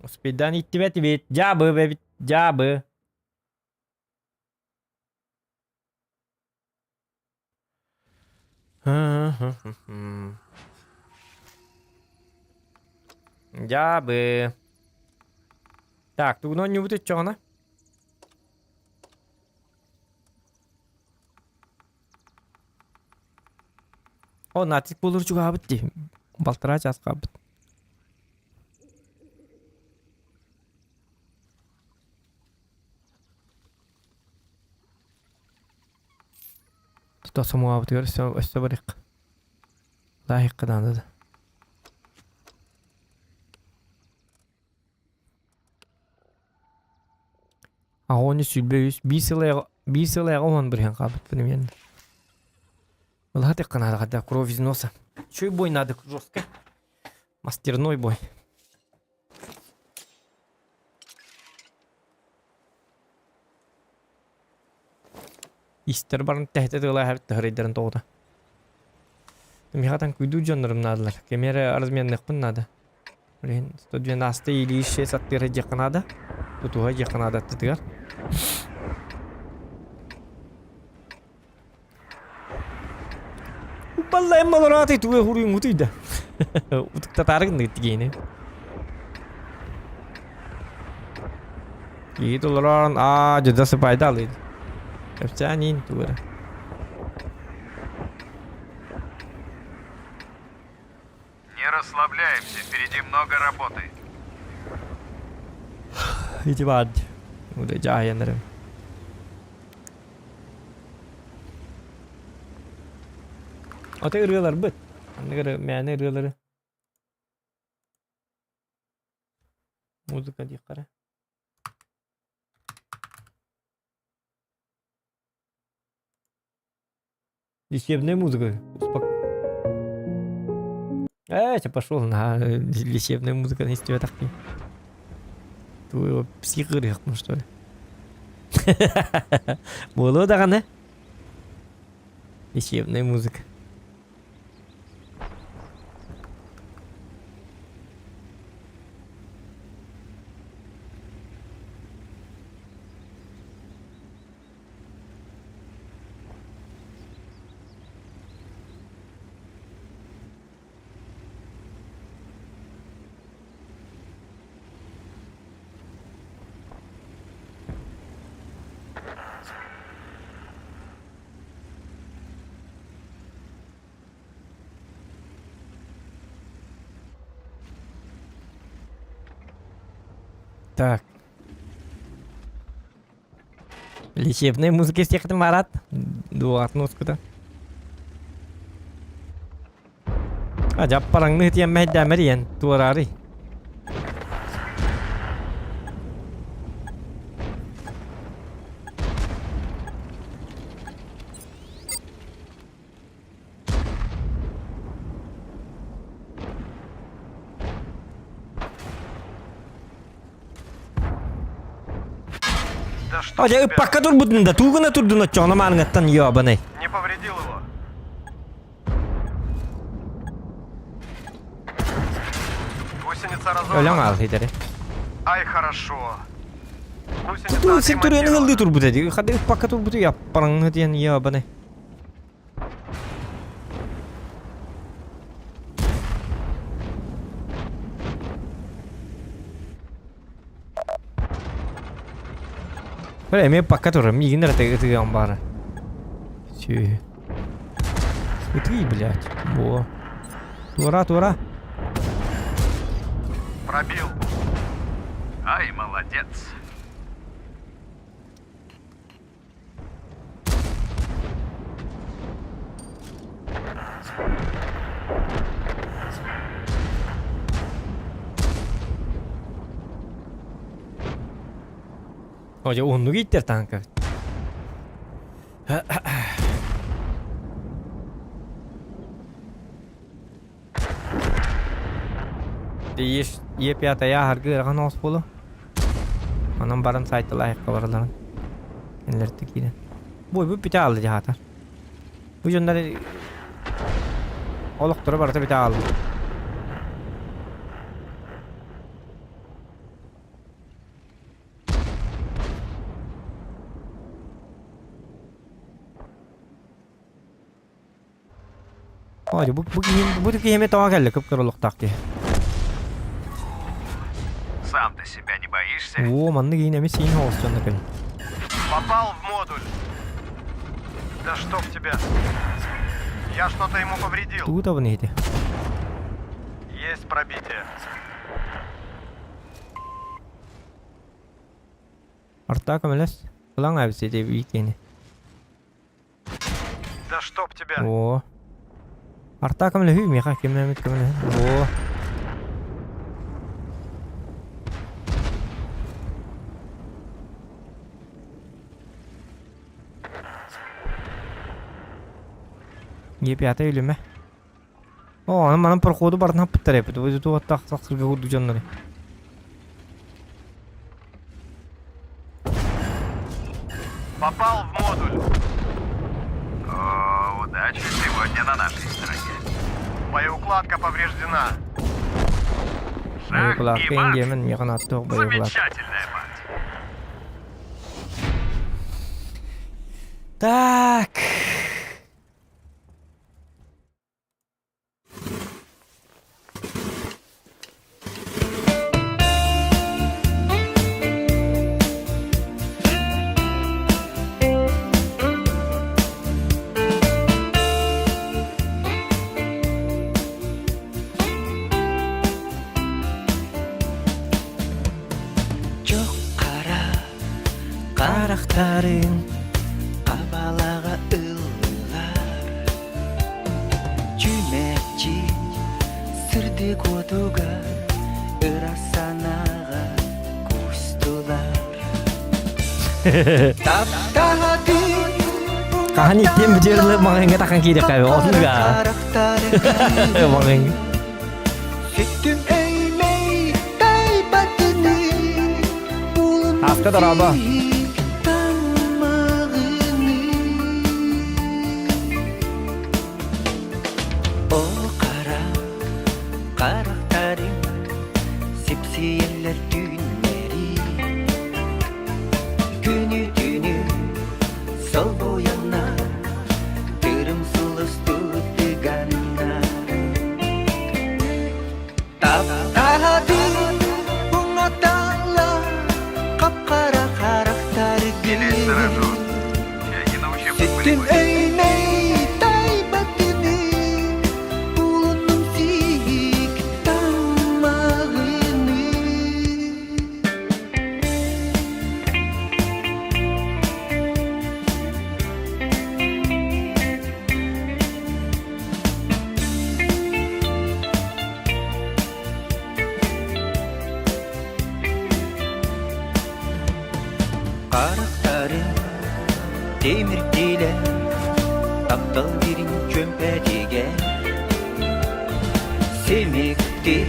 Да. Успею идти в это ведь. Джабы, ведь. Джабы. Джабы. Так, тут не будет что, на? О, натик болыр juga абыт де. Балтыра жазға абыт. Тұта саму абыт гөр, өсті барық. Лайық қыданды да. Ағоны сүлбе өз. Bir сылайға оған бірген қабыт бұным енді. Была так надо, когда кровь из носа. Чё бой надо жестко? Мастерной бой. Истер барын тәхті тығылай әрітті ғырайдарын тоғыда. Мехатан күйду жонырым надылар. Кемері разменных пын надо. 112 или 6 аттыры жақын надо. Тұтуға жақын надо аттыдығар. Балла эммалараты туе хуруйун утуйда. Утукта тарыгын дегени. $2 жадасы пайдалы. Капчанин тура. Не расслабляемся, впереди много работы. Иди бад. Уdah jahyanlarım. Ata ırıyorlar bıt. Ne kadar meyane ırıyorları. Muzika diye kara. Лечебная музыка. Я пошел на лечебную музыку, не тебя так. Твоего психорых, ну что ли? Было да, не? Лечебная музыка. Так. Лечебная музыка из тех Марат. Дуат носкуда. Ajab parangны тем мәддәмерен туарары. Да что Ajab тебя? pakka turbudunda tuğuna turduna çona mangattan yabane. Не повредил его. Гусеница Ölen разорвана. al hidere. Ай, хорошо. Гусеница Tu sen turyan отремонтирована. hıldı turbut dedi. Hadi pakka turbutu yap parangны diyen yabane. Böyle mi pakka turram migin rete yan bara. Чё? Смотри, блядь. Во. Тура. Пробил. Ай, молодец. Hoca onu gitti tanka. Değiş yepyata ya hargı rakan os bolu. Anam baran saytı layık kabarıların. Enlerdi giden. Bu bita aldı jahatar. Bu jönleri oluktura barata bita aldı. Hoca bu kiyime tawa geldi kıpkırılık taktı. Сам ты себя не боишься? Oo manlı giyin emin senin olsun da Попал в модуль. Да чтоб тебя. Я что-то ему повредил. Tu da bu neydi? Есть пробитие. Arta kamelas. Ulan abi sede büyük yeni. Да чтоб тебя. Oo. Arta kamela hü mi hakim Mehmet kamela. Oo. Yep yata ölüme. Oo anam bana per kodu bardan hapıttar yapıdı. Bu yüzden o tak saksırga kurdu canları. Попал в модуль. О, удача сегодня на нашей стороне. Боеукладка повреждена. Bayı Шах kulak и en мат. yemin yakın attı o bayı kulak. Замечательная партия. Так. Çok kara Karakterin Kabalaga ıllar Cümekçi Sırdı koduga Irasanaga Kustular Taptahati kahani tim bejirle mangeng takkan kiri kayo. Oh enggak. Mangeng. Süttüm eğmeyi Taybatını Hafta daraba. O kara karakterim Sipsiyeller günleri Günü sol boyana Tırım sulus tutigana Taptahadim bunga tala Kapkara karakter Или gibi сторожу. Я не научил Süttüm eğmeyi Taybatını Bulundum sik damağını ile aptal birin çömpetige Semiktik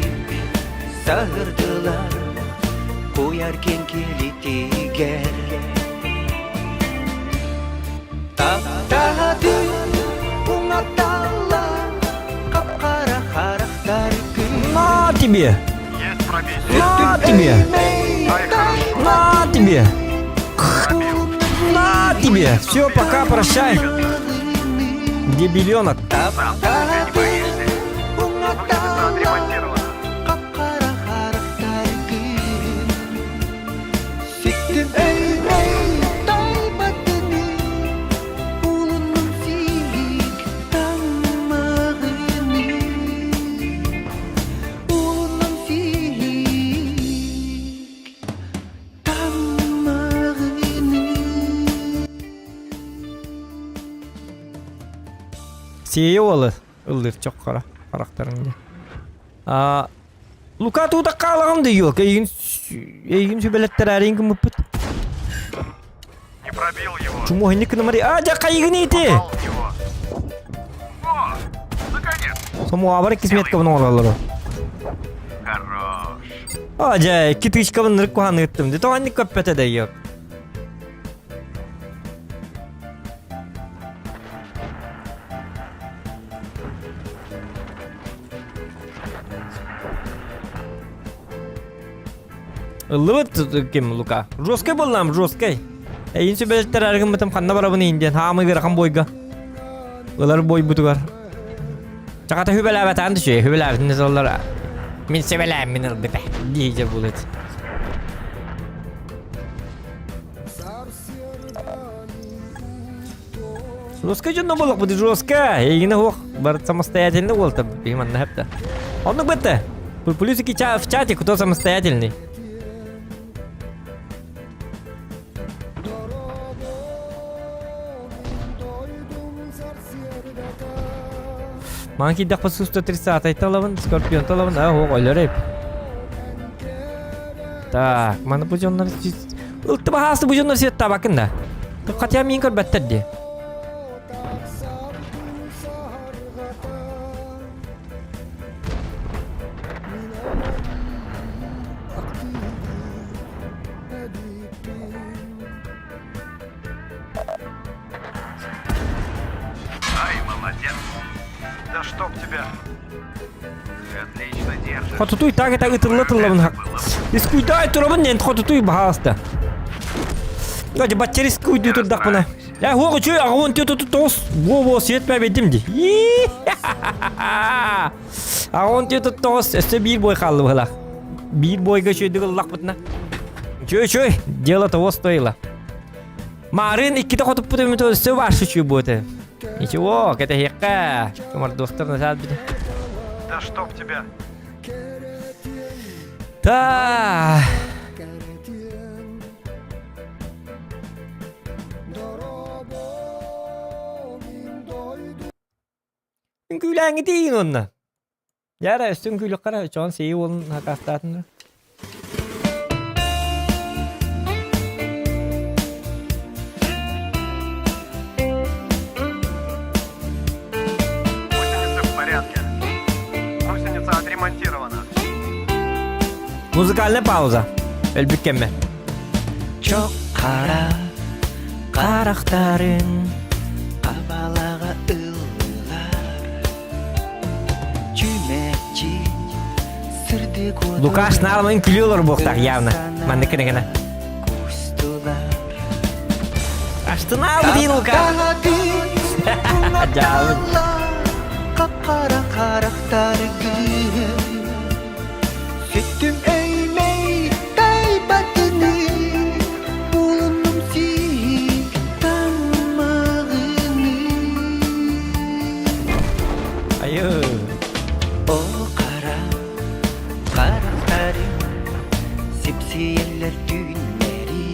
sağırdılar koyarken kilitiger Taptadı unatalla kapkara karakter gün На тебе! Есть пробитие. На тебе! Ай, хорошо. На тебе! На тебе! Все, пока, прощай! Дебиленок. Ты не боишься. Гусеница отремонтирована. kapkara karakter gün Siktim eyley daymadını Ulunun silik damağını Ulunun silik damağını Сие олы. Ылдыр çok kara karakterinde. Luka tuğda kalağım diyor. Egin sübeletler arayın ki mıpıt. Не пробил его. Чуму хенник номери. Аja kayıgın iti. Попал в него. О, наконец! Somu abar kismet kabın oraları. Хорош. Aja iki tış kabın nırık kuhanı gittim. Dito hannik köppete de yok. Ыллыбыт кем Лука. Жесткой боллам, жесткой. Эйин сөбелеттер аргын бытым ханна барабын инден. Хамы гыракан бойга. Олар бой бутугар. Чаката хүбелабат анды шөй. Хүбелабат незоллар. Мен сөбелабат мен ылбыта. Дейже булет. Жесткой жонно болок буды жесткой. Эйгіне хоқ. Бар самостоятельный болты. Бейман нахапта. Оннук бітті. Плюсики в чате, кто самостоятельный. Манки дақ пасы 130 айталабын, скорпион талабын, оқ ойлар еп. Так, маны бұл жонлар... Үлті бағасы бұл жонлар сет табакын да. Қатия мен көр бәттер де. Ай, молодец. Да чтоб тебя. Ты отлично держишь. Хотутуй так тырлабын хақ. Искуйдай тұрабын нен хотутуй бағасты. Гады баччер искуйду тұрдақ бұна. Я хоғы чөй ағуын төтөтü тоғыз. Во сетпә бедім де. Ағуын төтөтü тоғыз. Өсті бір бой қалды бұғылақ. Бір бойға шөйді қыллақ бұтына. Чөй, дело того стоило. Марын иккіті хотып бұты өміті өсті баршы чөй бұты. Ничего, это хекка. Кумар доктор назад биде. Да чтоб тебя. Та. Күйләңі дейін онна. Яра үстін күйлік қара, жоғын сейі олын хақастатынды. Гусеница в порядке. Гусеница отремонтирована. Музыкальная пауза. Элбükkenme. Çok kara karakterin Kabalağa ıllar Cümekçi Sırdı kudu Lukas nalmayın gülüyorlar bu oktak явно. Ben de kene. Açtın aldı değil Lukas. Acayip. Kapkara karakter gün Süttüm eyley kaybadını Bulundum sik damağını Hayır. O kara karakterin Sipsiyeller günleri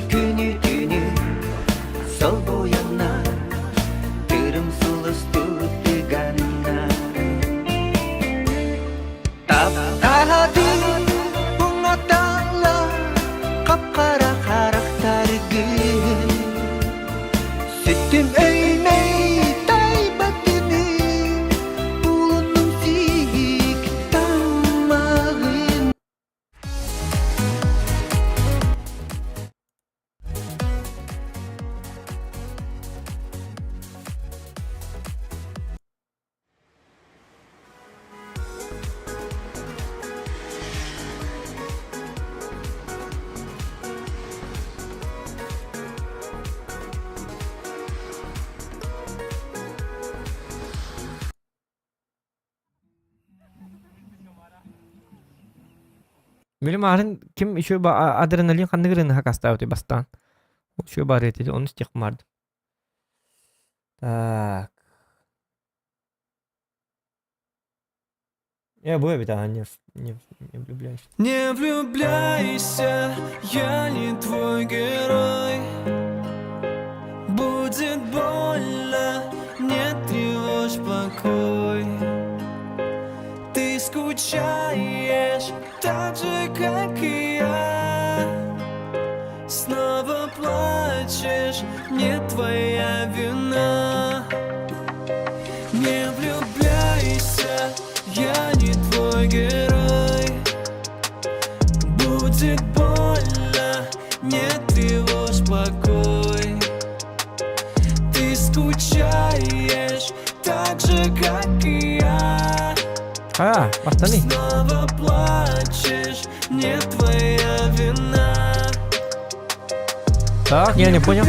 Günü sol boyanan Kırım sulus tutuganlar Taptadı unutala Kapkara karakter gün Tettim öyney tay batını Bulundum sik tamağın Benim kemarin kim şu adrenalin kandıgırını hakasta öte bastan. Şu baret dedi onu istikmardım. Так. Я бой bir daha не влюбляюсь. Не влюбляйся, я не твой герой. Будет больно, не тревожь покой. Ты скучаешь так же, как и я. Снова плачешь, не твоя вина. Не влюбляйся, я не твой герой. Будет больно, не тревожь покой. Ты скучаешь так же, как и я. Бастаны. Снова плачешь, не твоя вина. Так, я не понял.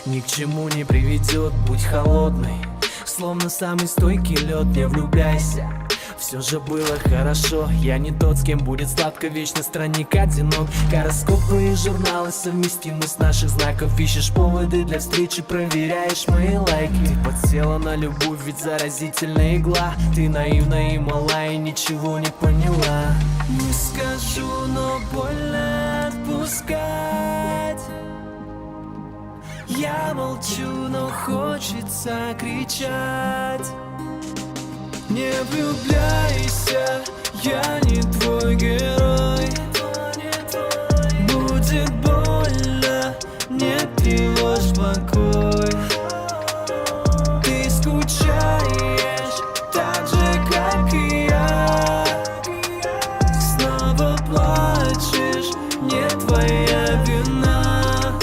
Ни к чему не приведет, будь холодный. Словно самый стойкий лед, не влюбляйся. Все же было хорошо, я не тот, с кем будет сладко, вечно странник одинок. Гороскопы и журналы совместимы с наших знаков. Ищешь поводы для встречи, проверяешь мои лайки. Ты подсела на любовь, ведь заразительная игла. Ты наивна и мала и ничего не поняла. Не скажу, но больно отпускать. Я молчу, но хочется кричать. Не влюбляйся, я не твой герой. Будет больно, не тревожь покой. Ты скучаешь так же, как и я. Снова плачешь, не твоя вина.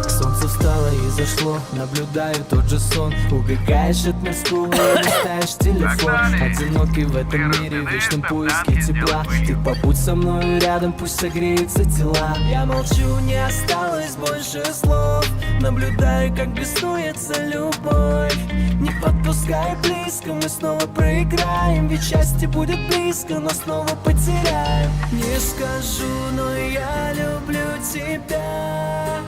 Солнце встало и зашло, наблюдаю тот же сон. Убегаешь от мирского и листаешь телефон. Одинокий в этом мире, в вечном поиске тепла. Ты побудь со мной рядом, пусть согреются тела. Я молчу, не осталось больше слов. Наблюдаю, как беснуется любовь. Не подпускай близко, мы снова проиграем. Ведь счастье будет близко, но снова потеряем. Не скажу, но я люблю тебя.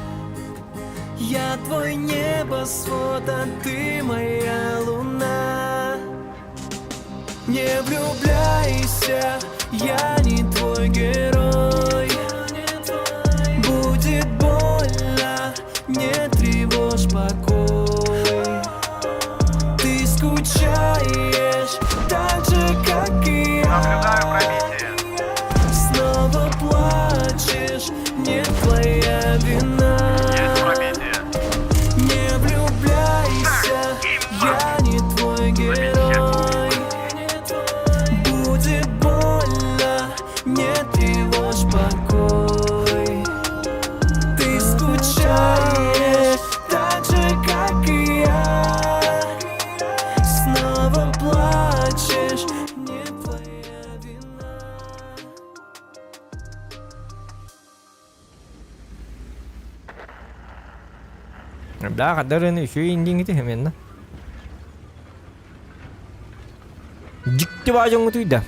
Я твой небосвод, а ты моя луна. Не влюбляйся, я не твой герой. Будет больно, не тревожь покой. Ты скучаешь так же, как и я. Снова плачешь, не твоя вина. Не влюбляйся, я не твой герой. Будет больно, не тревожь покой. Ты скучаешь так же, как и я. Снова плачешь, не твоя вина. Да, кадарын еще индинг itu hemen. Jikti bajong itu dah.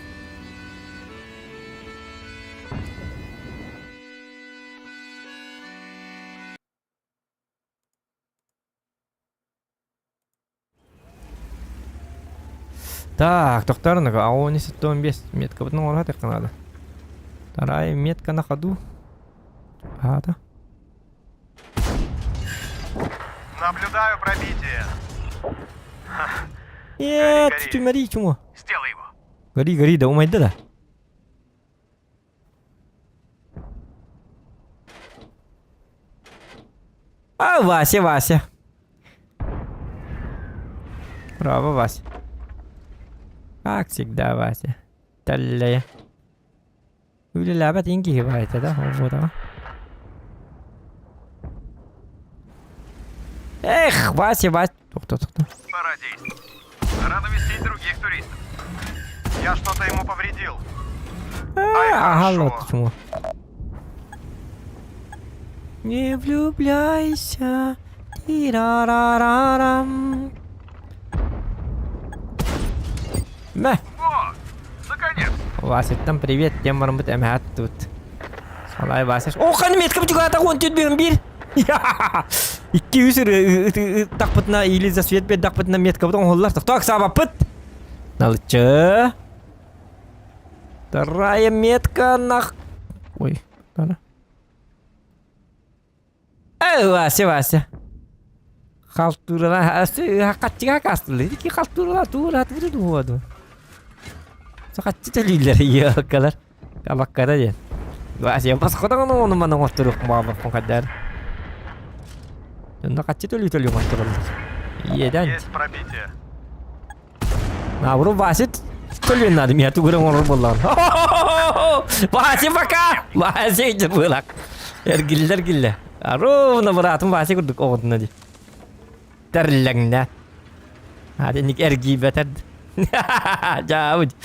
Так, тоқтарына ауыны 15 метка бұтын орға тәққанады. Тарай метка на ходу. Ада. Наблюдаю пробитие. Нет, ты мари, чему? Сделай его. Гори, да умайда да. А, Вася, Вася. Браво, Вася. Как всегда, Вася. Далее. Үйлеләбә деньги хибайты да, вот а. Эх, Вася, Вася. Токта. Пора действовать. Надо навестить других туристов. Я что-то ему повредил. Ага, хорошо. вот почему. Не влюбляйся. Тирарарарам. Мэ. О, наконец. Вася, там привет, тем барым бит әмәт тут. Салай Вася. О, қаны меткім жүгі ата қон түтбегім бір. 200 тақпытына или за свет бет тақпытына метка бұтын олар тақ саба пыт. Налычы. Вторая метка нах... Ой, да. Вася. Халтурала, хақатчыға қастылы. Ки халтурала, туратыры дуаду. Сақатчы төлейлер, еқалар. Қабаққада ден. Вася, басқадан оны мана оқтырық мағабық қонқадар. Сонда қатчы төлей оқтырылды. Еден. Есть пробитие. Набыру Вася төлен надым, я туғырың орыр болған. Вася пока! Вася ежір бұлақ. Әргілдер. Ровно бұратым Вася күрдік оғытына де. Тәрләңді. Аденник әргі бәтәрді. Жауд.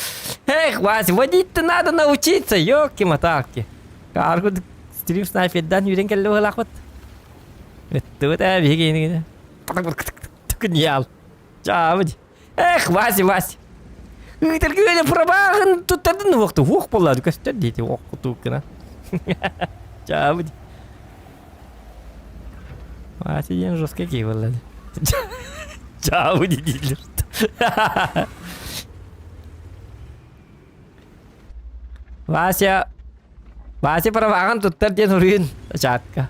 Эх, Вася, водить-то надо научиться, ёлки-моталки. Каргуд стрим снайпердан үйрен кәлі бұлақ бұд. Өтті бұд әбі кейіні. Түкін Жауд. Эх, Вася. Үйтіргі пробағын тұттардың оқты. Оқ болады, көстер дейді, оқ тұқына. Жауд. Вася ден жорстка кей болады. Жауд дейділер. Вася пробағын тұттар ден ұрын. Жатқа.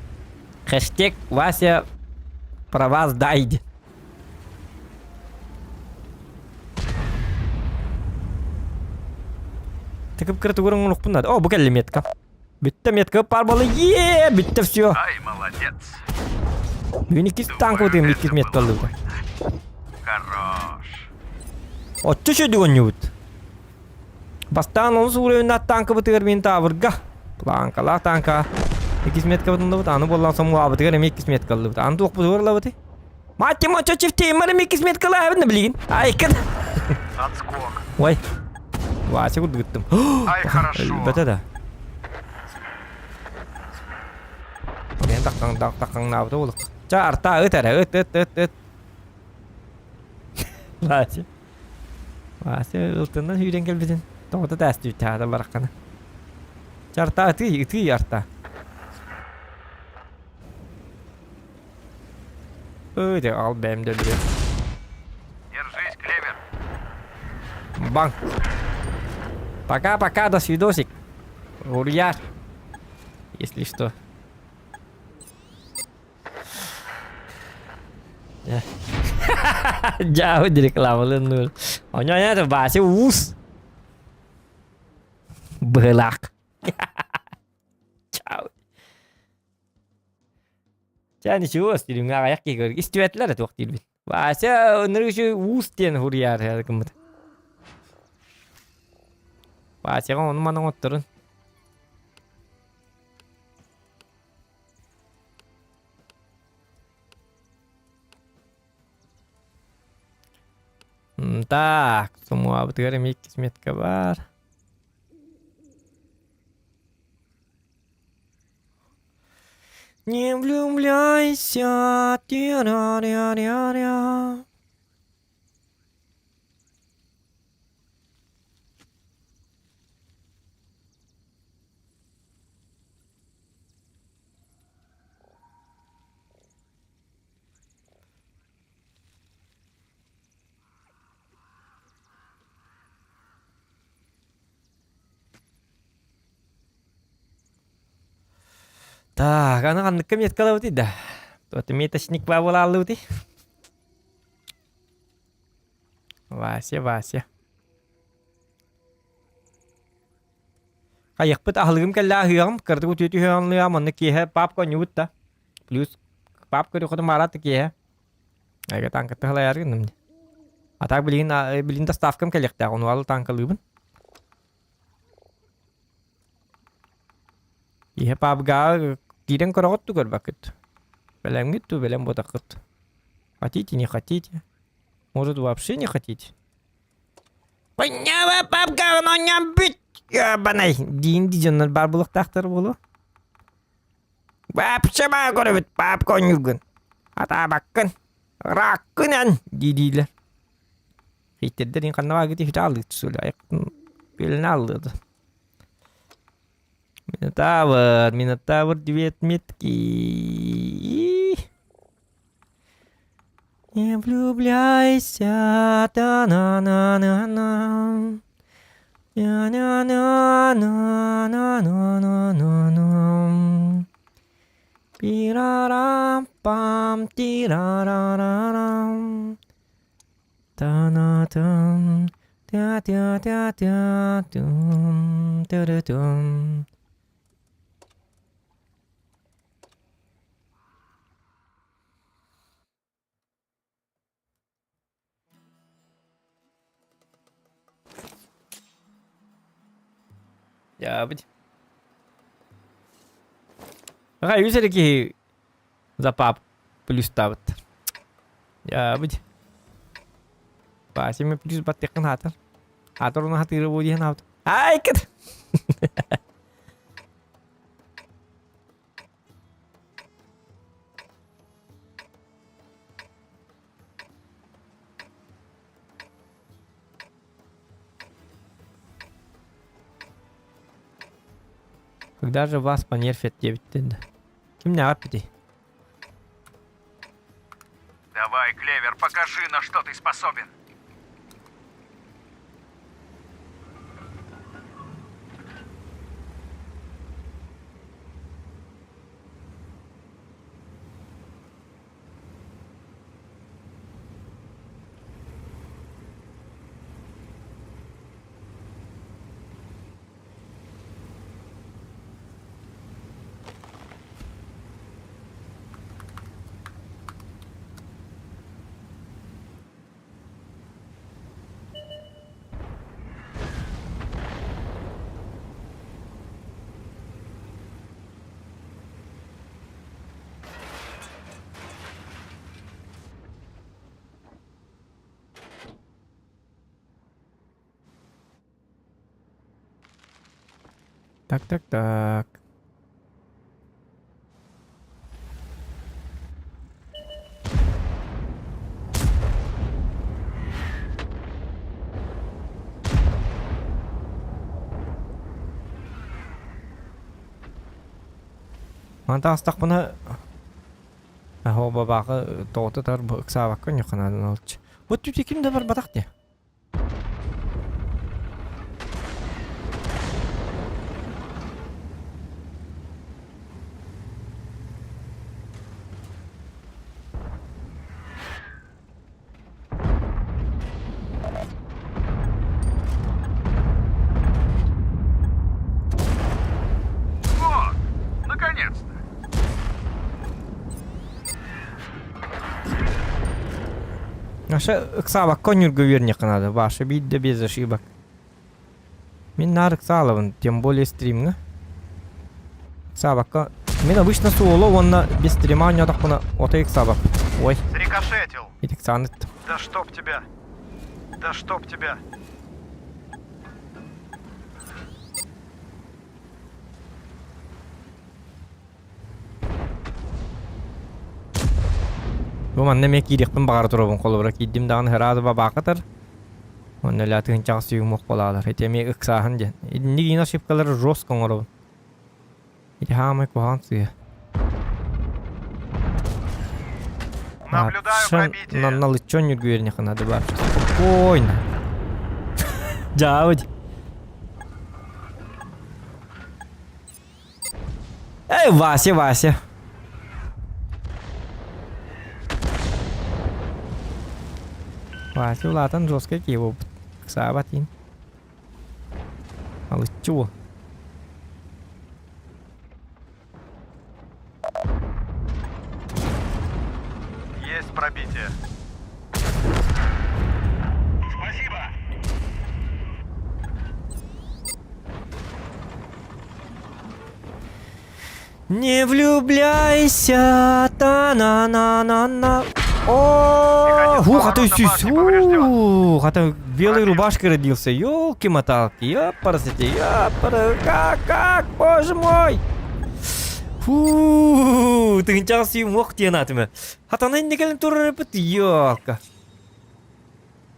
Хэштег Вася праваз дайды. Тікіп кірті көрің ұнық бұнады. О, бұл кәлі метка. Бітті метка пар балы. Бітті все. Ай, молодец. Бүгін 2 танк өтігім 2 метка алды. Хорош. Отчы шөді өне өт. Бастан оны сұғыры танка бұтығыр мен табырға. Планкала танка. 2 метка бұтында бұт. Аны болған соң мұғабытығыр 2 метка алды бұт. Аны тоқ бұтығырла бұты. Математча чифтеймарым 2 метка лайбын білген. Айкын. Отскок. Ой. Вася күрді күттім. Ай, хорошо. Бәті да. Мен таққан набыты олық. Арта өт әрі, өт. Вася ұлтынан үйрен келбеден. Тоғыты тәсті өтті ада бараққаны. Арта үті арта. Өйде ал бәмді өлбе. Держись, клевер. Банк. Пока, до свидосик. Урьяр. Если что. Jauh dari kelawalan nul. Onyanya tuh bahasa us. Belak. Jauh. Jadi us di nggak kayak gitu. Istiwetler tuh waktu itu. Bahasa nerusnya us tian huriar ya kemudian. Bahasa kan mana ngotorun. Так, semua betul mikis mit kabar. Не влюбляйся, тя-ра-ра-ра-ра. Так, ана кандыкка меткалау ти да. Тоты меточник бабылалу ти. Вася. Кайык бит ахлыгым келла хыгым, кырды күтүтү хыгымлыгам, аны киһе пап конют да. Плюс пап көрү ходум барат ки. Айга танка тахлаяр гынным. Атак билин доставкам келекте, ону ал танкалыбын. Ihe папга кирен короготту көрбакыт. Белем гитту, белем ботакыт. Хотите, не хотите. Может, вообще не хотите? Понятно, папка, но не бить. Ябанай, дин дижоннар бар булактактар болу. Вообще баа көрөбүт, папка онюргун. Ата баккын, раккынан, дидилер. Хиттердерин каннава гити хит алды түсөлү, аяктын белине алды. Минотавр, 9 метки. Не влюбляйся, та-на-на-на-на. На-на-на-на-на-на-на-на. Пирарам-пам, тирарарарам. Та-на-там, та-та-та-та-тум, та-да-тум. Ya быть. Ага, юзерики за пап плюс ставят. Ya быть. Пасими плюс баттекан хатар. Хатар на хатыр будет ханат. Ай кет. Когда же вас понерфят 9 тында? Ким не аппети? Давай, Клевер, покажи, на что ты способен. Так. Манта астак буна ахо бабагы тоты тар быксабакка нюханадан алчы. Вот тут кимде бар батакте? Наша ыксабак конюрга вернее надо, ваша бидда без ошибок. Мен нарык салован, тем более стримга. Ыксабакка. Мен обычно соло, он без стрима не так на ота ыксабак. Ой. Срикошетил. Идик санет. Да чтоб тебя. Да чтоб тебя. Bu manne me kirikpin bagar turabın kolubra kiddim dağın herada babakatır. Onne latın çağ suyumuk bolalar. Etemi ıksahın jen. İdini gina şipkaları ros kongarabın. İdi hamay kuhan suya. Наблюдаю пробитие. На лычон юргуерних надо бар. Спокойно. Джавдь. Эй, Вася. Вася улатан жестко киво ксабатин. Алычу. есть пробитие. Не влюбляйся, та-на-на-на-на. О, ух, а то есть, ух, а то в белой рубашке родился, ёлки-моталки, ёпарасете, как, боже мой. Фу, ты ничего себе мог тебе на тебе. А то не галим тур репет, ёлка.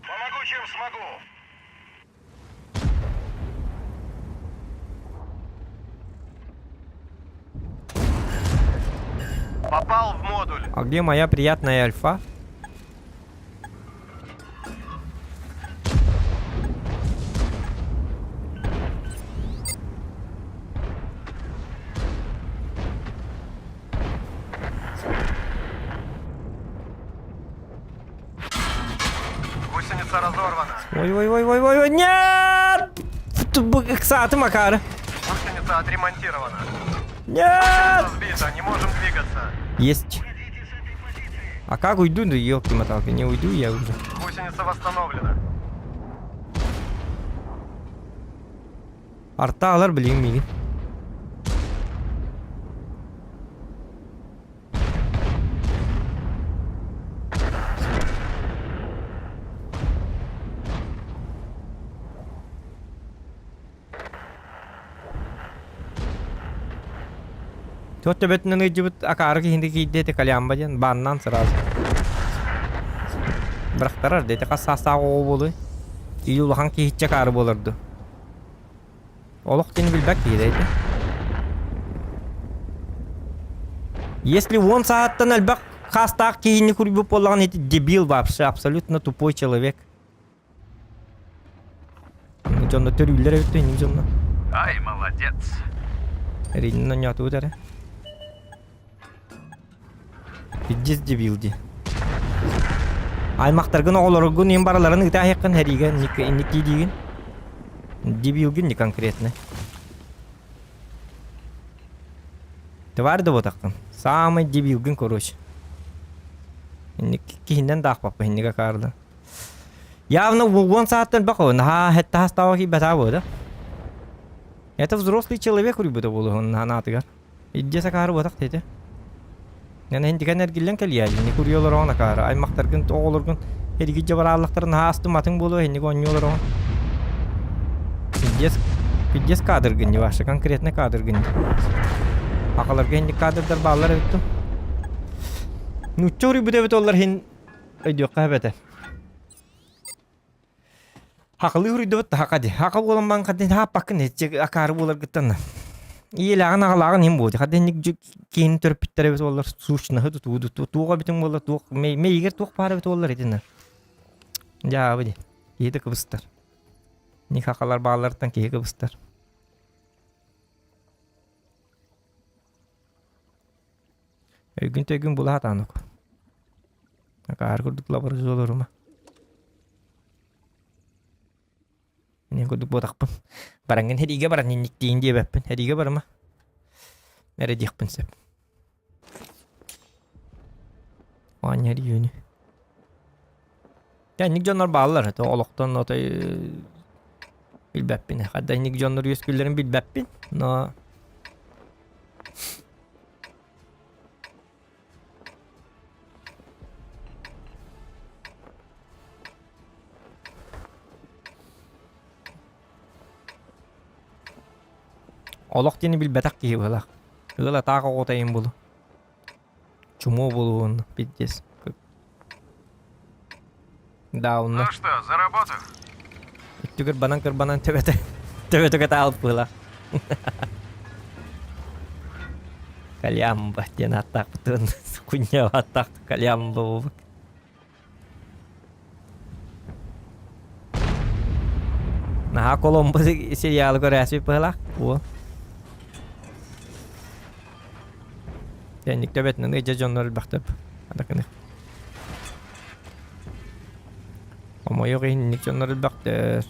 Помогу, чем смогу. Попал в модуль. А где моя приятная альфа? Гусеница разорвана. Ой, нет! Кстати, Макар. Гусеница отремонтирована. Нет! Сбита, не можем двигаться. Есть. А как уйду? Да ёлки-моталки, не уйду я уже. Гусеница восстановлена. Арта алар билейм мени. Тот тебе не найдет акарги хинди кидете калямбаден баннан сразу. Брахтарар дете касаса болу. Июлхан ки хитче кары болорду. Олох тени билбек кидете. Если он сааттан албак хастак кийни курбу полган эти дебил вообще, абсолютно тупой человек. Ничего төрүлөр өттү, ничего. Ай, молодец. Ринно няту ударе. Пиджис дебилди. Аймактаргын оголоргун эм бараларын ыта якын хериге ники деген. Дебилгин не конкретно. Тварды вот такын. Самый дебилгин короче. Ники кинден дакпап хиннига карды. Явно вон сааттан бакон. Ха хетта хастава ки бетабо да. Это взрослый человек рубута болу он ханатыгар. Иддеса кары вот так Yani hindi kan ergillen keliyali ni kuryolar ona kara ay maktargın oğulurgun herigi jabarallıkların hastı matın bolu hindi gonyolar on. Pidjes kadırgın ni başta konkretne kadırgın. Akalarga hindi kadırdar bağlar öttü. Nuçori bude betollar hin ödüyor kahvete. Haklı huride bet hakadi. Hakı bolan ban kadın ha bakın hiç akar bolar gittan. Иелягын агалагын хим болды. Хаденник кейін төрпиттер бит олар сушны туга битин болар туг мейгер туг пара бит олар этин. Ja бди. Кийде кыбыстар. Ни хакалар баалардан кийге кыбыстар. Өгүн була танок. Акар курдуклар бар жолорума. Мен көрдүк бодакпын. Барангын хериге баран никтиин диye беппин. Хериге барма. Нере дикпин сеп. Anya yönü. Ya ник jonlar bağlar. To oloqtan o bilbepпин. Hadda ник jonlar yüzgüllerin bilbepпин. No. Олох тени билбетак кии бала. Ыла тага отайын болу. Чумо болуун биддес. Да, он. Ну что, заработал? Түгөр банан төбөтө алып бала. Калямба ден аттак бутун. Куня аттак калямба болуп. На Коломбо сериалы көрөсүп бала. О. Yani töbetnen de jajonlar baktap. Adakını. Ama yok nik jonlar baktır.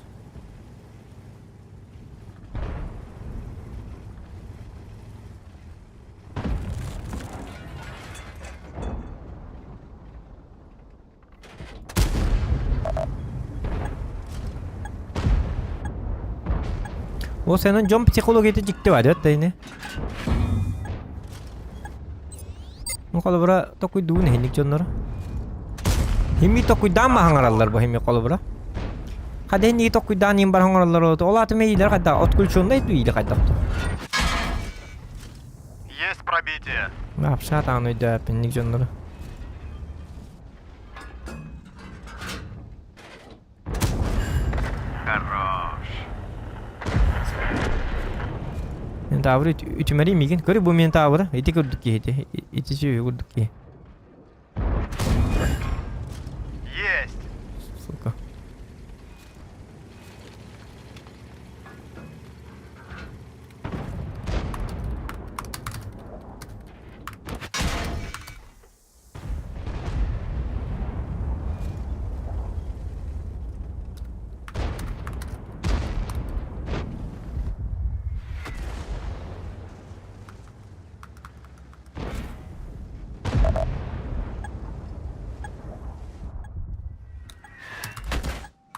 О senin жон психологияты жикти бар да тайны. Ну колбара токуй дуун хенник жоннор. Хими токуйдан ма хаңараллар бу хими колбара. Када хенни токуйдан им бар хаңараллар ол аты мейлер када откульчондай дуйли кадакты. Есть пробитие. Апша таануйда пенник жоннор. Хорош. Мен тавры үчмери миген. Көрү бу мен тавры. Эти көрдүк кийди. Итичи көрдүк ки. Есть. Сука.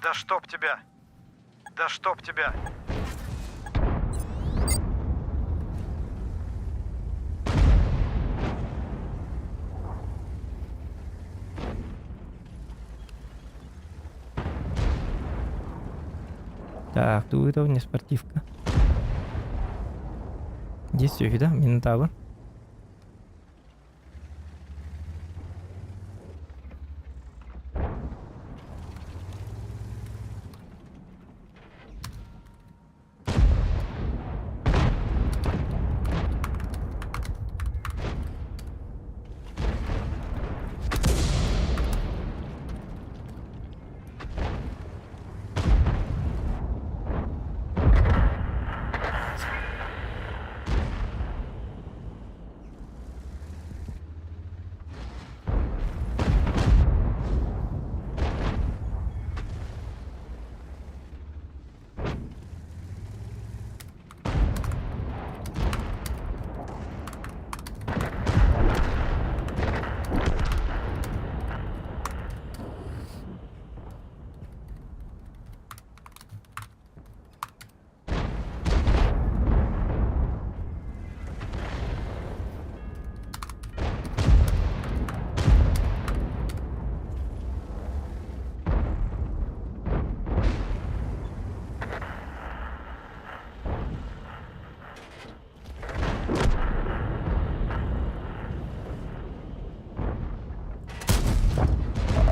Да чтоб тебя. Да чтоб тебя. Так, тут это не спортивка. Здесь все, да? Минотавр.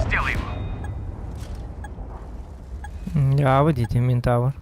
Сделай его. Я водите Минотавр.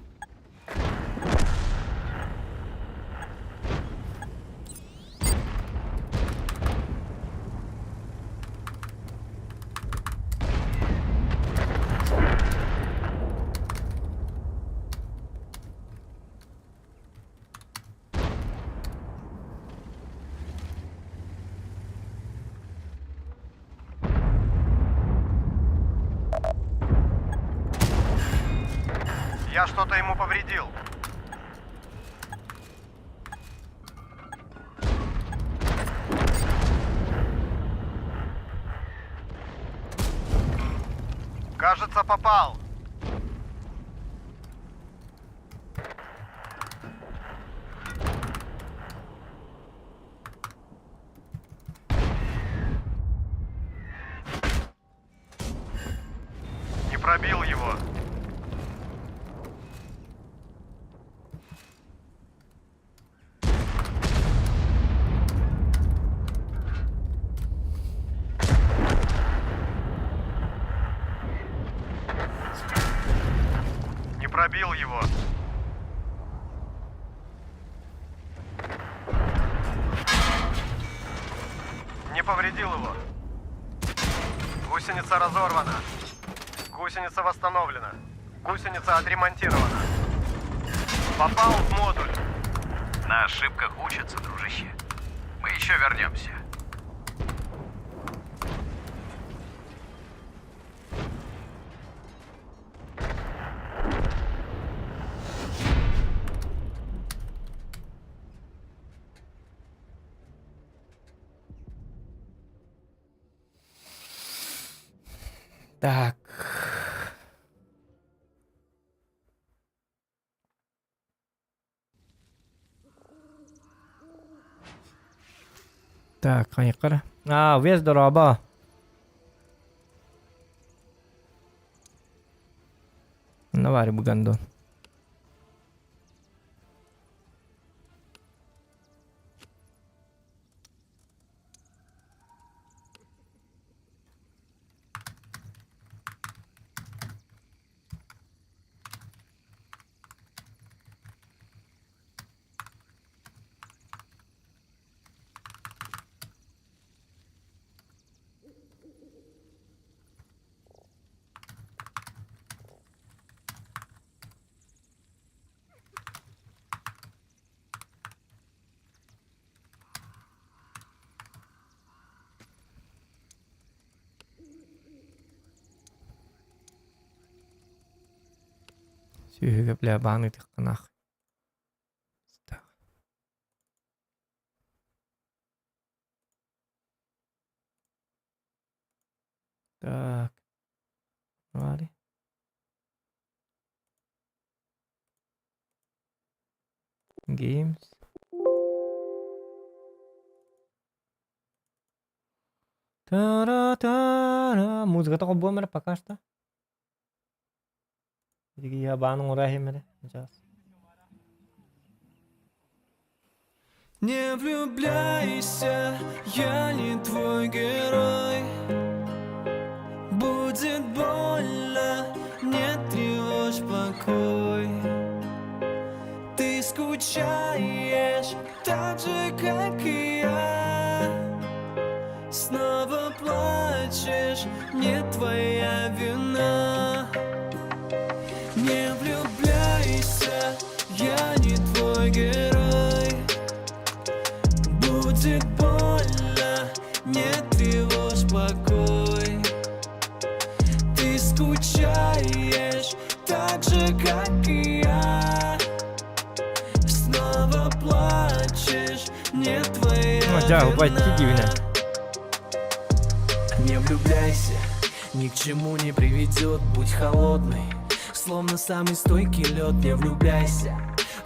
Я что-то ему повредил. Кажется, попал. Не пробил его. Не пробил его. Не повредил его. Гусеница разорвана. Гусеница восстановлена. Гусеница отремонтирована. Попал в модуль. На ошибках учатся, дружище. Мы еще вернемся. Так. Так, қайқыр. Вес дороба. Навари бугандон. Сүйігі бля баны тыққанақ. Так. Вари. Games. Та-ра-та-ра. Музыката қобуа мәрі пока что. Я бану урахи мәрі. Сейчас. Не влюбляйся, я не твой герой. Будет больно, не тревожь покой. Ты скучаешь так же, как и я. Снова плачешь, не твоя вина. Не влюбляйся, я не твой герой. Будет больно, не тревожь покой. Ты скучаешь так же, как и я. Снова плачешь, не твоя вина. Не влюбляйся, ни к чему не приведет, будь холодный, словно самый стойкий лед. Не влюбляйся,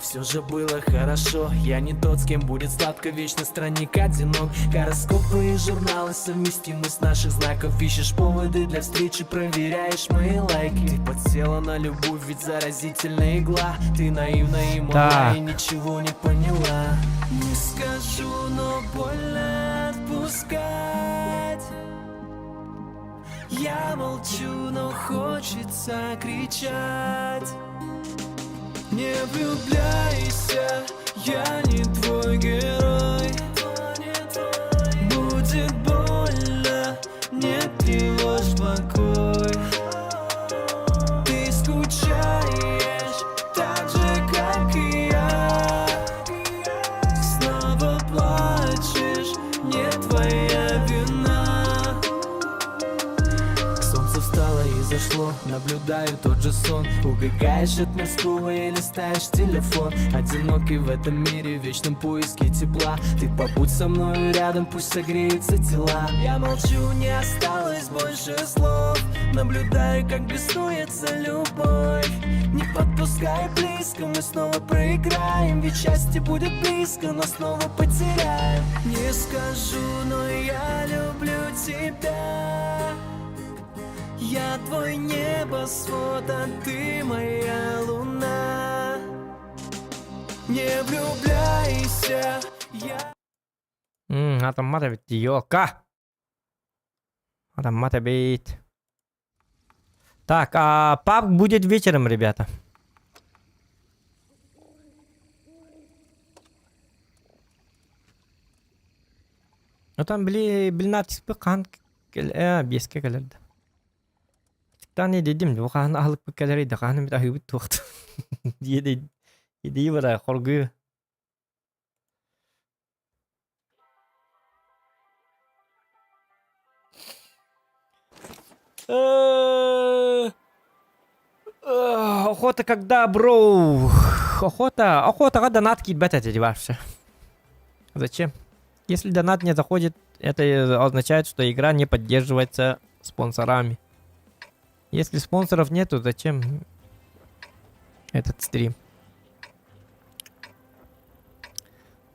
все же было хорошо. Я не тот, с кем будет сладко, вечно странник одинок. Гороскопы и журналы совместимы с наших знаков. Ищешь поводы для встречи, проверяешь мои лайки. Ты подсела на любовь, ведь заразительная игла. Ты наивна и мала, и ничего не поняла. Не скажу, но больно отпускать. Я молчу, но хочется кричать. Не влюбляйся, я не твой герой. Будет больно, не тревожь покой. Ты скучаешь так же, как и я. Снова плачешь, не твоя вина. Солнце встало и зашло, наблюдаю тот же сон. Убегаешь от морского и листаешь телефон. Одинокий в этом мире, в вечном поиске тепла. Ты побудь со мною рядом, пусть согреются тела. Я молчу, не осталось больше слов. Наблюдаю, как беснуется любовь. Не подпускай близко, мы снова проиграем. Ведь счастье будет близко, но снова потеряем. Не скажу, но я люблю тебя. Я твой небосвод, а ты моя луна. Не влюбляйся, я... Атамата бит, ёлка. Атамата бит. Так, паб будет вечером, ребята. Ну там билнатис бы қан беске келерді. Тане дедим, бұл қан алып бы келерейді, қаным бит ахыбыт туақты. Едей бара, қоргы. Охота когда, бро? Охота донат кидать эти вообще. Зачем? Если донат не заходит, это означает, что игра не поддерживается спонсорами. Если спонсоров нету, зачем этот стрим?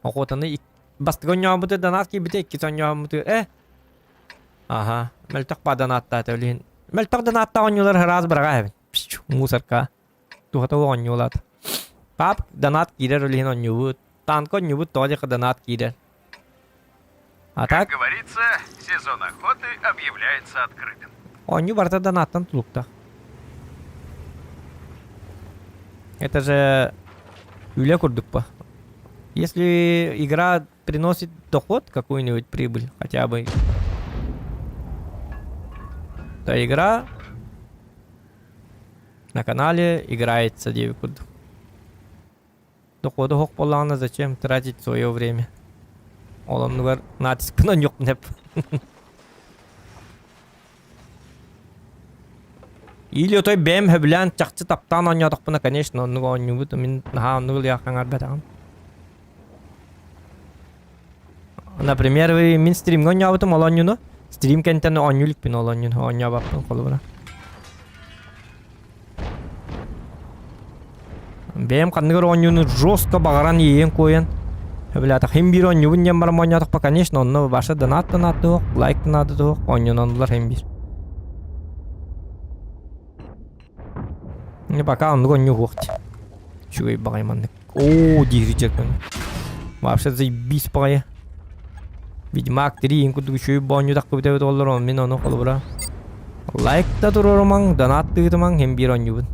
Охотаны бастыгон буту донат ки бите 2 сон буту. Ага, мелтак па донатта төлин. Мелтак донатта онюлар раз брага. Мусорка. Тухата онюлат. Пап донат кидер олин онюбут. Танко онюбут тоже донат кидер. А Как так, говорится, сезон охоты объявляется открытым. оню барта донаттан тулукта. Это же Юля Курдукпа. Если игра приносит доход, какую-нибудь прибыль, хотя бы, то игра на канале играется 9 курд. Доходу хок полана, зачем тратить свое время? Оламнугар натиск на нюк неп. Или той бем хеблен чакчы таптан оньоток буна, конечно, оннуга оньюбут, мен наха оннугул яқаңар бетагам. Например, вы мен стримге оньябытым ол оньюну, стрим кенттен оньюлик бин ол оньюну, оньябаппын колу бура. Бем кандыгар оньюну жестко багаран иен коен. Хеблятак хем бир оньюбун жем барам оньоток па, конечно, онну баша донат донат лайк донат док, оньюну оннулар хем бир. Не пока он не хохти. Чего и багайман. О, дирижер. Вообще заебись пая. Ведьмак 3 инкуду еще и баню так купить $1 мен оно колбра. Лайк та турорман, донат ты таман хембирон юб.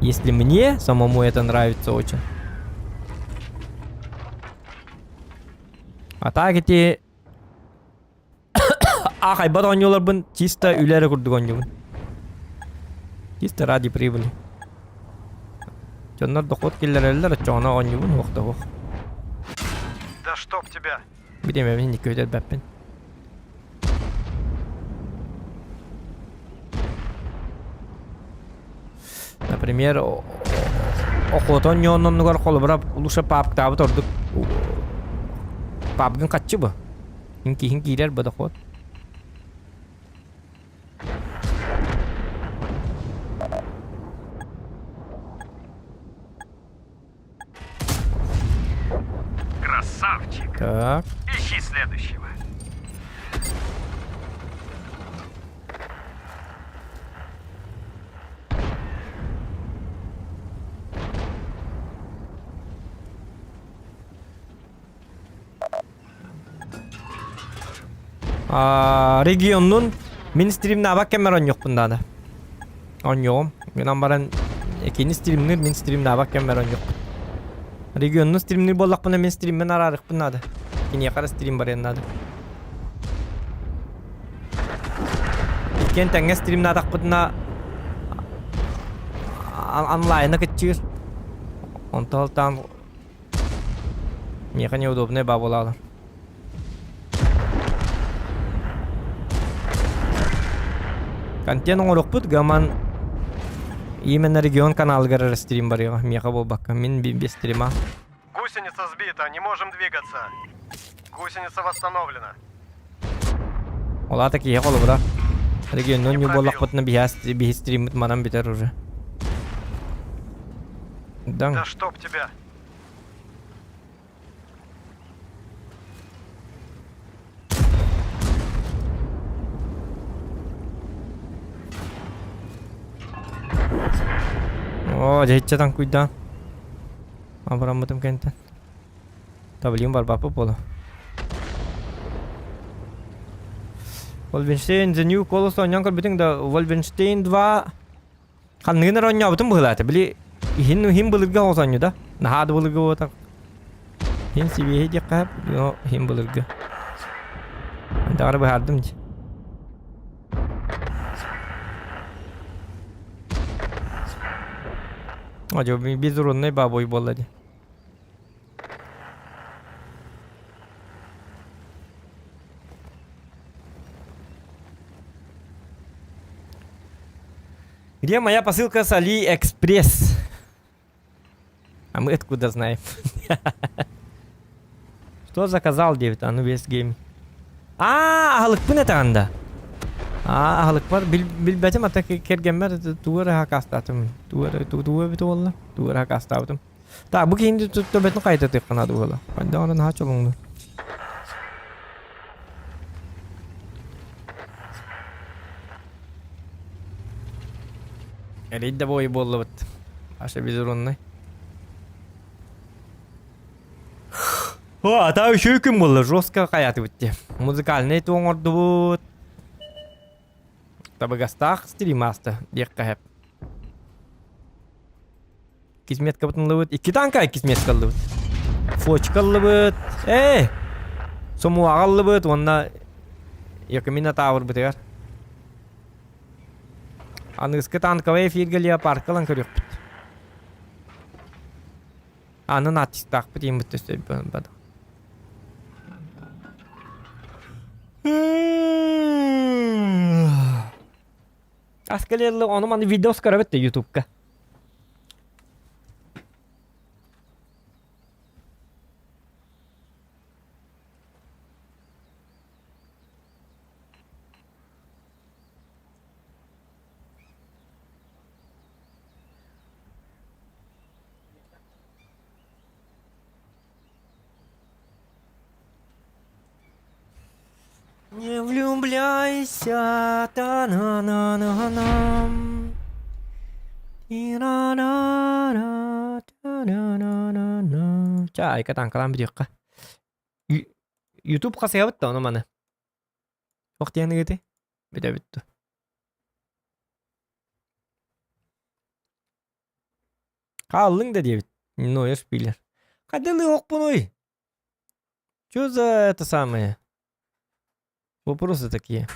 Если мне самому это нравится очень. А так эти ахай батоньолар бун чисто үлери курдугон юб. Чисто ради прибыли. Чоннар доход киллереллер, чона оньюбун вокта вок. Да чтоб тебя. Билем, мен не көйдет бәппен. Например, охотон йоннугар колбра улуша пап табы тордук. Папгын катчы бу? Хинкилер бу доход. Красавчик. Так. Ищи следующего. Регионнун мен стримне аба камерон yok bunda da. On yoğum. Мен баран экини стримнер мен стримне аба камерон yok. Регионнун стримнер боллак бuna мен стриммен арарык bunda da. Кини кара стрим бар энда да. Кен таңга стримне атак buna онлайна кетчир. Онтал там мне неудобно бабулала. Контент орокпут гаман именно регион канал гара стрим бар яга мега болбакка мен без стрима. Гусеница сбита, не можем двигаться. Гусеница восстановлена. Ола такие колу бра. Регион не боллак на без стрим манам битер уже. Да чтоб тебя. О, жайчадан куйдан. Абрамытым кенттен. Таблим бар бапы болу. Wolfenstein The New Colossus oynayan көрбүтүң да Wolfenstein 2 канныгынар ойнабытым былаты. Били хин былырга осаню да. Нахады былырга отак. Хин сибие жакап, но хин былырга. Дагы бардым. Acaba bir zorun ne baboy bolladı. Где моя посылка с AliExpress? А мы откуда знаем? Что заказал, Дэвид? А ну весь гейм. Ахлык bu ne tanda? Ahlık var. Bilbəcəm ata kergenmer tuğra hakastatım. Tuğra bit valla. Tuğra hakastatım. Так, bu kendi töbetini kayıt kanadı ola. Ben de onun haç olundu. Eride boyu bollu bit. Aşağı bir zorunlu. О, та şu gün buldu. Жестко kayatı bitti. Музыкальный тоңорду бут. Tabi gastaq stream astı. Diyekka hep. Kismet kapatınlı bit. 2 tanka kismet kaldı bit. Foç kaldı bit. Somu ağallı bit. Onda yakımina tavır bit eğer. Anıskı tankavaya firgeliye parkalan kırıyor bit. Anın atistak bit. Yem bit üstü bit. Askerlerle onu bana video skarabet de YouTube'ka. Не влюбляйся, та-на-на-на-нам. Ти-ра-ра-ра, та-на-на-на-на. Çay katan kalan bir dakika. YouTube kasaya bitti onu bana. Yok diyene gitti. Bir de bitti. Kaldın da diye bitti. Ne yaş bilir. Kadılı yok bunu. Чё за это самое? Вопросы такие.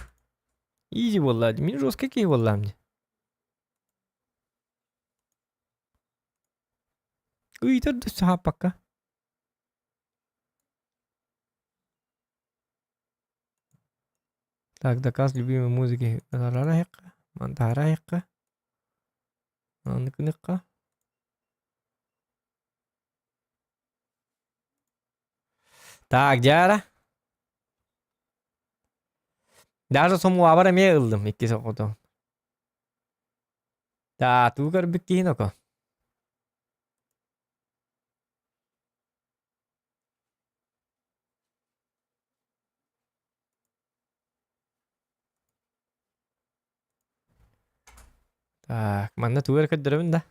Изи валлади. Мне жестко какие валлади. Уйдет до сага пока. Так, доказ любимой музыки. Рарайка. Мантарайка. Ныкныкка. Так, Диара. Даже саму авара me ıldım 2 sekondo. Da, tu kar bikki no ko. Так, mana tuğer kadırım da.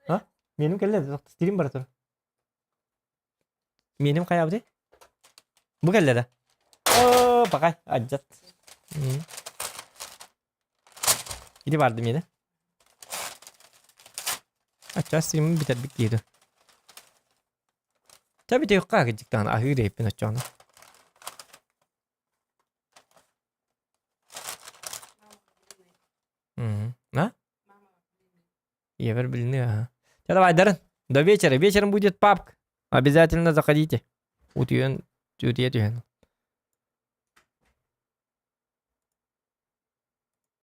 Ha? Benim kelle stream baratır. Benim kayabdı. Bu kelle de. Bakay acet. Gidi vardım yine. Aşağı stream'im bitirdik giydi. Tabi de yok kakıcıktan ahire hepin açacağını. А? Я верблюдный. Давай, Дарren. До вечера. Вечером будет папка. Обязательно заходите. Утюен.